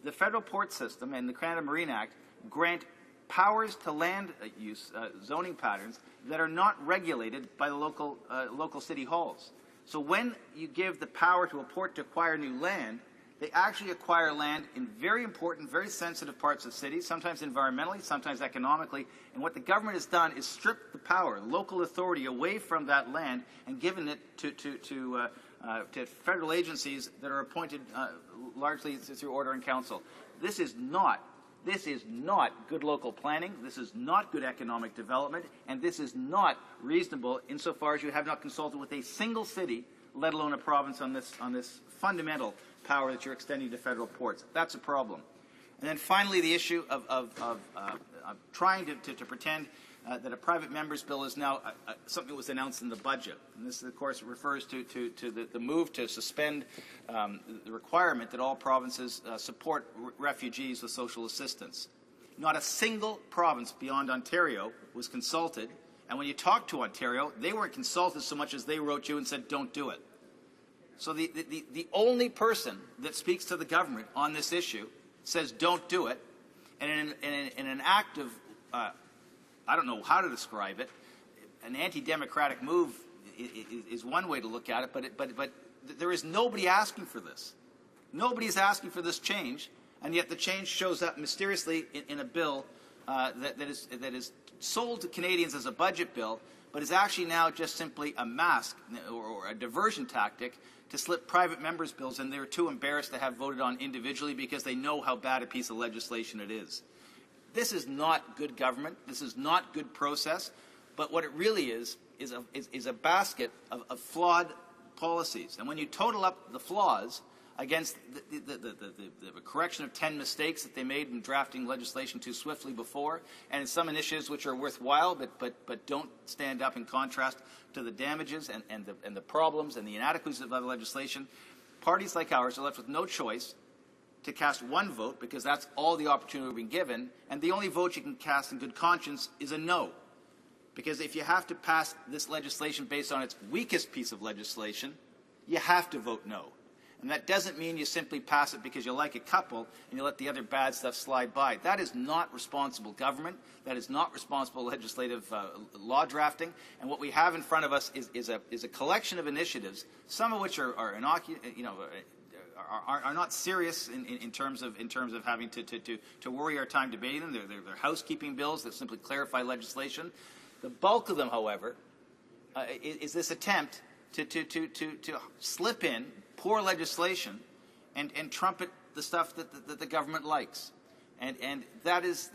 the federal port system and the Canada Marine Act grant powers to land use zoning patterns that are not regulated by the local city halls. So when you give the power to a port to acquire new land, they actually acquire land in very important, very sensitive parts of cities, sometimes environmentally, sometimes economically. And what the government has done is strip the power, local authority, away from that land and given it to federal agencies that are appointed largely through order in council. This is not good local planning, this is not good economic development, and this is not reasonable insofar as you have not consulted with a single city, let alone a province, on this fundamental power that you're extending to federal ports. That's a problem. And then finally, the issue of trying to pretend that a private member's bill is now something that was announced in the budget. And this, of course, refers to the move to suspend the requirement that all provinces support refugees with social assistance. Not a single province beyond Ontario was consulted. And when you talk to Ontario, they weren't consulted so much as they wrote you and said, don't do it. So the only person that speaks to the government on this issue says don't do it. And in an act of, I don't know how to describe it, an anti-democratic move is one way to look at it, but there is nobody asking for this. Nobody is asking for this change, and yet the change shows up mysteriously in a bill that is sold to Canadians as a budget bill, but is actually now just simply a mask or a diversion tactic to slip private members' bills, and they're too embarrassed to have voted on individually because they know how bad a piece of legislation it is. This is not good government. This is not good process. But what it really is a basket of flawed policies. And when you total up the flaws against the correction of 10 mistakes that they made in drafting legislation too swiftly before, and in some initiatives which are worthwhile but don't stand up in contrast to the damages and the problems and the inadequacies of other legislation, parties like ours are left with no choice to cast one vote, because that's all the opportunity we've been given, and the only vote you can cast in good conscience is a no. Because if you have to pass this legislation based on its weakest piece of legislation, you have to vote no. And that doesn't mean you simply pass it because you like a couple and you let the other bad stuff slide by. That is not responsible government. That is not responsible legislative law drafting. And what we have in front of us is a collection of initiatives, some of which are not serious in terms of having to worry our time debating them. They're housekeeping bills that simply clarify legislation. The bulk of them, however, is this attempt to slip in poor legislation and trumpet the stuff that the government likes. And that is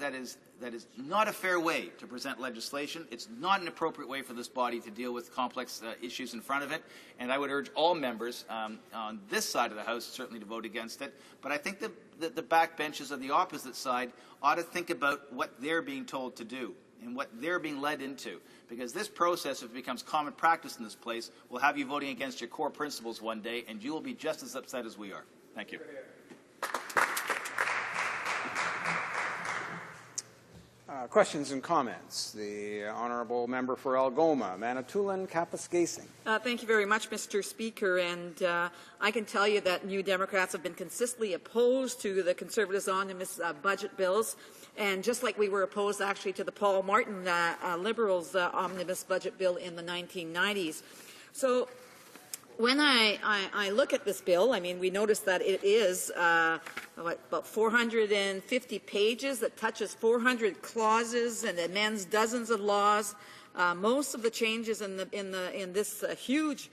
not a fair way to present legislation. It's not an appropriate way for this body to deal with complex issues in front of it. And I would urge all members on this side of the House certainly to vote against it. But I think that the backbenches of the opposite side ought to think about what they're being told to do and what they're being led into. Because this process, if it becomes common practice in this place, will have you voting against your core principles one day, and you will be just as upset as we are. Thank you. Questions and comments. The Honourable Member for Algoma, Manitoulin, Kapuskasing. Thank you very much, Mr. Speaker. And I can tell you that New Democrats have been consistently opposed to the Conservatives' omnibus budget bills. And just like we were opposed actually to the Paul Martin Liberals' omnibus budget bill in the 1990s. So when I look at this bill, I mean, we notice that it is about 450 pages that touches 400 clauses and amends dozens of laws. Most of the changes in this huge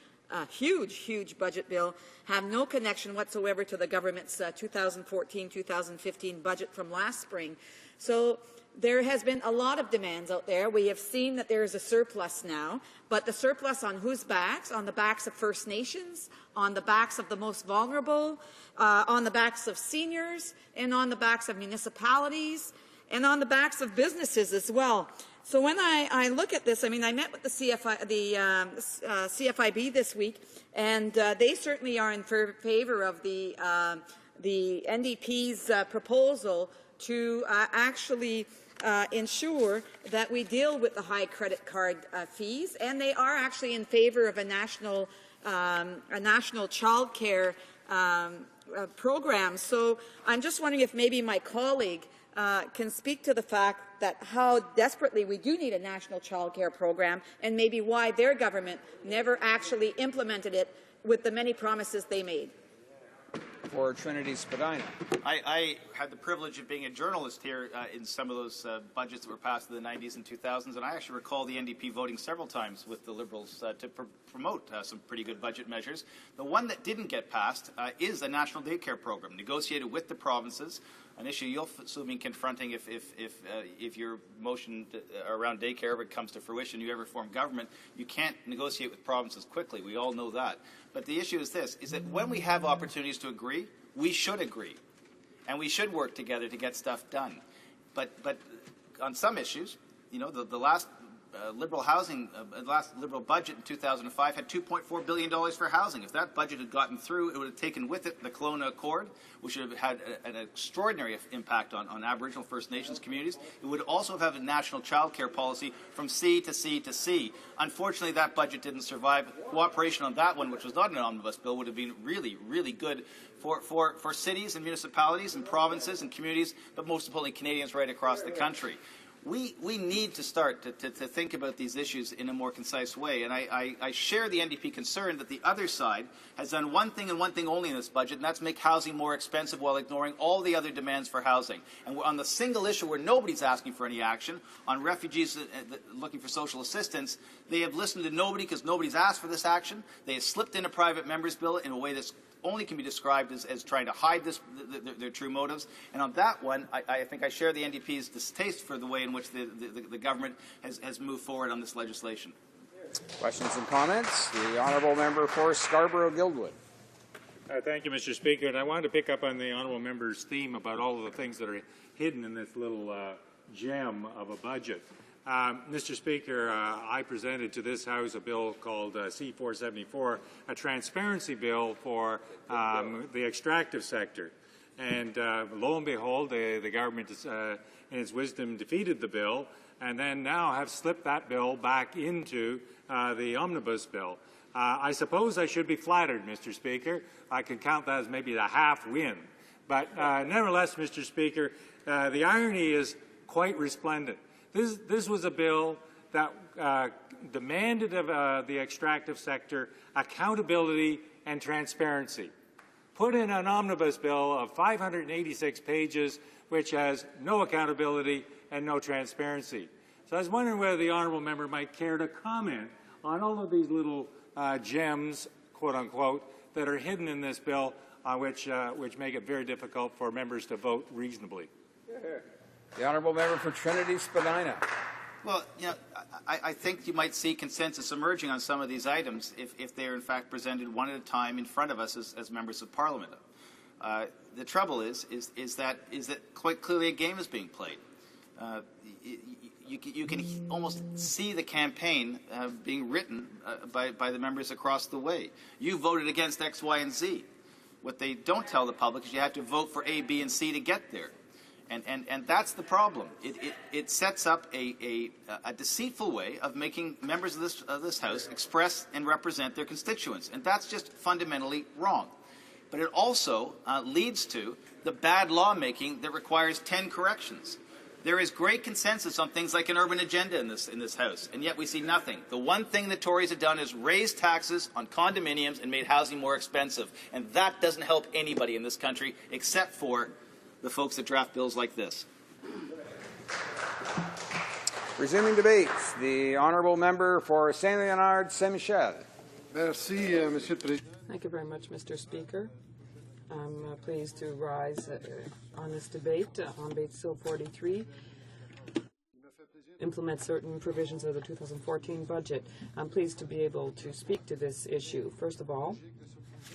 budget bill have no connection whatsoever to the government's 2014-2015 budget from last spring. So there has been a lot of demands out there. We have seen that there is a surplus now, but the surplus on whose backs? On the backs of First Nations, on the backs of the most vulnerable, on the backs of seniors, and on the backs of municipalities, and on the backs of businesses as well. So when I look at this, I mean, I met with the CFIB this week, and they certainly are in favor of the NDP's proposal to actually ensure that we deal with the high credit card fees, and they are actually in favor of a national child care program. So I'm just wondering if maybe my colleague can speak to the fact that how desperately we do need a national child care program, and maybe why their government never actually implemented it with the many promises they made. For Trinity Spadina. I had the privilege of being a journalist here in some of those budgets that were passed in the 90s and 2000s, and I actually recall the NDP voting several times with the Liberals to promote some pretty good budget measures. The one that didn't get passed is a national daycare program, negotiated with the provinces an issue you'll soon be confronting if your motion around daycare comes to fruition, you ever form government. You can't negotiate with provinces quickly. We all know that. But the issue is this, is that when we have opportunities to agree, we should agree. And we should work together to get stuff done. But on some issues, you know, the last Liberal budget in 2005 had $2.4 billion for housing. If that budget had gotten through, it would have taken with it the Kelowna Accord, which would have had an extraordinary impact on Aboriginal First Nations communities. It would also have had a national child care policy from sea to sea to sea. Unfortunately, that budget didn't survive. Cooperation on that one, which was not an omnibus bill, would have been really, really good for cities and municipalities and provinces and communities, but most importantly, Canadians right across the country. We need to start to think about these issues in a more concise way. And I share the NDP concern that the other side has done one thing and one thing only in this budget, and that's make housing more expensive while ignoring all the other demands for housing. And on the single issue where nobody's asking for any action, on refugees looking for social assistance, they have listened to nobody because nobody's asked for this action. They have slipped in a private member's bill in a way that's only can be described as trying to hide their true motives. And on that one, I think I share the NDP's distaste for the way in which the government has moved forward on this legislation. Questions and comments? The honourable member for Scarborough-Guildwood. Thank you, Mr. Speaker. And I wanted to pick up on the honourable member's theme about all of the things that are hidden in this little gem of a budget. Mr. Speaker, I presented to this House a bill called C-474, a transparency bill for the extractive sector. And lo and behold, the government, in its wisdom, defeated the bill and then now have slipped that bill back into the omnibus bill. I suppose I should be flattered, Mr. Speaker. I can count that as maybe a half win. But nevertheless, Mr. Speaker, the irony is quite resplendent. This was a bill that demanded of the extractive sector accountability and transparency. Put in an omnibus bill of 586 pages, which has no accountability and no transparency. So I was wondering whether the honourable member might care to comment on all of these little gems, quote unquote, that are hidden in this bill, which make it very difficult for members to vote reasonably. The honourable member for Trinity-Spadina. Well, you know, I think you might see consensus emerging on some of these items if they are in fact presented one at a time in front of us as members of Parliament. The trouble is that quite clearly a game is being played. You can almost see the campaign being written by the members across the way. You voted against X, Y, and Z. What they don't tell the public is you have to vote for A, B, and C to get there. And that's the problem. It sets up a deceitful way of making members of this House express and represent their constituents. And that's just fundamentally wrong. But it also leads to the bad lawmaking that requires 10 corrections. There is great consensus on things like an urban agenda in this House, and yet we see nothing. The one thing the Tories have done is raise taxes on condominiums and made housing more expensive. And that doesn't help anybody in this country except for the folks that draft bills like this. Resuming debates, the honourable member for Saint Leonard Saint-Michel. Merci, Monsieur le Président. Thank you very much, Mr. Speaker. I'm pleased to rise on this debate on Bill 43. Implement certain provisions of the 2014 budget. I'm pleased to be able to speak to this issue. First of all,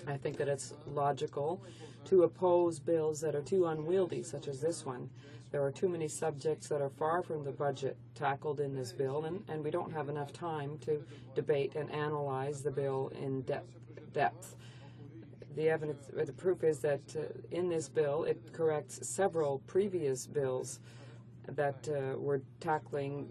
I think that it's logical to oppose bills that are too unwieldy, such as this one. There are too many subjects that are far from the budget tackled in this bill, and we don't have enough time to debate and analyze the bill in depth. The evidence, or the proof is that in this bill, it corrects several previous bills that were tackling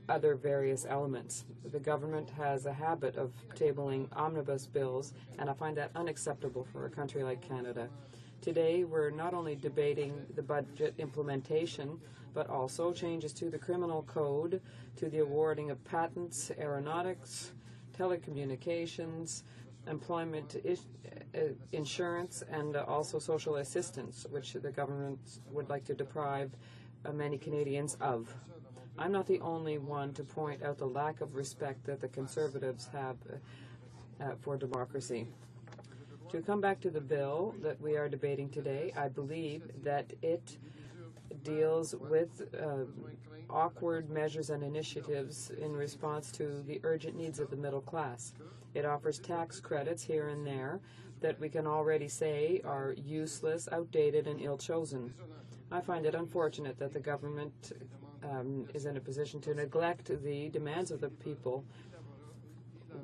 other various elements. The government has a habit of tabling omnibus bills, and I find that unacceptable for a country like Canada. Today, we're not only debating the budget implementation, but also changes to the criminal code, to the awarding of patents, aeronautics, telecommunications, employment insurance, and also social assistance, which the government would like to deprive many Canadians of. I'm not the only one to point out the lack of respect that the Conservatives have for democracy. To come back to the bill that we are debating today, I believe that it deals with awkward measures and initiatives in response to the urgent needs of the middle class. It offers tax credits here and there that we can already say are useless, outdated, and ill-chosen. I find it unfortunate that the government is in a position to neglect the demands of the people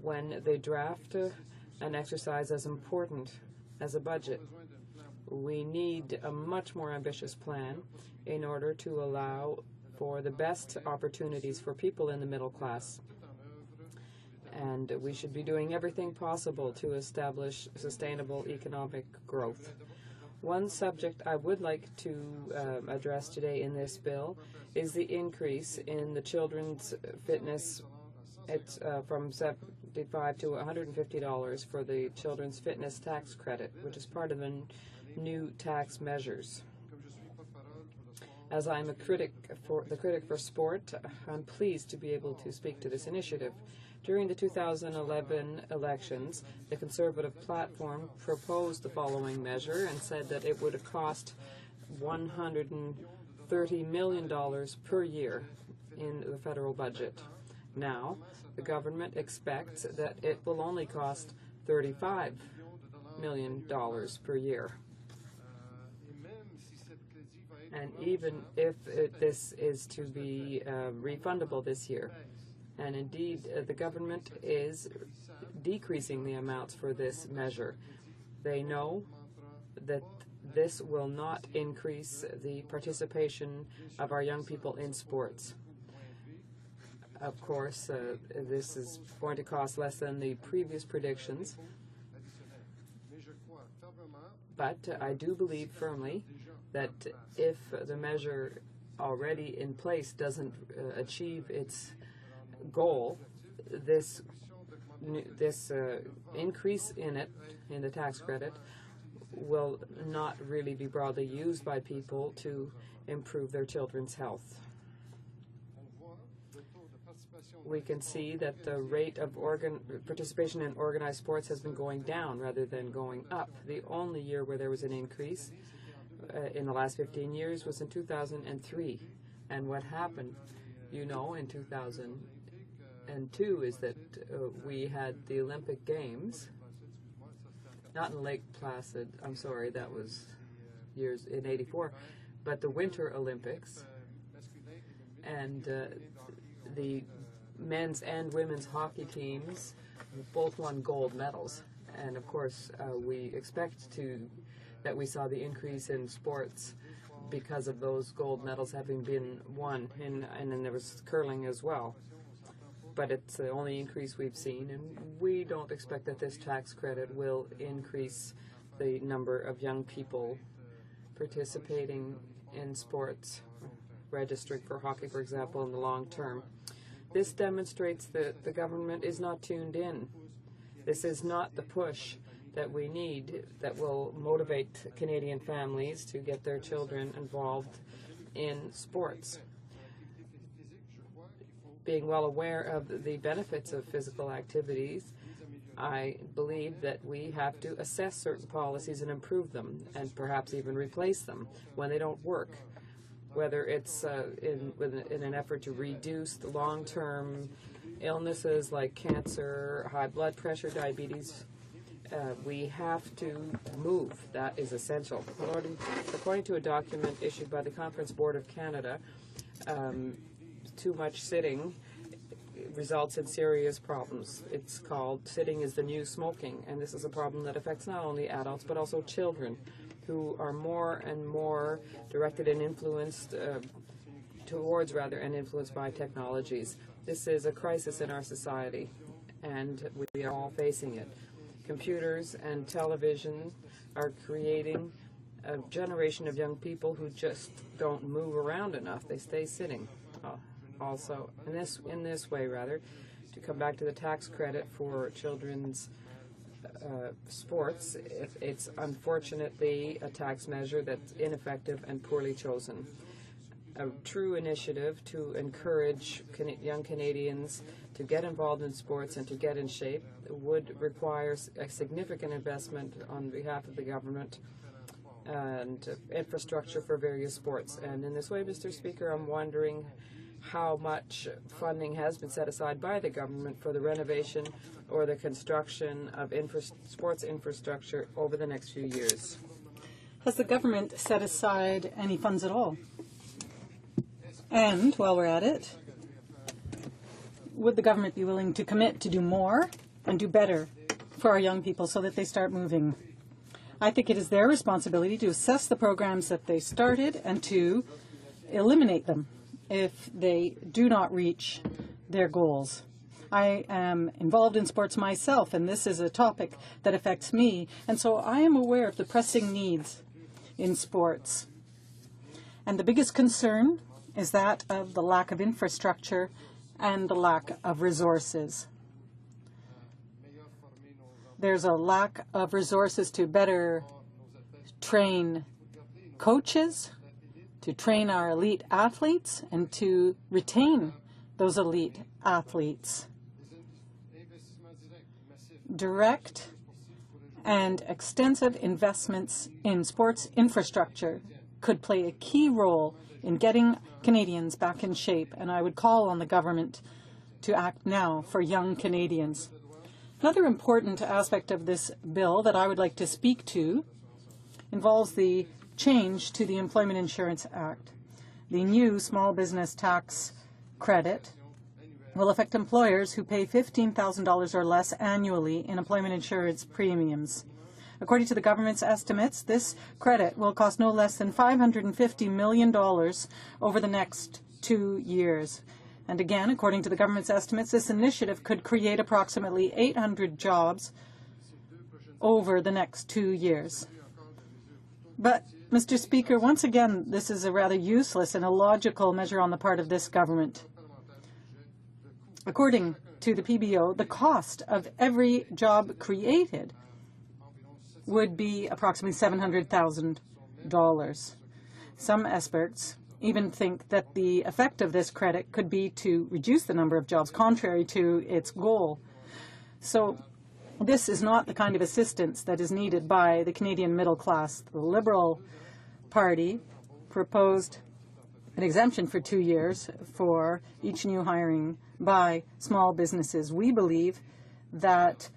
when they draft an exercise as important as a budget. We need a much more ambitious plan in order to allow for the best opportunities for people in the middle class. And we should be doing everything possible to establish sustainable economic growth. One subject I would like to address today in this bill is the increase in the children's fitness. It's from $75 to $150 for the children's fitness tax credit, which is part of the new tax measures. As I'm the critic for sport, I'm pleased to be able to speak to this initiative. During the 2011 elections, the Conservative platform proposed the following measure and said that it would cost $130 million per year in the federal budget. Now, the government expects that it will only cost $35 million per year. And even if this is to be refundable this year, and indeed the government is decreasing the amounts for this measure. They know that this will not increase the participation of our young people in sports. Of course, this is going to cost less than the previous predictions, but I do believe firmly that if the measure already in place doesn't achieve its goal, this increase in the tax credit will not really be broadly used by people to improve their children's health. We can see that the rate of participation in organized sports has been going down rather than going up. The only year where there was an increase in the last 15 years was in 2003. And what happened, you know, in 2002 is that we had the Olympic Games, not in Lake Placid, I'm sorry, that was years in '84, but the Winter Olympics, and the men's and women's hockey teams both won gold medals. And of course, we expect that we saw the increase in sports because of those gold medals having been won, and then there was curling as well. But it's the only increase we've seen, and we don't expect that this tax credit will increase the number of young people participating in sports, registering for hockey, for example, in the long term. This demonstrates that the government is not tuned in. This is not the push that we need that will motivate Canadian families to get their children involved in sports. Being well aware of the benefits of physical activities, I believe that we have to assess certain policies and improve them, and perhaps even replace them when they don't work, whether it's in an effort to reduce the long-term illnesses like cancer, high blood pressure, diabetes. We have to move. That is essential. According to a document issued by the Conference Board of Canada, too much sitting results in serious problems. It's called "Sitting is the New Smoking," and this is a problem that affects not only adults but also children, who are more and more directed and influenced influenced by technologies. This is a crisis in our society, and we are all facing it. Computers and television are creating a generation of young people who just don't move around enough. They stay sitting. Also, in this way, to come back to the tax credit for children's sports, it's unfortunately a tax measure that's ineffective and poorly chosen. A true initiative to encourage young Canadians to get involved in sports and to get in shape would require a significant investment on behalf of the government and infrastructure for various sports. And in this way, Mr. Speaker, I'm wondering how much funding has been set aside by the government for the renovation or the construction of sports infrastructure over the next few years. Has the government set aside any funds at all? And while we're at it, would the government be willing to commit to do more and do better for our young people so that they start moving? I think it is their responsibility to assess the programs that they started and to eliminate them if they do not reach their goals. I am involved in sports myself, and this is a topic that affects me, and so I am aware of the pressing needs in sports. And the biggest concern is that of the lack of infrastructure and the lack of resources. There's a lack of resources to better train coaches, to train our elite athletes, and to retain those elite athletes. Direct and extensive investments in sports infrastructure could play a key role in getting Canadians back in shape, and I would call on the government to act now for young Canadians. Another important aspect of this bill that I would like to speak to involves the change to the Employment Insurance Act. The new small business tax credit will affect employers who pay $15,000 or less annually in employment insurance premiums. According to the government's estimates, this credit will cost no less than $550 million over the next 2 years. And again, according to the government's estimates, this initiative could create approximately 800 jobs over the next 2 years. But, Mr. Speaker, once again, this is a rather useless and illogical measure on the part of this government. According to the PBO, the cost of every job created would be approximately $700,000. Some experts even think that the effect of this credit could be to reduce the number of jobs, contrary to its goal. So this is not the kind of assistance that is needed by the Canadian middle class. The Liberal Party proposed an exemption for 2 years for each new hiring by small businesses. We believe that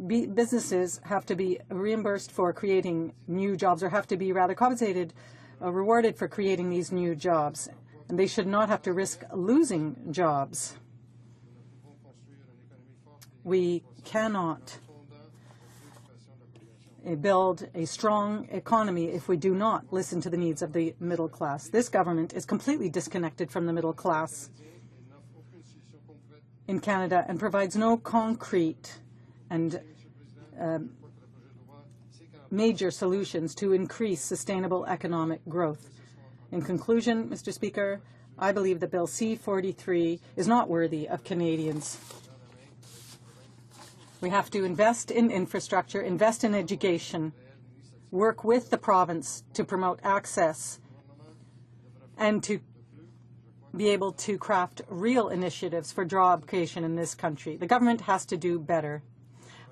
businesses have to be reimbursed for creating new jobs, or have to be rather compensated, rewarded for creating these new jobs. And they should not have to risk losing jobs. We cannot build a strong economy if we do not listen to the needs of the middle class. This government is completely disconnected from the middle class in Canada and provides no concrete and major solutions to increase sustainable economic growth. In conclusion, Mr. Speaker, I believe that Bill C-43 is not worthy of Canadians. We have to invest in infrastructure, invest in education, work with the province to promote access, and to be able to craft real initiatives for job creation in this country. The government has to do better.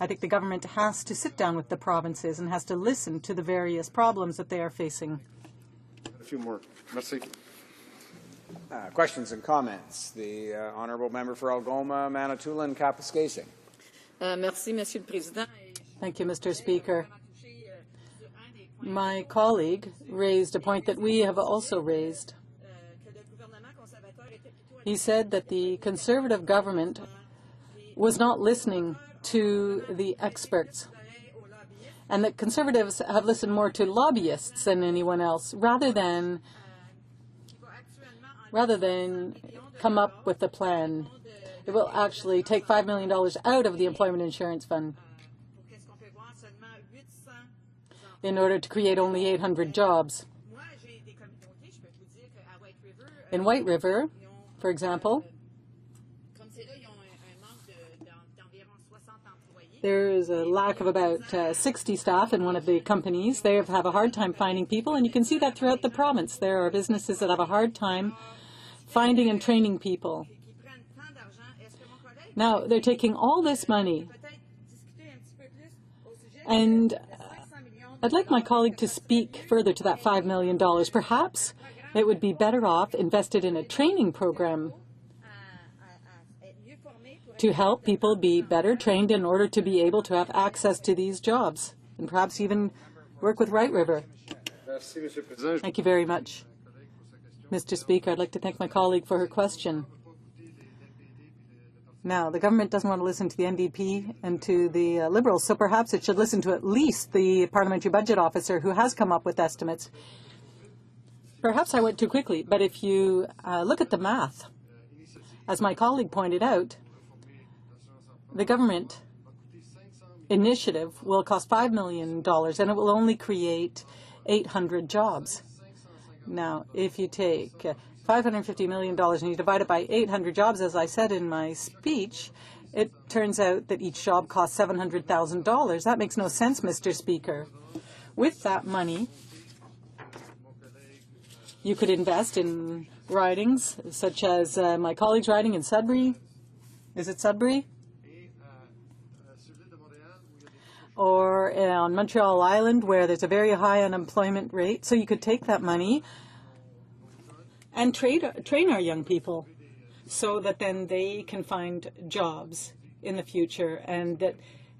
I think the government has to sit down with the provinces and has to listen to the various problems that they are facing. A few more. Merci. Questions and comments. The honourable member for Algoma, Manitoulin, Kapuskasing. Merci, Monsieur le Président. Thank you, Mr. Speaker. My colleague raised a point that we have also raised. He said that the Conservative government was not listening to the experts, and that Conservatives have listened more to lobbyists than anyone else, rather than come up with a plan. It will actually take $5 million out of the Employment Insurance Fund in order to create only 800 jobs. In White River, for example, there is a lack of about 60 staff in one of the companies. They have a hard time finding people, and you can see that throughout the province. There are businesses that have a hard time finding and training people. Now, they're taking all this money, and I'd like my colleague to speak further to that $5 million. Perhaps it would be better off invested in a training program to help people be better trained in order to be able to have access to these jobs, and perhaps even work with Right River. Thank you very much, Mr. Speaker. I'd like to thank my colleague for her question. Now, the government doesn't want to listen to the NDP and to the Liberals, so perhaps it should listen to at least the Parliamentary Budget Officer who has come up with estimates. Perhaps I went too quickly, but if you look at the math, as my colleague pointed out, the government initiative will cost $5 million and it will only create 800 jobs. Now, if you take $550 million and you divide it by 800 jobs, as I said in my speech, it turns out that each job costs $700,000. That makes no sense, Mr. Speaker. With that money, you could invest in ridings, such as my colleague's riding in Sudbury. Is it Sudbury? Or on Montreal Island, where there's a very high unemployment rate. So you could take that money and train our young people so that then they can find jobs in the future, and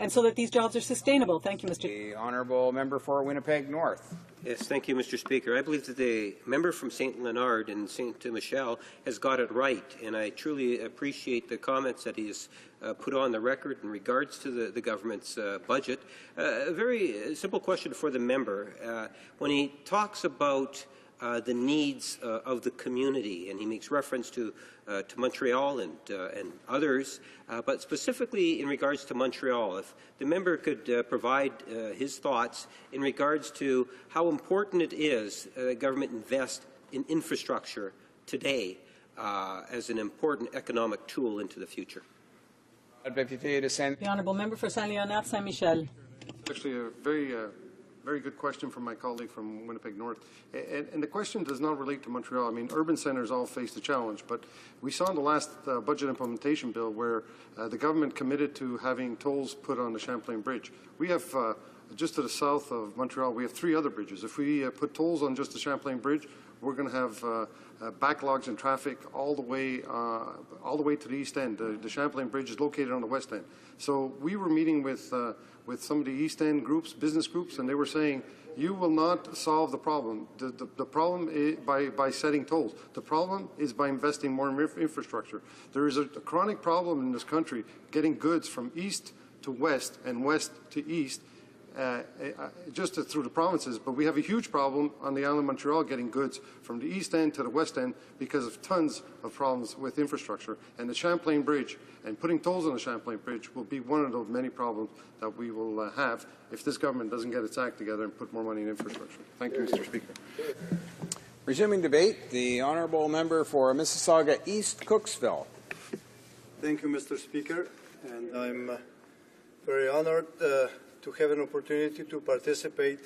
so that these jobs are sustainable. Thank you, Mr. The honourable member for Winnipeg North. Yes, thank you, Mr. Speaker. I believe that the member from St. Leonard and St. Michel has got it right, and I truly appreciate the comments that he has put on the record in regards to the government's budget. A very simple question for the member. When he talks about the needs of the community, and he makes reference to Montreal and others, but specifically in regards to Montreal, if the member could provide his thoughts in regards to how important it is that government invest in infrastructure today as an important economic tool into the future. The honourable member for Saint Leonard, Saint Michel. Actually, a very good question from my colleague from Winnipeg North. And the question does not relate to Montreal. I mean, urban centres all face the challenge, but we saw in the last budget implementation bill where the government committed to having tolls put on the Champlain Bridge. We have, just to the south of Montreal, we have 3 other bridges. If we put tolls on just the Champlain Bridge, we're going to have backlogs in traffic all the way to the east end. The Champlain Bridge is located on the west end. So we were meeting with some of the east end groups, business groups, and they were saying, you will not solve the problem. The problem is by setting tolls. The problem is by investing more in infrastructure. There is a chronic problem in this country getting goods from east to west and west to east, just through the provinces, but we have a huge problem on the island of Montreal getting goods from the east end to the west end because of tons of problems with infrastructure. And the Champlain Bridge and putting tolls on the Champlain Bridge will be one of the many problems that we will have if this government doesn't get its act together and put more money in infrastructure. Thank you, Mr. Speaker. Resuming debate, the honourable member for Mississauga East Cooksville. Thank you, Mr. Speaker, and I'm very honoured to have an opportunity to participate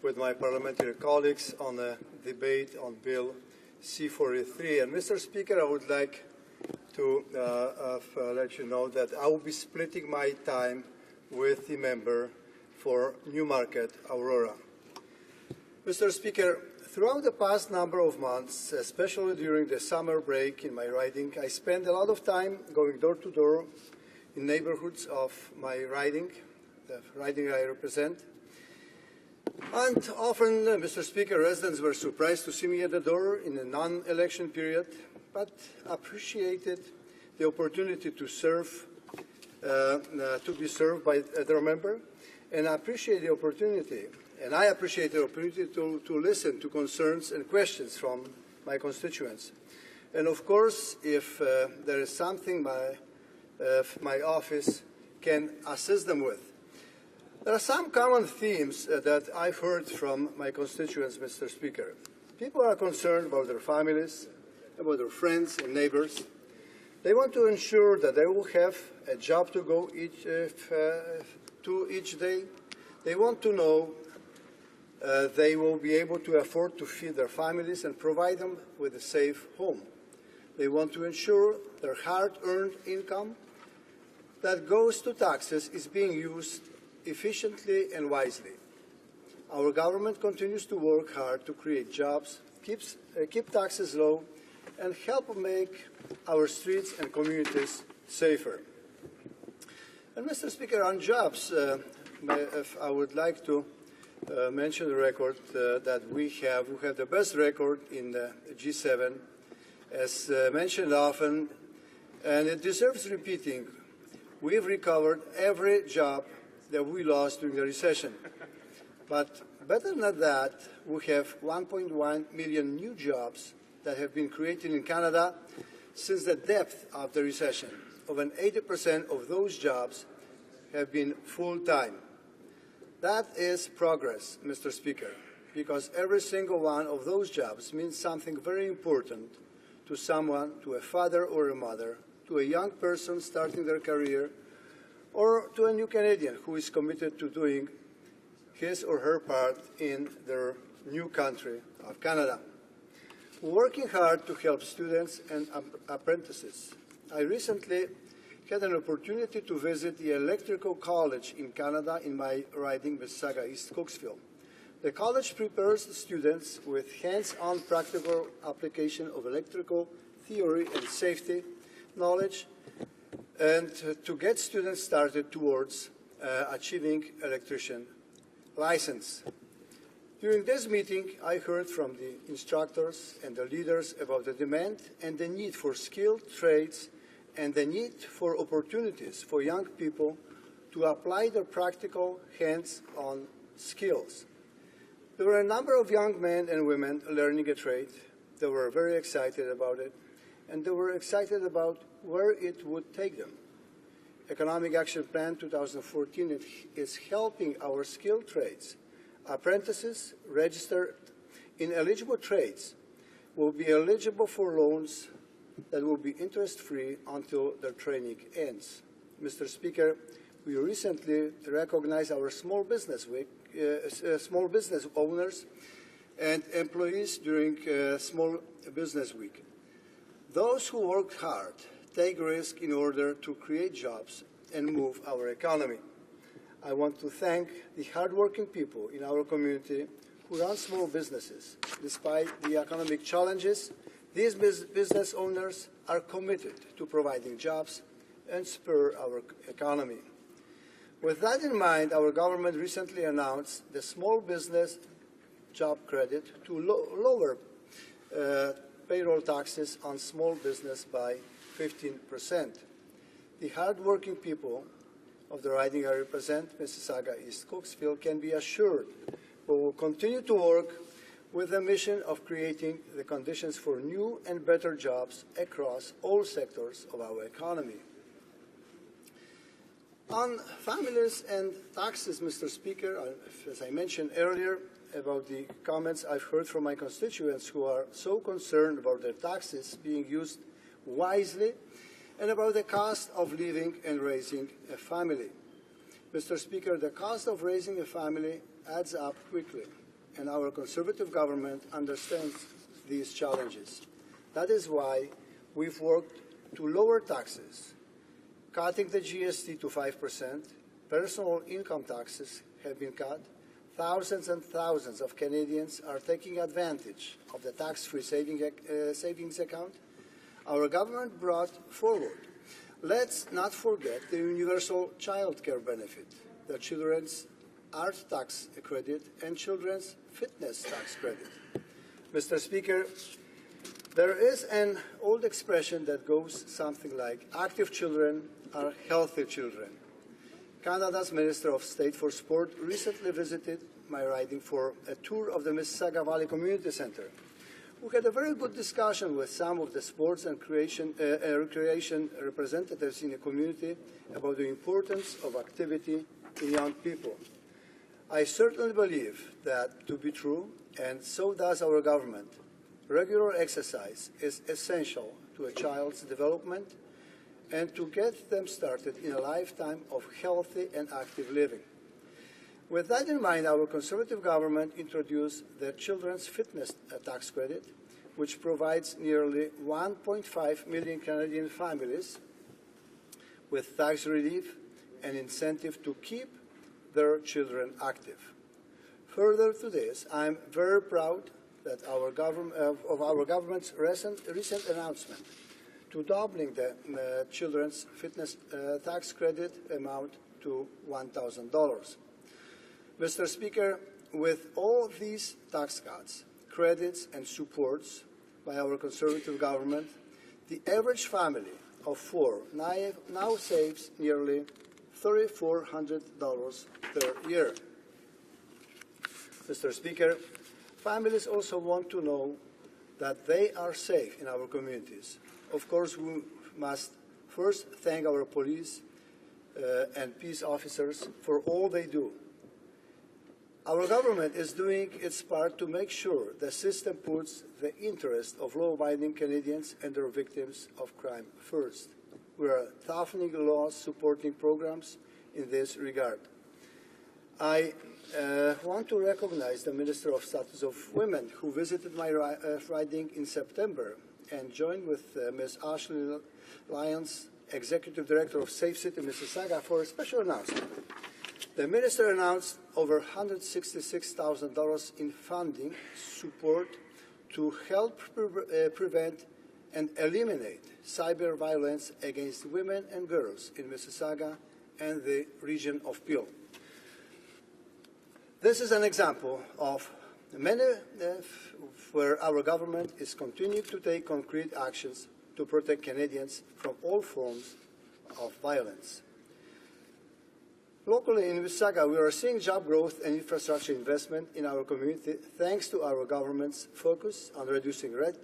with my parliamentary colleagues on a debate on Bill C-43. And Mr. Speaker, I would like to let you know that I will be splitting my time with the member for Newmarket, Aurora. Mr. Speaker, throughout the past number of months, especially during the summer break in my riding, I spent a lot of time going door to door in neighborhoods of my riding, the riding I represent. And often, Mr. Speaker, residents were surprised to see me at the door in a non-election period, but appreciated the opportunity to serve, to be served by their member, and I appreciate the opportunity. And I appreciate the opportunity to listen to concerns and questions from my constituents. And of course, if there is something my office can assist them with. There are some common themes that I've heard from my constituents, Mr. Speaker. People are concerned about their families, about their friends and neighbors. They want to ensure that they will have a job to go to each day. They want to know they will be able to afford to feed their families and provide them with a safe home. They want to ensure their hard-earned income that goes to taxes is being used efficiently and wisely. Our government continues to work hard to create jobs, keep taxes low, and help make our streets and communities safer. And Mr. Speaker, on jobs, I would like to mention the record that we have. We have the best record in the G7, as mentioned often, and it deserves repeating. We've recovered every job that we lost during the recession. But better than that, we have 1.1 million new jobs that have been created in Canada since the depth of the recession. Over 80% of those jobs have been full-time. That is progress, Mr. Speaker, because every single one of those jobs means something very important to someone, to a father or a mother, to a young person starting their career, or to a new Canadian who is committed to doing his or her part in their new country of Canada. We're working hard to help students and apprentices. I recently had an opportunity to visit the Electrical College in Canada in my riding Mississauga, East Cooksville. The college prepares students with hands-on practical application of electrical theory and safety knowledge, and to get students started towards achieving electrician license. During this meeting, I heard from the instructors and the leaders about the demand and the need for skilled trades and the need for opportunities for young people to apply their practical hands-on skills. There were a number of young men and women learning a trade. They were very excited about it, and they were excited about where it would take them. Economic Action Plan 2014 is helping our skilled trades. Apprentices registered in eligible trades will be eligible for loans that will be interest-free until their training ends. Mr. Speaker, we recently recognized our small business owners and employees during Small Business Week. Those who work hard take risk in order to create jobs and move our economy. I want to thank the hardworking people in our community who run small businesses. Despite the economic challenges, these business owners are committed to providing jobs and spur our economy. With that in mind, our government recently announced the Small Business Job Credit to lower payroll taxes on small business by 15%. The hardworking people of the riding I represent, Mississauga East Cooksville, can be assured we will continue to work with the mission of creating the conditions for new and better jobs across all sectors of our economy. On families and taxes, Mr. Speaker, as I mentioned earlier about the comments I've heard from my constituents who are so concerned about their taxes being used wisely and about the cost of living and raising a family. Mr. Speaker, the cost of raising a family adds up quickly, and our Conservative government understands these challenges. That is why we've worked to lower taxes, cutting the GST to 5%. Personal income taxes have been cut. Thousands and thousands of Canadians are taking advantage of the tax-free savings account our government brought forward. Let's not forget the universal child care benefit, the children's art tax credit, and children's fitness tax credit. Mr. Speaker, there is an old expression that goes something like, active children are healthy children. Canada's Minister of State for Sport recently visited my riding for a tour of the Mississauga Valley Community Centre. We had a very good discussion with some of the sports and recreation representatives in the community about the importance of activity in young people. I certainly believe that to be true, and so does our government. Regular exercise is essential to a child's development and to get them started in a lifetime of healthy and active living. With that in mind, our Conservative government introduced the Children's Fitness Tax Credit, which provides nearly 1.5 million Canadian families with tax relief and incentive to keep their children active. Further to this, I'm very proud that of our government's recent announcement to doubling the children's fitness tax credit amount to $1,000. Mr. Speaker, with all these tax cuts, credits and supports by our Conservative government, the average family of four now saves nearly $3,400 per year. Mr. Speaker, families also want to know that they are safe in our communities. Of course, we must first thank our police and peace officers for all they do. Our government is doing its part to make sure the system puts the interest of law-abiding Canadians and their victims of crime first. We are toughening laws, supporting programs in this regard. I want to recognize the Minister of Status of Women who visited my riding in September and joined with Ms. Ashley Lyons, Executive Director of Safe City Mississauga, for a special announcement. The Minister announced over $166,000 in funding support to help prevent and eliminate cyber violence against women and girls in Mississauga and the region of Peel. This is an example of many where our government is continuing to take concrete actions to protect Canadians from all forms of violence. Locally in Mississauga, we are seeing job growth and infrastructure investment in our community thanks to our government's focus on reducing red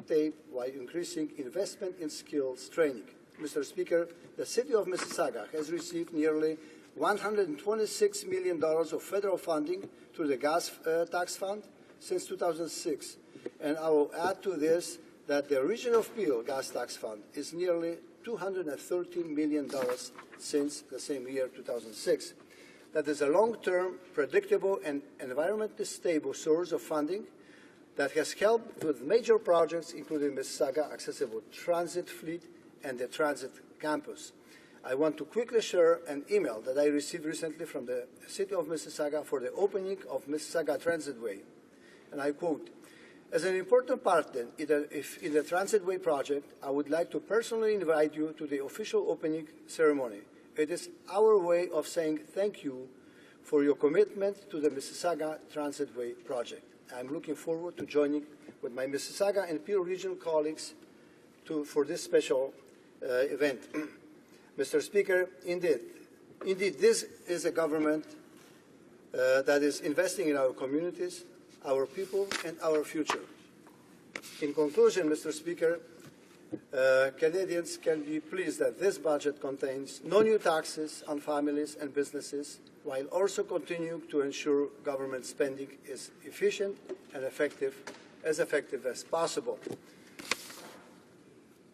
tape while increasing investment in skills training. Mr. Speaker, the City of Mississauga has received nearly $126 million of federal funding through the gas tax fund since 2006. And I will add to this that the Region of Peel gas tax fund is nearly $213 million since the same year, 2006. That is a long-term, predictable, and environmentally stable source of funding that has helped with major projects, including Mississauga Accessible Transit Fleet and the Transit Campus. I want to quickly share an email that I received recently from the City of Mississauga for the opening of Mississauga Transitway. And I quote, "As an important partner in the Transitway project, I would like to personally invite you to the official opening ceremony. It is our way of saying thank you for your commitment to the Mississauga Transitway project. I'm looking forward to joining with my Mississauga and Peel regional colleagues for this special event." Mr. Speaker, indeed, this is a government that is investing in our communities, our people, and our future. In conclusion, Mr. Speaker, Canadians can be pleased that this budget contains no new taxes on families and businesses, while also continuing to ensure government spending is efficient and effective as possible.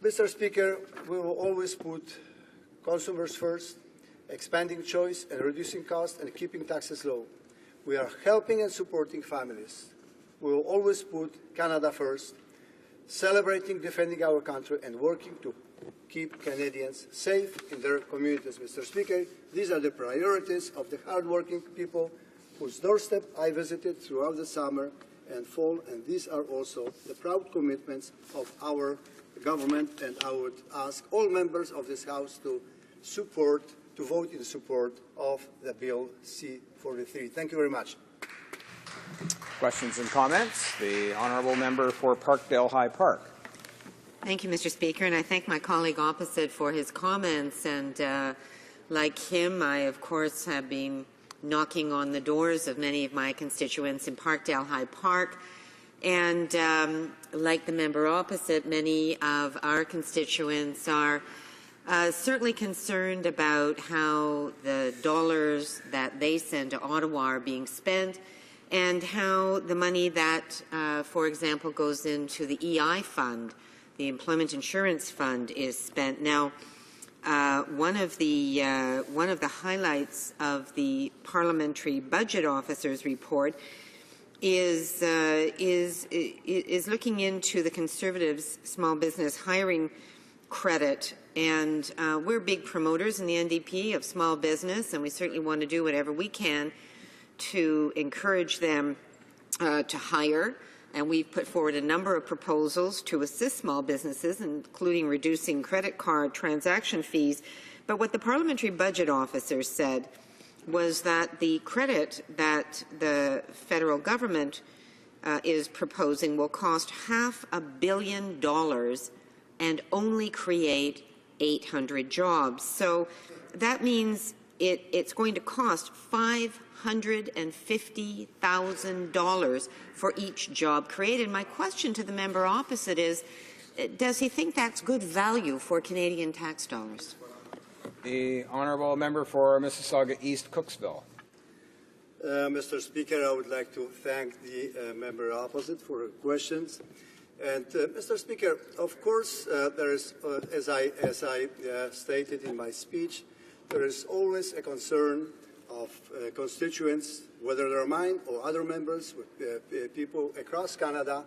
Mr. Speaker, we will always put consumers first, expanding choice and reducing costs and keeping taxes low. We are helping and supporting families. We will always put Canada first, celebrating defending our country and working to keep Canadians safe in their communities. Mr. Speaker, these are the priorities of the hardworking people whose doorstep I visited throughout the summer and fall, and these are also the proud commitments of our government, and I would ask all members of this House to vote in support of the Bill C-43. Thank you very much. Questions and comments? The Honourable Member for Parkdale High Park. Thank you, Mr. Speaker, and I thank my colleague opposite for his comments. And like him, I, of course, have been knocking on the doors of many of my constituents in Parkdale High Park. And like the member opposite, many of our constituents are certainly concerned about how the dollars that they send to Ottawa are being spent, and how the money that, for example, goes into the EI fund, the Employment Insurance Fund, is spent. Now, one of the highlights of the Parliamentary Budget Officer's report is looking into the Conservatives' small business hiring credit. And we're big promoters in the NDP of small business, and we certainly want to do whatever we can to encourage them to hire. And we've put forward a number of proposals to assist small businesses, including reducing credit card transaction fees. But what the Parliamentary Budget Officer said was that the credit that the federal government is proposing will cost $500 million and only create 800 jobs. So that means it's going to cost $550,000 for each job created. My question to the member opposite is, does he think that's good value for Canadian tax dollars? The honourable member for Mississauga East Cooksville. Mr. Speaker, I would like to thank the member opposite for her questions. And Mr. Speaker, of course, there is, as I stated in my speech, there is always a concern of constituents, whether they're mine or other members, people across Canada,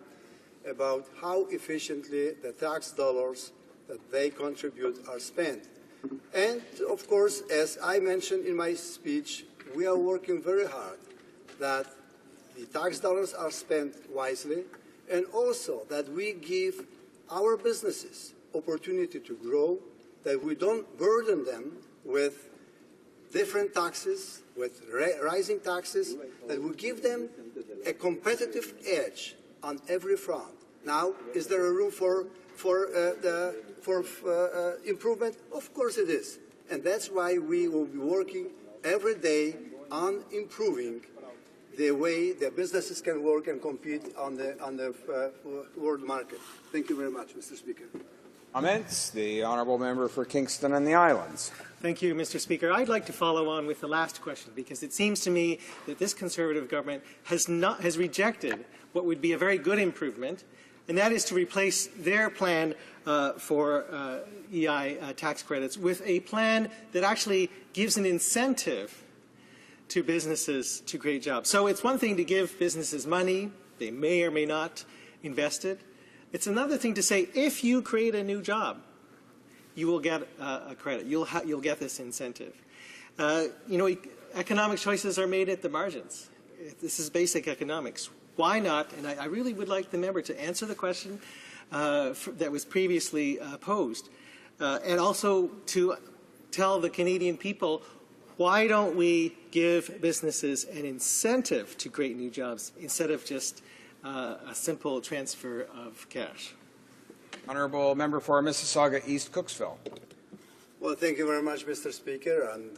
about how efficiently the tax dollars that they contribute are spent. And, of course, as I mentioned in my speech, we are working very hard that the tax dollars are spent wisely, and also that we give our businesses opportunity to grow, that we don't burden them with different taxes, with rising taxes, that we give them a competitive edge on every front. Now, is there a room for improvement? Of course it is. And that's why we will be working every day on improving the way the businesses can work and compete on the world market. Thank you very much, Mr. Speaker. Comments? The honourable member for Kingston and the Islands. Thank you, Mr. Speaker. I'd like to follow on with the last question, because it seems to me that this Conservative government has rejected what would be a very good improvement, and that is to replace their plan for EI tax credits with a plan that actually gives an incentive to businesses to create jobs. So it's one thing to give businesses money. They may or may not invest it. It's another thing to say, if you create a new job, you will get a credit. You'll get this incentive. Economic choices are made at the margins. This is basic economics. Why not? And I really would like the member to answer the question that was previously posed, and also to tell the Canadian people, why don't we give businesses an incentive to create new jobs instead of just a simple transfer of cash? Honourable member for Mississauga East Cooksville. Well, thank you very much, Mr. Speaker, and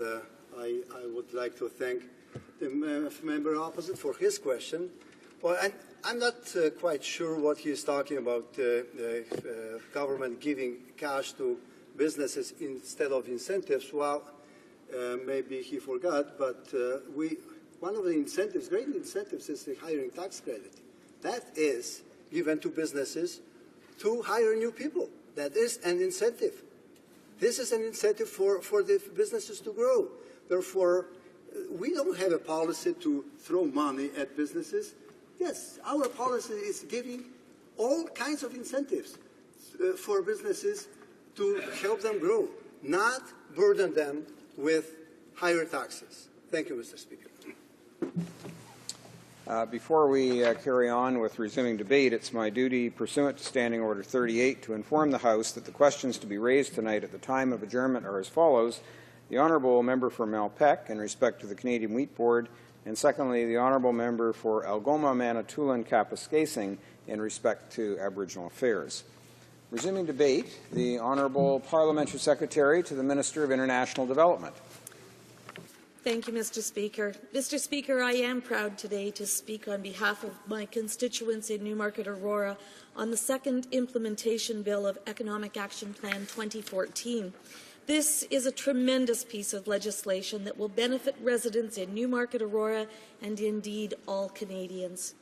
I would like to thank the member opposite for his question. Well, I'm not quite sure what he is talking about, government giving cash to businesses instead of incentives. Well, maybe he forgot, but one of the incentives, great incentives, is the hiring tax credit. That is given to businesses to hire new people. That is an incentive. This is an incentive for the businesses to grow. Therefore, we don't have a policy to throw money at businesses. Yes, our policy is giving all kinds of incentives for businesses to help them grow, not burden them with higher taxes. Thank you, Mr. Speaker. Before we carry on with resuming debate, it's my duty, pursuant to Standing Order 38, to inform the House that the questions to be raised tonight at the time of adjournment are as follows. The Honourable Member for Malpeque, in respect to the Canadian Wheat Board, and secondly, the Honourable Member for Algoma, Manitoulin, Kapuskasing, in respect to Aboriginal Affairs. Resuming debate, the Honourable Parliamentary Secretary to the Minister of International Development. Thank you, Mr. Speaker. Mr. Speaker, I am proud today to speak on behalf of my constituents in Newmarket, Aurora, on the second implementation bill of Economic Action Plan 2014. This is a tremendous piece of legislation that will benefit residents in Newmarket, Aurora, and indeed all Canadians.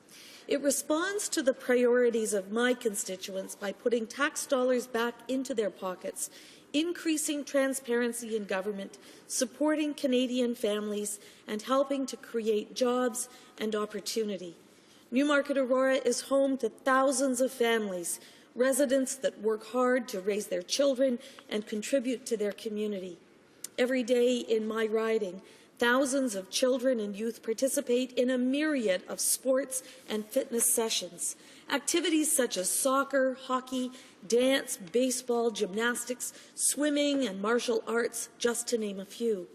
It responds to the priorities of my constituents by putting tax dollars back into their pockets, increasing transparency in government, supporting Canadian families, and helping to create jobs and opportunity. Newmarket, Aurora is home to thousands of families residents that work hard to raise their children and contribute to their community. Every day in my riding, thousands of children and youth participate in a myriad of sports and fitness sessions. Activities such as soccer, hockey, dance, baseball, gymnastics, swimming, and martial arts, just to name a few.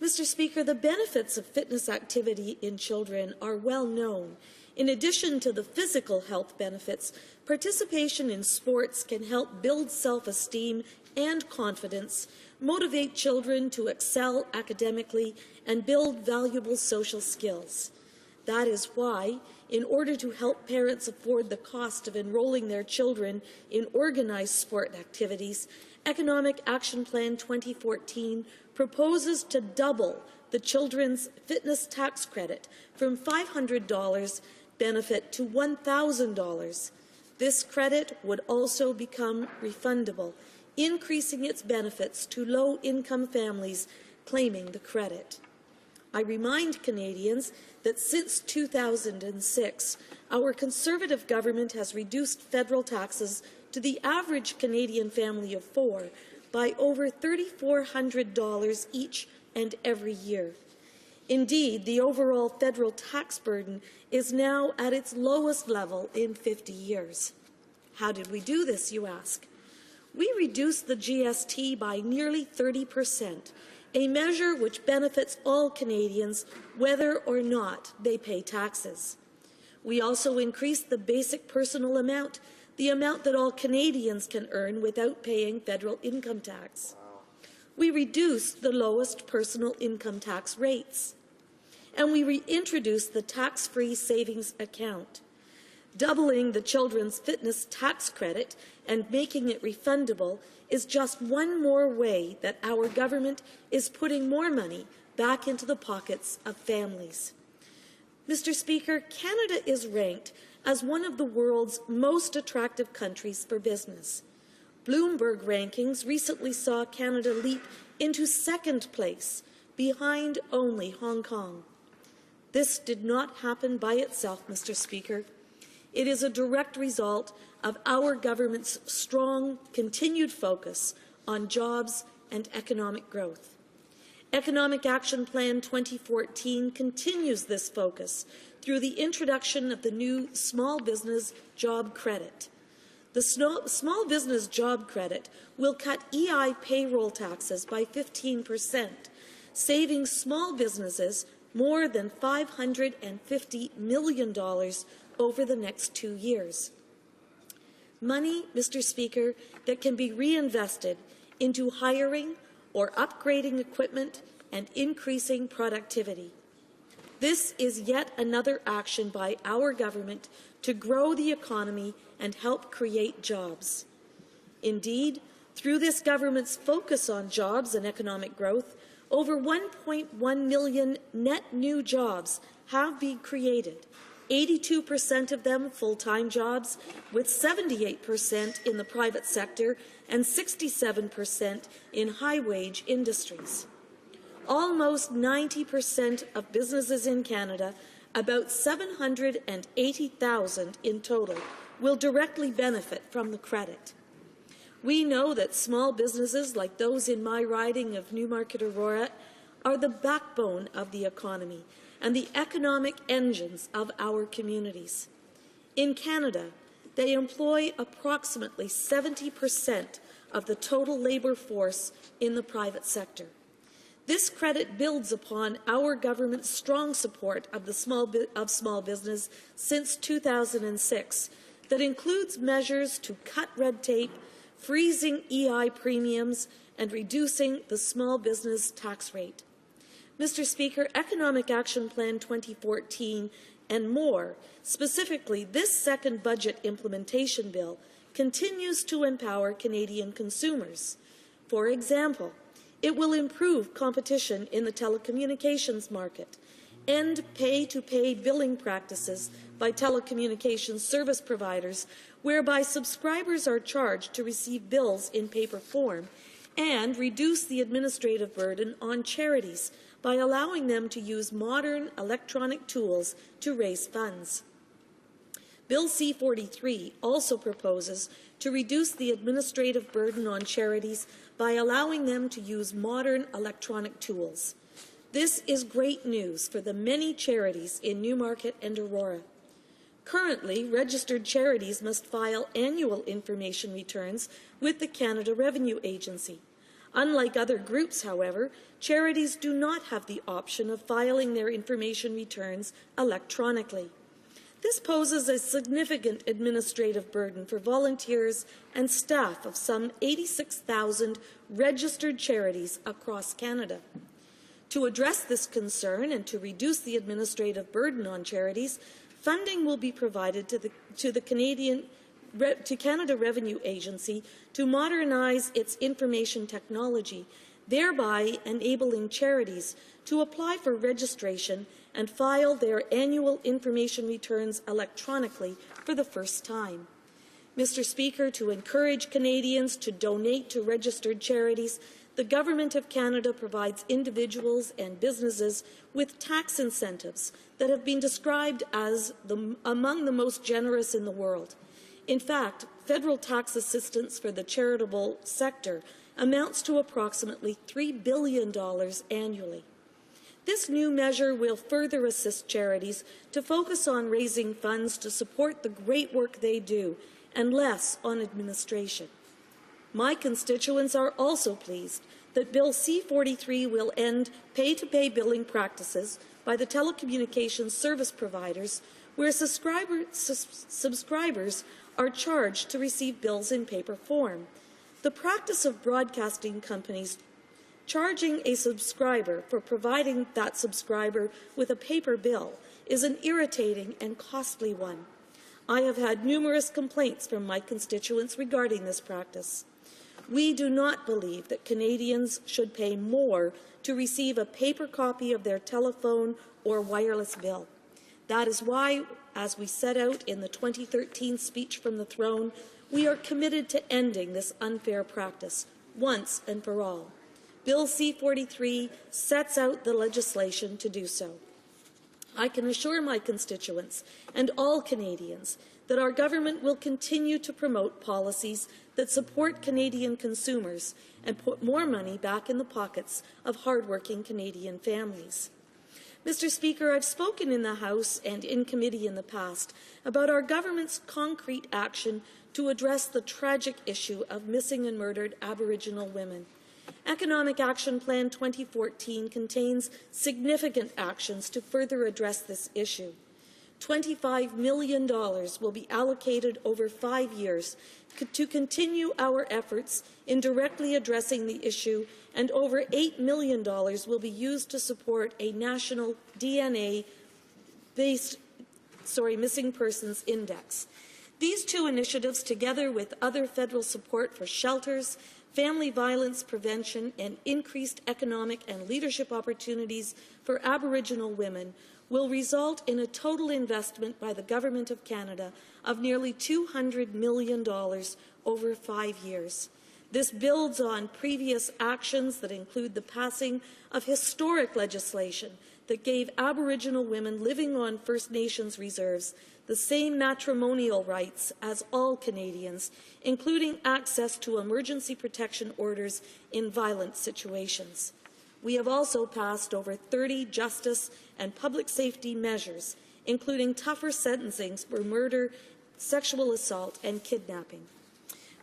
Mr. Speaker, the benefits of fitness activity in children are well known. In addition to the physical health benefits, participation in sports can help build self-esteem and confidence, motivate children to excel academically, and build valuable social skills. That is why, in order to help parents afford the cost of enrolling their children in organized sport activities, Economic Action Plan 2014 proposes to double the Children's Fitness Tax Credit from $500 benefit to $1,000. This credit would also become refundable, increasing its benefits to low-income families claiming the credit. I remind Canadians that since 2006, our Conservative government has reduced federal taxes to the average Canadian family of four by over $3,400 each and every year. Indeed, the overall federal tax burden is now at its lowest level in 50 years. How did we do this, you ask? We reduced the GST by nearly 30%, a measure which benefits all Canadians whether or not they pay taxes. We also increased the basic personal amount, the amount that all Canadians can earn without paying federal income tax. We reduced the lowest personal income tax rates. And we reintroduced the tax-free savings account. Doubling the Children's Fitness Tax Credit and making it refundable is just one more way that our government is putting more money back into the pockets of families. Mr. Speaker, Canada is ranked as one of the world's most attractive countries for business. Bloomberg rankings recently saw Canada leap into second place, behind only Hong Kong. This did not happen by itself, Mr. Speaker. It is a direct result of our government's strong, continued focus on jobs and economic growth. Economic Action Plan 2014 continues this focus through the introduction of the new Small Business Job Credit. The Small Business Job Credit will cut EI payroll taxes by 15%, saving small businesses more than $550 million over the next 2 years. Money, Mr. Speaker, that can be reinvested into hiring or upgrading equipment and increasing productivity. This is yet another action by our government to grow the economy and help create jobs. Indeed, through this government's focus on jobs and economic growth, over 1.1 million net new jobs have been created, 82% of them full-time jobs, with 78% in the private sector and 67% in high-wage industries. Almost 90% of businesses in Canada, about 780,000 in total, will directly benefit from the credit. We know that small businesses like those in my riding of Newmarket Aurora are the backbone of the economy and the economic engines of our communities. In Canada, they employ approximately 70% of the total labour force in the private sector. This credit builds upon our government's strong support of small business since 2006 that includes measures to cut red tape, freezing EI premiums, and reducing the small business tax rate. Mr. Speaker, Economic Action Plan 2014 and more, specifically this second budget implementation bill, continues to empower Canadian consumers. For example, it will improve competition in the telecommunications market, end pay-to-pay billing practices by telecommunications service providers, whereby subscribers are charged to receive bills in paper form, and reduce the administrative burden on charities by allowing them to use modern electronic tools to raise funds. Bill C-43 also proposes to reduce the administrative burden on charities by allowing them to use modern electronic tools. This is great news for the many charities in Newmarket and Aurora. Currently, registered charities must file annual information returns with the Canada Revenue Agency. Unlike other groups, however, charities do not have the option of filing their information returns electronically. This poses a significant administrative burden for volunteers and staff of some 86,000 registered charities across Canada. To address this concern and to reduce the administrative burden on charities, funding will be provided to Canada Revenue Agency to modernize its information technology, thereby enabling charities to apply for registration and file their annual information returns electronically for the first time. Mr. Speaker, to encourage Canadians to donate to registered charities, the Government of Canada provides individuals and businesses with tax incentives that have been described as among the most generous in the world. In fact, federal tax assistance for the charitable sector amounts to approximately $3 billion annually. This new measure will further assist charities to focus on raising funds to support the great work they do and less on administration. My constituents are also pleased that Bill C-43 will end pay-to-pay billing practices by the telecommunications service providers where subscribers are charged to receive bills in paper form. The practice of broadcasting companies charging a subscriber for providing that subscriber with a paper bill is an irritating and costly one. I have had numerous complaints from my constituents regarding this practice. We do not believe that Canadians should pay more to receive a paper copy of their telephone or wireless bill. That is why, as we set out in the 2013 speech from the throne, we are committed to ending this unfair practice once and for all. Bill C-43 sets out the legislation to do so. I can assure my constituents and all Canadians that our government will continue to promote policies that support Canadian consumers and put more money back in the pockets of hardworking Canadian families. Mr. Speaker, I've spoken in the House and in committee in the past about our government's concrete action to address the tragic issue of missing and murdered Aboriginal women. Economic Action Plan 2014 contains significant actions to further address this issue. $25 million will be allocated over 5 years to continue our efforts in directly addressing the issue, and over $8 million will be used to support a national DNA-based missing persons index. These two initiatives, together with other federal support for shelters, family violence prevention, and increased economic and leadership opportunities for Aboriginal women, will result in a total investment by the Government of Canada of nearly $200 million over 5 years. This builds on previous actions that include the passing of historic legislation that gave Aboriginal women living on First Nations reserves the same matrimonial rights as all Canadians, including access to emergency protection orders in violent situations. We have also passed over 30 justice and public safety measures, including tougher sentencings for murder, sexual assault, and kidnapping.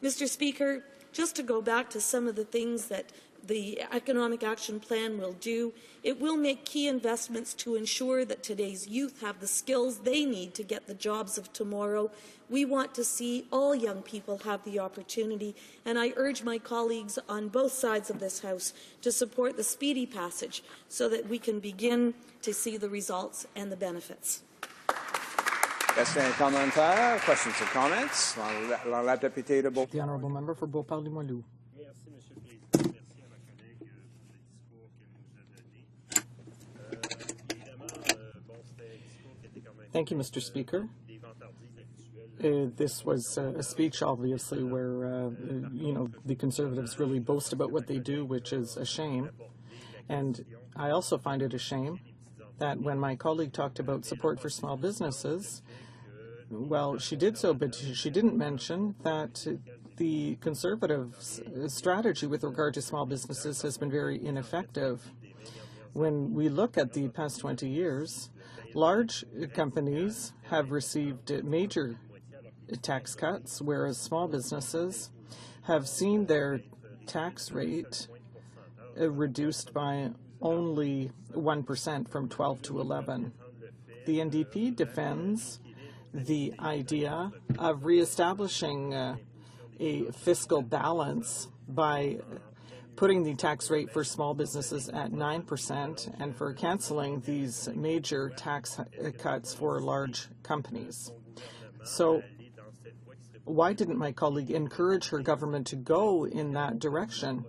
Mr. Speaker, just to go back to some of the things that the Economic Action Plan will do, it will make key investments to ensure that today's youth have the skills they need to get the jobs of tomorrow. We want to see all young people have the opportunity, and I urge my colleagues on both sides of this House to support the speedy passage so that we can begin to see the results and the benefits. Questions or comments? La députée de The honourable member for Beauport-Limoilou. Thank you, Mr. Speaker. This was a speech, obviously, where, the Conservatives really boast about what they do, which is a shame. And I also find it a shame that when my colleague talked about support for small businesses, Well, she did so, but she didn't mention that the Conservatives' strategy with regard to small businesses has been very ineffective. When we look at the past 20 years, large companies have received major tax cuts, whereas small businesses have seen their tax rate reduced by only 1% from 12 to 11. The NDP defends the idea of reestablishing a fiscal balance by putting the tax rate for small businesses at 9% and for canceling these major tax cuts for large companies. So why didn't my colleague encourage her government to go in that direction?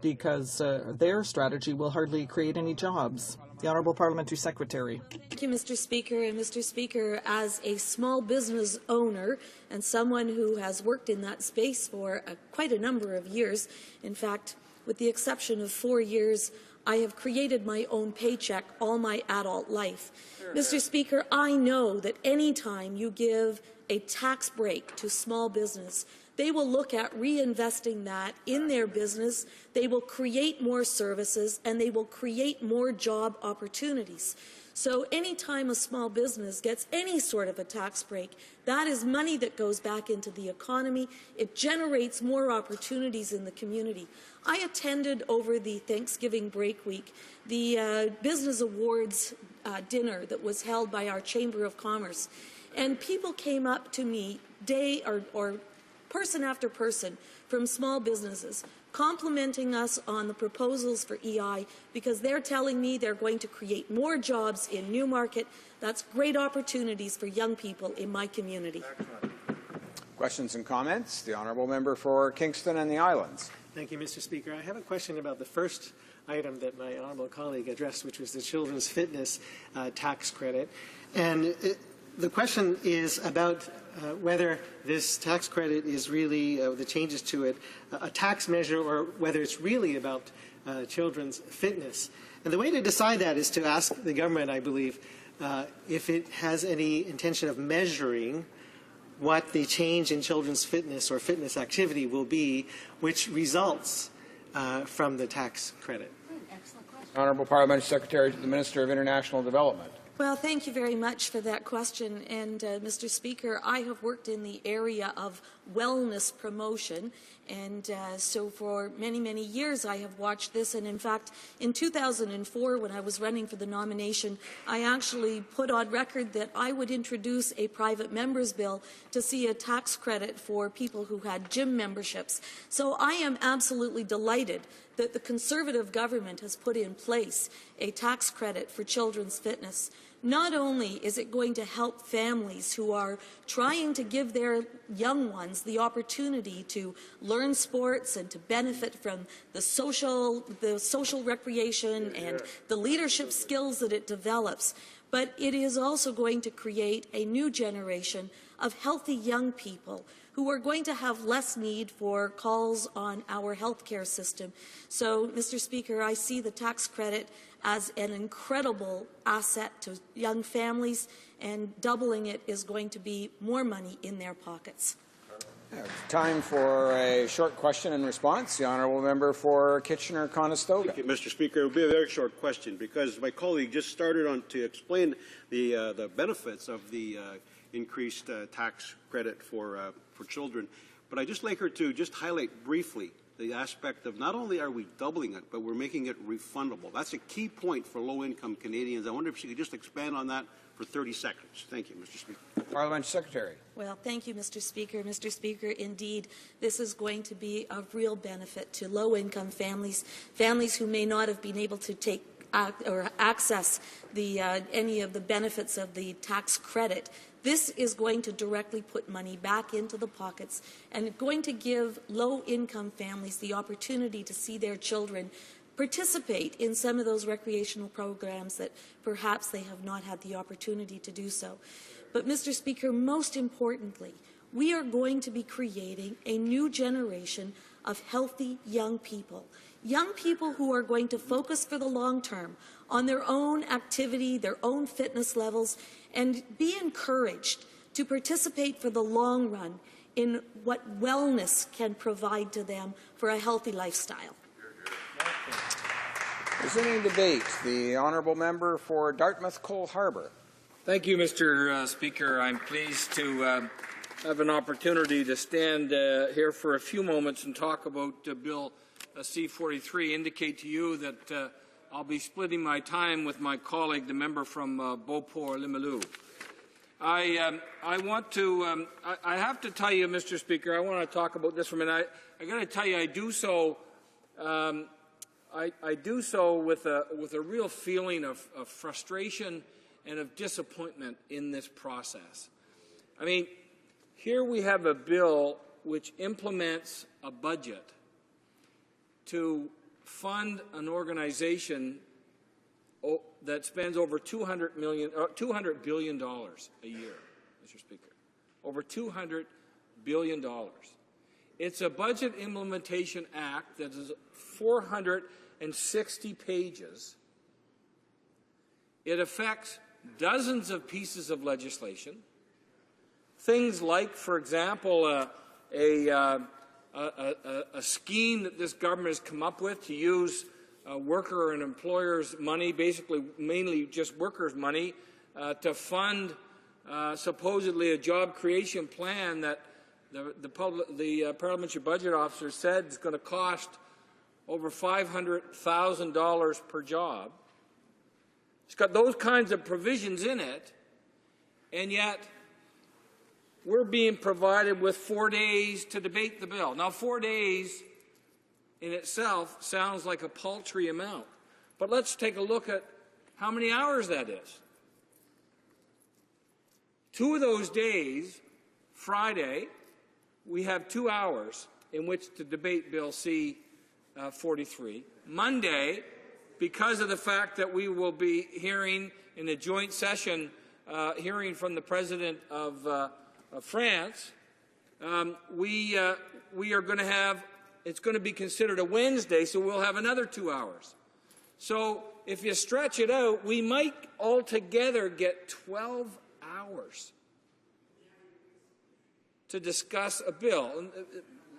Because their strategy will hardly create any jobs. The Honourable Parliamentary Secretary. Thank you, Mr. Speaker. And Mr. Speaker, as a small business owner and someone who has worked in that space for quite a number of years, in fact, with the exception of 4 years, I have created my own paycheck all my adult life. Mr. Speaker, I know that any time you give a tax break to small business, they will look at reinvesting that in their business, they will create more services, and they will create more job opportunities. So anytime a small business gets any sort of a tax break, that is money that goes back into the economy. It generates more opportunities in the community. I attended over the Thanksgiving break week the Business Awards dinner that was held by our Chamber of Commerce. And people came up to me person after person from small businesses complimenting us on the proposals for EI because they're telling me they're going to create more jobs in Newmarket. That's great opportunities for young people in my community. Questions and comments? The Honourable Member for Kingston and the Islands. Thank you, Mr. Speaker. I have a question about the first item that my honourable colleague addressed, which was the children's fitness tax credit. And the question is about whether this tax credit is really, the changes to it, a tax measure or whether it's really about children's fitness. And the way to decide that is to ask the government, I believe, if it has any intention of measuring what the change in children's fitness or fitness activity will be, which results from the tax credit. Honourable Parliamentary Secretary to the Minister of International Development. Well, thank you very much for that question. And, Mr. Speaker, I have worked in the area of wellness promotion. And so for many, many years I have watched this. And, in fact, in 2004, when I was running for the nomination, I actually put on record that I would introduce a private member's bill to see a tax credit for people who had gym memberships. So I am absolutely delighted that the Conservative government has put in place a tax credit for children's fitness. Not only is it going to help families who are trying to give their young ones the opportunity to learn sports and to benefit from the social recreation and the leadership skills that it develops, but it is also going to create a new generation of healthy young people who are going to have less need for calls on our healthcare system. So, Mr. Speaker, I see the tax credit as an incredible asset to young families, and doubling it is going to be more money in their pockets. Time for a short question and response. The Honourable Member for Kitchener-Conestoga. Thank you, Mr. Speaker. It will be a very short question because my colleague just started on to explain the benefits of the increased tax credit for children. But I'd just like her to just highlight briefly the aspect of not only are we doubling it, but we're making it refundable. That's a key point for low-income Canadians. I wonder if she could just expand on that for 30 seconds. Thank you, Mr. Speaker. Parliamentary Secretary. Well, thank you, Mr. Speaker. Mr. Speaker, indeed, this is going to be of real benefit to low-income families, families who may not have been able to take or access any of the benefits of the tax credit. This is going to directly put money back into the pockets and going to give low-income families the opportunity to see their children participate in some of those recreational programs that perhaps they have not had the opportunity to do so. But, Mr. Speaker, most importantly, we are going to be creating a new generation of healthy young people who are going to focus for the long term on their own activity, their own fitness levels, and be encouraged to participate for the long run in what wellness can provide to them for a healthy lifestyle. Resuming debate, the honourable member for Dartmouth Cole Harbour. Thank you, Mr. Speaker. I'm pleased to have an opportunity to stand here for a few moments and talk about Bill C-43. Indicate to you that I'll be splitting my time with my colleague, the member from Beauport-Limoilou. I want to. I have to tell you, Mr. Speaker. I want to talk about this for a minute. I got to tell you, I do so. I do so with a real feeling of frustration and of disappointment in this process. I mean, here we have a bill which implements a budget to fund an organization that spends over $200 billion a year, Mr. Speaker. Over $200 billion. It's a budget implementation act that is 460 pages. It affects dozens of pieces of legislation. Things like, for example, a scheme that this government has come up with to use worker and employers' money, basically mainly just workers' money, to fund supposedly a job creation plan that the parliamentary budget officer said is going to cost over $500,000 per job. It's got those kinds of provisions in it, and yet we're being provided with 4 days to debate the bill. Now, 4 days in itself sounds like a paltry amount, but let's take a look at how many hours that is. 2 of those days, Friday, we have 2 hours in which to debate Bill C-43. Monday, because of the fact that we will be hearing in a joint session, hearing from the President of France, we are going to have, it's going to be considered a Wednesday, so we'll have another 2 hours. So if you stretch it out, we might altogether get 12 hours to discuss a bill. And,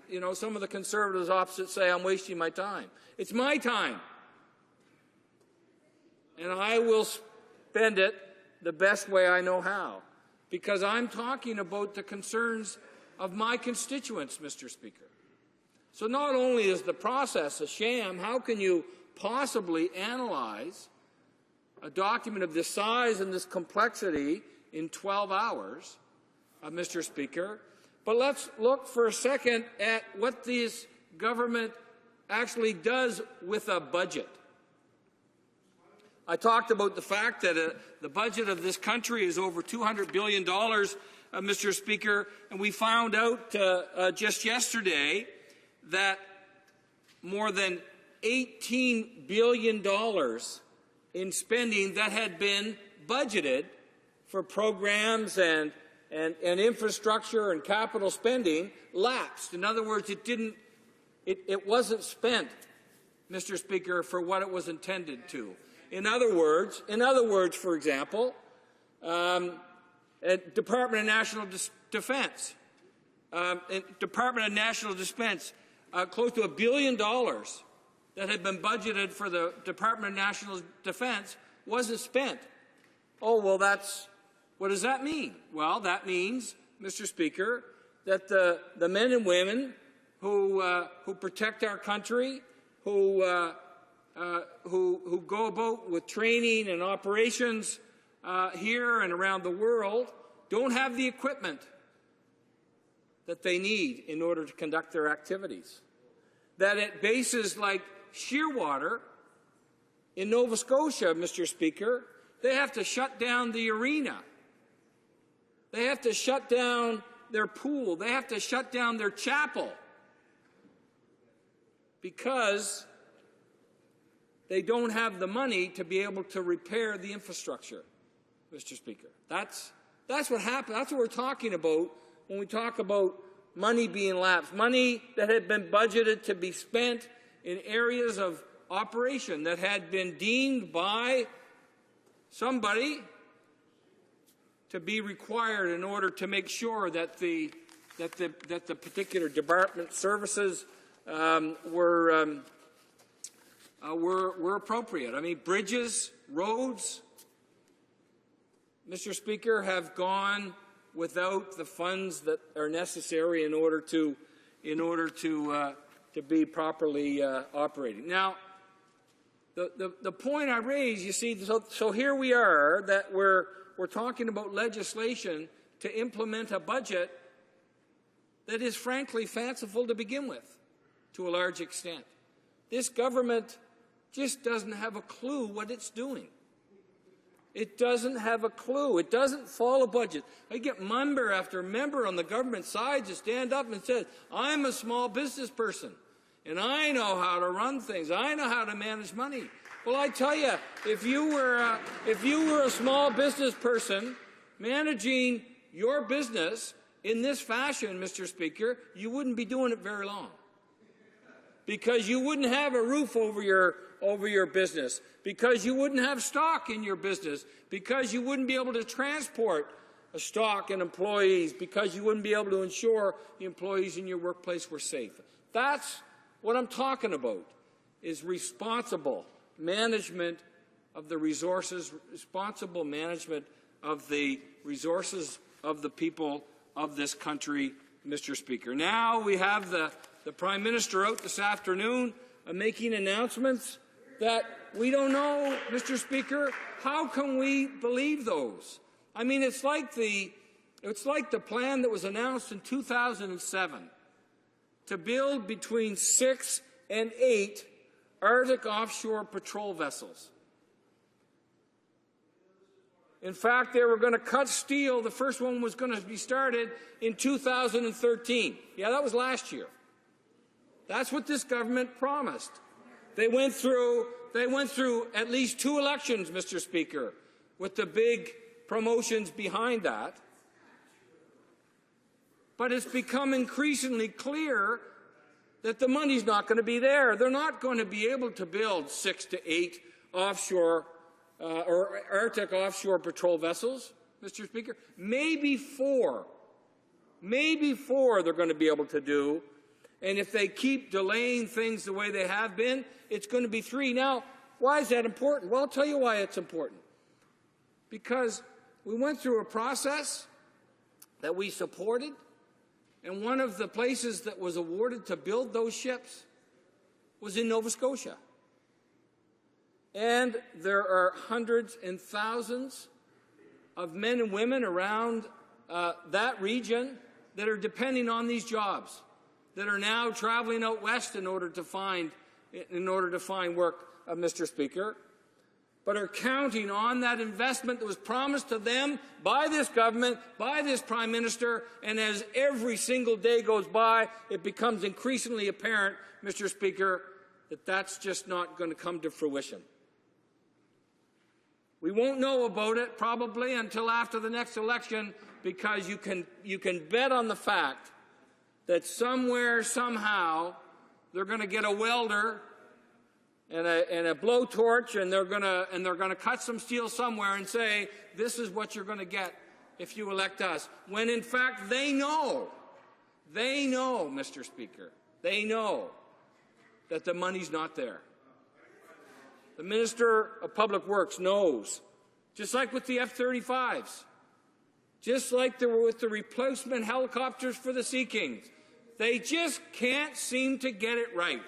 you know, some of the Conservatives opposite say I'm wasting my time. It's my time. And I will spend it the best way I know how, because I'm talking about the concerns of my constituents, Mr. Speaker. So not only is the process a sham, how can you possibly analyze a document of this size and this complexity in 12 hours, Mr. Speaker? But let's look for a second at what this government actually does with a budget. I talked about the fact that the budget of this country is over $200 billion, Mr. Speaker, and we found out just yesterday that more than $18 billion in spending that had been budgeted for programs and infrastructure and capital spending lapsed. In other words, it wasn't spent, Mr. Speaker, for what it was intended to. In other words, for example, Department of National Defense, Department of National Defense, close to $1 billion that had been budgeted for the Department of National Defense wasn't spent. Oh, well, what does that mean? Well, that means, Mr. Speaker, that the men and women who protect our country, who go about with training and operations here and around the world don't have the equipment that they need in order to conduct their activities. That at bases like Shearwater in Nova Scotia, Mr. Speaker, they have to shut down the arena. They have to shut down their pool. They have to shut down their chapel because they don't have the money to be able to repair the infrastructure, Mr. Speaker. That's what happened. That's what we're talking about when we talk about money being lapsed, money that had been budgeted to be spent in areas of operation that had been deemed by somebody to be required in order to make sure that the particular department services were appropriate. I mean, bridges, roads, Mr. Speaker, have gone without the funds that are necessary in order to be properly operating. Now, the point I raise, you see, so here we are that we're talking about legislation to implement a budget that is frankly fanciful to begin with, to a large extent. This government just doesn't have a clue what it's doing. It doesn't have a clue. It doesn't follow budget. I get member after member on the government side to stand up and say, I'm a small business person, and I know how to run things. I know how to manage money. Well, I tell you, if you were a small business person managing your business in this fashion, Mr. Speaker, you wouldn't be doing it very long, because you wouldn't have a roof over your business, because you wouldn't have stock in your business, because you wouldn't be able to transport a stock and employees, because you wouldn't be able to ensure the employees in your workplace were safe. That's what I'm talking about, is responsible management of the resources, responsible management of the resources of the people of this country, Mr. Speaker. Now we have the Prime Minister out this afternoon making announcements that we don't know, Mr. Speaker. How can we believe those? I mean, it's like the plan that was announced in 2007 to build between 6 and 8 Arctic offshore patrol vessels. In fact, they were going to cut steel. The first one was going to be started in 2013. Yeah, that was last year. That's what this government promised. They went through at least 2 elections, Mr. Speaker, with the big promotions behind that. But it's become increasingly clear that the money's not going to be there. They're not going to be able to build 6 to 8 offshore or Arctic offshore patrol vessels, Mr. Speaker. Maybe 4. Maybe 4 they're going to be able to do. And if they keep delaying things the way they have been, it's going to be 3. Now, why is that important? Well, I'll tell you why it's important. Because we went through a process that we supported, and one of the places that was awarded to build those ships was in Nova Scotia. And there are hundreds and thousands of men and women around that region that are depending on these jobs, that are now traveling out west in order to find work, Mr. Speaker, but are counting on that investment that was promised to them by this government, by this Prime Minister, and as every single day goes by, it becomes increasingly apparent, Mr. Speaker, that that's just not going to come to fruition. We won't know about it probably until after the next election, because you can bet on the fact that somewhere, somehow, they're going to get a welder and a blowtorch, and they're going to cut some steel somewhere and say, this is what you're going to get if you elect us. When in fact they know, Mr. Speaker, they know that the money's not there. The Minister of Public Works knows, just like with the F-35s, just like with the replacement helicopters for the Sea Kings. They just can't seem to get it right.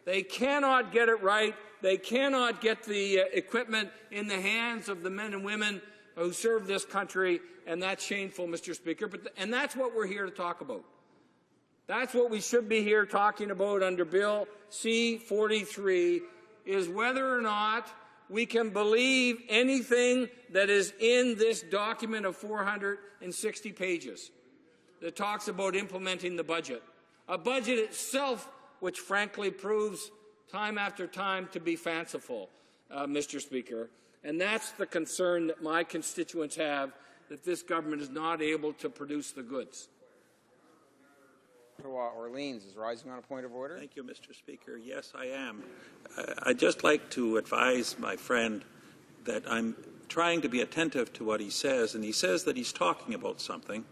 They cannot get it right. They cannot get the equipment in the hands of the men and women who serve this country, and that's shameful, Mr. Speaker. And that's what we're here to talk about. That's what we should be here talking about under Bill C-43, is whether or not we can believe anything that is in this document of 460 pages that talks about implementing the budget. A budget itself which frankly proves time after time to be fanciful, Mr. Speaker. And that's the concern that my constituents have, that this government is not able to produce the goods. Orleans is rising on a point of order. Thank you, Mr. Speaker. Yes, I am. I'd just like to advise my friend that I'm trying to be attentive to what he says, and he says that he's talking about something,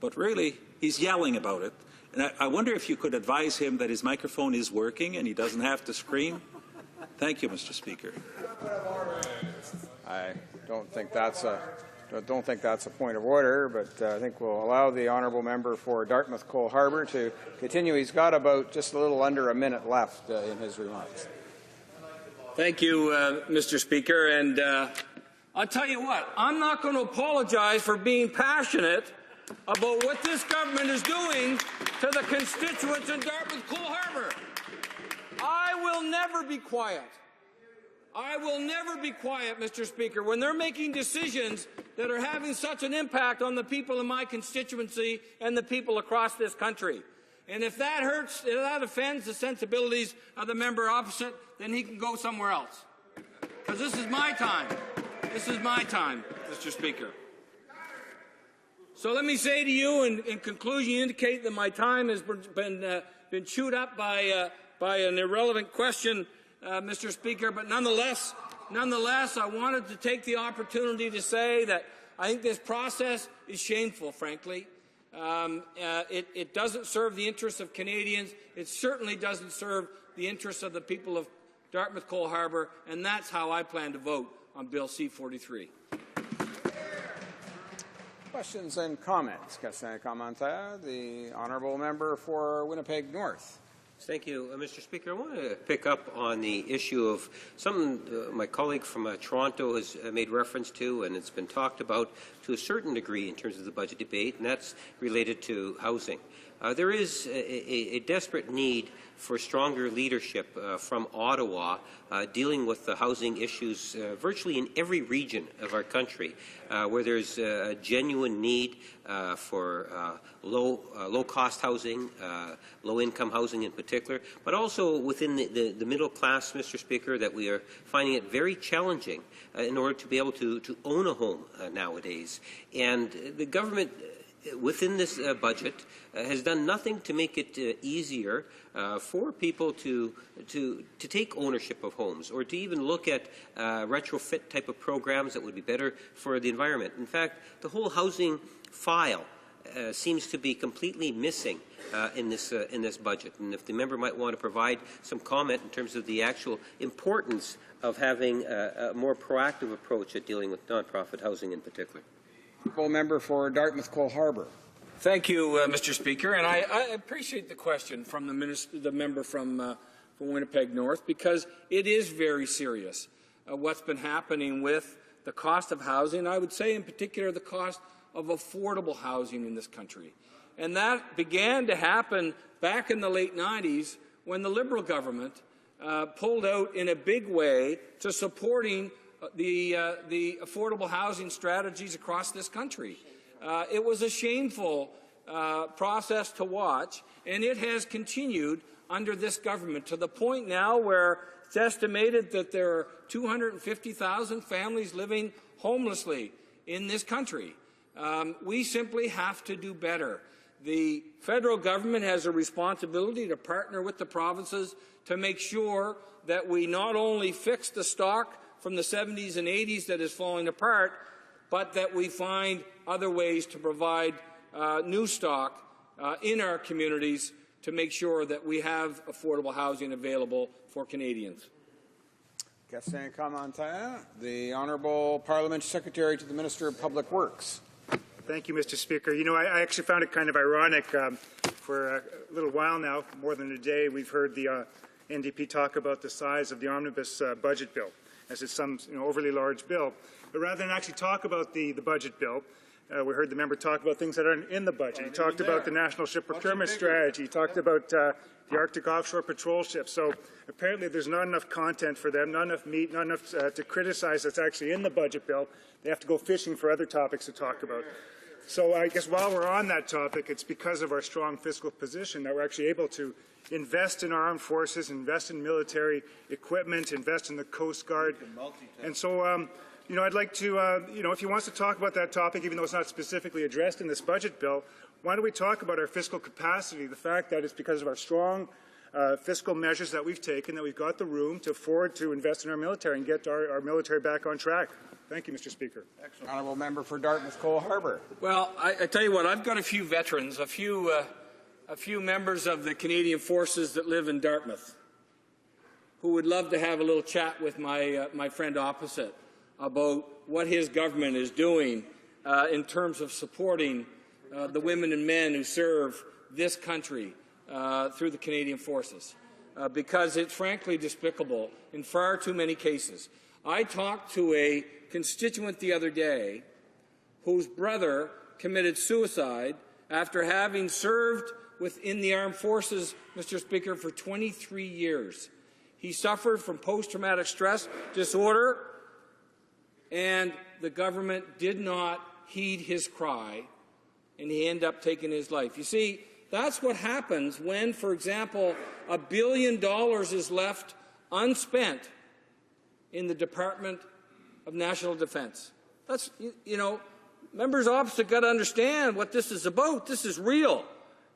but really he's yelling about it. And I wonder if you could advise him that his microphone is working and he doesn't have to scream. Thank you, Mr. Speaker. I don't think that's a point of order, but I think we'll allow the honourable member for Dartmouth Cole Harbour to continue. He's got about just a little under a minute left in his remarks. Thank you, Mr. Speaker. And I'll tell you what, I'm not going to apologize for being passionate about what this government is doing to the constituents in Dartmouth Cole Harbour. I will never be quiet. I will never be quiet, Mr. Speaker, when they're making decisions that are having such an impact on the people in my constituency and the people across this country. And if that hurts, if that offends the sensibilities of the member opposite, then he can go somewhere else. Because this is my time. This is my time, Mr. Speaker. So let me say to you, in conclusion, indicate that my time has been chewed up by an irrelevant question, Mr. Speaker. But nonetheless, I wanted to take the opportunity to say that I think this process is shameful, frankly. It doesn't serve the interests of Canadians. It certainly doesn't serve the interests of the people of Dartmouth Cole Harbour, and that's how I plan to vote on Bill C-43. Questions and comments. The honourable member for Winnipeg North. Thank you, Mr. Speaker. I want to pick up on the issue of something my colleague from Toronto has made reference to, and it's been talked about to a certain degree in terms of the budget debate, and that's related to housing. There is a desperate need for stronger leadership from Ottawa dealing with the housing issues virtually in every region of our country, where there's a genuine need for low-cost housing, low-income housing in particular, but also within the middle class, Mr. Speaker, that we are finding it very challenging in order to be able to own a home nowadays. And the government within this budget has done nothing to make it easier for people to take ownership of homes, or to even look at retrofit type of programs that would be better for the environment. In fact, the whole housing file seems to be completely missing in this budget. And if the member might want to provide some comment in terms of the actual importance of having a more proactive approach at dealing with nonprofit housing in particular. Member for Dartmouth Cole Harbour. Thank you, Mr. Speaker, and I appreciate the question from the member from Winnipeg North, because it is very serious what's been happening with the cost of housing. I would say, in particular, the cost of affordable housing in this country, and that began to happen back in the late 90s when the Liberal government pulled out in a big way to supporting the affordable housing strategies across this country. It was a shameful process to watch, and it has continued under this government to the point now where it's estimated that there are 250,000 families living homelessly in this country. We simply have to do better. The federal government has a responsibility to partner with the provinces to make sure that we not only fix the stock from the 70s and 80s that is falling apart, but that we find other ways to provide new stock in our communities to make sure that we have affordable housing available for Canadians. Question commentaire. The Honourable Parliamentary Secretary to the Minister of Public Works. Thank you, Mr. Speaker. You know, I actually found it kind of ironic. For a little while now, more than a day, we've heard the NDP talk about the size of the omnibus budget bill, as it's some overly large bill. But rather than actually talk about the budget bill, we heard the member talk about things that aren't in the budget. He talked about the National Ship Procurement Strategy. He talked about the Arctic Offshore Patrol Ship. So apparently there's not enough content for them, not enough meat, not enough to criticize that's actually in the budget bill. They have to go fishing for other topics to talk about. So I guess while we're on that topic, it's because of our strong fiscal position that we're actually able to invest in our armed forces, invest in military equipment, invest in the Coast Guard. And so, I'd like to, if he wants to talk about that topic, even though it's not specifically addressed in this budget bill, why don't we talk about our fiscal capacity, the fact that it's because of our strong fiscal measures that we've taken that we've got the room to afford to invest in our military and get our military back on track. Thank you, Mr. Speaker. Honourable member for Dartmouth Cole Harbour. Well, I tell you what, I've got a few veterans, a few members of the Canadian Forces that live in Dartmouth who would love to have a little chat with my friend opposite about what his government is doing in terms of supporting the women and men who serve this country through the Canadian Forces, because it's frankly despicable in far too many cases. I talked to a constituent the other day whose brother committed suicide after having served within the armed forces, Mr. Speaker, for 23 years. He suffered from post-traumatic stress disorder, and the government did not heed his cry, and he ended up taking his life. You see, that's what happens when, for example, $1 billion is left unspent in the Department of National Defense. That's, you know, members opposite got to understand what this is about. This is real.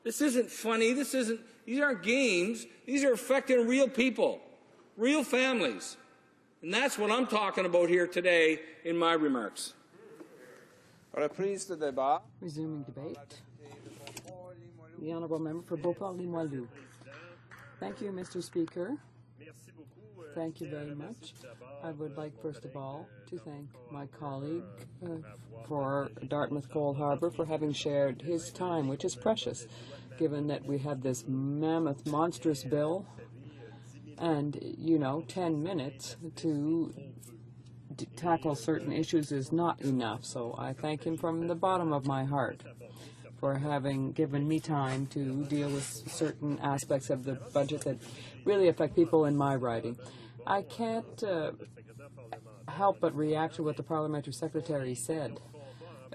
This isn't funny. These aren't games. These are affecting real people, real families. And that's what I'm talking about here today in my remarks. Resuming debate. The Honourable Member for Beauport-Limoilou. Thank you, Mr. Speaker. Thank you very much. I would like, first of all, to thank my colleague for Dartmouth Cole Harbour for having shared his time, which is precious, given that we have this mammoth, monstrous bill, and, you know, 10 minutes to tackle certain issues is not enough. So I thank him from the bottom of my heart for having given me time to deal with certain aspects of the budget that really affect people in my riding. I can't help but react to what the parliamentary secretary said.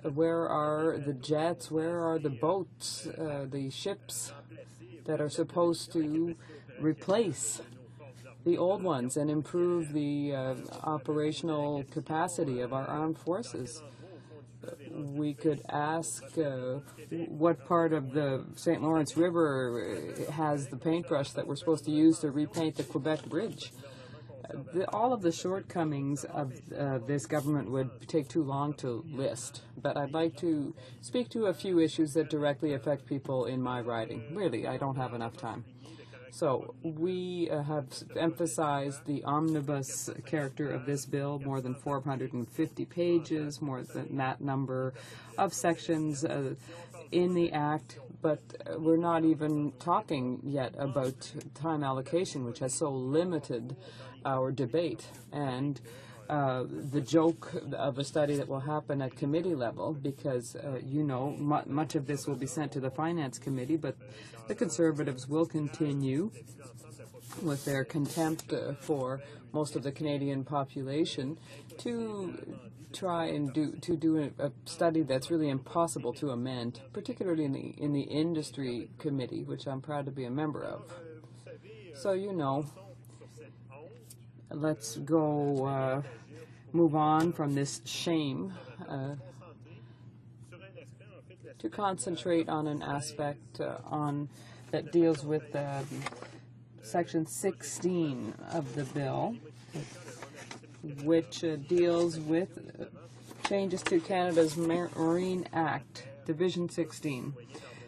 Where are the jets? Where are the boats, the ships that are supposed to replace the old ones and improve the operational capacity of our armed forces? We could ask what part of the St. Lawrence River has the paintbrush that we're supposed to use to repaint the Quebec Bridge. All of the shortcomings of this government would take too long to list, but I'd like to speak to a few issues that directly affect people in my riding. Really, I don't have enough time. So we have emphasized the omnibus character of this bill, more than 450 pages, more than that number of sections in the Act, but we're not even talking yet about time allocation, which has so limited our debate, and the joke of a study that will happen at committee level, because, you know, much of this will be sent to the Finance Committee, but the Conservatives will continue with their contempt for most of the Canadian population to try and do a study that's really impossible to amend, particularly in the Industry Committee, which I'm proud to be a member of. So, you know, let's go move on from this shame to concentrate on an aspect that deals with Section 16 of the bill, which deals with changes to Canada's Marine Act, Division 16.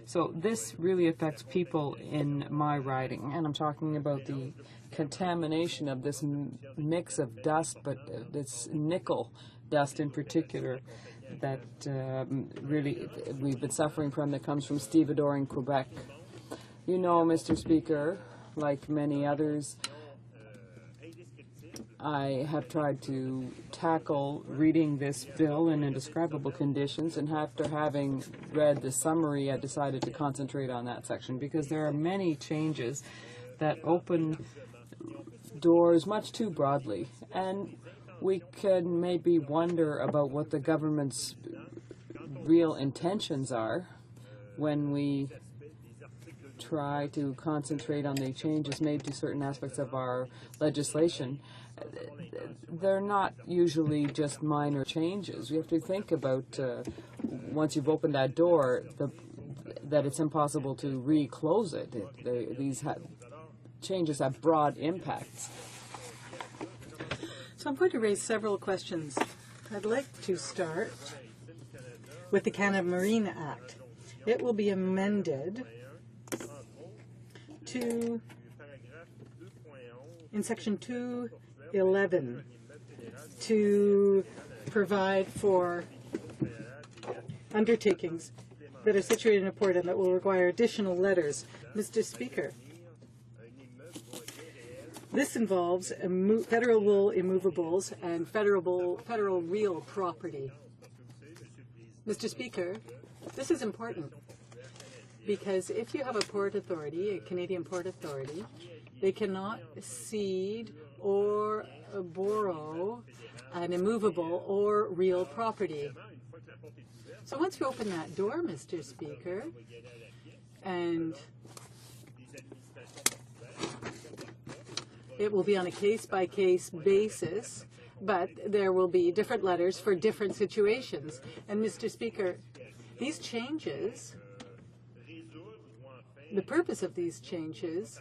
So this really affects people in my riding, and I'm talking about the contamination of this mix of dust, but this nickel dust in particular that really we've been suffering from, that comes from stevedore in Quebec. You know, Mr. Speaker, like many others, I have tried to tackle reading this bill in indescribable conditions, and after having read the summary, I decided to concentrate on that section, because there are many changes that open doors much too broadly, and we can maybe wonder about what the government's real intentions are when we try to concentrate on the changes made to certain aspects of our legislation. They're not usually just minor changes. You have to think about, once you've opened that door, that it's impossible to reclose it. These changes have broad impacts. So I'm going to raise several questions I'd like to start with the Canada Marine Act. It will be amended to, in Section 211, to provide for undertakings that are situated in a port and that will require additional letters. Mr. Speaker, this involves federal immovables and federal real property. Mr. Speaker, this is important because if you have a port authority, a Canadian port authority, they cannot cede or borrow an immovable or real property. So once you open that door, Mr. Speaker, and it will be on a case-by-case basis, but there will be different letters for different situations. And, Mr. Speaker, these changes, the purpose of these changes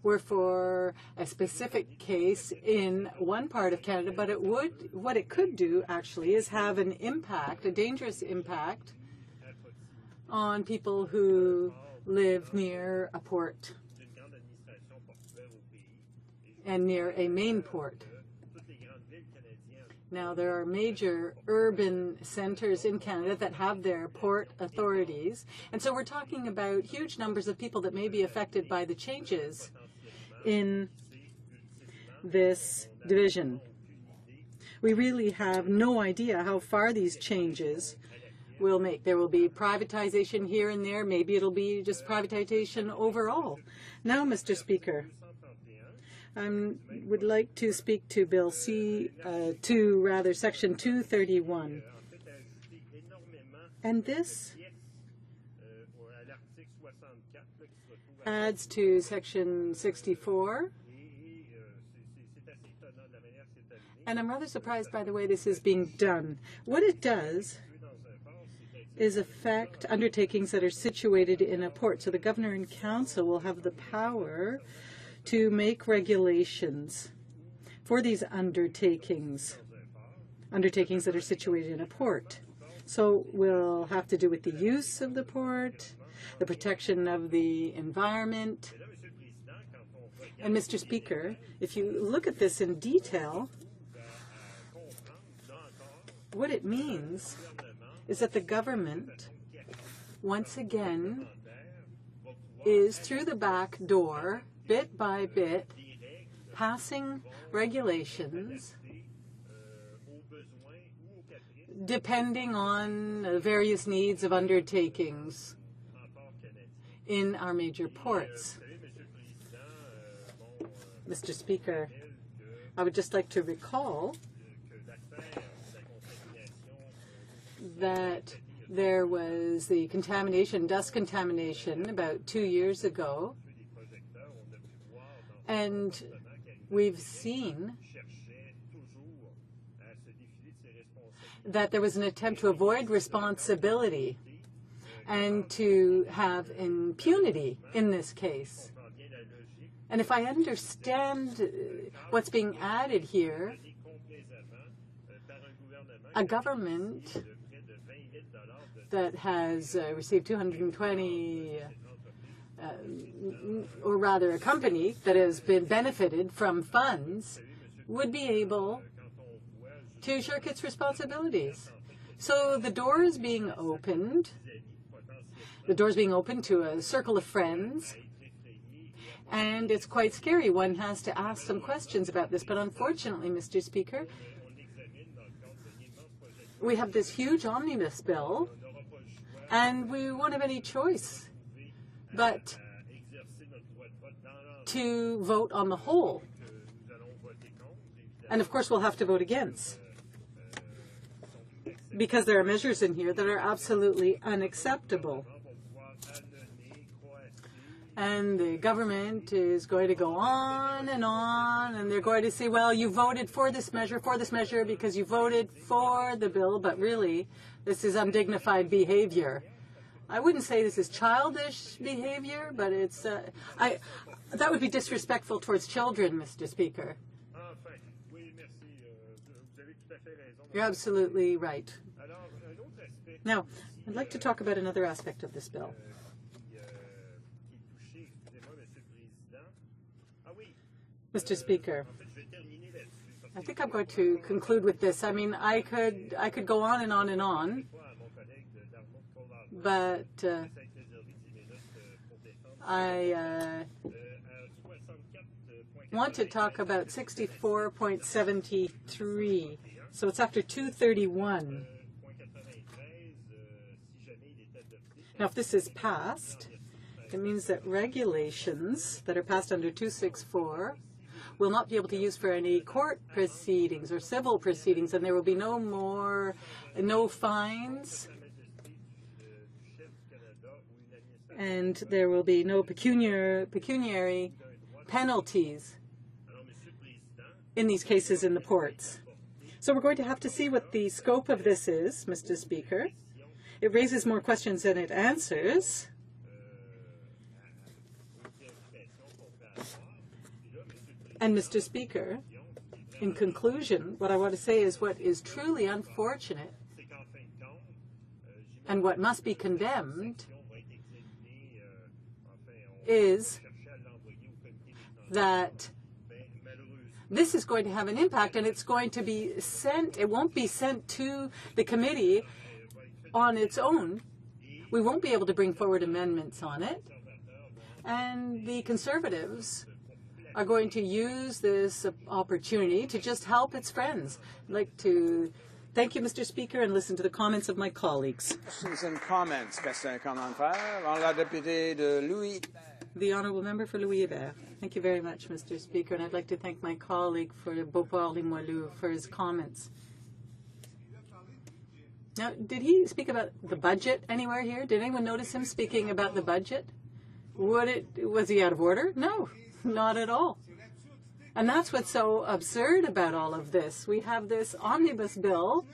were for a specific case in one part of Canada, but what it could do, actually, is have an impact, a dangerous impact, on people who live near a port and near a main port. Now, there are major urban centers in Canada that have their port authorities, and so we're talking about huge numbers of people that may be affected by the changes in this division. We really have no idea how far these changes will make. There will be privatization here and there. Maybe it'll be just privatization overall. Now, Mr. Speaker, I would like to speak to Bill Section 231. And this adds to Section 64. And I'm rather surprised by the way this is being done. What it does is affect undertakings that are situated in a port. So the Governor and Council will have the power to make regulations for these undertakings that are situated in a port. So we'll have to do with the use of the port, the protection of the environment. And, Mr. Speaker, if you look at this in detail, what it means is that the government, once again, is through the back door, bit by bit, passing regulations depending on the various needs of undertakings in our major ports. Mr. Speaker, I would just like to recall that there was the contamination, dust contamination, about 2 years ago, and we've seen that there was an attempt to avoid responsibility and to have impunity in this case. And if I understand what's being added here, a government that has received 220, or rather a company that has been benefited from funds, would be able to shirk its responsibilities. So the door is being opened. The door is being opened to a circle of friends. And it's quite scary. One has to ask some questions about this. But unfortunately, Mr. Speaker, we have this huge omnibus bill, and we won't have any choice but to vote on the whole. And of course, we'll have to vote against, because there are measures in here that are absolutely unacceptable. And the government is going to go on, and they're going to say, well, you voted for this measure because you voted for the bill, but really, this is undignified behavior. I wouldn't say this is childish behavior, but it's that would be disrespectful towards children, Mr. Speaker. You're absolutely right. Now, I'd like to talk about another aspect of this bill. Mr. Speaker, I think I'm going to conclude with this. I mean, I could go on and on and on, but I want to talk about 64.73. So it's after 231. Now, if this is passed, it means that regulations that are passed under 264 will not be able to use for any court proceedings or civil proceedings, and there will be no fines, and there will be no pecuniary penalties in these cases in the ports. So we're going to have to see what the scope of this is, Mr. Speaker. It raises more questions than it answers. And, Mr. Speaker, in conclusion, what I want to say is what is truly unfortunate and what must be condemned is that this is going to have an impact, and it's going to be sent, it won't be sent to the committee on its own. We won't be able to bring forward amendments on it. And the Conservatives are going to use this opportunity to just help its friends. I'd like to thank you, Mr. Speaker, and listen to the comments of my colleagues. Questions and comments. Question commentaire. La députée de Louis. The Honourable Member for Louis Hébert. Thank you very much, Mr. Speaker, and I'd like to thank my colleague for Beauport-Limoilou for his comments. Now, did he speak about the budget anywhere here? Did anyone notice him speaking about the budget? Was he out of order? No, not at all. And that's what's so absurd about all of this. We have this omnibus bill,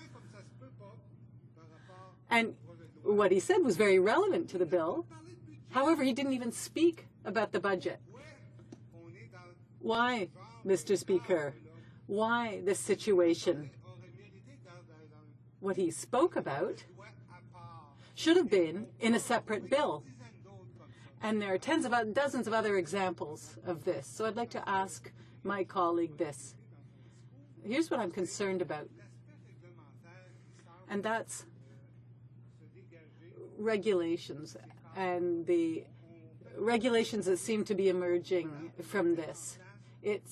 and what he said was very relevant to the bill. However, he didn't even speak about the budget. Why, Mr. Speaker? Why this situation? What he spoke about should have been in a separate bill. And there are dozens of other examples of this. So I'd like to ask my colleague this. Here's what I'm concerned about. And that's regulations and the regulations that seem to be emerging from this. It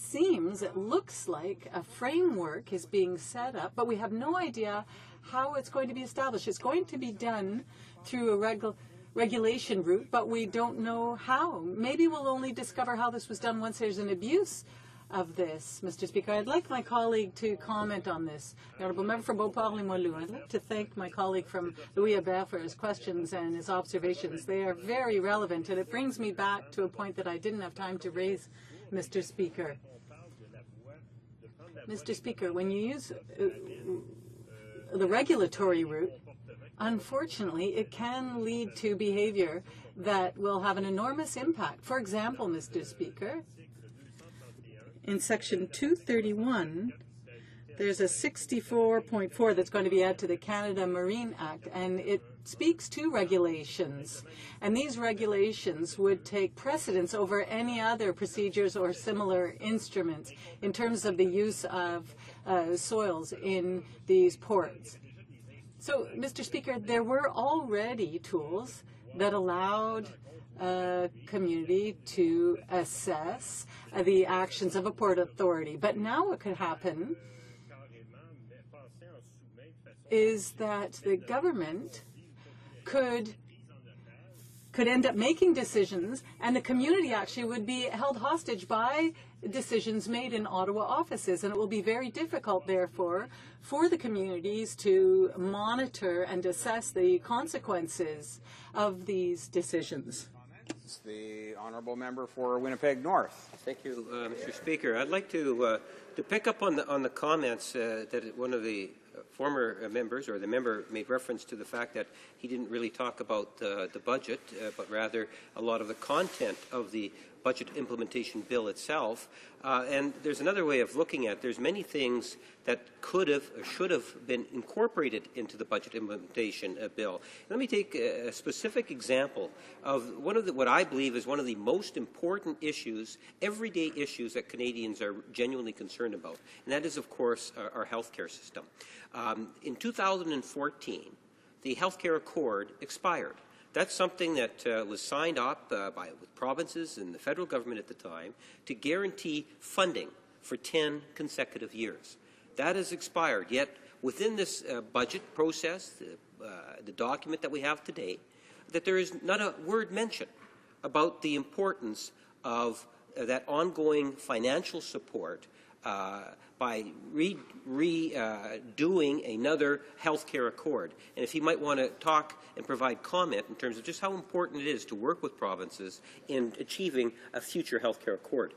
looks like a framework is being set up, but we have no idea how it's going to be established. It's going to be done through a regulation route, but we don't know how. Maybe we'll only discover how this was done once there's an abuse of this, Mr. Speaker. I'd like my colleague to comment on this. The Honourable Member for Beauport-Limoilou. I'd like to thank my colleague from Louis Hébert for his questions and his observations. They are very relevant, and it brings me back to a point that I didn't have time to raise, Mr. Speaker. Mr. Speaker, when you use the regulatory route, unfortunately, it can lead to behavior that will have an enormous impact. For example, Mr. Speaker, in Section 231, there's a 64.4 that's going to be added to the Canada Marine Act, and it speaks to regulations. And these regulations would take precedence over any other procedures or similar instruments in terms of the use of soils in these ports. So, Mr. Speaker, there were already tools that allowed a community to assess the actions of a port authority. But now what could happen is that the government could end up making decisions, and the community actually would be held hostage by decisions made in Ottawa offices, and it will be very difficult, therefore, for the communities to monitor and assess the consequences of these decisions. The Honourable Member for Winnipeg North. Thank you, Mr. Speaker. I'd like to pick up on the comments that one of the former members, or the member, made reference to the fact that he didn't really talk about the budget, but rather a lot of the content of the budget implementation bill itself. And there's another way of looking at it. There's many things that could have or should have been incorporated into the budget implementation bill. Let me take a specific example of what I believe is one of the most important issues, everyday issues that Canadians are genuinely concerned about, and that is, of course, our healthcare system. In 2014, the healthcare accord expired. That's something that was signed up with provinces and the federal government at the time to guarantee funding for 10 consecutive years. That has expired, yet within this budget process, the document that we have today, that there is not a word mentioned about the importance of that ongoing financial support by redoing another healthcare accord. And if you might want to talk and provide comment in terms of just how important it is to work with provinces in achieving a future healthcare accord.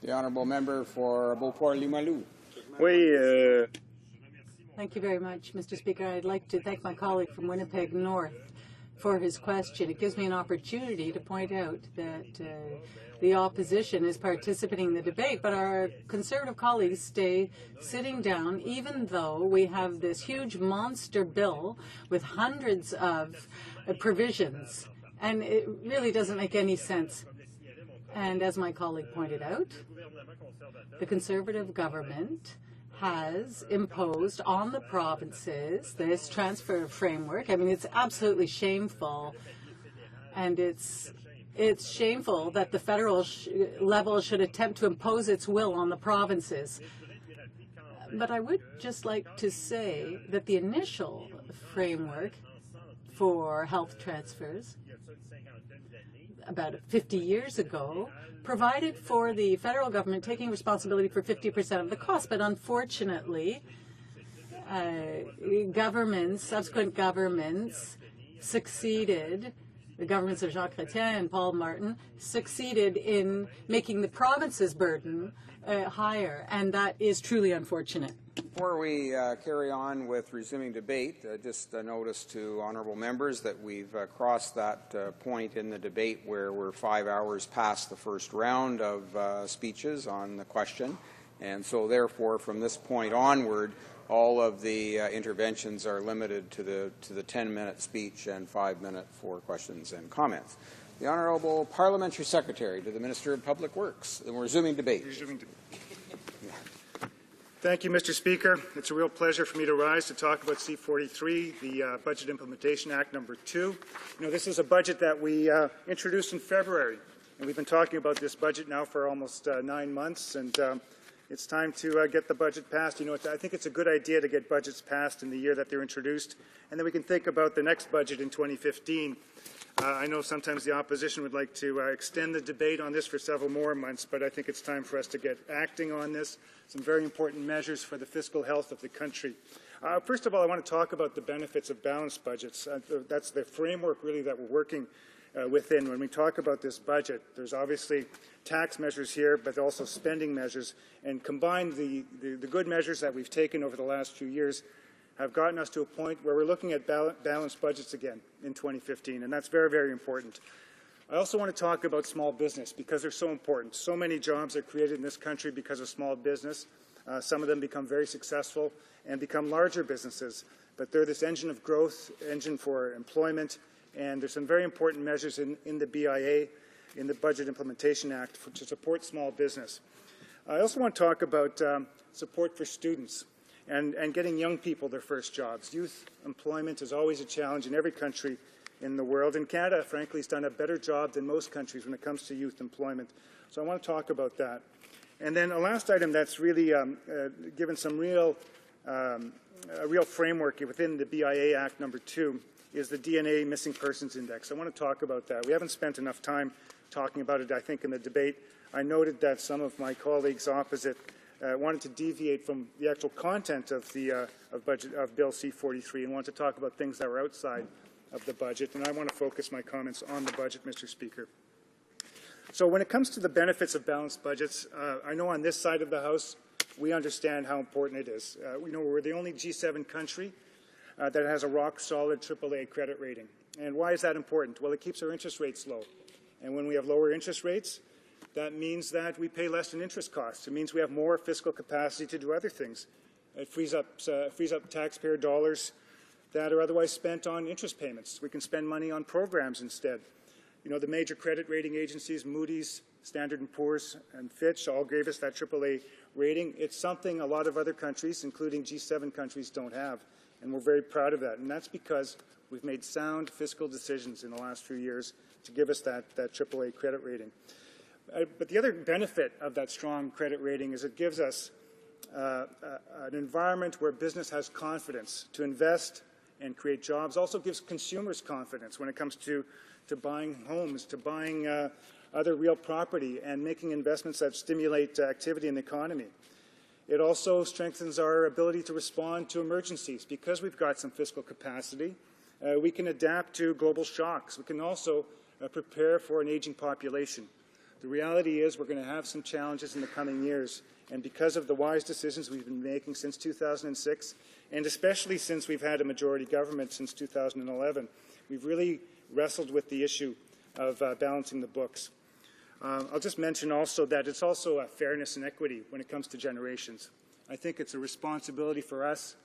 The honourable member for Beauport-Limoilou. Thank you very much, Mr. Speaker. I'd like to thank my colleague from Winnipeg North for his question. It gives me an opportunity to point out that the opposition is participating in the debate, but our Conservative colleagues stay sitting down, even though we have this huge monster bill with hundreds of provisions, and it really doesn't make any sense. And as my colleague pointed out, the Conservative government has imposed on the provinces this transfer framework. I mean, it's absolutely shameful, and it's shameful that the federal level should attempt to impose its will on the provinces. But I would just like to say that the initial framework for health transfers about 50 years ago provided for the federal government taking responsibility for 50% of the cost, but unfortunately, subsequent governments succeeded, the governments of Jean Chrétien and Paul Martin, succeeded in making the province's burden higher, and that is truly unfortunate. Before we carry on with resuming debate, just a notice to honourable members that we've crossed that point in the debate where we're 5 hours past the first round of speeches on the question, and so therefore from this point onward all of the interventions are limited to the 10-minute speech and 5-minute for questions and comments. The Honourable Parliamentary Secretary to the Minister of Public Works. And we're resuming debate. Thank you, Mr. Speaker. It's a real pleasure for me to rise to talk about C-43, the Budget Implementation Act number 2. You know, this is a budget that we introduced in February, and we've been talking about this budget now for almost 9 months, and it's time to get the budget passed. You know, I think it's a good idea to get budgets passed in the year that they're introduced, and then we can think about the next budget in 2015. I know sometimes the opposition would like to extend the debate on this for several more months, but I think it's time for us to get acting on this. Some very important measures for the fiscal health of the country. First of all, I want to talk about the benefits of balanced budgets. That's the framework, really, that we're working within. When we talk about this budget, there's obviously tax measures here, but also spending measures. And combined, the good measures that we've taken over the last few years have gotten us to a point where we're looking at balanced budgets again in 2015, and that's very, very important. I also want to talk about small business because they're so important. So many jobs are created in this country because of small business. Some of them become very successful and become larger businesses, but they're this engine of growth, engine for employment, and there's some very important measures in the BIA, in the Budget Implementation Act, to support small business. I also want to talk about support for students and getting young people their first jobs. Youth employment is always a challenge in every country in the world, and Canada, frankly, has done a better job than most countries when it comes to youth employment. So I want to talk about that. And then a last item that's really given some real framework within the BIA Act number 2 is the DNA Missing Persons Index. I want to talk about that. We haven't spent enough time talking about it, I think, in the debate. I noted that some of my colleagues opposite wanted to deviate from the actual content of the of Bill C-43 and wanted to talk about things that were outside of the budget, and I want to focus my comments on the budget, Mr. Speaker. So when it comes to the benefits of balanced budgets, I know on this side of the House we understand how important it is. We know we're the only G7 country that has a rock-solid AAA credit rating. And why is that important? Well, it keeps our interest rates low. And when we have lower interest rates, That means that we pay less in interest costs. It means we have more fiscal capacity to do other things. It frees up taxpayer dollars that are otherwise spent on interest payments. We can spend money on programs instead. You know, the major credit rating agencies, Moody's, Standard & Poor's, and Fitch, all gave us that AAA rating. It's something a lot of other countries, including G7 countries, don't have, and we're very proud of that. And that's because we've made sound fiscal decisions in the last few years to give us that AAA credit rating. But the other benefit of that strong credit rating is it gives us an environment where business has confidence to invest and create jobs. Also gives consumers confidence when it comes to buying homes, to buying other real property and making investments that stimulate activity in the economy. It also strengthens our ability to respond to emergencies. Because we've got some fiscal capacity, we can adapt to global shocks. We can also prepare for an aging population. The reality is we're going to have some challenges in the coming years, and because of the wise decisions we've been making since 2006, and especially since we've had a majority government since 2011, we've really wrestled with the issue of balancing the books. I'll just mention also that it's also a fairness and equity when it comes to generations. I think it's a responsibility for us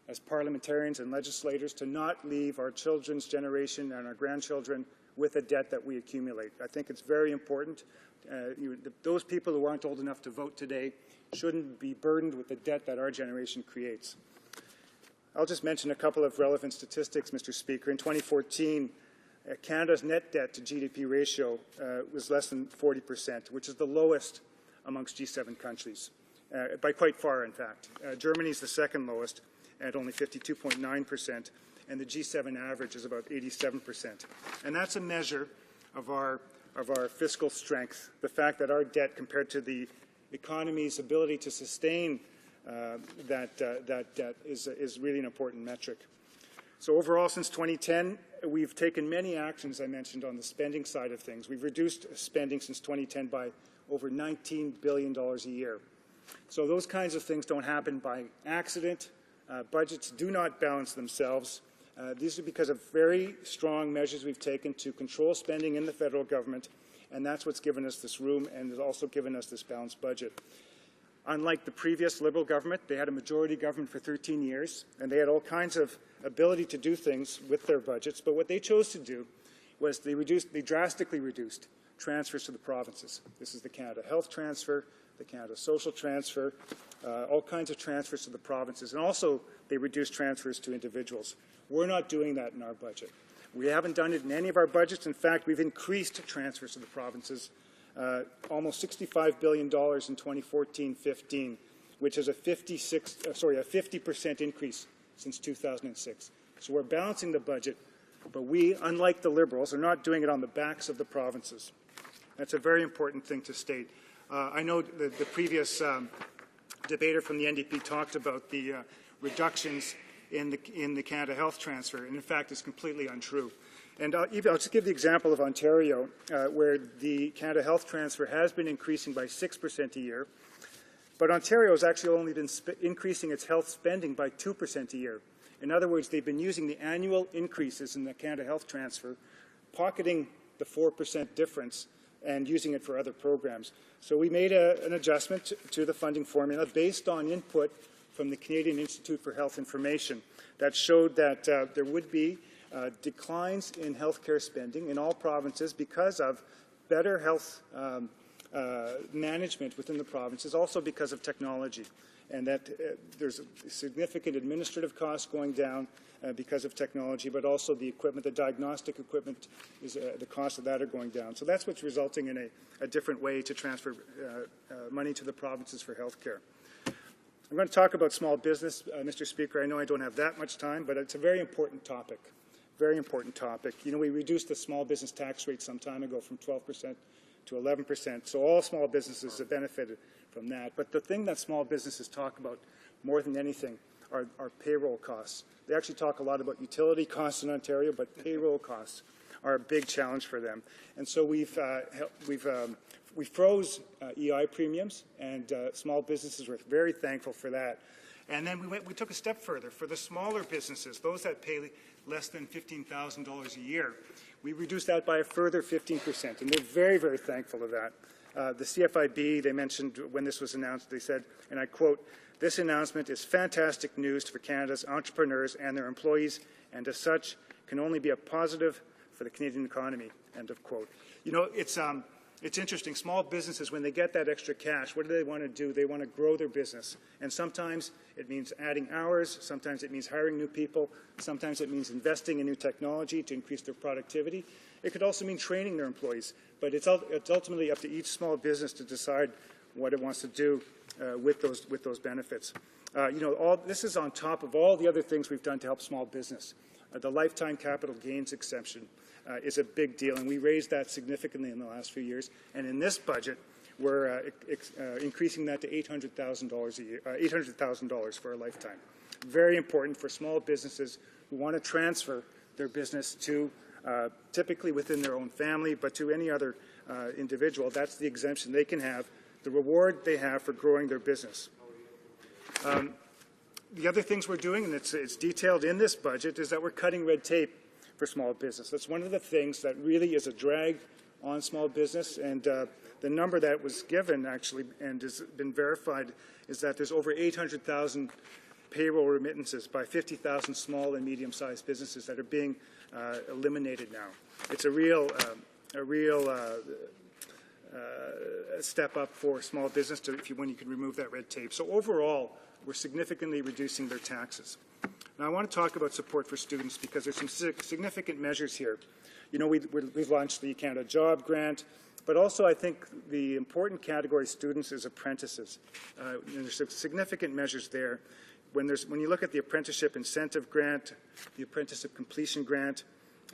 as parliamentarians and legislators to not leave our children's generation and our grandchildren with a debt that we accumulate. I think it's very important. Those people who aren't old enough to vote today shouldn't be burdened with the debt that our generation creates. I'll just mention a couple of relevant statistics, Mr. Speaker. In 2014, Canada's net debt to GDP ratio was less than 40%, which is the lowest amongst G7 countries, by quite far, in fact. Germany's the second lowest at only 52.9%, and the G7 average is about 87%. And that's a measure of our fiscal strength, the fact that our debt compared to the economy's ability to sustain that debt is really an important metric. So overall, since 2010, we've taken many actions, I mentioned, on the spending side of things. We've reduced spending since 2010 by over $19 billion a year. So those kinds of things don't happen by accident. Budgets do not balance themselves. These are because of very strong measures we've taken to control spending in the federal government, and that's what's given us this room and has also given us this balanced budget. Unlike the previous Liberal government, they had a majority government for 13 years, and they had all kinds of ability to do things with their budgets, but what they chose to do was they drastically reduced transfers to the provinces. This is the Canada Health Transfer, the Canada Social Transfer, all kinds of transfers to the provinces, and also they reduced transfers to individuals. We're not doing that in our budget. We haven't done it in any of our budgets. In fact, we've increased transfers to the provinces, almost $65 billion in 2014-15, which is a 50% increase since 2006. So we're balancing the budget, but we, unlike the Liberals, are not doing it on the backs of the provinces. That's a very important thing to state. I know the previous debater from the NDP talked about the reductions in the Canada Health Transfer, and in fact it's completely untrue. And I'll just give the example of Ontario, where the Canada Health Transfer has been increasing by 6% a year, but Ontario has actually only been increasing its health spending by 2% a year. In other words, they've been using the annual increases in the Canada Health Transfer, pocketing the 4% difference and using it for other programs. So we made an adjustment to the funding formula based on input from the Canadian Institute for Health Information that showed that there would be declines in healthcare spending in all provinces because of better health management within the provinces, also because of technology, and that there's significant administrative costs going down because of technology, but also the equipment, the diagnostic equipment, is the cost of that are going down. So that's what's resulting in a different way to transfer money to the provinces for healthcare. I'm going to talk about small business, Mr. Speaker. I know I don't have that much time, but it's a very important topic. Very important topic. You know, we reduced the small business tax rate some time ago from 12% to 11%. So all small businesses have benefited from that. But the thing that small businesses talk about more than anything are payroll costs. They actually talk a lot about utility costs in Ontario, but payroll costs are a big challenge for them. And so we froze EI premiums, and small businesses were very thankful for that. And then we took a step further. For the smaller businesses, those that pay less than $15,000 a year, we reduced that by a further 15%, and they're very, very thankful of that. The CFIB, they mentioned when this was announced, they said, and I quote, "This announcement is fantastic news for Canada's entrepreneurs and their employees, and as such can only be a positive for the Canadian economy," end of quote. You know, it's interesting. Small businesses, when they get that extra cash, what do they want to do? They want to grow their business. And sometimes it means adding hours. Sometimes it means hiring new people. Sometimes it means investing in new technology to increase their productivity. It could also mean training their employees. But it's ultimately up to each small business to decide what it wants to do with those benefits. You know, this is on top of all the other things we've done to help small business. The lifetime capital gains exemption is a big deal, and we raised that significantly in the last few years. And in this budget, we're increasing that to $800,000 a year, $800,000 for a lifetime. Very important for small businesses who want to transfer their business to typically within their own family, but to any other individual. That's the exemption they can have, the reward they have for growing their business. The other things we're doing, and it's detailed in this budget, is that we're cutting red tape for small business. That's one of the things that really is a drag on small business, and the number that was given actually and has been verified is that there's over 800,000 payroll remittances by 50,000 small and medium-sized businesses that are being eliminated now. It's a real step up for small business when you can remove that red tape. So overall, we're significantly reducing their taxes. Now, I want to talk about support for students because there's some significant measures here. You know, we've launched the Canada Job Grant, but also I think the important category of students is apprentices. There's some significant measures there. When you look at the Apprenticeship Incentive Grant, the Apprenticeship Completion Grant,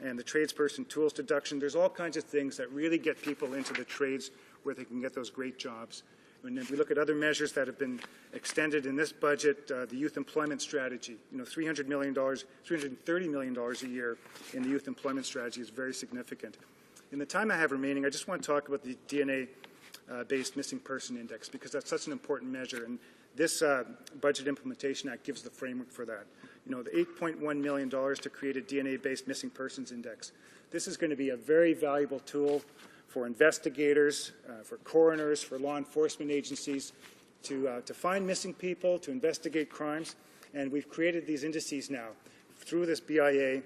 and the Tradesperson Tools Deduction, there's all kinds of things that really get people into the trades where they can get those great jobs. And if we look at other measures that have been extended in this budget, the Youth Employment Strategy, you know, $330 million a year in the Youth Employment Strategy is very significant. In the time I have remaining, I just want to talk about the DNA-based Missing Person Index because that's such an important measure. And this Budget Implementation Act gives the framework for that. You know, the $8.1 million to create a DNA-based Missing Persons Index. This is going to be a very valuable tool for investigators, for coroners, for law enforcement agencies to find missing people, to investigate crimes. And we've created these indices now through this BIA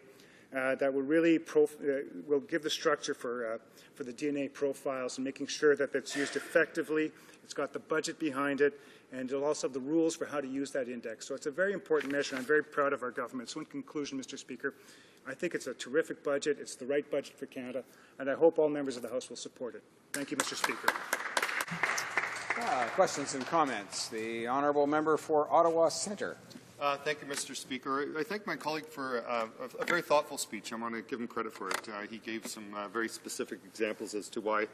that will really will give the structure for the DNA profiles and making sure that it's used effectively. It's got the budget behind it, and it'll also have the rules for how to use that index. So it's a very important measure. I'm very proud of our government. So in conclusion, Mr. Speaker, I think it's a terrific budget. It's the right budget for Canada, and I hope all members of the House will support it. Thank you, Mr. Speaker. Questions and comments. The honourable member for Ottawa Centre. Thank you, Mr. Speaker. I thank my colleague for a very thoughtful speech. I want to give him credit for it. He gave some very specific examples as to why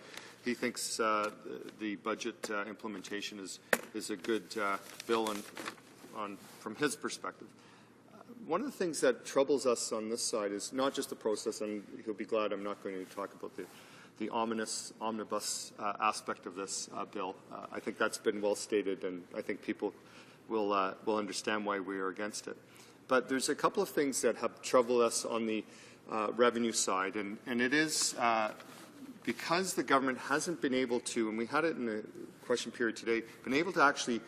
he thinks the budget implementation is a good bill from his perspective. One of the things that troubles us on this side is not just the process, and he'll be glad I'm not going to talk about the ominous omnibus aspect of this bill. I think that's been well stated, and I think people will understand why we are against it. But there's a couple of things that have troubled us on the revenue side, and it is because the government hasn't been able to, and we had it in the question period today, been able to actually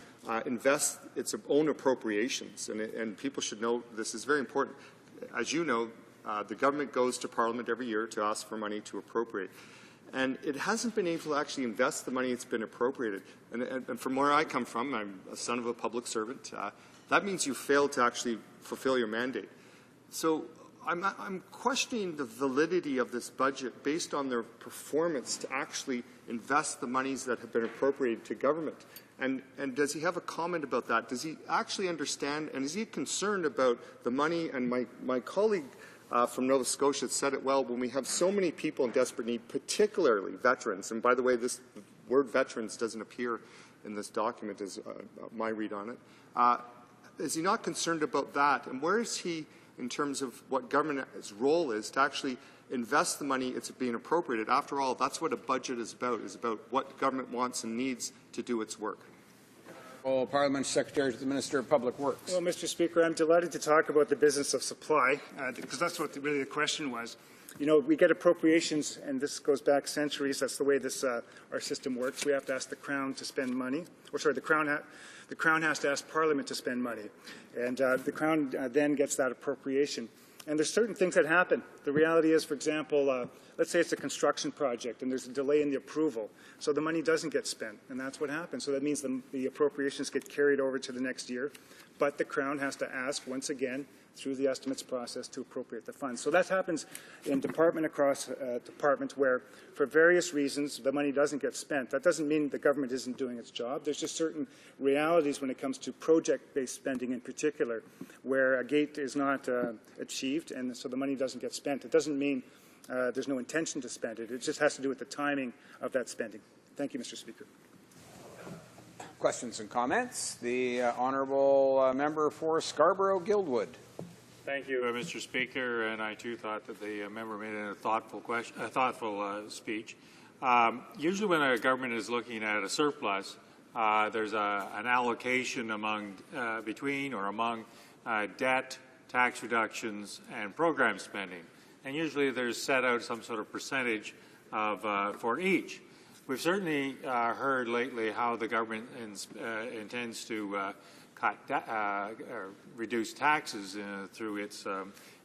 invest its own appropriations, and people should know this is very important. As you know, the government goes to Parliament every year to ask for money to appropriate. And it hasn't been able to actually invest the money that's been appropriated. And from where I come from, I'm a son of a public servant. That means you failed to actually fulfill your mandate. So I'm questioning the validity of this budget based on their performance to actually invest the monies that have been appropriated to government. And does he have a comment about that? Does he actually understand, and is he concerned about the money? And my colleague from Nova Scotia said it well, when we have so many people in desperate need, particularly veterans, and by the way, this word veterans doesn't appear in this document as my read on it, is he not concerned about that? And where is he in terms of what government's role is to actually invest the money it's being appropriated? After all, that's what a budget is about what government wants and needs to do its work. Parliament Secretary to the Minister of Public Works. Well, Mr. Speaker, I'm delighted to talk about the business of supply because that's what really the question was. You know, we get appropriations, and this goes back centuries. That's the way this our system works. We have to ask the Crown to spend money, or sorry, the Crown has to ask Parliament to spend money, and the Crown then gets that appropriation. And there's certain things that happen. The reality is, for example, let's say it's a construction project and there's a delay in the approval, so the money doesn't get spent, and that's what happens. So that means the appropriations get carried over to the next year, but the Crown has to ask once again through the estimates process to appropriate the funds. So that happens in department across department where, for various reasons, the money doesn't get spent. That doesn't mean the government isn't doing its job. There's just certain realities when it comes to project-based spending in particular, where a gate is not achieved, and so the money doesn't get spent. It doesn't mean there's no intention to spend it. It just has to do with the timing of that spending. Thank you, Mr. Speaker. Questions and comments? The honourable member for Scarborough-Guildwood. Thank you, Mr. Speaker, and I too thought that the member made a thoughtful speech. Usually when a government is looking at a surplus, there's an allocation among debt, tax reductions, and program spending. And usually there's set out some sort of percentage for each. We've certainly heard lately how the government intends to reduce taxes through its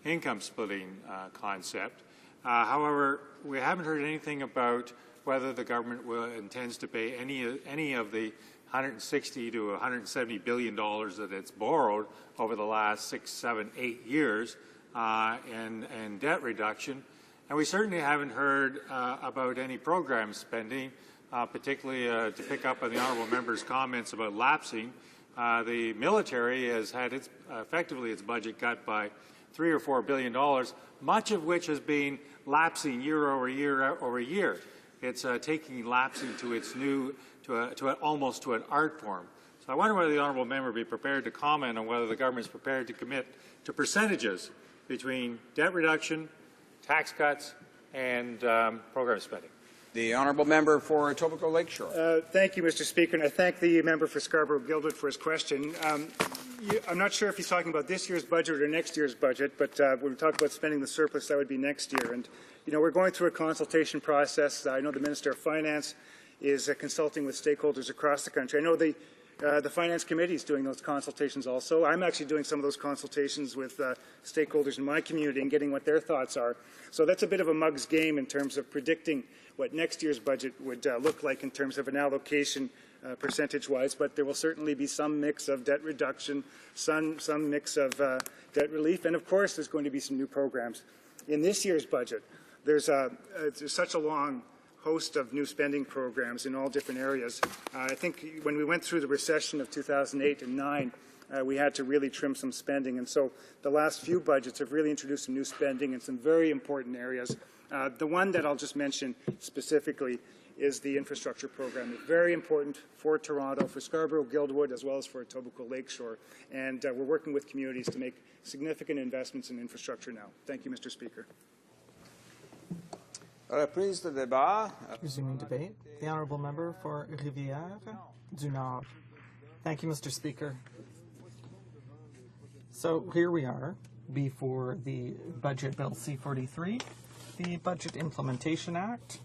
income splitting concept. However, we haven't heard anything about whether the government intends to pay any of the $160 to $170 billion that it's borrowed over the last 6, 7, 8 years in debt reduction. And we certainly haven't heard about any program spending, particularly to pick up on the honourable member's comments about lapsing. The military has had effectively its budget cut by $3 or $4 billion, much of which has been lapsing year over year over year. It's taking lapsing to its almost to an art form. So I wonder whether the honourable member would be prepared to comment on whether the government is prepared to commit to percentages between debt reduction, tax cuts, and program spending. The honourable member for Etobicoke Lakeshore. Thank you, Mr. Speaker, and I thank the member for Scarborough-Guildwood for his question. I'm not sure if he's talking about this year's budget or next year's budget, but when we talk about spending the surplus, that would be next year. And, you know, we're going through a consultation process. I know the Minister of Finance is consulting with stakeholders across the country. I know the Finance Committee is doing those consultations also. I'm actually doing some of those consultations with stakeholders in my community and getting what their thoughts are. So that's a bit of a mug's game in terms of predicting what next year's budget would look like in terms of an allocation percentage-wise, but there will certainly be some mix of debt reduction, some mix of debt relief, and of course there's going to be some new programs. In this year's budget, there's such a long host of new spending programs in all different areas. I think when we went through the recession of 2008 and 9, we had to really trim some spending, and so the last few budgets have really introduced some new spending in some very important areas. The one that I'll just mention specifically is the infrastructure program. It's very important for Toronto, for Scarborough-Guildwood, as well as for Etobicoke Lakeshore, and we're working with communities to make significant investments in infrastructure now. Thank you, Mr. Speaker. Reprise de débat. Resuming debate. The honourable member for Rivière-du-Nord. Thank you, Mr. Speaker. So here we are before the Budget Bill C-43, the Budget Implementation Act,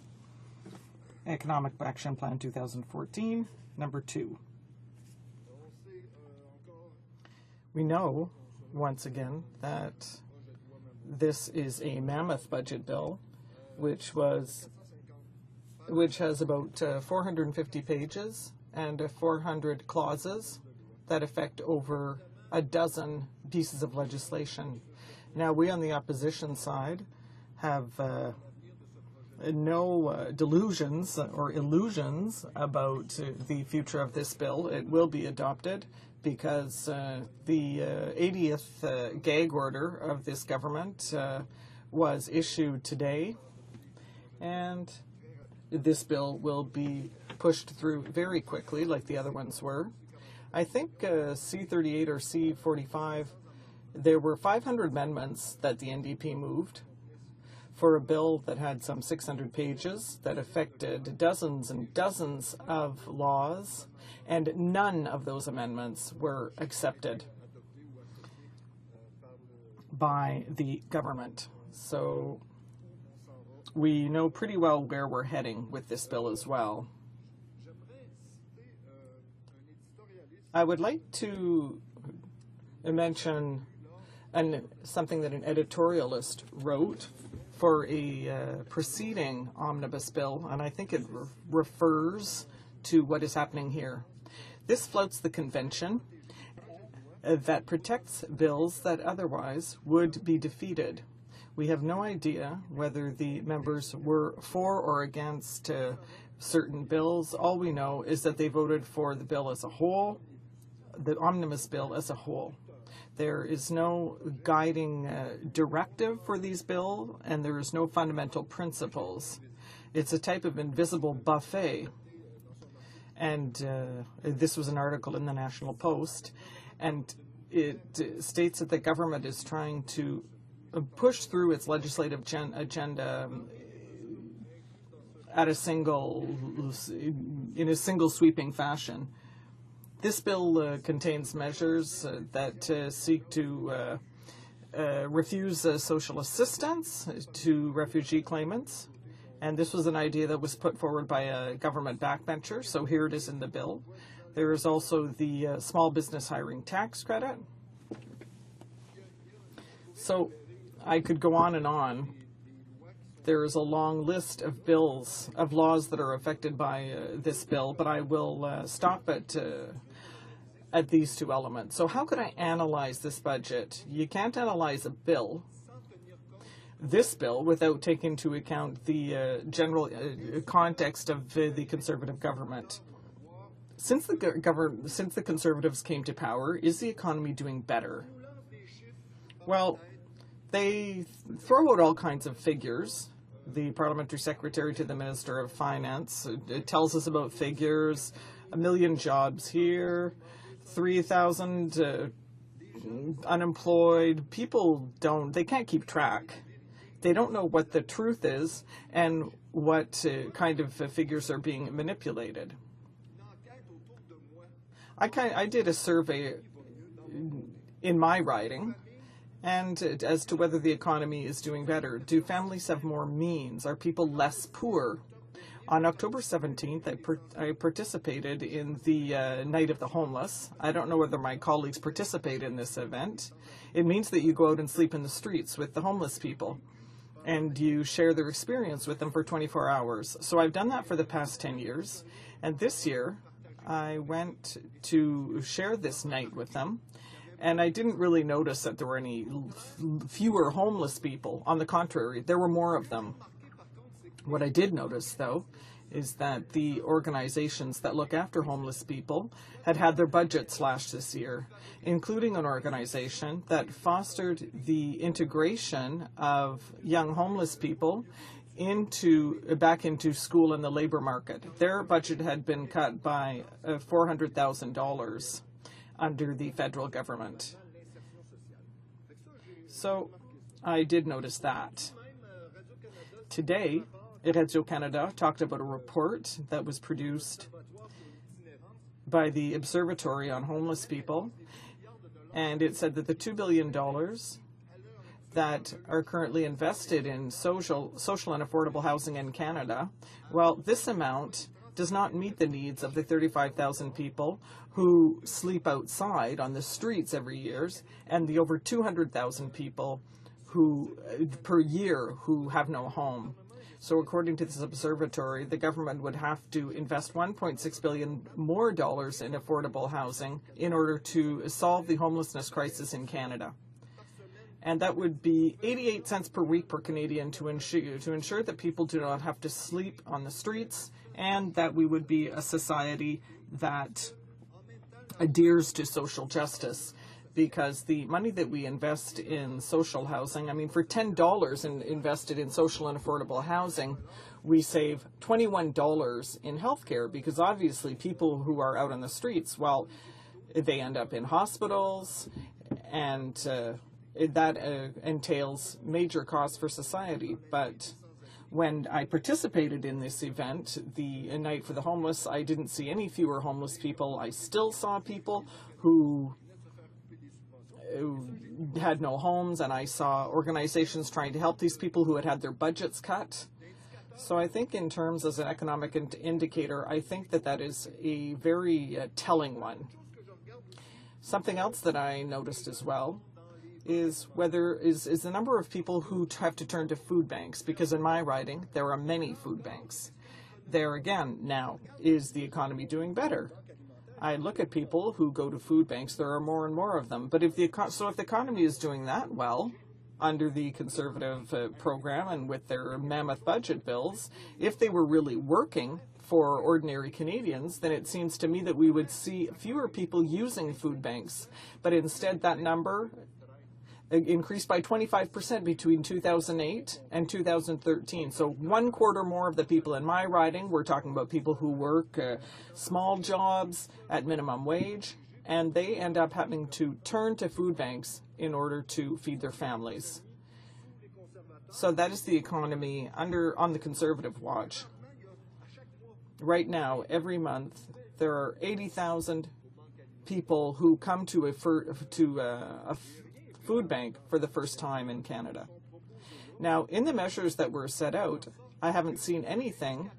Economic Action Plan 2014, number 2. We know, once again, that this is a mammoth budget bill, which has about 450 pages and 400 clauses that affect over a dozen pieces of legislation. Now, we on the opposition side have no delusions or illusions about the future of this bill. It will be adopted because the 80th gag order of this government was issued today, and this bill will be pushed through very quickly like the other ones were. I think C-38 or C-45, there were 500 amendments that the NDP moved for a bill that had some 600 pages that affected dozens and dozens of laws, and none of those amendments were accepted by the government. So we know pretty well where we're heading with this bill as well. I would like to mention something that an editorialist wrote for a preceding omnibus bill, and I think it refers to what is happening here. This floats the convention that protects bills that otherwise would be defeated. We have no idea whether the members were for or against certain bills. All we know is that they voted for the bill as a whole, the omnibus bill as a whole. There is no guiding directive for these bills, and there is no fundamental principles. It's a type of invisible buffet. And this was an article in the National Post, and it states that the government is trying to push through its legislative agenda in a single sweeping fashion. This bill contains measures that seek to refuse social assistance to refugee claimants. And this was an idea that was put forward by a government backbencher, so here it is in the bill. There is also the small business hiring tax credit. So I could go on and on. There is a long list of bills, of laws that are affected by this bill, but I will stop at these two elements. So how could I analyze this budget? You can't analyze a bill, this bill, without taking into account the general context of the Conservative government. Since the Conservatives came to power, is the economy doing better? Well, they throw out all kinds of figures. The parliamentary secretary to the Minister of Finance tells us about figures, 1 million jobs here, 3,000 unemployed. People they can't keep track. They don't know what the truth is and what kind of figures are being manipulated. I did a survey in my riding, and as to whether the economy is doing better. Do families have more means? Are people less poor? On October 17th, I participated in the Night of the Homeless. I don't know whether my colleagues participate in this event. It means that you go out and sleep in the streets with the homeless people, and you share their experience with them for 24 hours. So I've done that for the past 10 years, and this year I went to share this night with them. And I didn't really notice that there were any fewer homeless people. On the contrary, there were more of them. What I did notice, though, is that the organizations that look after homeless people had their budget slashed this year, including an organization that fostered the integration of young homeless people back into school and the labor market. Their budget had been cut by $400,000. Under the federal government. So I did notice that. Today, Radio-Canada talked about a report that was produced by the Observatory on Homeless People, and it said that the $2 billion that are currently invested in social and affordable housing in Canada, well, this amount does not meet the needs of the 35,000 people who sleep outside on the streets every year, and the over 200,000 people per year who have no home. So according to this observatory, the government would have to invest $1.6 billion more in affordable housing in order to solve the homelessness crisis in Canada. And that would be 88 cents per week per Canadian to ensure that people do not have to sleep on the streets, and that we would be a society that adheres to social justice. Because the money that we invest in social housing, I mean, for $10 invested in social and affordable housing, we save $21 in healthcare, because obviously people who are out on the streets, well, they end up in hospitals, and that entails major costs for society. But when I participated in this event, the Night for the Homeless, I didn't see any fewer homeless people. I still saw people who had no homes, and I saw organizations trying to help these people who had their budgets cut. So I think in terms as an economic indicator, I think that that is a very telling one. Something else that I noticed as well is the number of people who have to turn to food banks, because in my riding there are many food banks. There again, now, is the economy doing better? I look at people who go to food banks, there are more and more of them. But if the economy is doing that well, under the Conservative program and with their mammoth budget bills, if they were really working for ordinary Canadians, then it seems to me that we would see fewer people using food banks. But instead, that number increased by 25% between 2008 and 2013. So 1/4 more of the people in my riding, we're talking about people who work small jobs at minimum wage, and they end up having to turn to food banks in order to feed their families. So that is the economy on the Conservative watch. Right now, every month, there are 80,000 people who come to a food bank for the first time in Canada. Now, in the measures that were set out, I haven't seen anything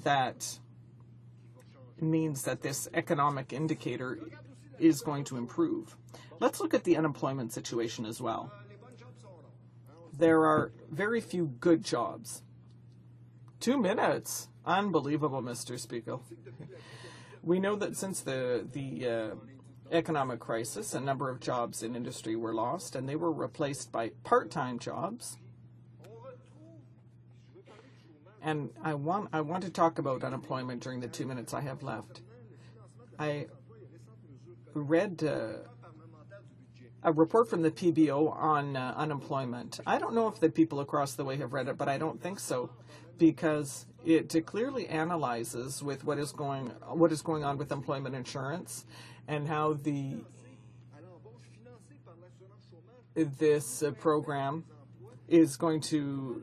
that means that this economic indicator is going to improve. Let's look at the unemployment situation as well. There are very few good jobs. 2 minutes. Unbelievable, Mr. Speaker. We know that since the economic crisis, a number of jobs in industry were lost, and they were replaced by part-time jobs. And I want to talk about unemployment during the 2 minutes I have left. I read a report from the PBO on unemployment. I don't know if the people across the way have read it, but I don't think so, because it clearly analyzes with what is going on with employment insurance and how this program is going to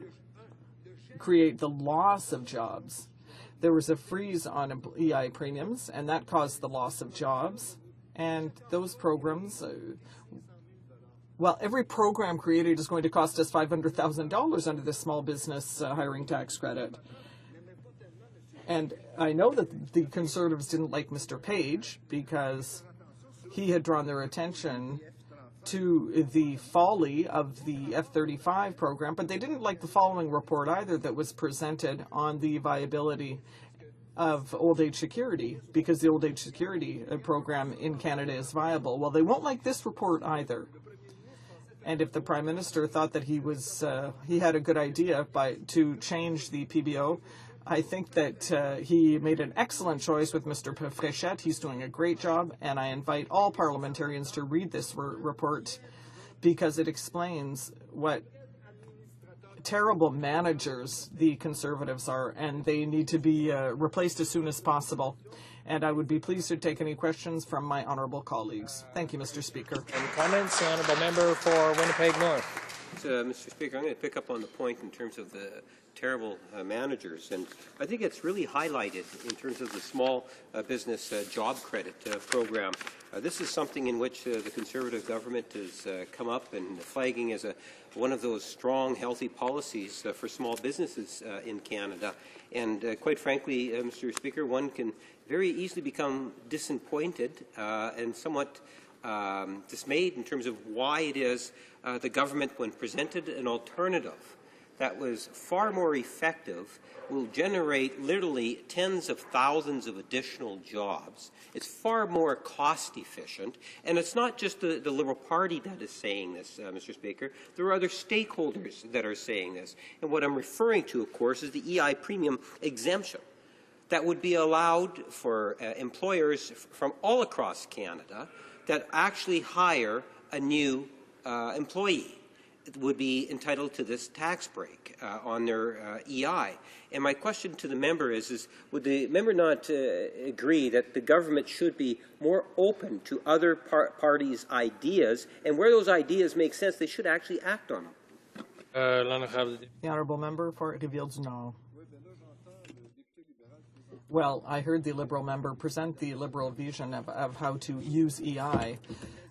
create the loss of jobs. There was a freeze on EI premiums, and that caused the loss of jobs. And those programs, well, every program created is going to cost us $500,000 under the small business hiring tax credit. And I know that the Conservatives didn't like Mr. Page because he had drawn their attention to the folly of the F-35 program, but they didn't like the following report either that was presented on the viability of old age security, because the old age security program in Canada is viable. Well, they won't like this report either. And if the Prime Minister thought that he had a good idea to change the PBO, I think that he made an excellent choice with Mr. Fréchette. He's doing a great job, and I invite all parliamentarians to read this report because it explains what terrible managers the Conservatives are, and they need to be replaced as soon as possible. And I would be pleased to take any questions from my honourable colleagues. Thank you, Mr. Speaker. Any comments? The honourable member for Winnipeg North. Mr. Speaker, I'm going to pick up on the point in terms of the terrible managers, and I think it's really highlighted in terms of the small business job credit program. This is something in which the Conservative government has come up and flagging as one of those strong, healthy policies for small businesses in Canada. And quite frankly, Mr. Speaker, one can very easily become disappointed and somewhat dismayed in terms of why it is the government, when presented an alternative that was far more effective, will generate literally tens of thousands of additional jobs. It's far more cost efficient, and it's not just the Liberal Party that is saying this, Mr. Speaker. There are other stakeholders that are saying this. And what I'm referring to, of course, is the EI premium exemption that would be allowed for employers from all across Canada that actually hire a new employee would be entitled to this tax break on their EI. And my question to the member is would the member not agree that the government should be more open to other parties' ideas, and where those ideas make sense, they should actually act on them? The honourable member for Rivière-du-Nord. Well, I heard the Liberal member present the Liberal vision of how to use EI,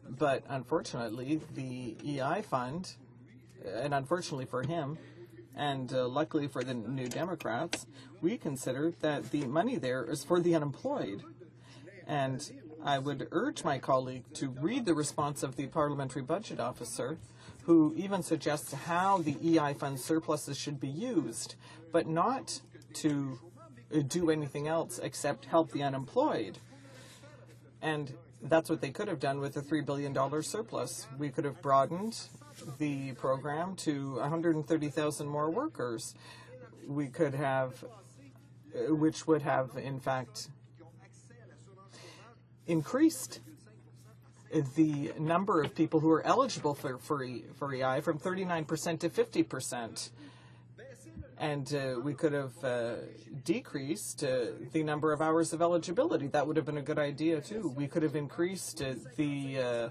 but unfortunately the EI fund, and unfortunately for him, And luckily for the New Democrats, we consider that the money there is for the unemployed. And I would urge my colleague to read the response of the Parliamentary Budget Officer, who even suggests how the EI fund surpluses should be used, but not to do anything else except help the unemployed. And that's what they could have done with a $3 billion surplus. We could have broadened the program to 130,000 more workers. We could have, which would have, in fact, increased the number of people who are eligible for EI from 39% to 50%. And we could have decreased the number of hours of eligibility. That would have been a good idea, too. We could have increased the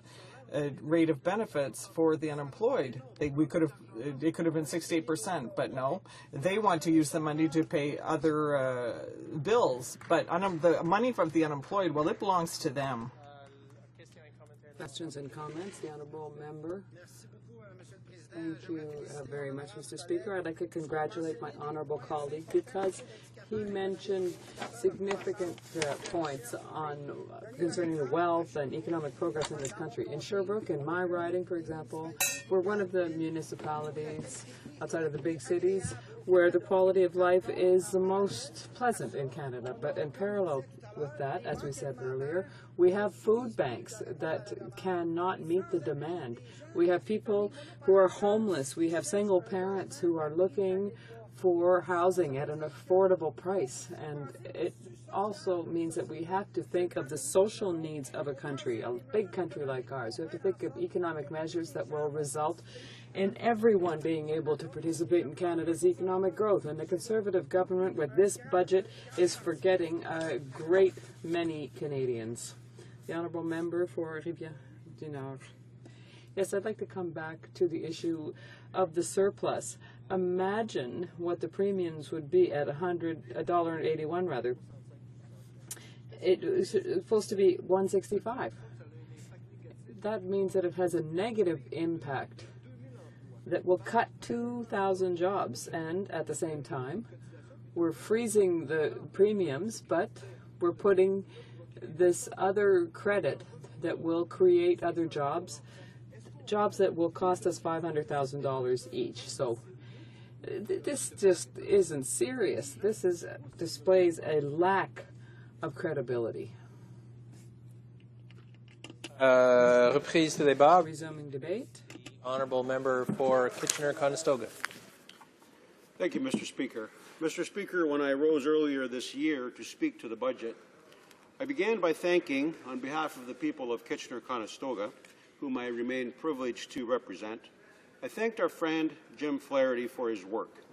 rate of benefits for the unemployed. It could have been 68%, but no. They want to use the money to pay other bills. But the money from the unemployed, well, it belongs to them. Questions and comments? The honourable member. Thank you very much, Mr. Speaker. I'd like to congratulate my honourable colleague because he mentioned significant points concerning the wealth and economic progress in this country. In Sherbrooke, in my riding, for example, we're one of the municipalities outside of the big cities where the quality of life is the most pleasant in Canada. But in parallel with that, as we said earlier, we have food banks that cannot meet the demand. We have people who are homeless. We have single parents who are looking for housing at an affordable price. And it also means that we have to think of the social needs of a country, a big country like ours. We have to think of economic measures that will result in everyone being able to participate in Canada's economic growth. And the Conservative government with this budget is forgetting a great many Canadians. The honourable member for Rivière-du-Nord. Yes, I'd like to come back to the issue of the surplus. Imagine what the premiums would be at $1.81 rather. It was supposed to be $1.65. That means that it has a negative impact that will cut 2,000 jobs, and at the same time, we're freezing the premiums, but we're putting this other credit that will create other jobs that will cost us $500,000 each. So this just isn't serious. This displays a lack of credibility. Reprise du débat. Resuming debate. Honourable member for Kitchener-Conestoga. Thank you, Mr. Speaker. Mr. Speaker, when I rose earlier this year to speak to the budget, I began by thanking, on behalf of the people of Kitchener-Conestoga, whom I remain privileged to represent, I thanked our friend Jim Flaherty for his work.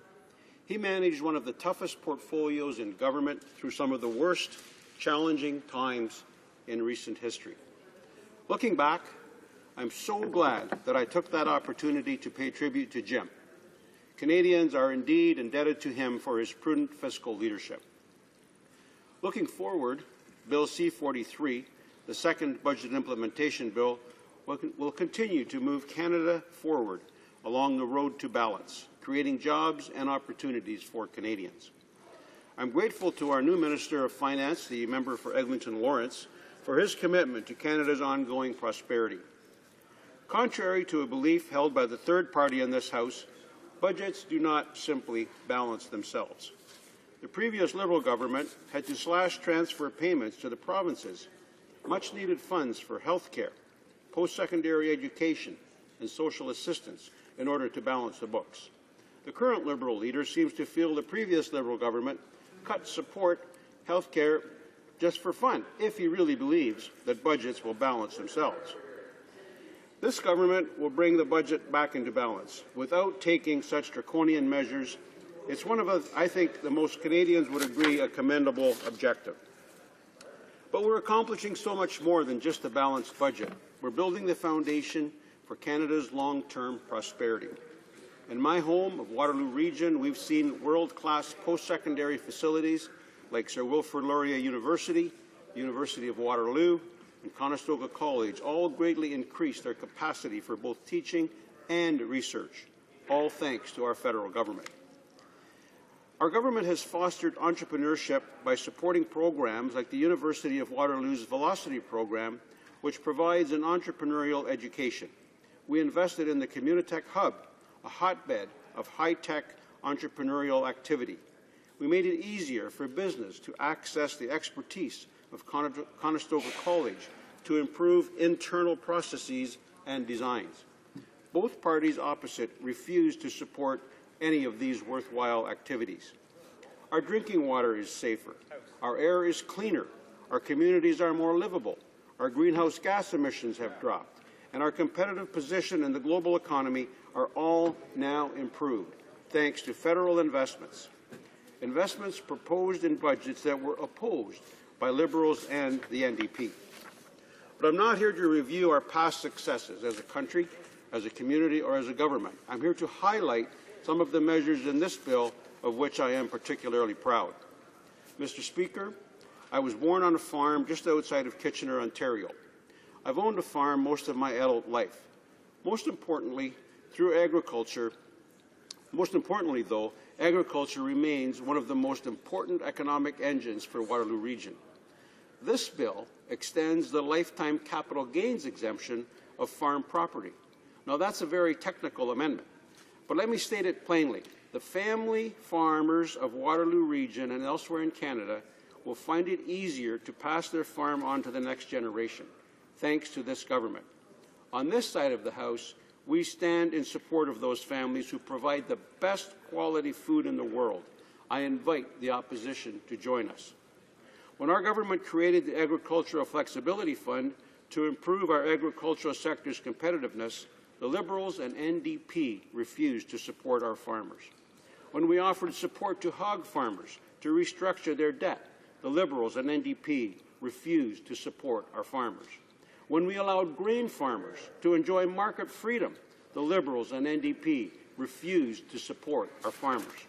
He managed one of the toughest portfolios in government through some of the worst challenging times in recent history. Looking back, I'm so glad that I took that opportunity to pay tribute to Jim. Canadians are indeed indebted to him for his prudent fiscal leadership. Looking forward, Bill C-43, the second budget implementation bill, will continue to move Canada forward along the road to balance, creating jobs and opportunities for Canadians. I'm grateful to our new Minister of Finance, the member for Eglinton Lawrence, for his commitment to Canada's ongoing prosperity. Contrary to a belief held by the third party in this House, budgets do not simply balance themselves. The previous Liberal government had to slash transfer payments to the provinces, much-needed funds for health care, post-secondary education, and social assistance in order to balance the books. The current Liberal leader seems to feel the previous Liberal government cut support health care just for fun, if he really believes that budgets will balance themselves. This government will bring the budget back into balance without taking such draconian measures. It's one of, I think, the most Canadians would agree, a commendable objective. But we're accomplishing so much more than just a balanced budget. We're building the foundation for Canada's long-term prosperity. In my home of Waterloo Region, we've seen world-class post-secondary facilities like Sir Wilfrid Laurier University, University of Waterloo, and Conestoga College all greatly increased their capacity for both teaching and research, all thanks to our federal government. Our government has fostered entrepreneurship by supporting programs like the University of Waterloo's Velocity program, which provides an entrepreneurial education. We invested in the Communitech Hub, a hotbed of high-tech entrepreneurial activity. We made it easier for business to access the expertise of Conestoga College to improve internal processes and designs. Both parties opposite refused to support any of these worthwhile activities. Our drinking water is safer. Our air is cleaner. Our communities are more livable. Our greenhouse gas emissions have dropped. And our competitive position in the global economy are all now improved, thanks to federal investments. Investments proposed in budgets that were opposed by Liberals and the NDP. But I'm not here to review our past successes as a country, as a community, or as a government. I'm here to highlight some of the measures in this bill of which I am particularly proud. Mr. Speaker, I was born on a farm just outside of Kitchener, Ontario. I've owned a farm most of my adult life. Most importantly, though, agriculture remains one of the most important economic engines for Waterloo Region. This bill extends the lifetime capital gains exemption of farm property. Now, that's a very technical amendment, but let me state it plainly. The family farmers of Waterloo Region and elsewhere in Canada will find it easier to pass their farm on to the next generation, thanks to this government. On this side of the House, we stand in support of those families who provide the best quality food in the world. I invite the opposition to join us. When our government created the Agricultural Flexibility Fund to improve our agricultural sector's competitiveness, the Liberals and NDP refused to support our farmers. When we offered support to hog farmers to restructure their debt, the Liberals and NDP refused to support our farmers. When we allowed grain farmers to enjoy market freedom, the Liberals and NDP refused to support our farmers.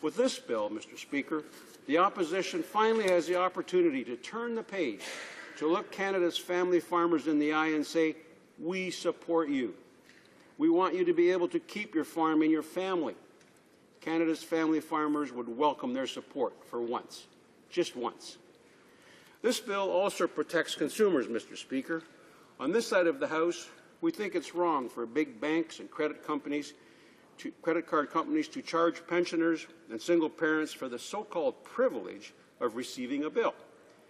With this bill, Mr. Speaker, the opposition finally has the opportunity to turn the page, to look Canada's family farmers in the eye and say, we support you. We want you to be able to keep your farm in your family. Canada's family farmers would welcome their support for once, just once. This bill also protects consumers, Mr. Speaker. On this side of the House, we think it's wrong for big banks and credit card companies to charge pensioners and single parents for the so-called privilege of receiving a bill,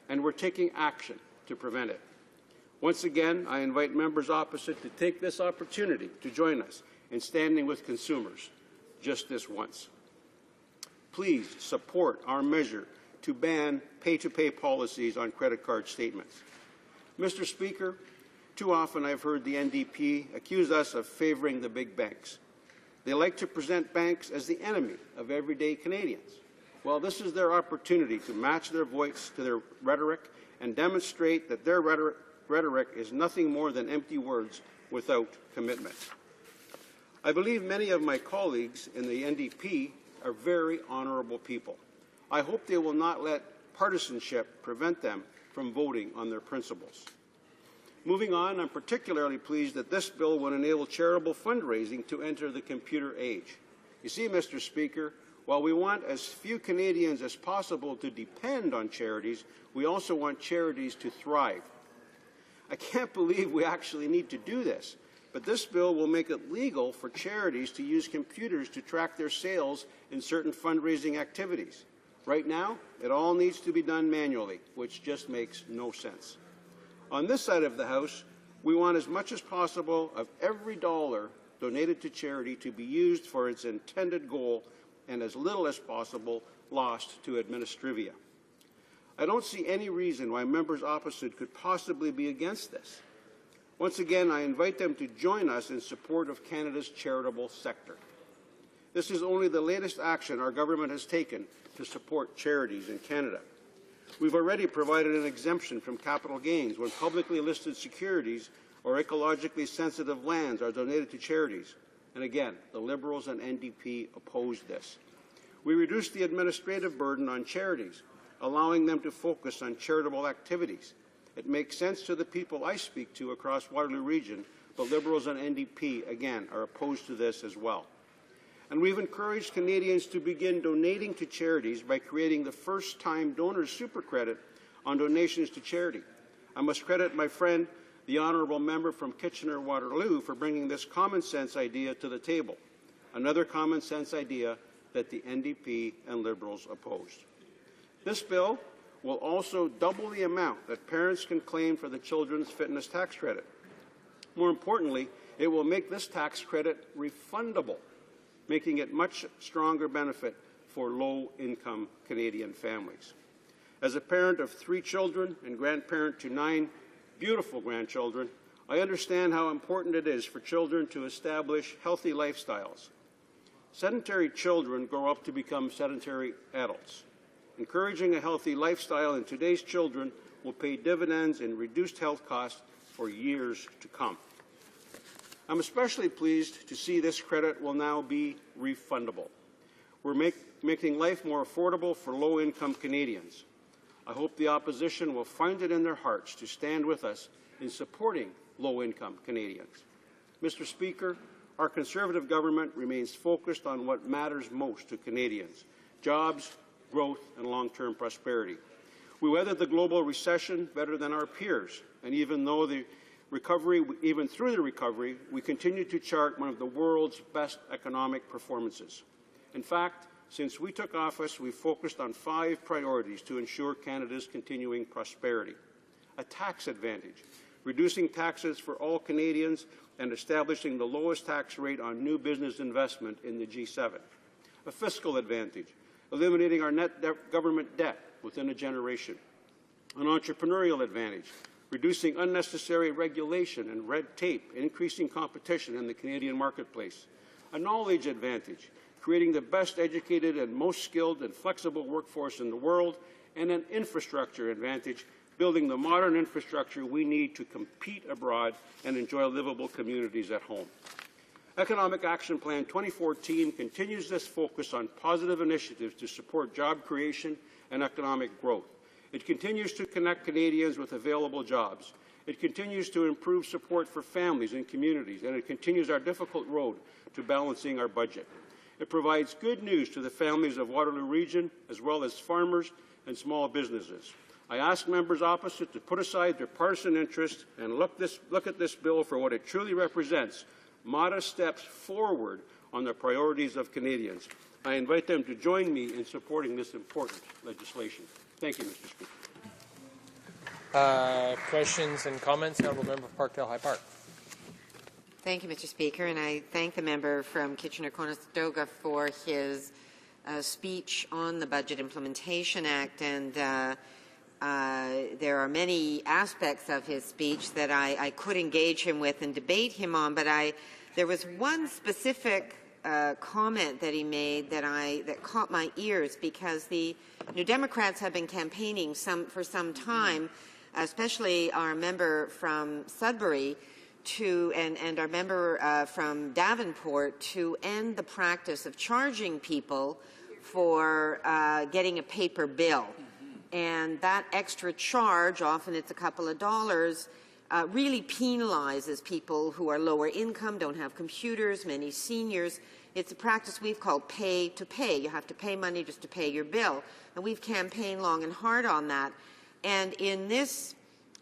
and we're taking action to prevent it. Once again, I invite members opposite to take this opportunity to join us in standing with consumers just this once. Please support our measure to ban pay-to-pay policies on credit card statements. Mr. Speaker, too often I've heard the NDP accuse us of favoring the big banks. They like to present banks as the enemy of everyday Canadians. Well, this is their opportunity to match their voice to their rhetoric and demonstrate that their rhetoric is nothing more than empty words without commitment. I believe many of my colleagues in the NDP are very honourable people. I hope they will not let partisanship prevent them from voting on their principles. Moving on, I'm particularly pleased that this bill will enable charitable fundraising to enter the computer age. You see, Mr. Speaker, while we want as few Canadians as possible to depend on charities, we also want charities to thrive. I can't believe we actually need to do this, but this bill will make it legal for charities to use computers to track their sales in certain fundraising activities. Right now, it all needs to be done manually, which just makes no sense. On this side of the House, we want as much as possible of every dollar donated to charity to be used for its intended goal and as little as possible lost to administrivia. I don't see any reason why members opposite could possibly be against this. Once again, I invite them to join us in support of Canada's charitable sector. This is only the latest action our government has taken to support charities in Canada. We've already provided an exemption from capital gains when publicly listed securities or ecologically sensitive lands are donated to charities. And again, the Liberals and NDP opposed this. We reduced the administrative burden on charities, allowing them to focus on charitable activities. It makes sense to the people I speak to across Waterloo Region, but Liberals and NDP, again, are opposed to this as well. And we've encouraged Canadians to begin donating to charities by creating the first-time donors super credit on donations to charity. I must credit my friend, the honourable member from Kitchener-Waterloo, for bringing this common-sense idea to the table, another common-sense idea that the NDP and Liberals opposed. This bill will also double the amount that parents can claim for the Children's Fitness Tax Credit. More importantly, it will make this tax credit refundable, making it much stronger benefit for low-income Canadian families. As a parent of 3 children and grandparent to 9 beautiful grandchildren, I understand how important it is for children to establish healthy lifestyles. Sedentary children grow up to become sedentary adults. Encouraging a healthy lifestyle in today's children will pay dividends in reduced health costs for years to come. I'm especially pleased to see this credit will now be refundable. We're making life more affordable for low-income Canadians. I hope the opposition will find it in their hearts to stand with us in supporting low-income Canadians. Mr. Speaker, our Conservative government remains focused on what matters most to Canadians: jobs, growth, and long-term prosperity. We weathered the global recession better than our peers, and even through the recovery, we continue to chart one of the world's best economic performances. In fact, since we took office, we've focused on 5 priorities to ensure Canada's continuing prosperity: a tax advantage, reducing taxes for all Canadians and establishing the lowest tax rate on new business investment in the G7; a fiscal advantage, eliminating our net government debt within a generation; an entrepreneurial advantage, reducing unnecessary regulation and red tape, increasing competition in the Canadian marketplace; a knowledge advantage, creating the best educated and most skilled and flexible workforce in the world; and an infrastructure advantage, building the modern infrastructure we need to compete abroad and enjoy livable communities at home. Economic Action Plan 2014 continues this focus on positive initiatives to support job creation and economic growth. It continues to connect Canadians with available jobs. It continues to improve support for families and communities, and it continues our difficult road to balancing our budget. It provides good news to the families of Waterloo Region, as well as farmers and small businesses. I ask members opposite to put aside their partisan interests and look at this bill for what it truly represents: modest steps forward on the priorities of Canadians. I invite them to join me in supporting this important legislation. Thank you, Mr. Speaker. Questions and comments? Honourable Member of Parkdale High Park. Thank you, Mr. Speaker, and I thank the member from Kitchener-Conestoga for his speech on the Budget Implementation Act. And there are many aspects of his speech that I could engage him with and debate him on, but there was one specific comment that he made that caught my ears, because the New Democrats have been campaigning for some time, especially our member from Sudbury and our member from Davenport, to end the practice of charging people for getting a paper bill. And that extra charge, often it's a couple of dollars, really penalizes people who are lower income, don't have computers, many seniors. It's a practice we've called pay to pay. You have to pay money just to pay your bill. And we've campaigned long and hard on that. And in this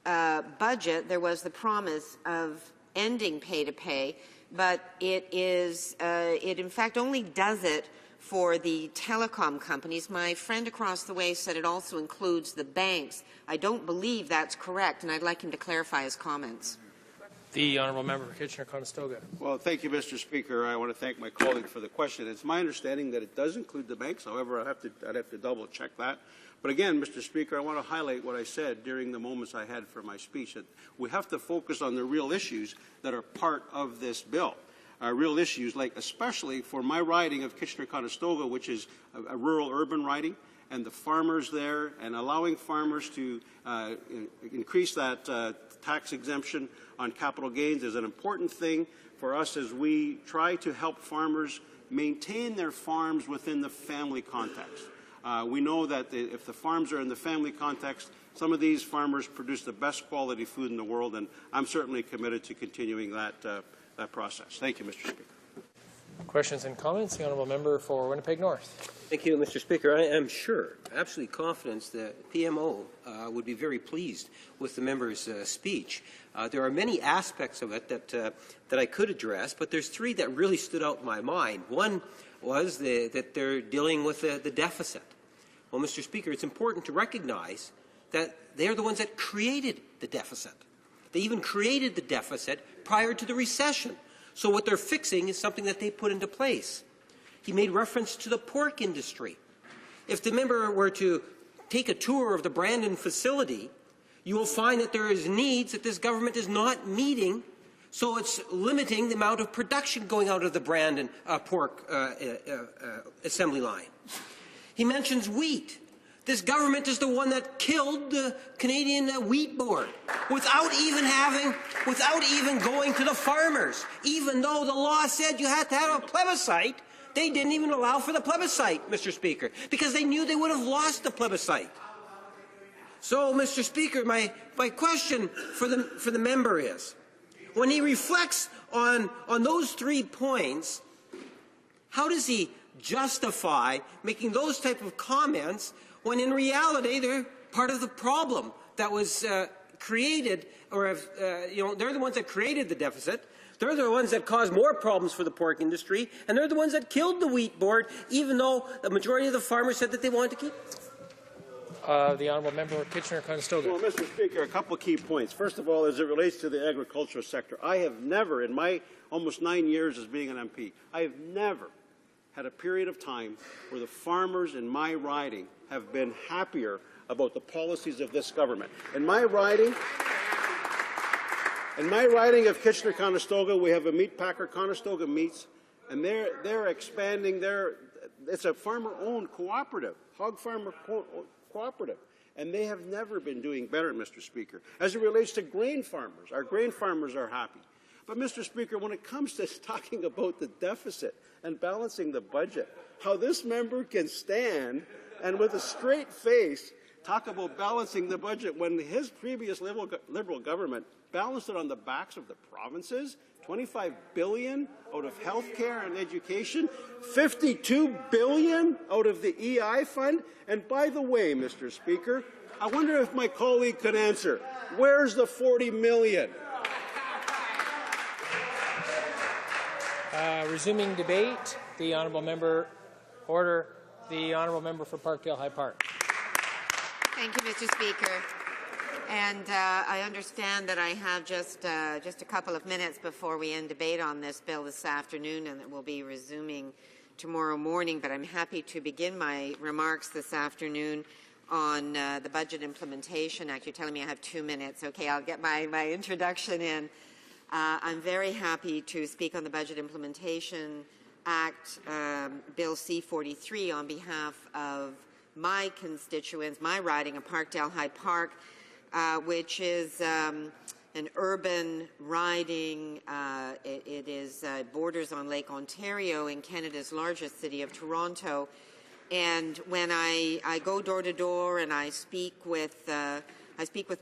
budget, there was the promise of ending pay to pay, but it in fact only does it for the telecom companies. My friend across the way said it also includes the banks. I don't believe that's correct, and I'd like him to clarify his comments. The honourable member for Kitchener-Conestoga. Well, thank you, Mr. Speaker. I want to thank my colleague for the question. It's my understanding that it does include the banks. However, I'd have to double check that. But again, Mr. Speaker, I want to highlight what I said during the moments I had for my speech, that we have to focus on the real issues that are part of this bill. Real issues, like especially for my riding of Kitchener-Conestoga, which is a rural-urban riding, and the farmers there, and allowing farmers to increase that tax exemption on capital gains is an important thing for us as we try to help farmers maintain their farms within the family context. We know that if the farms are in the family context, some of these farmers produce the best quality food in the world, and I'm certainly committed to continuing that process. Thank you, Mr. Speaker. Questions and comments? The Honourable Member for Winnipeg North. Thank you, Mr. Speaker. I am sure, absolutely confident that PMO would be very pleased with the member's speech. There are many aspects of it that I could address, but there's three that really stood out in my mind. One was that they're dealing with the deficit. Well, Mr. Speaker, it's important to recognize that they're the ones that created the deficit. They even created the deficit prior to the recession. So what they're fixing is something that they put into place. He made reference to the pork industry. If the member were to take a tour of the Brandon facility, you will find that there is needs that this government is not meeting, so it's limiting the amount of production going out of the Brandon pork assembly line. He mentions wheat. This government is the one that killed the Canadian Wheat Board without even going to the farmers. Even though the law said you had to have a plebiscite, they didn't even allow for the plebiscite, Mr. Speaker, because they knew they would have lost the plebiscite. So, Mr. Speaker, my question for the member is, when he reflects on those 3 points, how does he justify making those type of comments when in reality they're part of the problem that was created, or they're the ones that created the deficit. They're the ones that caused more problems for the pork industry, and they're the ones that killed the wheat board, even though the majority of the farmers said that they wanted to keep it. The Honourable Member for Kitchener-Conestoga. Well, Mr. Speaker, a couple of key points. First of all, as it relates to the agricultural sector, I have never, in my almost 9 years as being an MP, I have never had a period of time where the farmers in my riding have been happier about the policies of this government. In my riding of Kitchener-Conestoga, we have a meat packer, Conestoga Meats, and they're expanding it's a farmer-owned cooperative, hog farmer cooperative, and they have never been doing better, Mr. Speaker. As it relates to grain farmers, our grain farmers are happy. But, Mr. Speaker, when it comes to talking about the deficit and balancing the budget, how this member can stand and with a straight face talk about balancing the budget when his previous Liberal government balanced it on the backs of the provinces, $25 billion out of health care and education, $52 billion out of the EI fund. And by the way, Mr. Speaker, I wonder if my colleague could answer, where's the $40 million? Resuming debate, the Honourable Member for Parkdale High Park. Thank you, Mr. Speaker. And I understand that I have just a couple of minutes before we end debate on this bill this afternoon, and that we'll be resuming tomorrow morning. But I'm happy to begin my remarks this afternoon on the Budget Implementation Act. You're telling me I have 2 minutes. Okay, I'll get my introduction in. I'm very happy to speak on the Budget Implementation Act, Bill C-43, on behalf of my constituents, my riding of Parkdale High Park, which is an urban riding. It is borders on Lake Ontario in Canada's largest city of Toronto. And when I go door to door and I speak with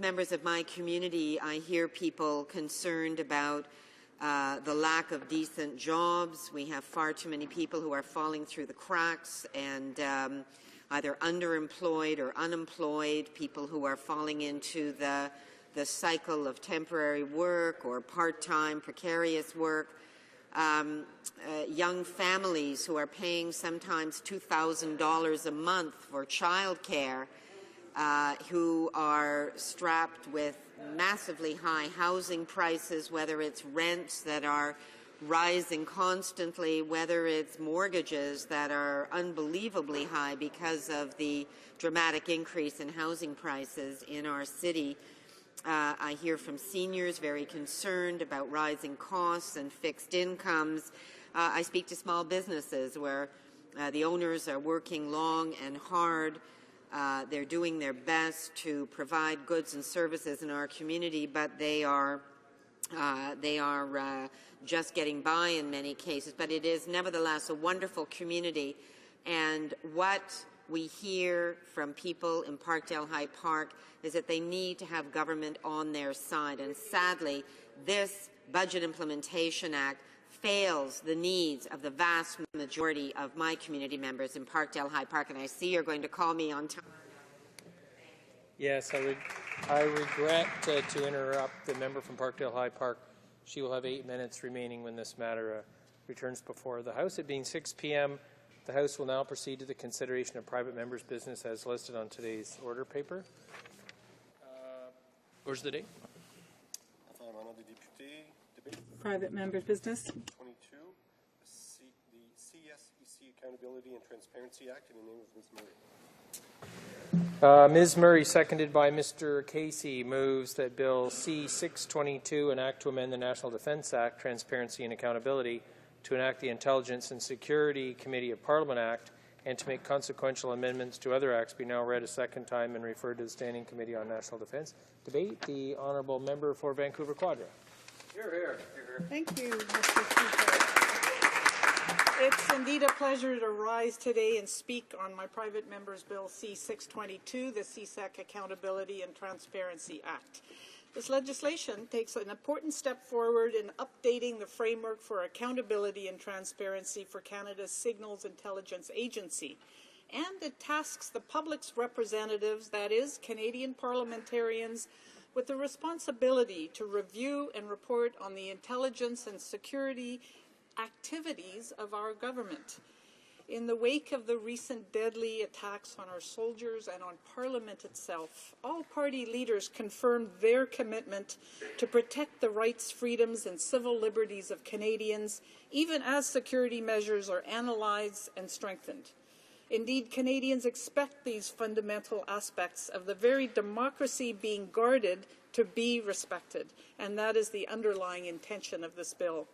members of my community, I hear people concerned about the lack of decent jobs. We have far too many people who are falling through the cracks and either underemployed or unemployed, people who are falling into the cycle of temporary work or part-time precarious work, young families who are paying sometimes $2,000 a month for childcare, who are strapped with massively high housing prices, whether it's rents that are rising constantly, whether it's mortgages that are unbelievably high because of the dramatic increase in housing prices in our city. I hear from seniors very concerned about rising costs and fixed incomes. I speak to small businesses where the owners are working long and hard. They're doing their best to provide goods and services in our community, but they are just getting by in many cases. But it is nevertheless a wonderful community, and what we hear from people in Parkdale High Park is that they need to have government on their side. And sadly, this Budget Implementation Act fails the needs of the vast majority of my community members in Parkdale High Park. And I see you're going to call me on time. Yes, I regret to interrupt the member from Parkdale High Park. She will have 8 minutes remaining when this matter returns before the House. It being 6 p.m., the House will now proceed to the consideration of private members' business as listed on today's order paper. Where's the date? Private members' business. 22, the CSEC Accountability and Transparency Act, in the name of Ms. Murray. Ms. Murray, seconded by Mr. Casey, moves that Bill C-622, an act to amend the National Defence Act, Transparency and Accountability, to enact the Intelligence and Security Committee of Parliament Act, and to make consequential amendments to other acts, be now read a second time and referred to the Standing Committee on National Defence. Debate. The honourable member for Vancouver Quadra. Here, here. Thank you, Mr. Speaker. It's indeed a pleasure to rise today and speak on my private member's Bill C-622, the CSEC Accountability and Transparency Act. This legislation takes an important step forward in updating the framework for accountability and transparency for Canada's Signals Intelligence Agency, and it tasks the public's representatives, that is, Canadian parliamentarians, with the responsibility to review and report on the intelligence and security activities of our government. In the wake of the recent deadly attacks on our soldiers and on Parliament itself, all party leaders confirmed their commitment to protect the rights, freedoms, and civil liberties of Canadians, even as security measures are analyzed and strengthened. Indeed, Canadians expect these fundamental aspects of the very democracy being guarded to be respected, and that is the underlying intention of this bill.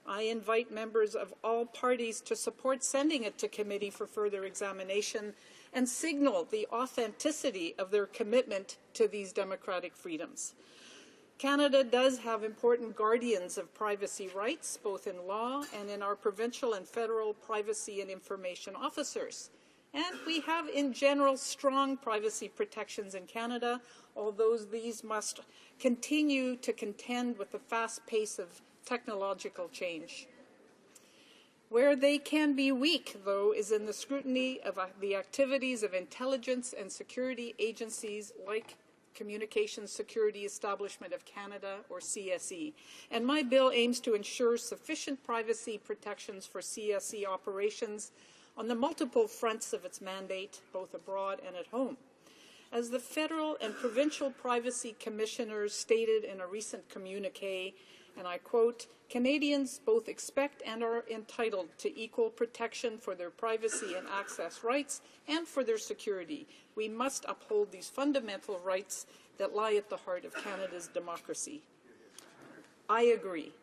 I invite members of all parties to support sending it to committee for further examination and signal the authenticity of their commitment to these democratic freedoms. Canada does have important guardians of privacy rights, both in law and in our provincial and federal privacy and information officers. And we have, in general, strong privacy protections in Canada, although these must continue to contend with the fast pace of technological change. Where they can be weak, though, is in the scrutiny of the activities of intelligence and security agencies like Communications Security Establishment of Canada, or CSE. And my bill aims to ensure sufficient privacy protections for CSE operations on the multiple fronts of its mandate, both abroad and at home. As the federal and provincial privacy commissioners stated in a recent communique, and I quote, "Canadians both expect and are entitled to equal protection for their privacy and access rights and for their security. We must uphold these fundamental rights that lie at the heart of Canada's democracy." I agree.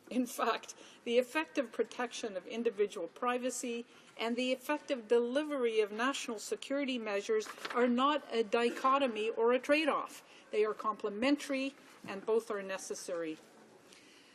In fact, the effective protection of individual privacy and the effective delivery of national security measures are not a dichotomy or a trade-off. They are complementary, and both are necessary.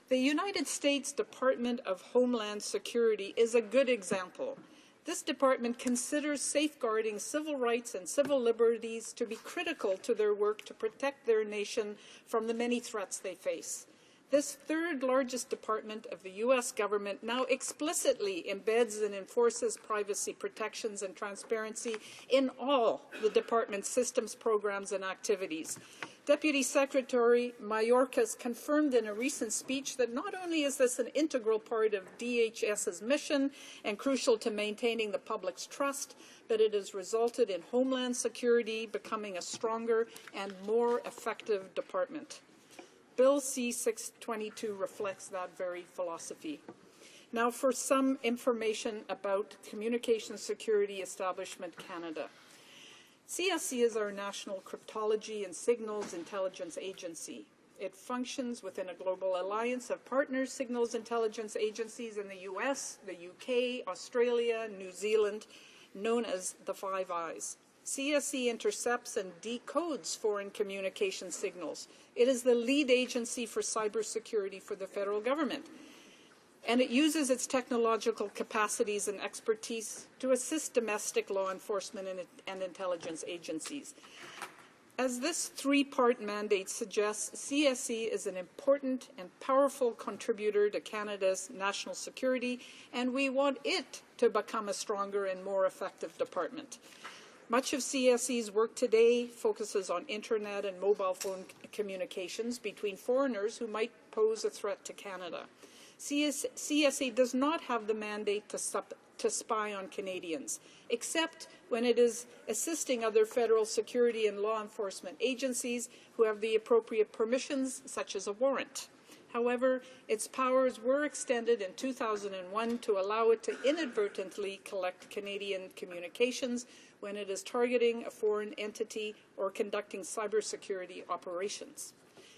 The United States Department of Homeland Security is a good example. This department considers safeguarding civil rights and civil liberties to be critical to their work to protect their nation from the many threats they face. This third largest department of the U.S. government now explicitly embeds and enforces privacy protections and transparency in all the department's systems, programs, and activities. Deputy Secretary Mayorkas confirmed in a recent speech that not only is this an integral part of DHS's mission and crucial to maintaining the public's trust, but it has resulted in Homeland Security becoming a stronger and more effective department. Bill C-622 reflects that very philosophy. Now for some information about Communications Security Establishment Canada. CSE is our national cryptology and signals intelligence agency. It functions within a global alliance of partner signals intelligence agencies in the US, the UK, Australia, New Zealand, known as the Five Eyes. CSE intercepts and decodes foreign communication signals. It is the lead agency for cybersecurity for the federal government. And it uses its technological capacities and expertise to assist domestic law enforcement and intelligence agencies. As this three-part mandate suggests, CSE is an important and powerful contributor to Canada's national security, and we want it to become a stronger and more effective department. Much of CSE's work today focuses on internet and mobile phone communications between foreigners who might pose a threat to Canada. CSE does not have the mandate to spy on Canadians, except when it is assisting other federal security and law enforcement agencies who have the appropriate permissions, such as a warrant. However, its powers were extended in 2001 to allow it to inadvertently collect Canadian communications when it is targeting a foreign entity or conducting cybersecurity operations.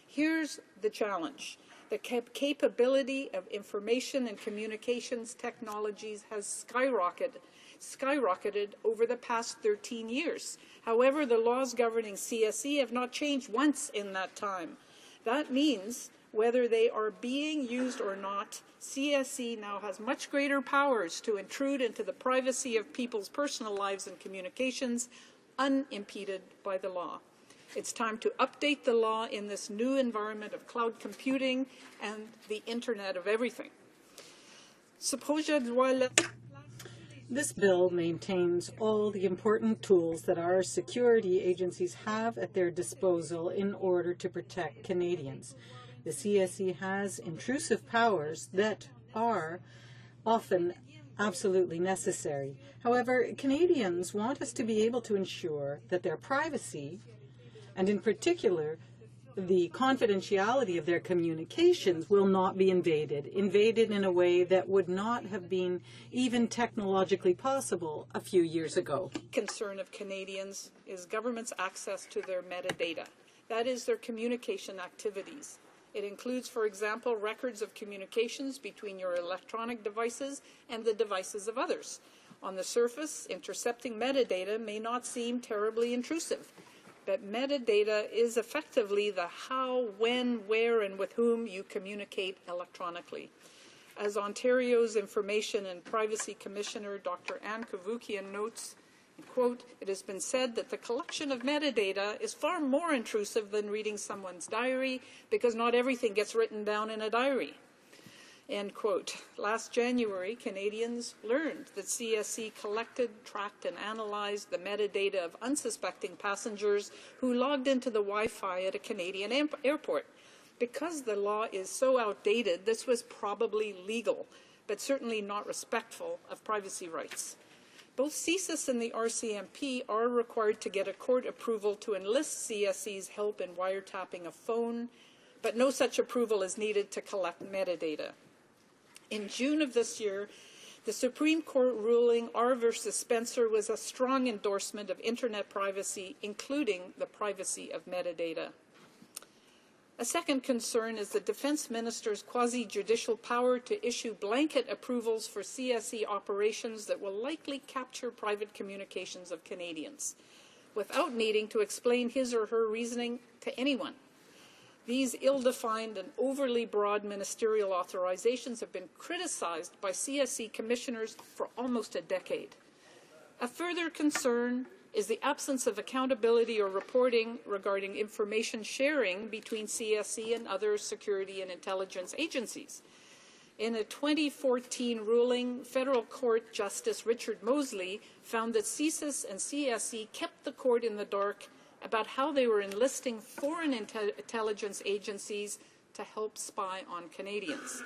Here's the challenge. The capability of information and communications technologies has skyrocketed over the past 13 years. However, the laws governing CSE have not changed once in that time. That means whether they are being used or not, CSE now has much greater powers to intrude into the privacy of people's personal lives and communications unimpeded by the law. It's time to update the law in this new environment of cloud computing and the Internet of Everything. This bill maintains all the important tools that our security agencies have at their disposal in order to protect Canadians. The CSE has intrusive powers that are often absolutely necessary. However, Canadians want us to be able to ensure that their privacy, and in particular, the confidentiality of their communications, will not be invaded in a way that would not have been even technologically possible a few years ago. Concern of Canadians is government's access to their metadata. That is, their communication activities. It includes, for example, records of communications between your electronic devices and the devices of others. On the surface, intercepting metadata may not seem terribly intrusive, but metadata is effectively the how, when, where, and with whom you communicate electronically. As Ontario's Information and Privacy Commissioner, Dr. Anne Kavoukian notes, quote, "It has been said that the collection of metadata is far more intrusive than reading someone's diary because not everything gets written down in a diary." End quote. Last January, Canadians learned that CSE collected, tracked, and analyzed the metadata of unsuspecting passengers who logged into the Wi-Fi at a Canadian airport. Because the law is so outdated, this was probably legal, but certainly not respectful of privacy rights. Both CSIS and the RCMP are required to get a court approval to enlist CSE's help in wiretapping a phone, but no such approval is needed to collect metadata. In June of this year, the Supreme Court ruling R versus Spencer was a strong endorsement of Internet privacy, including the privacy of metadata. A second concern is the Defence Minister's quasi-judicial power to issue blanket approvals for CSE operations that will likely capture private communications of Canadians, without needing to explain his or her reasoning to anyone. These ill-defined and overly broad ministerial authorizations have been criticized by CSE commissioners for almost a decade. A further concern is the absence of accountability or reporting regarding information sharing between CSE and other security and intelligence agencies. In a 2014 ruling, Federal Court Justice Richard Mosley found that CSIS and CSE kept the court in the dark about how they were enlisting foreign intelligence agencies to help spy on Canadians.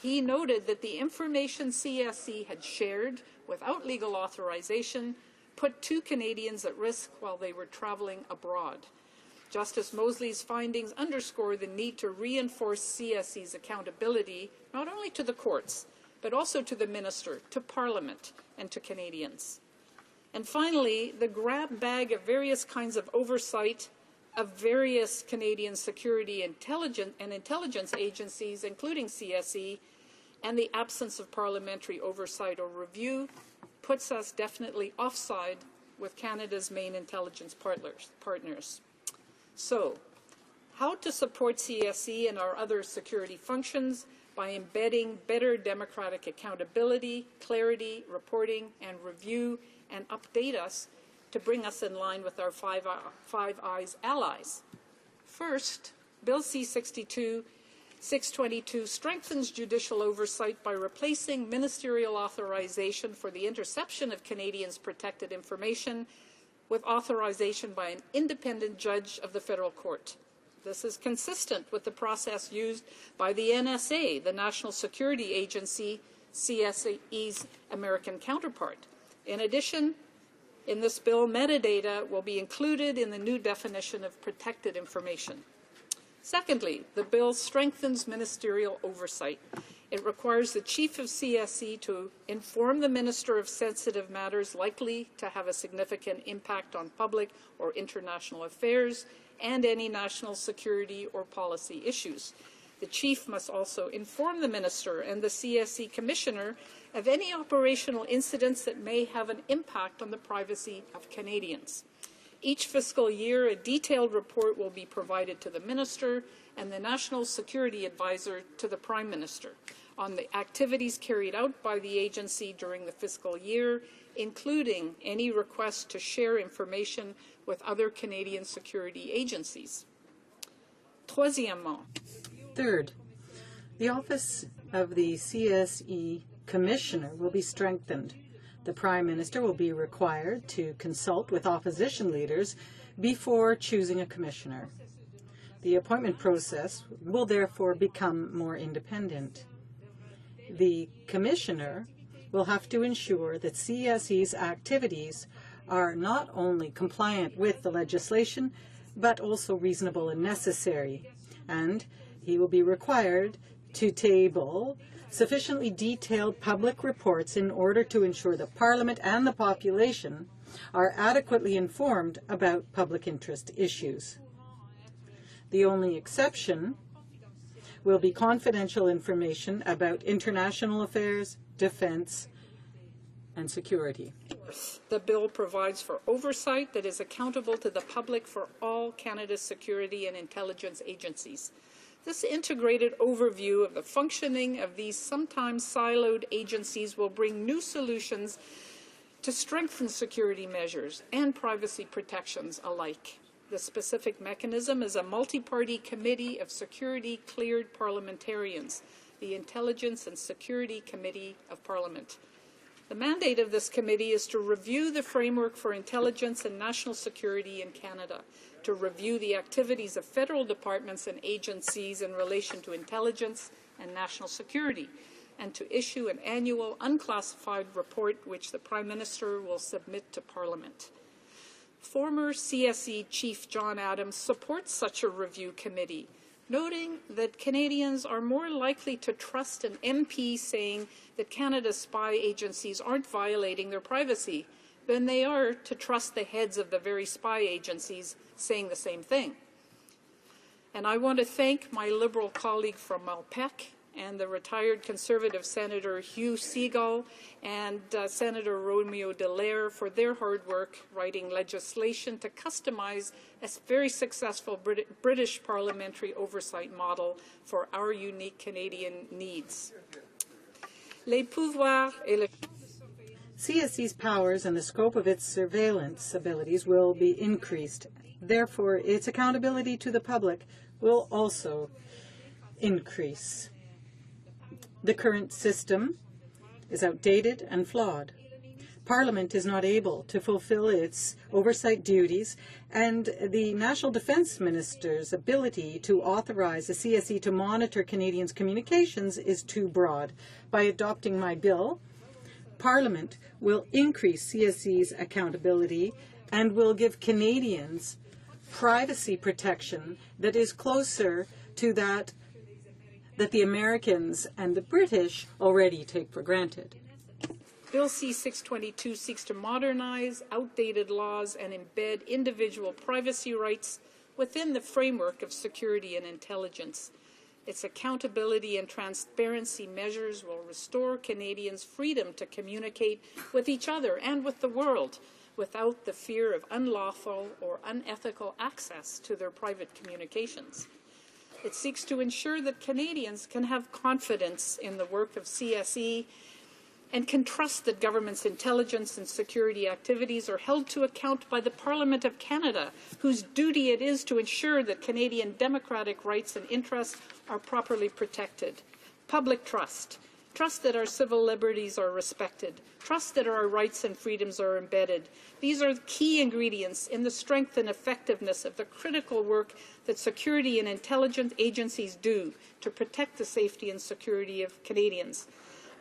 He noted that the information CSE had shared without legal authorization put 2 Canadians at risk while they were traveling abroad. Justice Mosley's findings underscore the need to reinforce CSE's accountability not only to the courts, but also to the Minister, to Parliament, and to Canadians. And finally, the grab bag of various kinds of oversight of various Canadian security and intelligence agencies, including CSE, and the absence of parliamentary oversight or review puts us definitely offside with Canada's main intelligence partners. So, how to support CSE and our other security functions by embedding better democratic accountability, clarity, reporting, and review, and update us to bring us in line with our Five Eyes allies. First, Bill C-622 strengthens judicial oversight by replacing ministerial authorization for the interception of Canadians' protected information with authorization by an independent judge of the federal court. This is consistent with the process used by the NSA, the National Security Agency, CSE's American counterpart. In addition, in this bill, metadata will be included in the new definition of protected information. Secondly, the bill strengthens ministerial oversight. It requires the chief of CSE to inform the minister of sensitive matters likely to have a significant impact on public or international affairs and any national security or policy issues. The chief must also inform the minister and the CSE commissioner of any operational incidents that may have an impact on the privacy of Canadians. Each fiscal year, a detailed report will be provided to the minister and the National Security Advisor to the Prime Minister on the activities carried out by the agency during the fiscal year, including any requests to share information with other Canadian security agencies. Troisièmement. Third, the office of the CSE Commissioner will be strengthened. The Prime Minister will be required to consult with opposition leaders before choosing a commissioner. The appointment process will therefore become more independent. The commissioner will have to ensure that CSE's activities are not only compliant with the legislation, but also reasonable and necessary. And he will be required to table sufficiently detailed public reports in order to ensure that Parliament and the population are adequately informed about public interest issues. The only exception will be confidential information about international affairs, defense, and security. The bill provides for oversight that is accountable to the public for all Canada's security and intelligence agencies. This integrated overview of the functioning of these sometimes siloed agencies will bring new solutions to strengthen security measures and privacy protections alike. The specific mechanism is a multi-party committee of security-cleared parliamentarians, the Intelligence and Security Committee of Parliament. The mandate of this committee is to review the framework for intelligence and national security in Canada, to review the activities of federal departments and agencies in relation to intelligence and national security, and to issue an annual unclassified report which the Prime Minister will submit to Parliament. Former CSE Chief John Adams supports such a review committee, noting that Canadians are more likely to trust an MP saying that Canada's spy agencies aren't violating their privacy than they are to trust the heads of the very spy agencies saying the same thing. And I want to thank my Liberal colleague from Malpeque and the retired Conservative Senator Hugh Segal and Senator Romeo Dallaire for their hard work writing legislation to customize a very successful British parliamentary oversight model for our unique Canadian needs. Les pouvoirs et le CSE's powers and the scope of its surveillance abilities will be increased. Therefore, its accountability to the public will also increase. The current system is outdated and flawed. Parliament is not able to fulfill its oversight duties, and the National Defence Minister's ability to authorize the CSE to monitor Canadians' communications is too broad. By adopting my bill, Parliament will increase CSE's accountability and will give Canadians privacy protection that is closer to that the Americans and the British already take for granted. Bill C-622 seeks to modernize outdated laws and embed individual privacy rights within the framework of security and intelligence. Its accountability and transparency measures will restore Canadians' freedom to communicate with each other and with the world without the fear of unlawful or unethical access to their private communications. It seeks to ensure that Canadians can have confidence in the work of CSE and can trust that government's intelligence and security activities are held to account by the Parliament of Canada, whose duty it is to ensure that Canadian democratic rights and interests are properly protected. Public trust. Trust that our civil liberties are respected. Trust that our rights and freedoms are embedded. These are key ingredients in the strength and effectiveness of the critical work that security and intelligence agencies do to protect the safety and security of Canadians.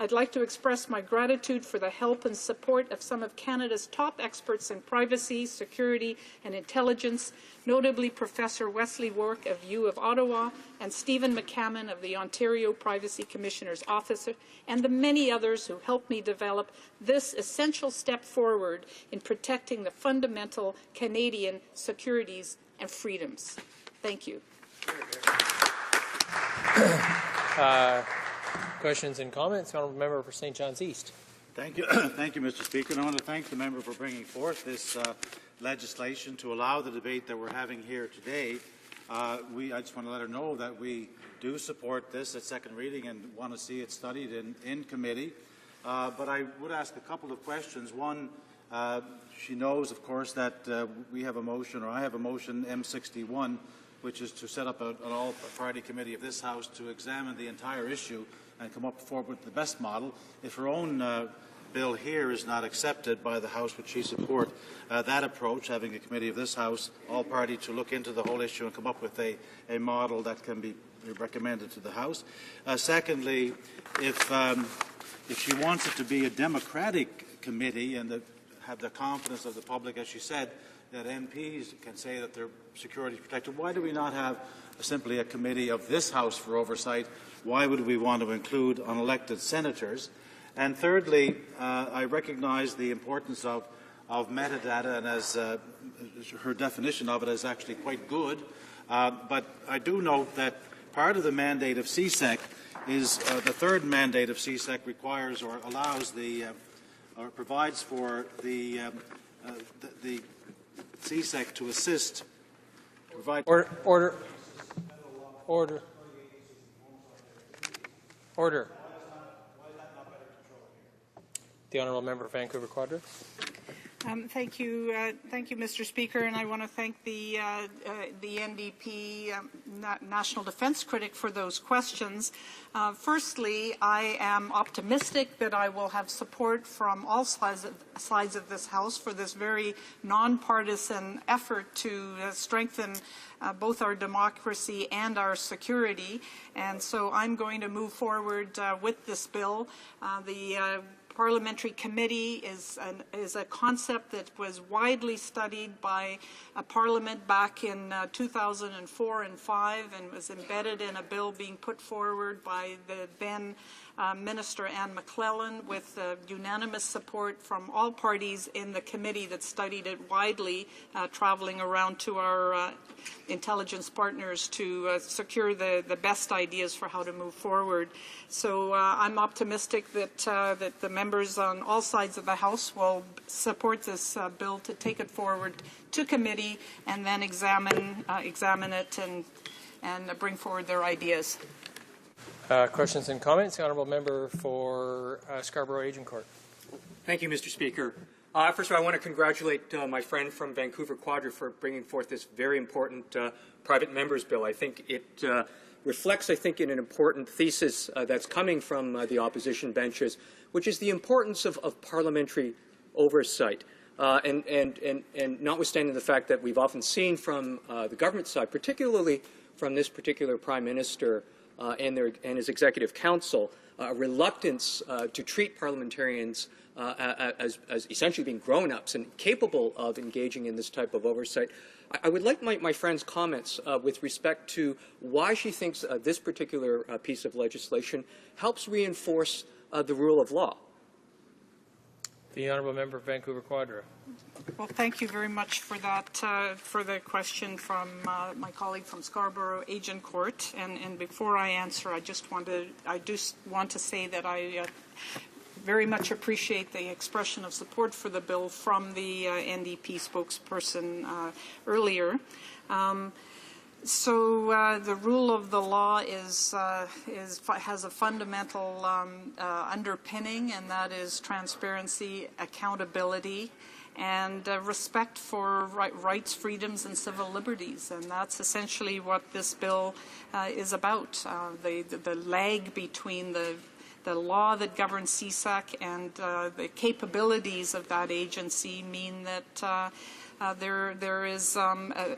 I'd like to express my gratitude for the help and support of some of Canada's top experts in privacy, security, and intelligence, notably Professor Wesley Wark of U of Ottawa and Stephen McCammon of the Ontario Privacy Commissioner's Office, and the many others who helped me develop this essential step forward in protecting the fundamental Canadian securities and freedoms. Thank you. Questions and comments? Honourable Member for St. John's East. Thank you, thank you, Mr. Speaker. And I want to thank the member for bringing forth this legislation to allow the debate that we're having here today. I just want to let her know that we do support this at second reading and want to see it studied in committee. But I would ask a couple of questions. One, she knows, of course, that we have a motion, or I have a motion, M61, which is to set up an all-party committee of this House to examine the entire issue and come up forward with the best model. If her own bill here is not accepted by the House, would she support that approach, having a committee of this House, all-party, to look into the whole issue and come up with a model that can be recommended to the House? Secondly, if she wants it to be a democratic committee and have the confidence of the public, as she said, that MPs can say that their security is protected, why do we not have simply a committee of this House for oversight? Why would we want to include unelected senators? And thirdly, I recognize the importance of metadata, and as her definition of it is actually quite good. But I do note that part of the mandate of CSEC is the third mandate of CSEC requires or allows or provides for the CSEC to assist. Order. The Honourable Member for Vancouver Quadra. Thank you, Mr. Speaker, and I want to thank the NDP National Defence Critic for those questions. Firstly, I am optimistic that I will have support from all sides of this House for this very nonpartisan effort to strengthen both our democracy and our security. And so I'm going to move forward with this bill. The Parliamentary Committee is a concept that was widely studied by a Parliament back in 2004 and 5 and was embedded in a bill being put forward by the then Minister Anne McClellan with unanimous support from all parties in the committee that studied it widely, traveling around to our intelligence partners to secure the best ideas for how to move forward. So I'm optimistic that that the members on all sides of the House will support this bill to take it forward to committee and then examine it and bring forward their ideas. Questions and comments? The Honourable Member for Scarborough Agincourt. Thank you, Mr. Speaker. First of all, I want to congratulate my friend from Vancouver Quadra for bringing forth this very important private members bill. I think it reflects, in an important thesis that's coming from the opposition benches, which is the importance of parliamentary oversight. And notwithstanding the fact that we've often seen from the government side, particularly from this particular Prime Minister and his Executive Council, a reluctance to treat parliamentarians as essentially being grown-ups and capable of engaging in this type of oversight. I would like my friend's comments with respect to why she thinks this particular piece of legislation helps reinforce the rule of law. The Honourable Member for Vancouver Quadra. Well, thank you very much for that, for the question from my colleague from Scarborough Agincourt. And before I answer, I do want to say that I very much appreciate the expression of support for the bill from the NDP spokesperson earlier. So the rule of the law has a fundamental underpinning, and that is transparency, accountability, and respect for rights, freedoms, and civil liberties. And that's essentially what this bill is about. The lag between the law that governs CSEC and the capabilities of that agency mean that there is a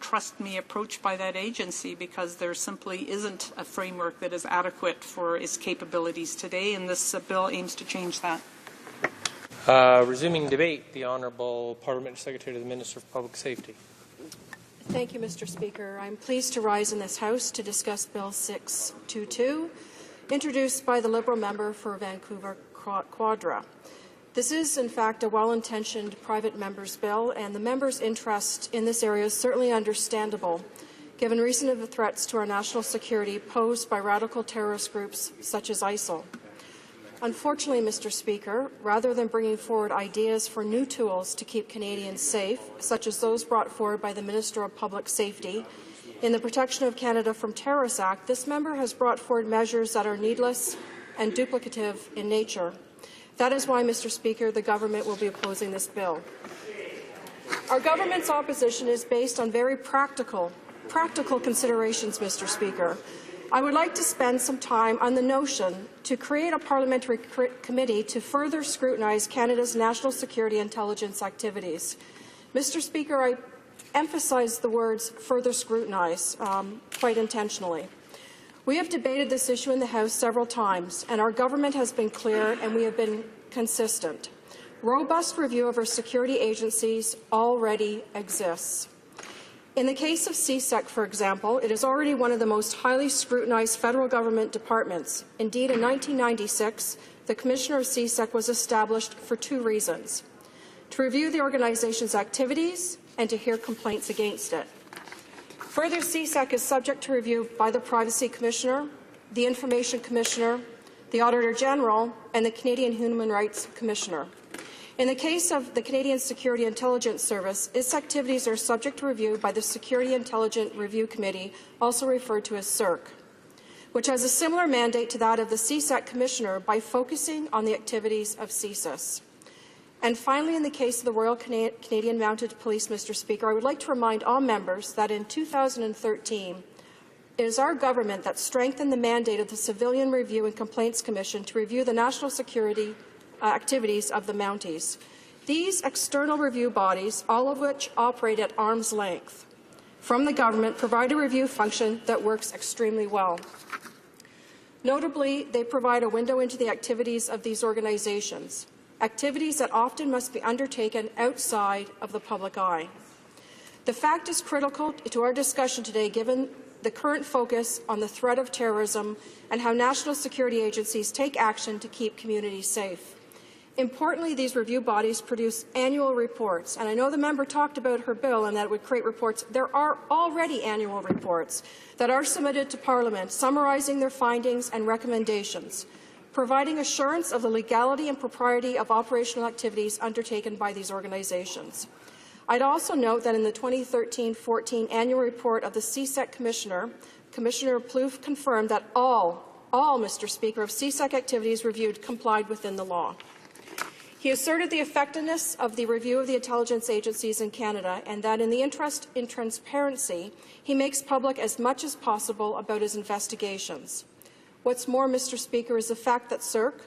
trust me approach by that agency, because there simply isn't a framework that is adequate for its capabilities today, and this bill aims to change that. Resuming debate, the Honourable Parliamentary Secretary to the Minister of Public Safety. Thank you, Mr. Speaker. I'm pleased to rise in this House to discuss Bill 622, introduced by the Liberal member for Vancouver Quadra. This is, in fact, a well-intentioned private member's bill, and the member's interest in this area is certainly understandable, given recent threats to our national security posed by radical terrorist groups such as ISIL. Unfortunately, Mr. Speaker, rather than bringing forward ideas for new tools to keep Canadians safe, such as those brought forward by the Minister of Public Safety in the Protection of Canada from Terrorists Act, this member has brought forward measures that are needless and duplicative in nature. That is why, Mr. Speaker, the government will be opposing this bill. Our government's opposition is based on very practical considerations, Mr. Speaker. I would like to spend some time on the notion to create a parliamentary committee to further scrutinize Canada's national security intelligence activities. Mr. Speaker, I emphasize the words further scrutinize quite intentionally. We have debated this issue in the House several times, and our government has been clear and we have been consistent. Robust review of our security agencies already exists. In the case of CSEC, for example, it is already one of the most highly scrutinized federal government departments. Indeed, in 1996, the Commissioner of CSEC was established for two reasons: to review the organization's activities and to hear complaints against it. Further, CSEC is subject to review by the Privacy Commissioner, the Information Commissioner, the Auditor General, and the Canadian Human Rights Commissioner. In the case of the Canadian Security Intelligence Service, its activities are subject to review by the Security Intelligence Review Committee, also referred to as CIRC, which has a similar mandate to that of the CSEC Commissioner by focusing on the activities of CSIS. And finally, in the case of the Royal Canadian Mounted Police, Mr. Speaker, I would like to remind all members that in 2013, it is our government that strengthened the mandate of the Civilian Review and Complaints Commission to review the national security activities of the Mounties. These external review bodies, all of which operate at arm's length from the government, provide a review function that works extremely well. Notably, they provide a window into the activities of these organizations, activities that often must be undertaken outside of the public eye. The fact is critical to our discussion today, given the current focus on the threat of terrorism and how national security agencies take action to keep communities safe. Importantly, these review bodies produce annual reports, and I know the member talked about her bill and that it would create reports. There are already annual reports that are submitted to Parliament summarizing their findings and recommendations, providing assurance of the legality and propriety of operational activities undertaken by these organizations. I'd also note that in the 2013-14 annual report of the CSEC Commissioner, Commissioner Plouffe confirmed that all, Mr. Speaker, of CSEC activities reviewed complied within the law. He asserted the effectiveness of the review of the intelligence agencies in Canada and that in the interest in transparency, he makes public as much as possible about his investigations. What's more, Mr. Speaker, is the fact that CIRC,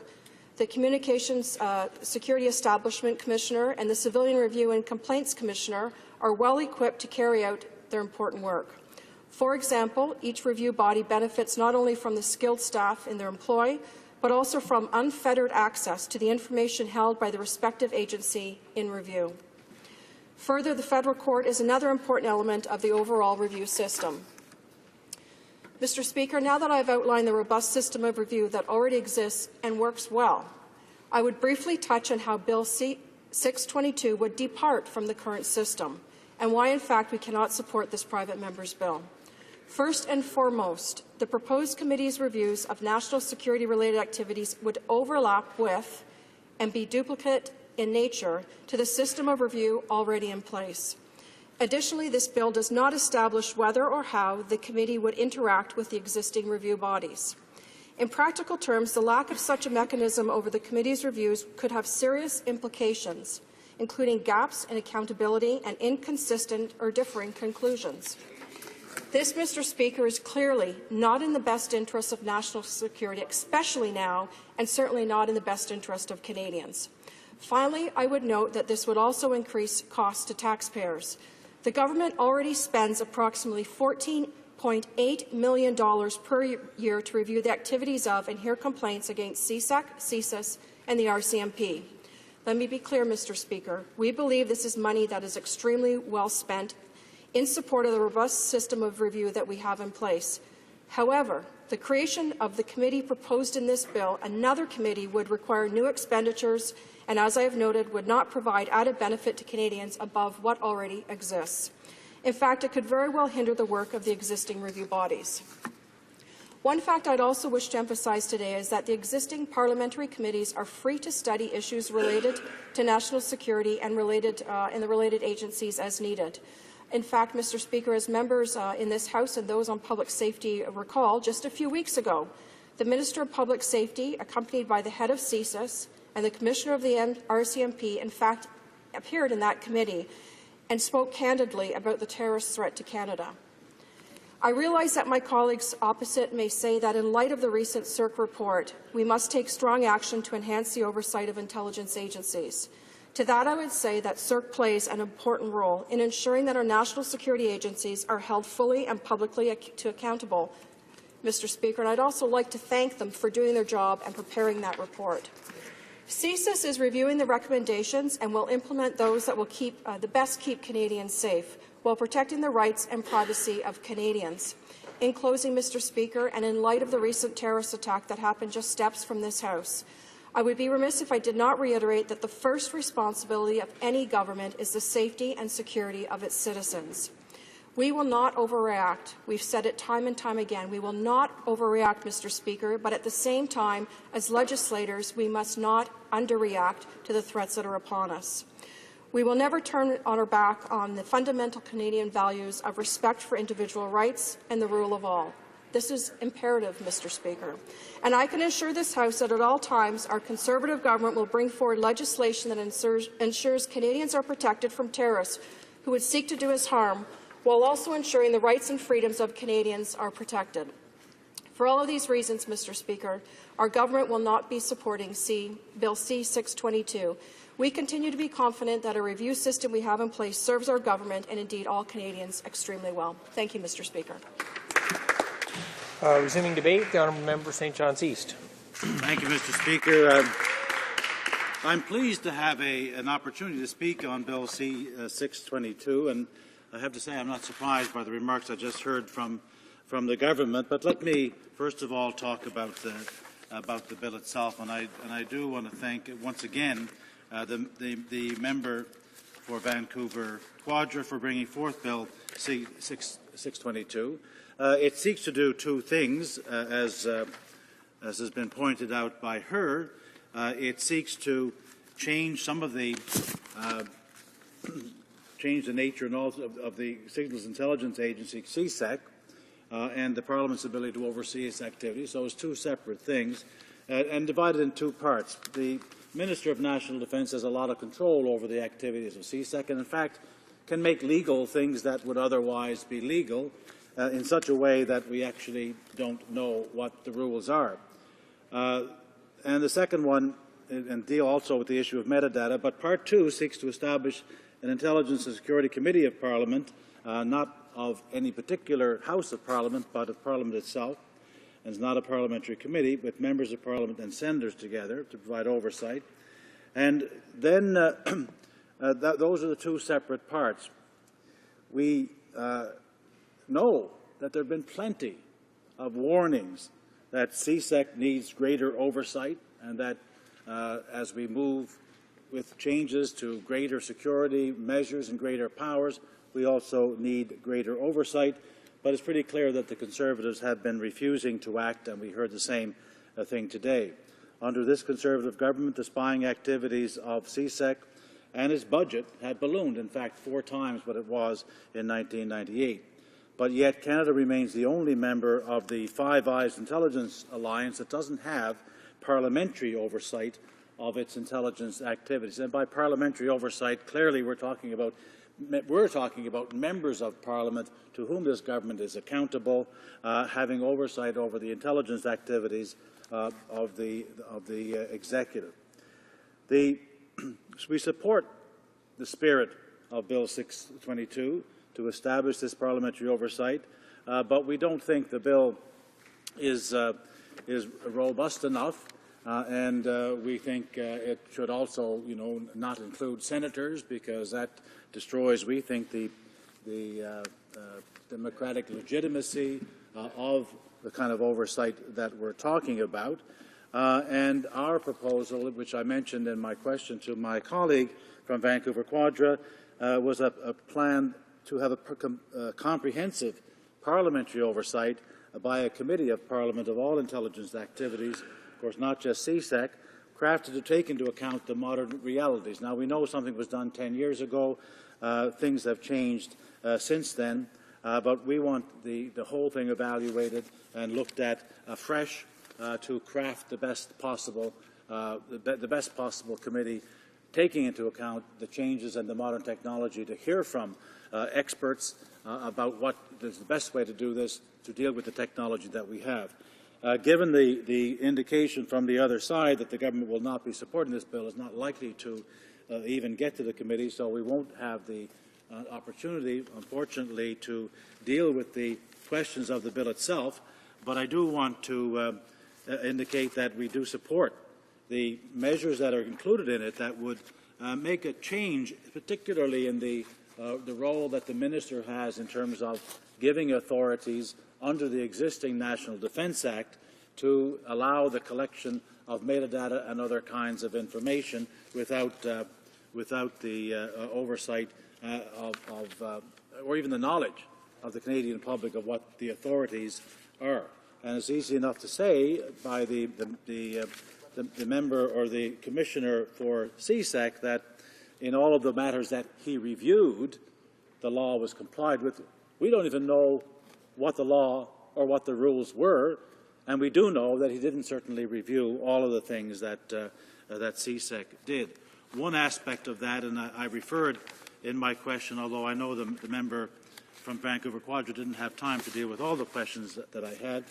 the Communications Security Establishment Commissioner, and the Civilian Review and Complaints Commissioner are well equipped to carry out their important work. For example, each review body benefits not only from the skilled staff in their employ, but also from unfettered access to the information held by the respective agency in review. Further, the federal court is another important element of the overall review system. Mr. Speaker, now that I've outlined the robust system of review that already exists and works well, I would briefly touch on how Bill 622 would depart from the current system and why, in fact, we cannot support this private member's bill. First and foremost, the proposed committee's reviews of national security-related activities would overlap with and be duplicate in nature to the system of review already in place. Additionally, this bill does not establish whether or how the committee would interact with the existing review bodies. In practical terms, the lack of such a mechanism over the committee's reviews could have serious implications, including gaps in accountability and inconsistent or differing conclusions. This, Mr. Speaker, is clearly not in the best interest of national security, especially now, and certainly not in the best interest of Canadians. Finally, I would note that this would also increase costs to taxpayers. The government already spends approximately $14.8 million per year to review the activities of and hear complaints against CSEC, CSIS, and the RCMP. Let me be clear, Mr. Speaker. We believe this is money that is extremely well spent in support of the robust system of review that we have in place. However, the creation of the committee proposed in this bill, another committee, would require new expenditures and, as I have noted, would not provide added benefit to Canadians above what already exists. In fact, it could very well hinder the work of the existing review bodies. One fact I'd also wish to emphasize today is that the existing parliamentary committees are free to study issues related to national security and in the related agencies as needed. In fact, Mr. Speaker, as members in this House and those on public safety recall, just a few weeks ago, the Minister of Public Safety, accompanied by the head of CSIS and the Commissioner of the RCMP, in fact, appeared in that committee and spoke candidly about the terrorist threat to Canada. I realize that my colleagues opposite may say that in light of the recent CERC report, we must take strong action to enhance the oversight of intelligence agencies. To that, I would say that CERC plays an important role in ensuring that our national security agencies are held fully and publicly accountable, Mr. Speaker, and I'd also like to thank them for doing their job and preparing that report. CSIS is reviewing the recommendations and will implement those that will best keep Canadians safe while protecting the rights and privacy of Canadians. In closing, Mr. Speaker, and in light of the recent terrorist attack that happened just steps from this House, I would be remiss if I did not reiterate that the first responsibility of any government is the safety and security of its citizens. We will not overreact. We've said it time and time again. We will not overreact, Mr. Speaker, but at the same time, as legislators, we must not underreact to the threats that are upon us. We will never turn our back on the fundamental Canadian values of respect for individual rights and the rule of all. This is imperative, Mr. Speaker. And I can assure this House that at all times our Conservative government will bring forward legislation that ensures Canadians are protected from terrorists who would seek to do us harm, while also ensuring the rights and freedoms of Canadians are protected. For all of these reasons, Mr. Speaker, our government will not be supporting Bill C-622. We continue to be confident that a review system we have in place serves our government and indeed all Canadians extremely well. Thank you, Mr. Speaker. Resuming debate, the Honourable Member St. John's East. Thank you, Mr. Speaker. I'm pleased to have an opportunity to speak on Bill C-622, and I have to say I'm not surprised by the remarks I just heard from the government. But let me first of all talk about the bill itself, and I do want to thank once again the member for Vancouver Quadra for bringing forth Bill C-622. It seeks to do two things, as has been pointed out by her. It seeks to change some of the change the nature and all of the Signals Intelligence Agency, CSEC, and the Parliament's ability to oversee its activities. So it's two separate things, and divided in two parts. The Minister of National Defence has a lot of control over the activities of CSEC, and in fact can make legal things that would otherwise be legal in such a way that we actually don't know what the rules are. And the second one, and deal also with the issue of metadata, but Part 2 seeks to establish an Intelligence and Security Committee of Parliament, not of any particular House of Parliament, but of Parliament itself, and it's not a parliamentary committee, with members of Parliament and senators together to provide oversight. And then those are the two separate parts. We know that there have been plenty of warnings that CSEC needs greater oversight, and that as we move with changes to greater security measures and greater powers, we also need greater oversight. But it's pretty clear that the Conservatives have been refusing to act, and we heard the same thing today. Under this Conservative government, the spying activities of CSEC and its budget had ballooned, in fact, 4 times what it was in 1998. But yet Canada remains the only member of the Five Eyes Intelligence Alliance that doesn't have parliamentary oversight of its intelligence activities. And by parliamentary oversight, clearly we're talking about members of Parliament to whom this government is accountable, having oversight over the intelligence activities of the executive. We support the spirit of Bill 622 to establish this parliamentary oversight, but we don't think the bill is robust enough, and we think it should also, not include senators, because that destroys, we think, the democratic legitimacy of the kind of oversight that we're talking about. And our proposal, which I mentioned in my question to my colleague from Vancouver Quadra, was a plan to have a comprehensive parliamentary oversight by a committee of Parliament of all intelligence activities, of course not just CSEC, crafted to take into account the modern realities. Now, we know something was done 10 years ago. Things have changed since then, but we want the whole thing evaluated and looked at afresh to craft the best possible committee, taking into account the changes in the modern technology, to hear from experts about what is the best way to do this, to deal with the technology that we have. Given the indication from the other side that the government will not be supporting this bill, is not likely to even get to the committee, so we won't have the opportunity, unfortunately, to deal with the questions of the bill itself. But I do want to indicate that we do support the measures that are included in it that would make a change, particularly in the role that the minister has in terms of giving authorities under the existing National Defence Act to allow the collection of metadata and other kinds of information without the oversight or even the knowledge of the Canadian public of what the authorities are. And it's easy enough to say by the member or the commissioner for CSEC that in all of the matters that he reviewed, the law was complied with. We don't even know what the law or what the rules were, and we do know that he didn't certainly review all of the things that CSEC did. One aspect of that, and I referred in my question, although I know the member from Vancouver Quadra didn't have time to deal with all the questions that I had.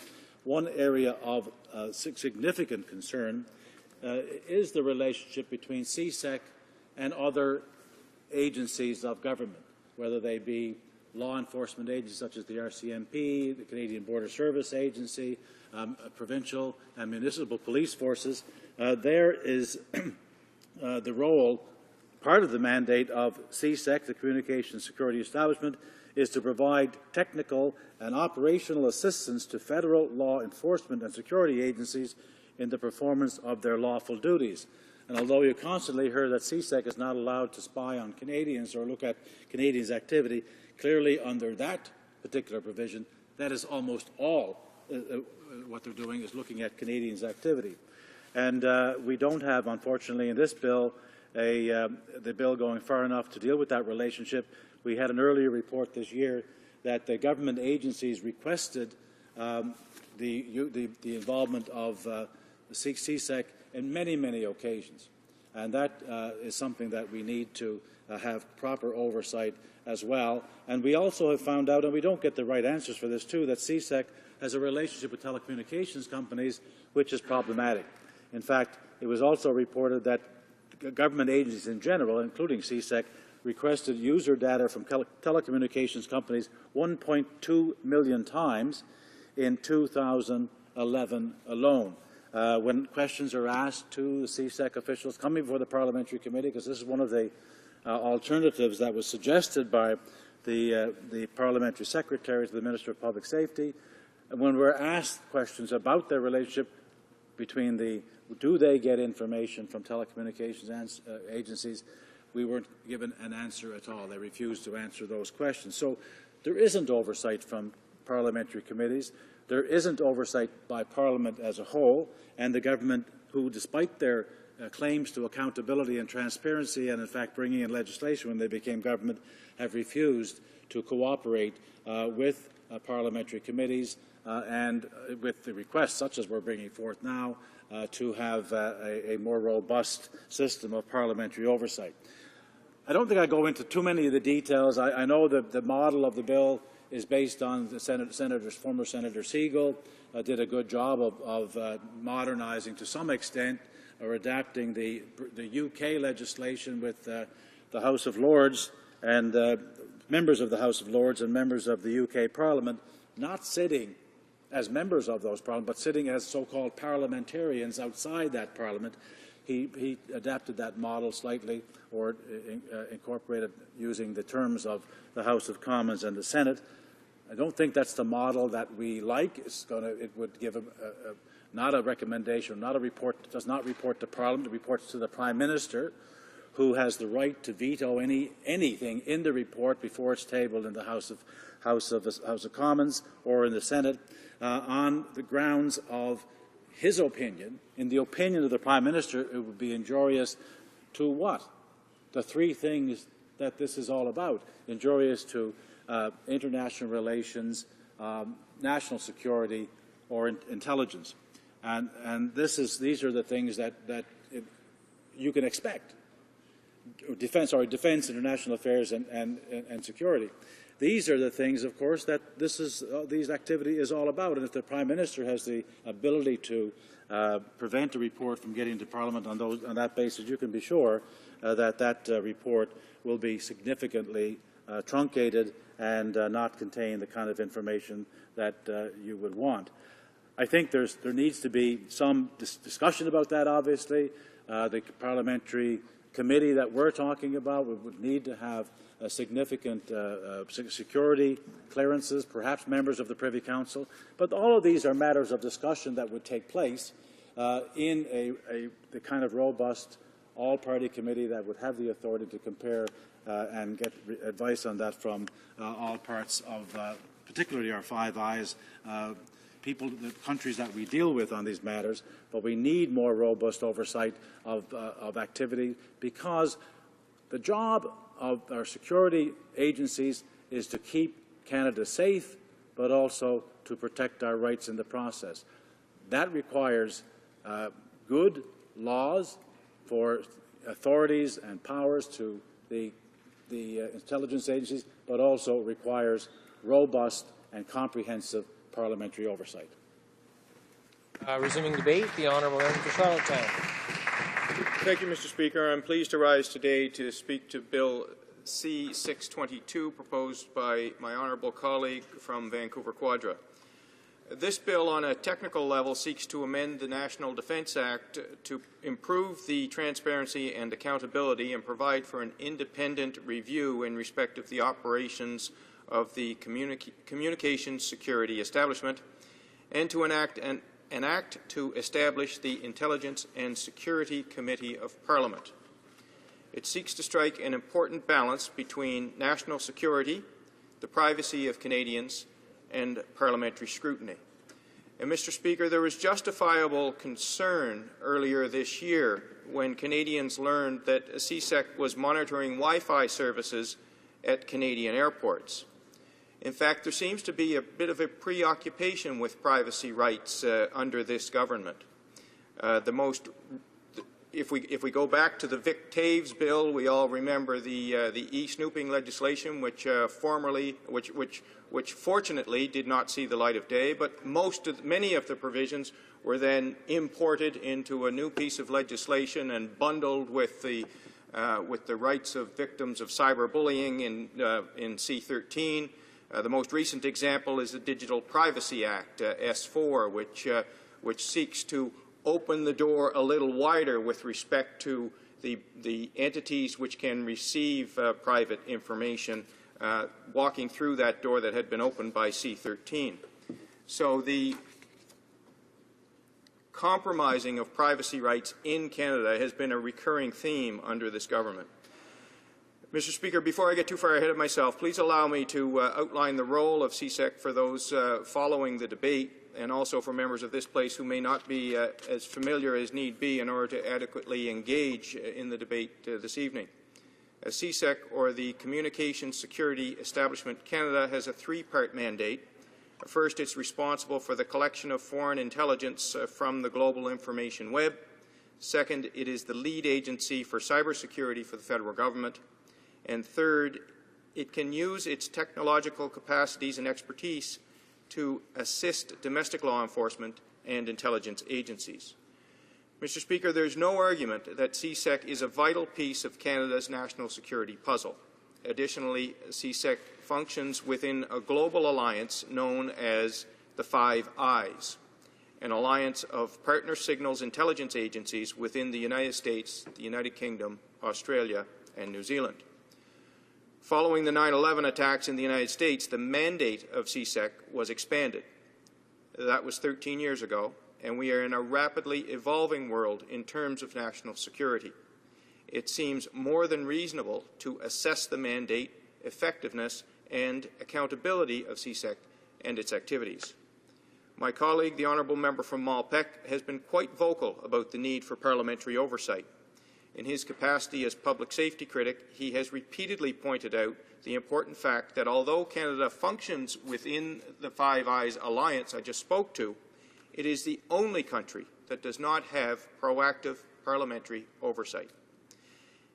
One area of significant concern is the relationship between CSEC and other agencies of government, whether they be law enforcement agencies such as the RCMP, the Canadian Border Service Agency, provincial and municipal police forces. There is the role, part of the mandate of CSEC, the Communications Security Establishment, is to provide technical and operational assistance to federal law enforcement and security agencies in the performance of their lawful duties. And although you constantly heard that CSEC is not allowed to spy on Canadians or look at Canadians' activity, clearly under that particular provision, that is almost all what they're doing, is looking at Canadians' activity. And we don't have, unfortunately, in this bill, the bill going far enough to deal with that relationship. We had an earlier report this year that the government agencies requested the involvement of CSEC in many, many occasions. And that is something that we need to have proper oversight as well. And we also have found out, and we don't get the right answers for this too, that CSEC has a relationship with telecommunications companies which is problematic. In fact, it was also reported that government agencies in general, including CSEC, requested user data from telecommunications companies 1.2 million times in 2011 alone. When questions are asked to the CSEC officials coming before the parliamentary committee, because this is one of the alternatives that was suggested by the parliamentary secretary to the Minister of Public Safety, and when we're asked questions about their relationship between do they get information from telecommunications agencies, we weren't given an answer at all. They refused to answer those questions. So there isn't oversight from parliamentary committees. There isn't oversight by Parliament as a whole, and the government, who, despite their claims to accountability and transparency, and in fact bringing in legislation when they became government, have refused to cooperate with parliamentary committees and with the requests such as we're bringing forth now to have a more robust system of parliamentary oversight. I don't think I go into too many of the details. I know that the model of the bill is based on the former Senator Siegel did a good job of modernizing to some extent or adapting the UK legislation with the House of Lords and members of the House of Lords and members of the UK Parliament not sitting as members of those parliaments, but sitting as so-called parliamentarians outside that parliament. He adapted that model slightly, or incorporated using the terms of the House of Commons and the Senate. I don't think that's the model that we like. It would give not a recommendation, not a report. It does not report to Parliament. It reports to the Prime Minister, who has the right to veto anything in the report before it's tabled in the House of Commons or in the Senate on the grounds of his opinion. In the opinion of the Prime Minister, it would be injurious to what? The three things that this is all about. Injurious to international relations, national security, or intelligence. And these are the things that you can expect. Defense, international affairs, and security. These are the things, of course, that these activity is all about. And if the Prime Minister has the ability to prevent a report from getting to Parliament on that basis, you can be sure that report will be significantly truncated and not contain the kind of information that you would want. I think there needs to be some discussion about that, obviously. The parliamentary committee that we're talking about would need to have significant security clearances, perhaps members of the Privy Council. But all of these are matters of discussion that would take place in the kind of robust all-party committee that would have the authority to compare and get advice on that from all parts of, particularly our Five Eyes, the countries that we deal with on these matters. But we need more robust oversight of activity, because the job of our security agencies is to keep Canada safe, but also to protect our rights in the process. That requires good laws for authorities and powers to the intelligence agencies, but also requires robust and comprehensive parliamentary oversight. Resuming debate, the honourable member for Charlottetown. Thank you, Mr. Speaker. I'm pleased to rise today to speak to Bill C-622, proposed by my honourable colleague from Vancouver Quadra. This bill, on a technical level, seeks to amend the National Defence Act to improve the transparency and accountability and provide for an independent review in respect of the operations of the Communications Security Establishment, and to enact an act to establish the Intelligence and Security Committee of Parliament. It seeks to strike an important balance between national security, the privacy of Canadians, and parliamentary scrutiny. And Mr. Speaker, there was justifiable concern earlier this year when Canadians learned that CSEC was monitoring Wi-Fi services at Canadian airports. In fact, there seems to be a bit of a preoccupation with privacy rights under this government. If we go back to the Vic Taves bill, we all remember the e-snooping legislation, which fortunately did not see the light of day, but many of the provisions were then imported into a new piece of legislation and bundled with the rights of victims of cyberbullying in C-13. The most recent example is the Digital Privacy Act, S4, which seeks to open the door a little wider with respect to the entities which can receive private information, walking through that door that had been opened by C-13. So the compromising of privacy rights in Canada has been a recurring theme under this government. Mr. Speaker, before I get too far ahead of myself, please allow me to outline the role of CSEC for those following the debate. and also for members of this place who may not be as familiar as need be in order to adequately engage in the debate this evening. CSEC, or the Communications Security Establishment Canada, has a three-part mandate. First, it's responsible for the collection of foreign intelligence from the global information web. Second, it is the lead agency for cybersecurity for the federal government. And third, it can use its technological capacities and expertise to assist domestic law enforcement and intelligence agencies. Mr. Speaker, there is no argument that CSEC is a vital piece of Canada's national security puzzle. Additionally, CSEC functions within a global alliance known as the Five Eyes, an alliance of partner signals intelligence agencies within the United States, the United Kingdom, Australia, and New Zealand. Following the 9/11 attacks in the United States, the mandate of CSEC was expanded. That was 13 years ago, and we are in a rapidly evolving world in terms of national security. It seems more than reasonable to assess the mandate, effectiveness, and accountability of CSEC and its activities. My colleague, the honourable member from Malpeque, has been quite vocal about the need for parliamentary oversight. In his capacity as public safety critic, he has repeatedly pointed out the important fact that although Canada functions within the Five Eyes alliance I just spoke to, it is the only country that does not have proactive parliamentary oversight.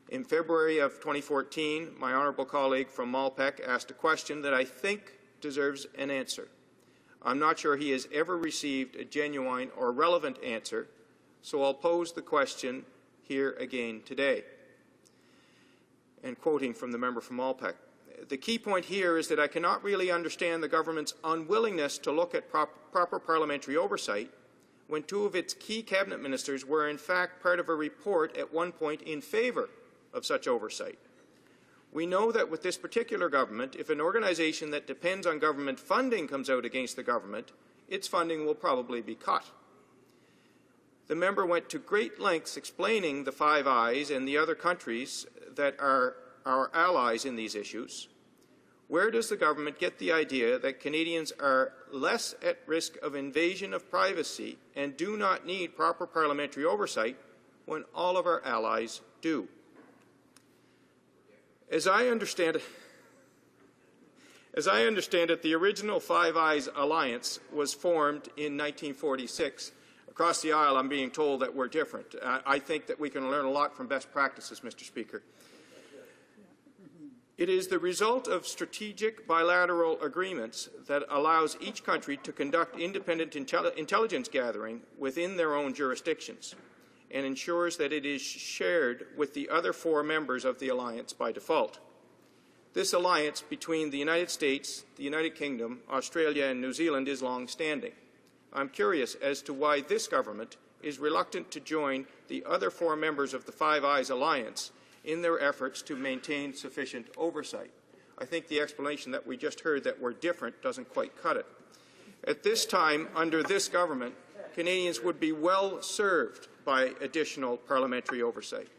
In February of 2014, my honourable colleague from Malpeque asked a question that I think deserves an answer. I'm not sure he has ever received a genuine or relevant answer, so I'll pose the question here again today. And quoting from the member from Malpeque, the key point here is that I cannot really understand the government's unwillingness to look at proper parliamentary oversight when two of its key cabinet ministers were in fact part of a report at one point in favour of such oversight. We know that with this particular government, if an organisation that depends on government funding comes out against the government, its funding will probably be cut. The member went to great lengths explaining the Five Eyes and the other countries that are our allies in these issues. Where does the government get the idea that Canadians are less at risk of invasion of privacy and do not need proper parliamentary oversight when all of our allies do? As I understand it, the original Five Eyes alliance was formed in 1946. Across the aisle, I'm being told that we're different. I think that we can learn a lot from best practices, Mr. Speaker. It is the result of strategic bilateral agreements that allows each country to conduct independent intelligence gathering within their own jurisdictions and ensures that it is shared with the other four members of the alliance by default. This alliance between the United States, the United Kingdom, Australia and New Zealand is long-standing. I'm curious as to why this government is reluctant to join the other four members of the Five Eyes alliance in their efforts to maintain sufficient oversight. I think the explanation that we just heard that we're different doesn't quite cut it. At this time, under this government, Canadians would be well served by additional parliamentary oversight.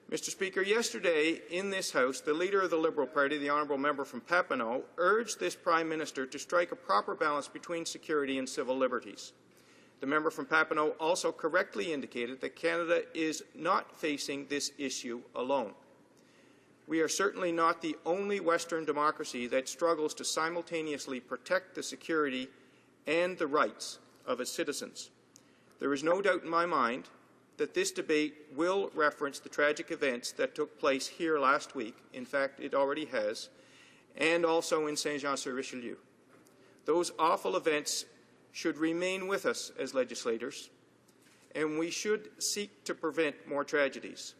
Mr. Speaker, yesterday in this House, the Leader of the Liberal Party, the honourable member from Papineau, urged this Prime Minister to strike a proper balance between security and civil liberties. The member from Papineau also correctly indicated that Canada is not facing this issue alone. We are certainly not the only Western democracy that struggles to simultaneously protect the security and the rights of its citizens. There is no doubt in my mind that this debate will reference the tragic events that took place here last week. In fact, it already has, and also in Saint-Jean-sur-Richelieu. Those awful events should remain with us as legislators, and we should seek to prevent more tragedies.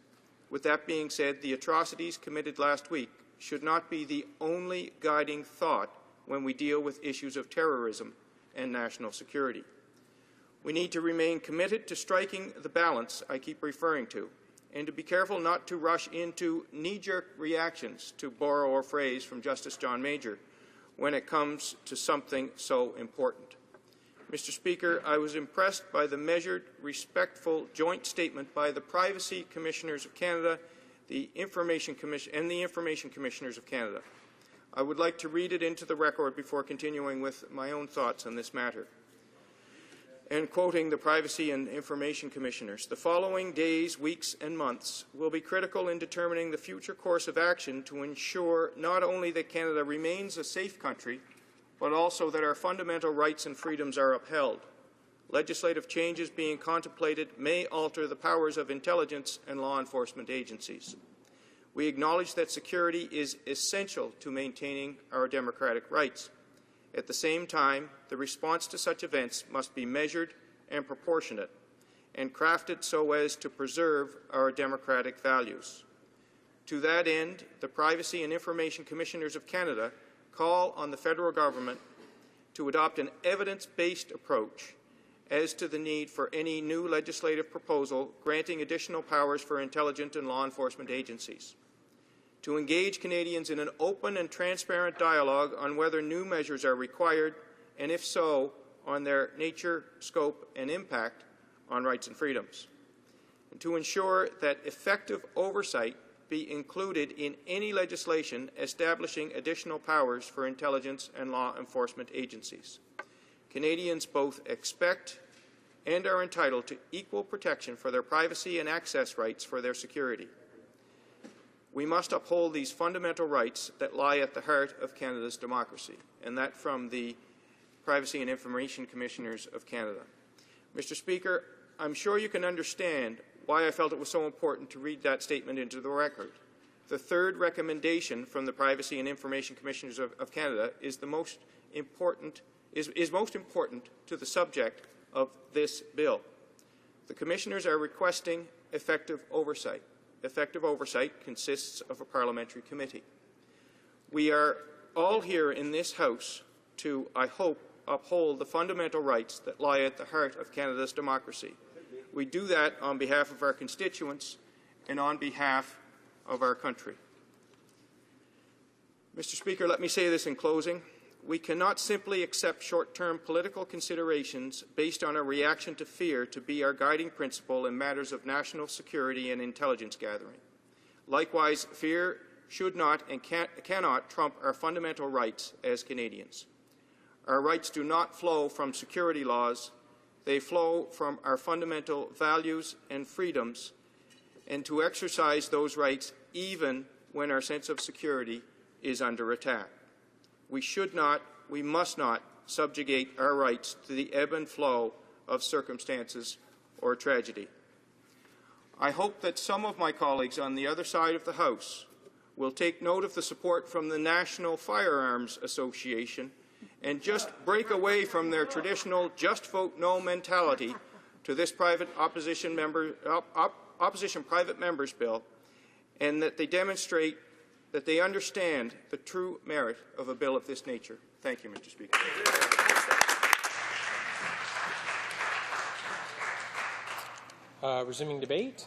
With that being said, the atrocities committed last week should not be the only guiding thought when we deal with issues of terrorism and national security. We need to remain committed to striking the balance I keep referring to, and to be careful not to rush into knee-jerk reactions, to borrow a phrase from Justice John Major, when it comes to something so important. Mr. Speaker, I was impressed by the measured, respectful joint statement by the Privacy Commissioners of Canada, the Information Commissioners of Canada. I would like to read it into the record before continuing with my own thoughts on this matter. and quoting the Privacy and Information Commissioners, "The following days, weeks and months will be critical in determining the future course of action to ensure not only that Canada remains a safe country, but also that our fundamental rights and freedoms are upheld. Legislative changes being contemplated may alter the powers of intelligence and law enforcement agencies. We acknowledge that security is essential to maintaining our democratic rights. At the same time, the response to such events must be measured and proportionate, and crafted so as to preserve our democratic values. To that end, the Privacy and Information Commissioners of Canada call on the federal government to adopt an evidence-based approach as to the need for any new legislative proposal granting additional powers for intelligence and law enforcement agencies, to engage Canadians in an open and transparent dialogue on whether new measures are required, and if so, on their nature, scope, and impact on rights and freedoms, and to ensure that effective oversight be included in any legislation establishing additional powers for intelligence and law enforcement agencies. Canadians both expect and are entitled to equal protection for their privacy and access rights for their security. We must uphold these fundamental rights that lie at the heart of Canada's democracy, and that from the Privacy and Information Commissioners of Canada. Mr. Speaker, I'm sure you can understand why I felt it was so important to read that statement into the record. The third recommendation from the Privacy and Information Commissioners of Canada is most important to the subject of this bill. The Commissioners are requesting effective oversight. Effective oversight consists of a parliamentary committee. We are all here in this House to, I hope, uphold the fundamental rights that lie at the heart of Canada's democracy. We do that on behalf of our constituents and on behalf of our country. Mr. Speaker, let me say this in closing. We cannot simply accept short-term political considerations based on a reaction to fear to be our guiding principle in matters of national security and intelligence gathering. Likewise, fear should not and cannot trump our fundamental rights as Canadians. Our rights do not flow from security laws. They flow from our fundamental values and freedoms, and to exercise those rights even when our sense of security is under attack. We must not subjugate our rights to the ebb and flow of circumstances or tragedy. I hope that some of my colleagues on the other side of the House will take note of the support from the National Firearms Association and just break away from their traditional just vote no mentality to this opposition private members bill, and that they demonstrate that they understand the true merit of a bill of this nature. Thank you, Mr. Speaker. Resuming debate.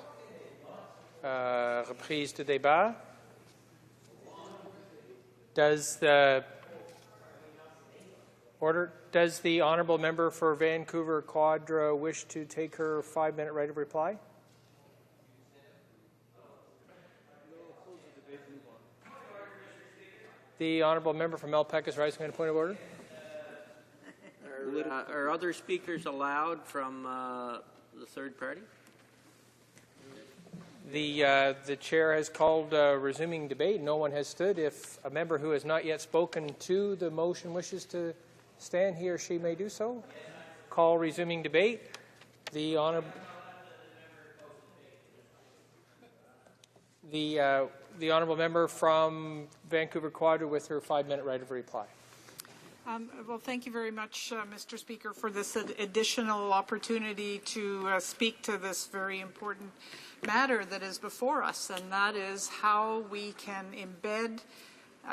Reprise de débat. Does the honourable member for Vancouver Quadra wish to take her 5-minute right of reply? The honourable member from Melpeck is rising on a point of order. Are other speakers allowed from the third party? The chair has called resuming debate. No one has stood. If a member who has not yet spoken to the motion wishes to stand, he or she may do so. Call resuming debate. The honourable member from Vancouver Quadra with her 5-minute right of reply. Well, thank you very much, Mr. Speaker, for this additional opportunity to speak to this very important matter that is before us, and that is how we can embed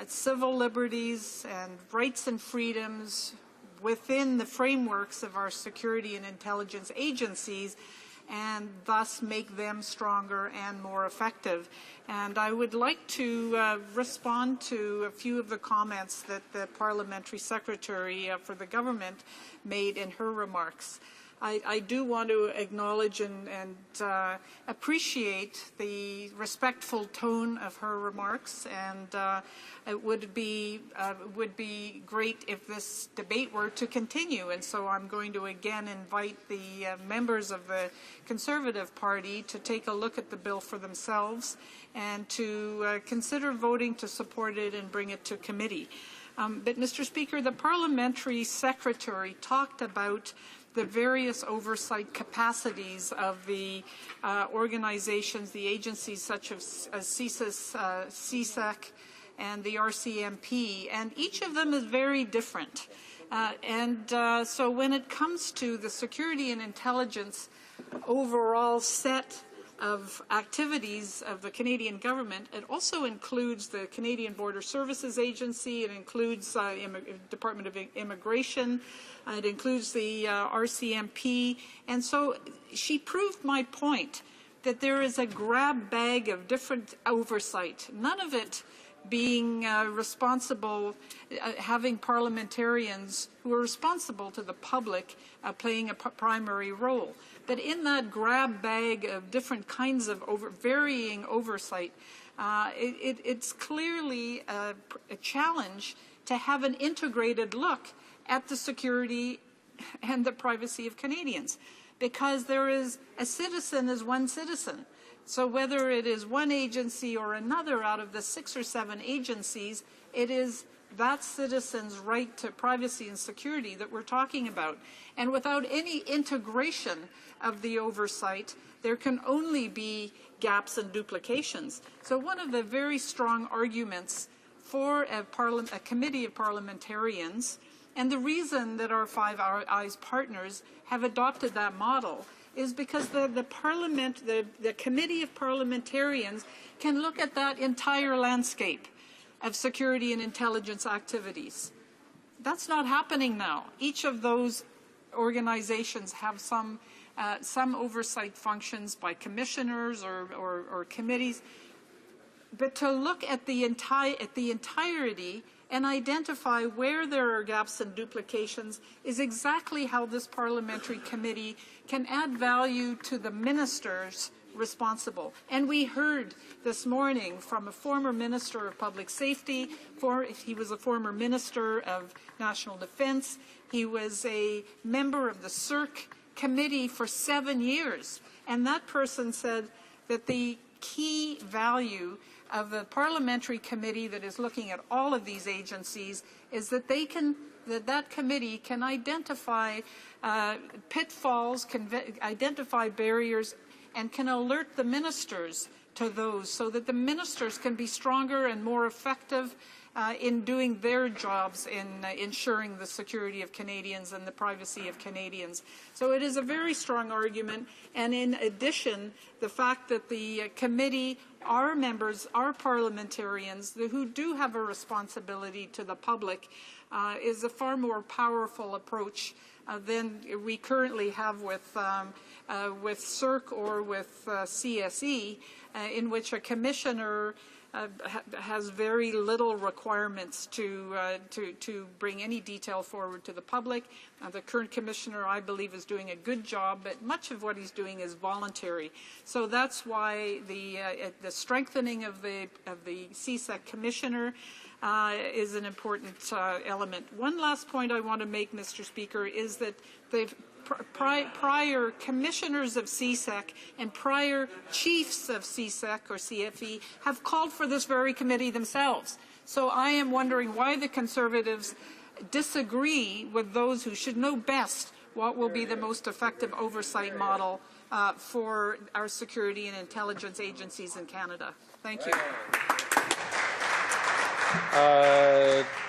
civil liberties and rights and freedoms within the frameworks of our security and intelligence agencies, and thus make them stronger and more effective. And I would like to respond to a few of the comments that the Parliamentary Secretary for the Government made in her remarks. I do want to acknowledge and appreciate the respectful tone of her remarks, and it would be great if this debate were to continue. And so I'm going to again invite the members of the Conservative Party to take a look at the bill for themselves and to consider voting to support it and bring it to committee. But, Mr. Speaker, the parliamentary secretary talked about the various oversight capacities of the organizations, the agencies such as CSEC, and the RCMP, and each of them is very different. So when it comes to the security and intelligence overall set of activities of the Canadian government, it also includes the Canadian Border Services Agency, it includes Department of Immigration, it includes the RCMP, and so she proved my point that there is a grab bag of different oversight, none of it being responsible, having parliamentarians who are responsible to the public playing a primary role. But in that grab bag of different kinds of varying oversight, it's clearly a challenge to have an integrated look at the security and the privacy of Canadians, because there is a citizen is one citizen. So whether it is one agency or another out of the 6 or 7 agencies, it is that citizen's right to privacy and security that we're talking about. And without any integration of the oversight, there can only be gaps and duplications. So one of the very strong arguments for a committee of parliamentarians, and the reason that our Five Eyes partners have adopted that model, is because the Committee of Parliamentarians can look at that entire landscape of security and intelligence activities. That's not happening now. Each of those organizations have some oversight functions by commissioners or committees, but to look at the entirety and identify where there are gaps and duplications is exactly how this parliamentary committee can add value to the ministers responsible. And we heard this morning from a former Minister of Public Safety, he was a former Minister of National Defence, he was a member of the HoC committee for 7 years, and that person said that the key value of the parliamentary committee that is looking at all of these agencies is that that committee can identify pitfalls, identify barriers, and can alert the ministers to those so that the ministers can be stronger and more effective in doing their jobs in ensuring the security of Canadians and the privacy of Canadians. So it is a very strong argument, and in addition, the fact that the committee are members, are parliamentarians who do have a responsibility to the public is a far more powerful approach than we currently have with HoC or with CSE, in which a commissioner has very little requirements to bring any detail forward to the public. The current commissioner, I believe, is doing a good job, but much of what he's doing is voluntary. So that's why the strengthening of the CSEC commissioner is an important element. One last point I want to make, Mr. Speaker, is that the prior commissioners of CSEC and prior chiefs of CSEC or CFE have called for this very committee themselves. So I am wondering why the Conservatives disagree with those who should know best what will be the most effective oversight model for our security and intelligence agencies in Canada. Thank you.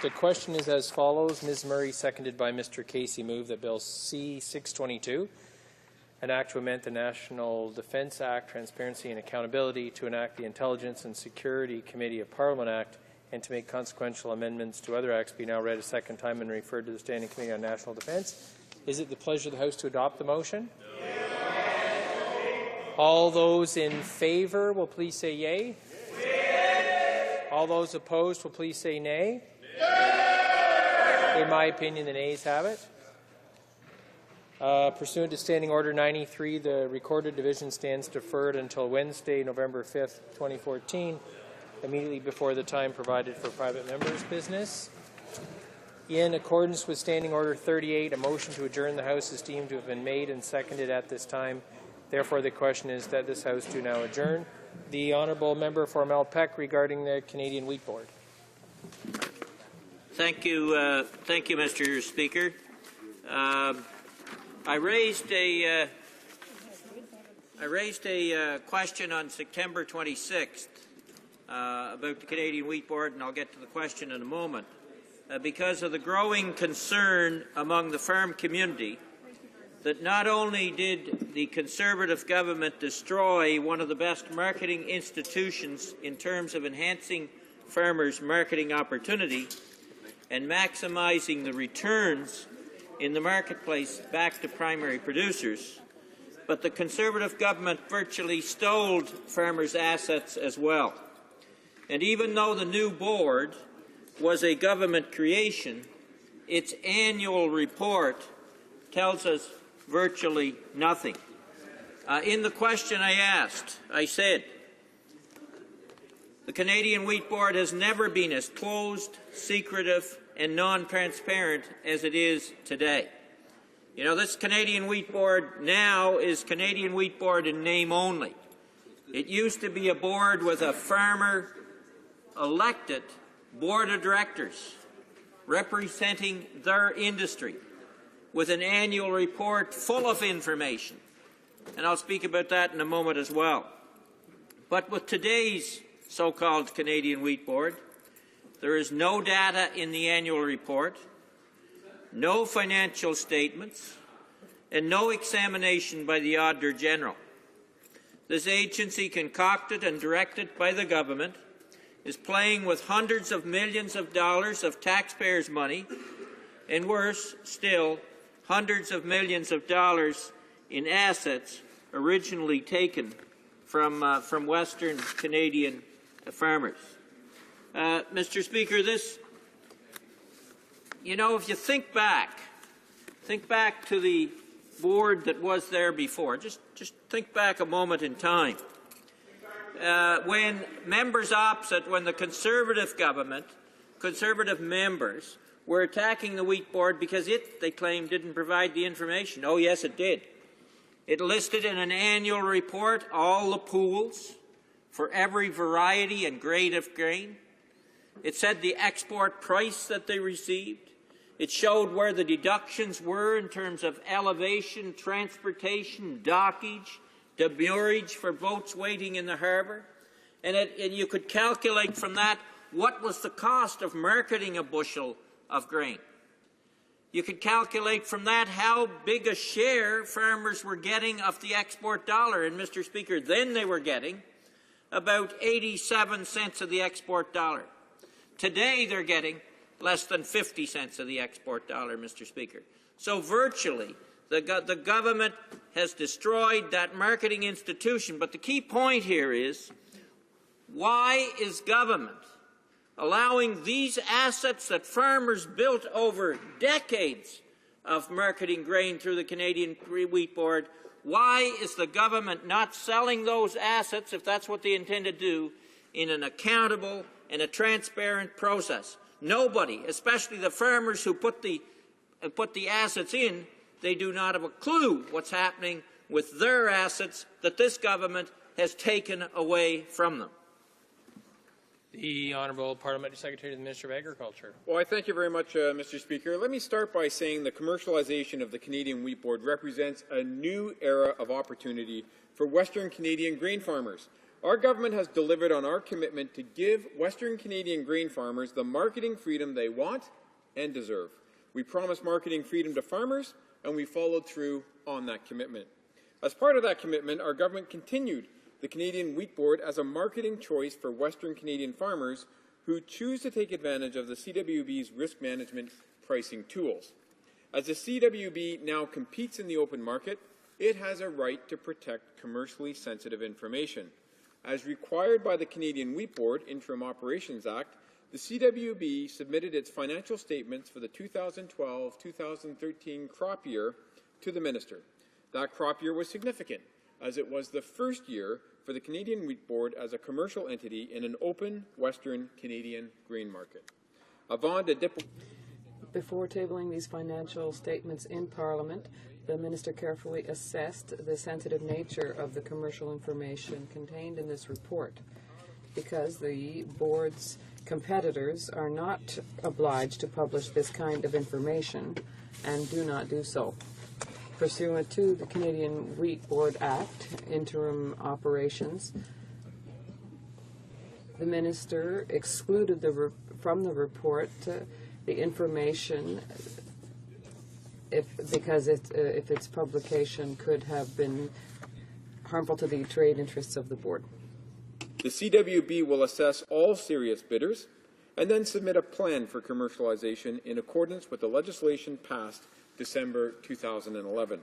The question is as follows. Ms. Murray, seconded by Mr. Casey, move that Bill C-622, an act to amend the National Defence Act, Transparency and Accountability, to enact the Intelligence and Security Committee of Parliament Act, and to make consequential amendments to other acts, be now read a second time and referred to the Standing Committee on National Defence. Is it the pleasure of the House to adopt the motion? Yes. All those in favour will please say yea. All those opposed will please say nay. Nay. In my opinion, the nays have it. Pursuant to Standing Order 93, the recorded division stands deferred until Wednesday, November 5th, 2014, immediately before the time provided for private members' business. In accordance with Standing Order 38, a motion to adjourn the House is deemed to have been made and seconded at this time. Therefore, the question is that this House do now adjourn. The Honourable Member for Malpeque regarding the Canadian Wheat Board. Thank you, Mr. Speaker. I raised a question on September 26th about the Canadian Wheat Board, and I'll get to the question in a moment. Because of the growing concern among the farm community that not only did the Conservative government destroy one of the best marketing institutions in terms of enhancing farmers' marketing opportunity and maximising the returns in the marketplace back to primary producers, but the Conservative government virtually stole farmers' assets as well. And even though the new board was a government creation, its annual report tells us virtually nothing. In the question I asked, I said, the Canadian Wheat Board has never been as closed, secretive, and non-transparent as it is today. You know, this Canadian Wheat Board now is Canadian Wheat Board in name only. It used to be a board with a farmer-elected board of directors representing their industry, with an annual report full of information. And I'll speak about that in a moment as well. But with today's so-called Canadian Wheat Board, there is no data in the annual report, no financial statements, and no examination by the Auditor General. This agency, concocted and directed by the government, is playing with hundreds of millions of dollars of taxpayers' money, and worse still, hundreds of millions of dollars in assets originally taken from Western Canadian farmers. Mr. Speaker, if you think back to the board that was there before. Just think back a moment in time. When members opposite, when the Conservative government, Conservative members, were attacking the Wheat Board because it, they claimed, didn't provide the information. Oh, yes, it did. It listed in an annual report all the pools for every variety and grade of grain. It said the export price that they received. It showed where the deductions were in terms of elevation, transportation, dockage, demurrage for boats waiting in the harbour. And you could calculate from that what was the cost of marketing a bushel of grain. You could calculate from that how big a share farmers were getting of the export dollar. And, Mr. Speaker, then they were getting about 87 cents of the export dollar. Today they're getting less than 50 cents of the export dollar, Mr. Speaker. So virtually the government has destroyed that marketing institution. But the key point here is, why is government allowing these assets that farmers built over decades of marketing grain through the Canadian Wheat Board, why is the government not selling those assets, if that's what they intend to do, in an accountable and a transparent process? Nobody, especially the farmers who put the assets in, they do not have a clue what's happening with their assets that this government has taken away from them. The Honourable Parliamentary Secretary to the Minister of Agriculture. Well, I thank you very much, Mr. Speaker. Let me start by saying the commercialization of the Canadian Wheat Board represents a new era of opportunity for Western Canadian grain farmers. Our government has delivered on our commitment to give Western Canadian grain farmers the marketing freedom they want and deserve. We promised marketing freedom to farmers, and we followed through on that commitment. As part of that commitment, our government continued the Canadian Wheat Board as a marketing choice for Western Canadian farmers who choose to take advantage of the CWB's risk management pricing tools. As the CWB now competes in the open market, it has a right to protect commercially sensitive information. As required by the Canadian Wheat Board Interim Operations Act, the CWB submitted its financial statements for the 2012-2013 crop year to the Minister. That crop year was significant, as it was the first year for the Canadian Wheat Board as a commercial entity in an open Western Canadian grain market. Before tabling these financial statements in Parliament, the Minister carefully assessed the sensitive nature of the commercial information contained in this report, because the Board's competitors are not obliged to publish this kind of information and do not do so. Pursuant to the Canadian Wheat Board Act, interim operations, the Minister excluded from the report the information because if its publication could have been harmful to the trade interests of the Board. The CWB will assess all serious bidders and then submit a plan for commercialization in accordance with the legislation passed December 2011.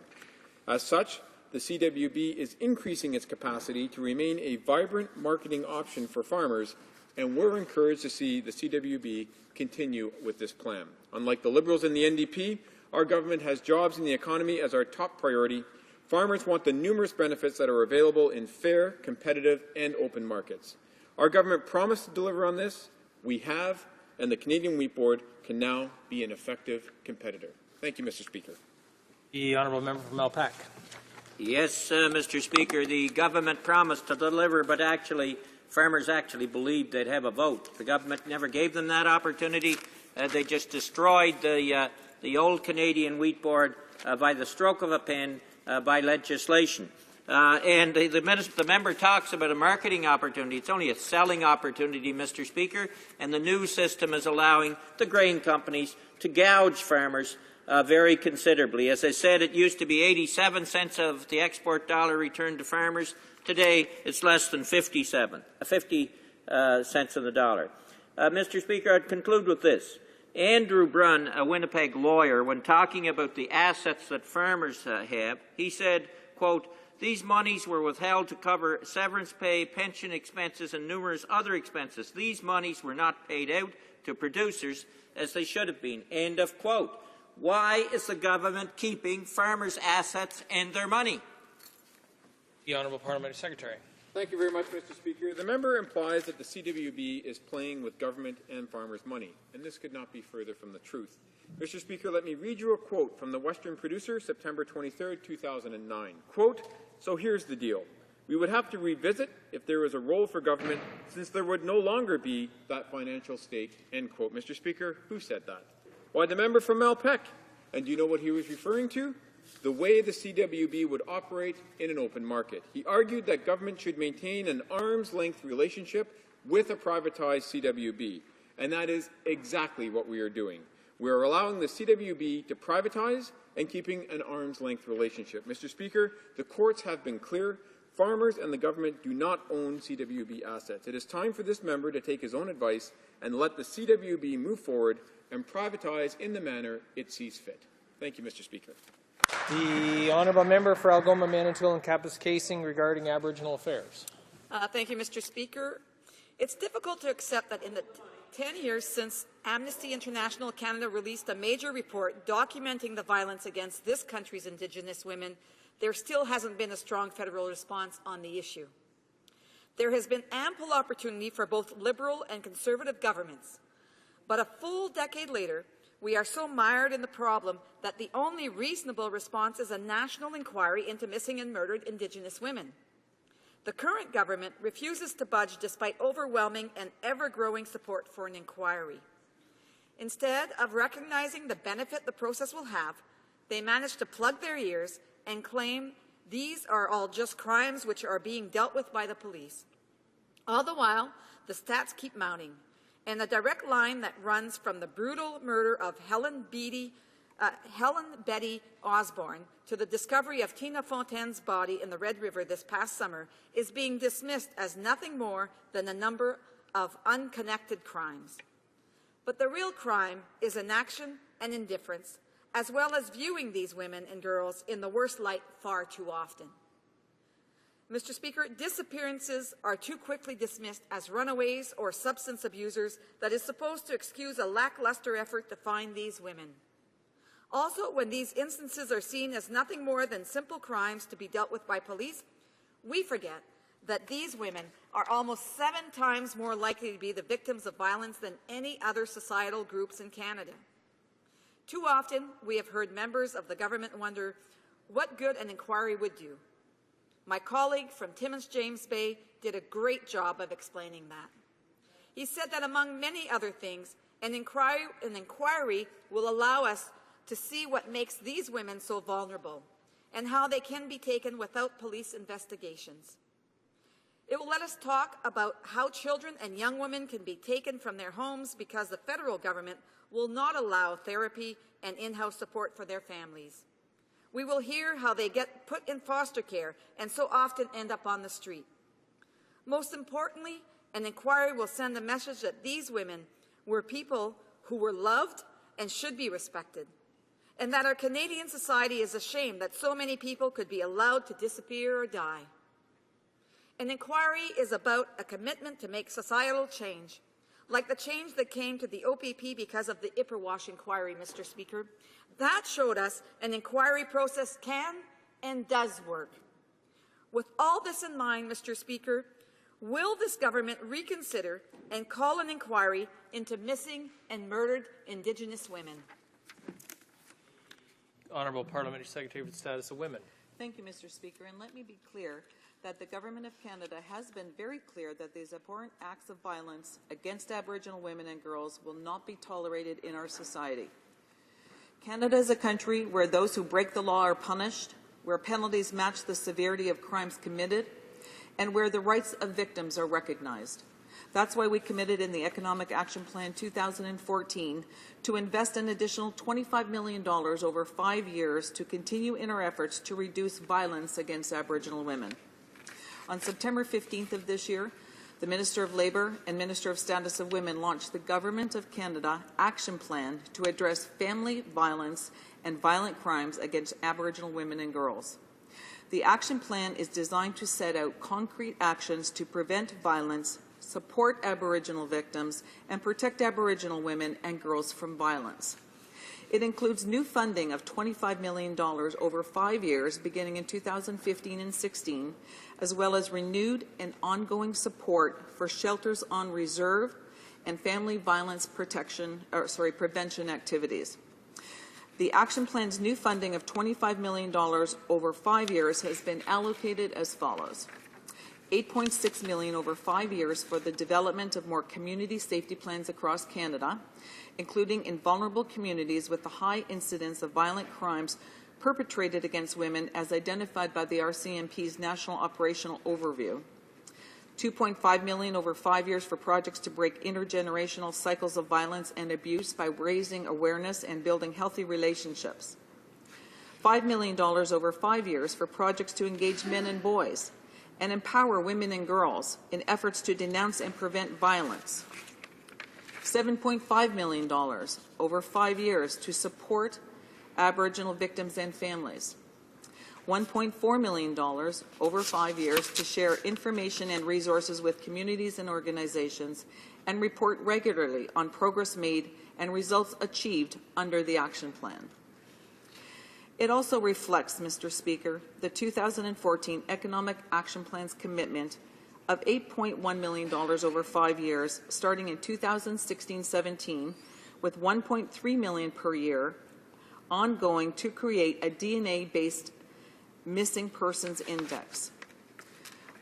As such, the CWB is increasing its capacity to remain a vibrant marketing option for farmers, and we're encouraged to see the CWB continue with this plan. Unlike the Liberals and the NDP, our government has jobs in the economy as our top priority. Farmers want the numerous benefits that are available in fair, competitive, and open markets. Our government promised to deliver on this. We have, and the Canadian Wheat Board can now be an effective competitor. Thank you, Mr. Speaker. The honourable member from Malpeque. Yes, Mr. Speaker, the government promised to deliver, but farmers actually believed they'd have a vote. The government never gave them that opportunity. They just destroyed the old Canadian Wheat Board by the stroke of a pen by legislation. And the member talks about a marketing opportunity. It's only a selling opportunity, Mr. Speaker, and the new system is allowing the grain companies to gouge farmers very considerably. As I said, it used to be 87 cents of the export dollar returned to farmers. Today, it's less than 50 cents of the dollar. Mr. Speaker, I'd conclude with this. Andrew Brunn, a Winnipeg lawyer, when talking about the assets that farmers have, he said, quote, "These monies were withheld to cover severance pay, pension expenses, and numerous other expenses. These monies were not paid out to producers as they should have been." End of quote. Why is the government keeping farmers' assets and their money? The honourable parliamentary secretary. Thank you very much, Mr. Speaker. The member implies that the CWB is playing with government and farmers' money, and this could not be further from the truth. Mr. Speaker, let me read you a quote from the Western Producer, September 23, 2009. Quote, "So here's the deal. We would have to revisit if there was a role for government, since there would no longer be that financial stake." End quote. Mr. Speaker, who said that? Why, the member from Malpeque. And do you know what he was referring to? The way the CWB would operate in an open market. He argued that government should maintain an arm's-length relationship with a privatized CWB, and that is exactly what we are doing. We are allowing the CWB to privatize and keeping an arm's-length relationship. Mr. Speaker, the courts have been clear. Farmers and the government do not own CWB assets. It is time for this member to take his own advice and let the CWB move forward and privatize in the manner it sees fit. Thank you, Mr. Speaker. The honourable member for Algoma, Manitoulin, Kapuskasing regarding Aboriginal affairs. Thank you, Mr. Speaker. It's difficult to accept that in the 10 years since Amnesty International Canada released a major report documenting the violence against this country's Indigenous women, there still hasn't been a strong federal response on the issue. There has been ample opportunity for both Liberal and Conservative governments, but a full decade later, we are so mired in the problem that the only reasonable response is a national inquiry into missing and murdered Indigenous women. The current government refuses to budge despite overwhelming and ever-growing support for an inquiry. Instead of recognizing the benefit the process will have, they manage to plug their ears and claim these are all just crimes which are being dealt with by the police. All the while, the stats keep mounting, and the direct line that runs from the brutal murder of Helen Betty Osborne to the discovery of Tina Fontaine's body in the Red River this past summer is being dismissed as nothing more than a number of unconnected crimes. But the real crime is inaction and indifference, as well as viewing these women and girls in the worst light far too often. Mr. Speaker, disappearances are too quickly dismissed as runaways or substance abusers that is supposed to excuse a lackluster effort to find these women. Also, when these instances are seen as nothing more than simple crimes to be dealt with by police, we forget that these women are almost 7 times more likely to be the victims of violence than any other societal groups in Canada. Too often, we have heard members of the government wonder what good an inquiry would do. My colleague from Timmins James Bay did a great job of explaining that. He said that among many other things, an inquiry will allow us to see what makes these women so vulnerable and how they can be taken without police investigations. It will let us talk about how children and young women can be taken from their homes because the federal government will not allow therapy and in-house support for their families. We will hear how they get put in foster care and so often end up on the street. Most importantly, an inquiry will send a message that these women were people who were loved and should be respected, and that our Canadian society is ashamed that so many people could be allowed to disappear or die. An inquiry is about a commitment to make societal change, like the change that came to the OPP because of the Ipperwash inquiry, Mr. Speaker. That showed us an inquiry process can and does work. With all this in mind, Mr. Speaker, will this government reconsider and call an inquiry into missing and murdered Indigenous women? Honourable Parliamentary Secretary for the Status of Women. Thank you, Mr. Speaker, and let me be clear that the Government of Canada has been very clear that these abhorrent acts of violence against Aboriginal women and girls will not be tolerated in our society. Canada is a country where those who break the law are punished, where penalties match the severity of crimes committed, and where the rights of victims are recognized. That's why we committed in the Economic Action Plan 2014 to invest an additional $25 million over 5 years to continue in our efforts to reduce violence against Aboriginal women. On September 15th of this year, the Minister of Labour and Minister of Status of Women launched the Government of Canada Action Plan to address family violence and violent crimes against Aboriginal women and girls. The action plan is designed to set out concrete actions to prevent violence, support Aboriginal victims, and protect Aboriginal women and girls from violence. It includes new funding of $25 million over 5 years, beginning in 2015 and 16, as well as renewed and ongoing support for shelters on reserve and family violence prevention activities. The action plan's new funding of $25 million over 5 years has been allocated as follows. $8.6 million over 5 years for the development of more community safety plans across Canada, including in vulnerable communities with the high incidence of violent crimes perpetrated against women as identified by the RCMP's National Operational Overview. $2.5 million over 5 years for projects to break intergenerational cycles of violence and abuse by raising awareness and building healthy relationships. $5 million over 5 years for projects to engage men and boys and empower women and girls in efforts to denounce and prevent violence. $7.5 million over 5 years to support Aboriginal victims and families. $1.4 million over 5 years to share information and resources with communities and organizations and report regularly on progress made and results achieved under the action plan. It also reflects, Mr. Speaker, the 2014 Economic Action Plan's commitment of $8.1 million over 5 years, starting in 2016-17, with $1.3 million per year, ongoing to create a DNA-based Missing Persons Index.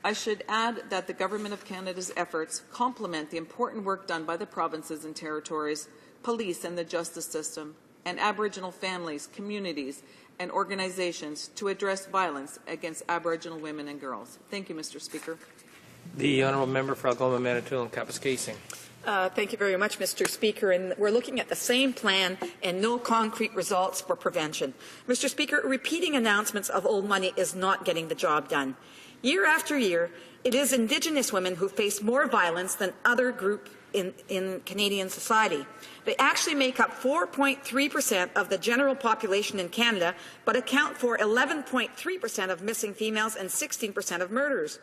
I should add that the Government of Canada's efforts complement the important work done by the provinces and territories, police and the justice system, and Aboriginal families, communities, and organizations to address violence against Aboriginal women and girls. Thank you, Mr. Speaker. The Honourable Member for Algoma, Manitoulin, Kapuskasing. Thank you very much, Mr. Speaker. And we're looking at the same plan and no concrete results for prevention. Mr. Speaker, repeating announcements of old money is not getting the job done. Year after year, it is Indigenous women who face more violence than other groups in Canadian society. They actually make up 4.3% of the general population in Canada, but account for 11.3% of missing females and 16% of murders.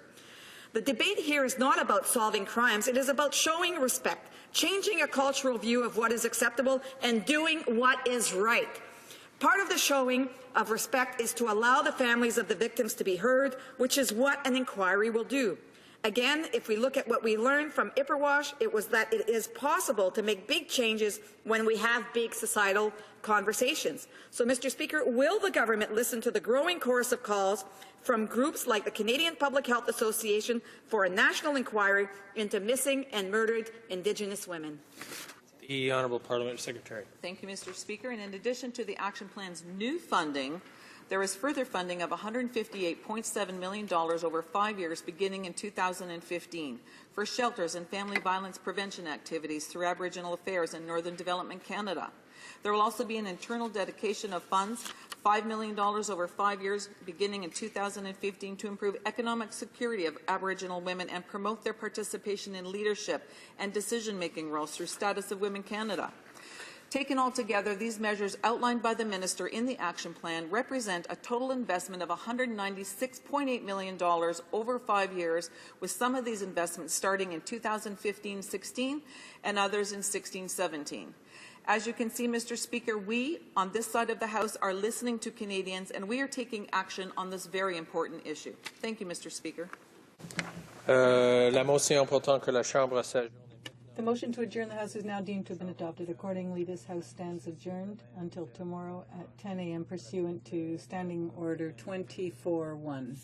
The debate here is not about solving crimes. It is about showing respect, changing a cultural view of what is acceptable, and doing what is right. Part of the showing of respect is to allow the families of the victims to be heard, which is what an inquiry will do. Again, if we look at what we learned from Ipperwash, it was that it is possible to make big changes when we have big societal conversations. So, Mr. Speaker, will the government listen to the growing chorus of calls from groups like the Canadian Public Health Association for a national inquiry into missing and murdered Indigenous women? The Honourable Parliamentary Secretary. Thank you, Mr. Speaker. And in addition to the action plan's new funding, there is further funding of $158.7 million over 5 years beginning in 2015 for shelters and family violence prevention activities through Aboriginal Affairs in Northern Development Canada. There will also be an internal dedication of funds, $5 million over 5 years beginning in 2015 to improve economic security of Aboriginal women and promote their participation in leadership and decision-making roles through Status of Women Canada. Taken all together, these measures outlined by the Minister in the Action Plan represent a total investment of $196.8 million over 5 years, with some of these investments starting in 2015-16 and others in 16-17. As you can see, Mr. Speaker, we, on this side of the House, are listening to Canadians, and we are taking action on this very important issue. Thank you, Mr. Speaker. La motion portant que la Chambre s'ajourne. The motion to adjourn the House is now deemed to have been adopted. Accordingly, this House stands adjourned until tomorrow at 10 a.m. pursuant to Standing Order 24-1.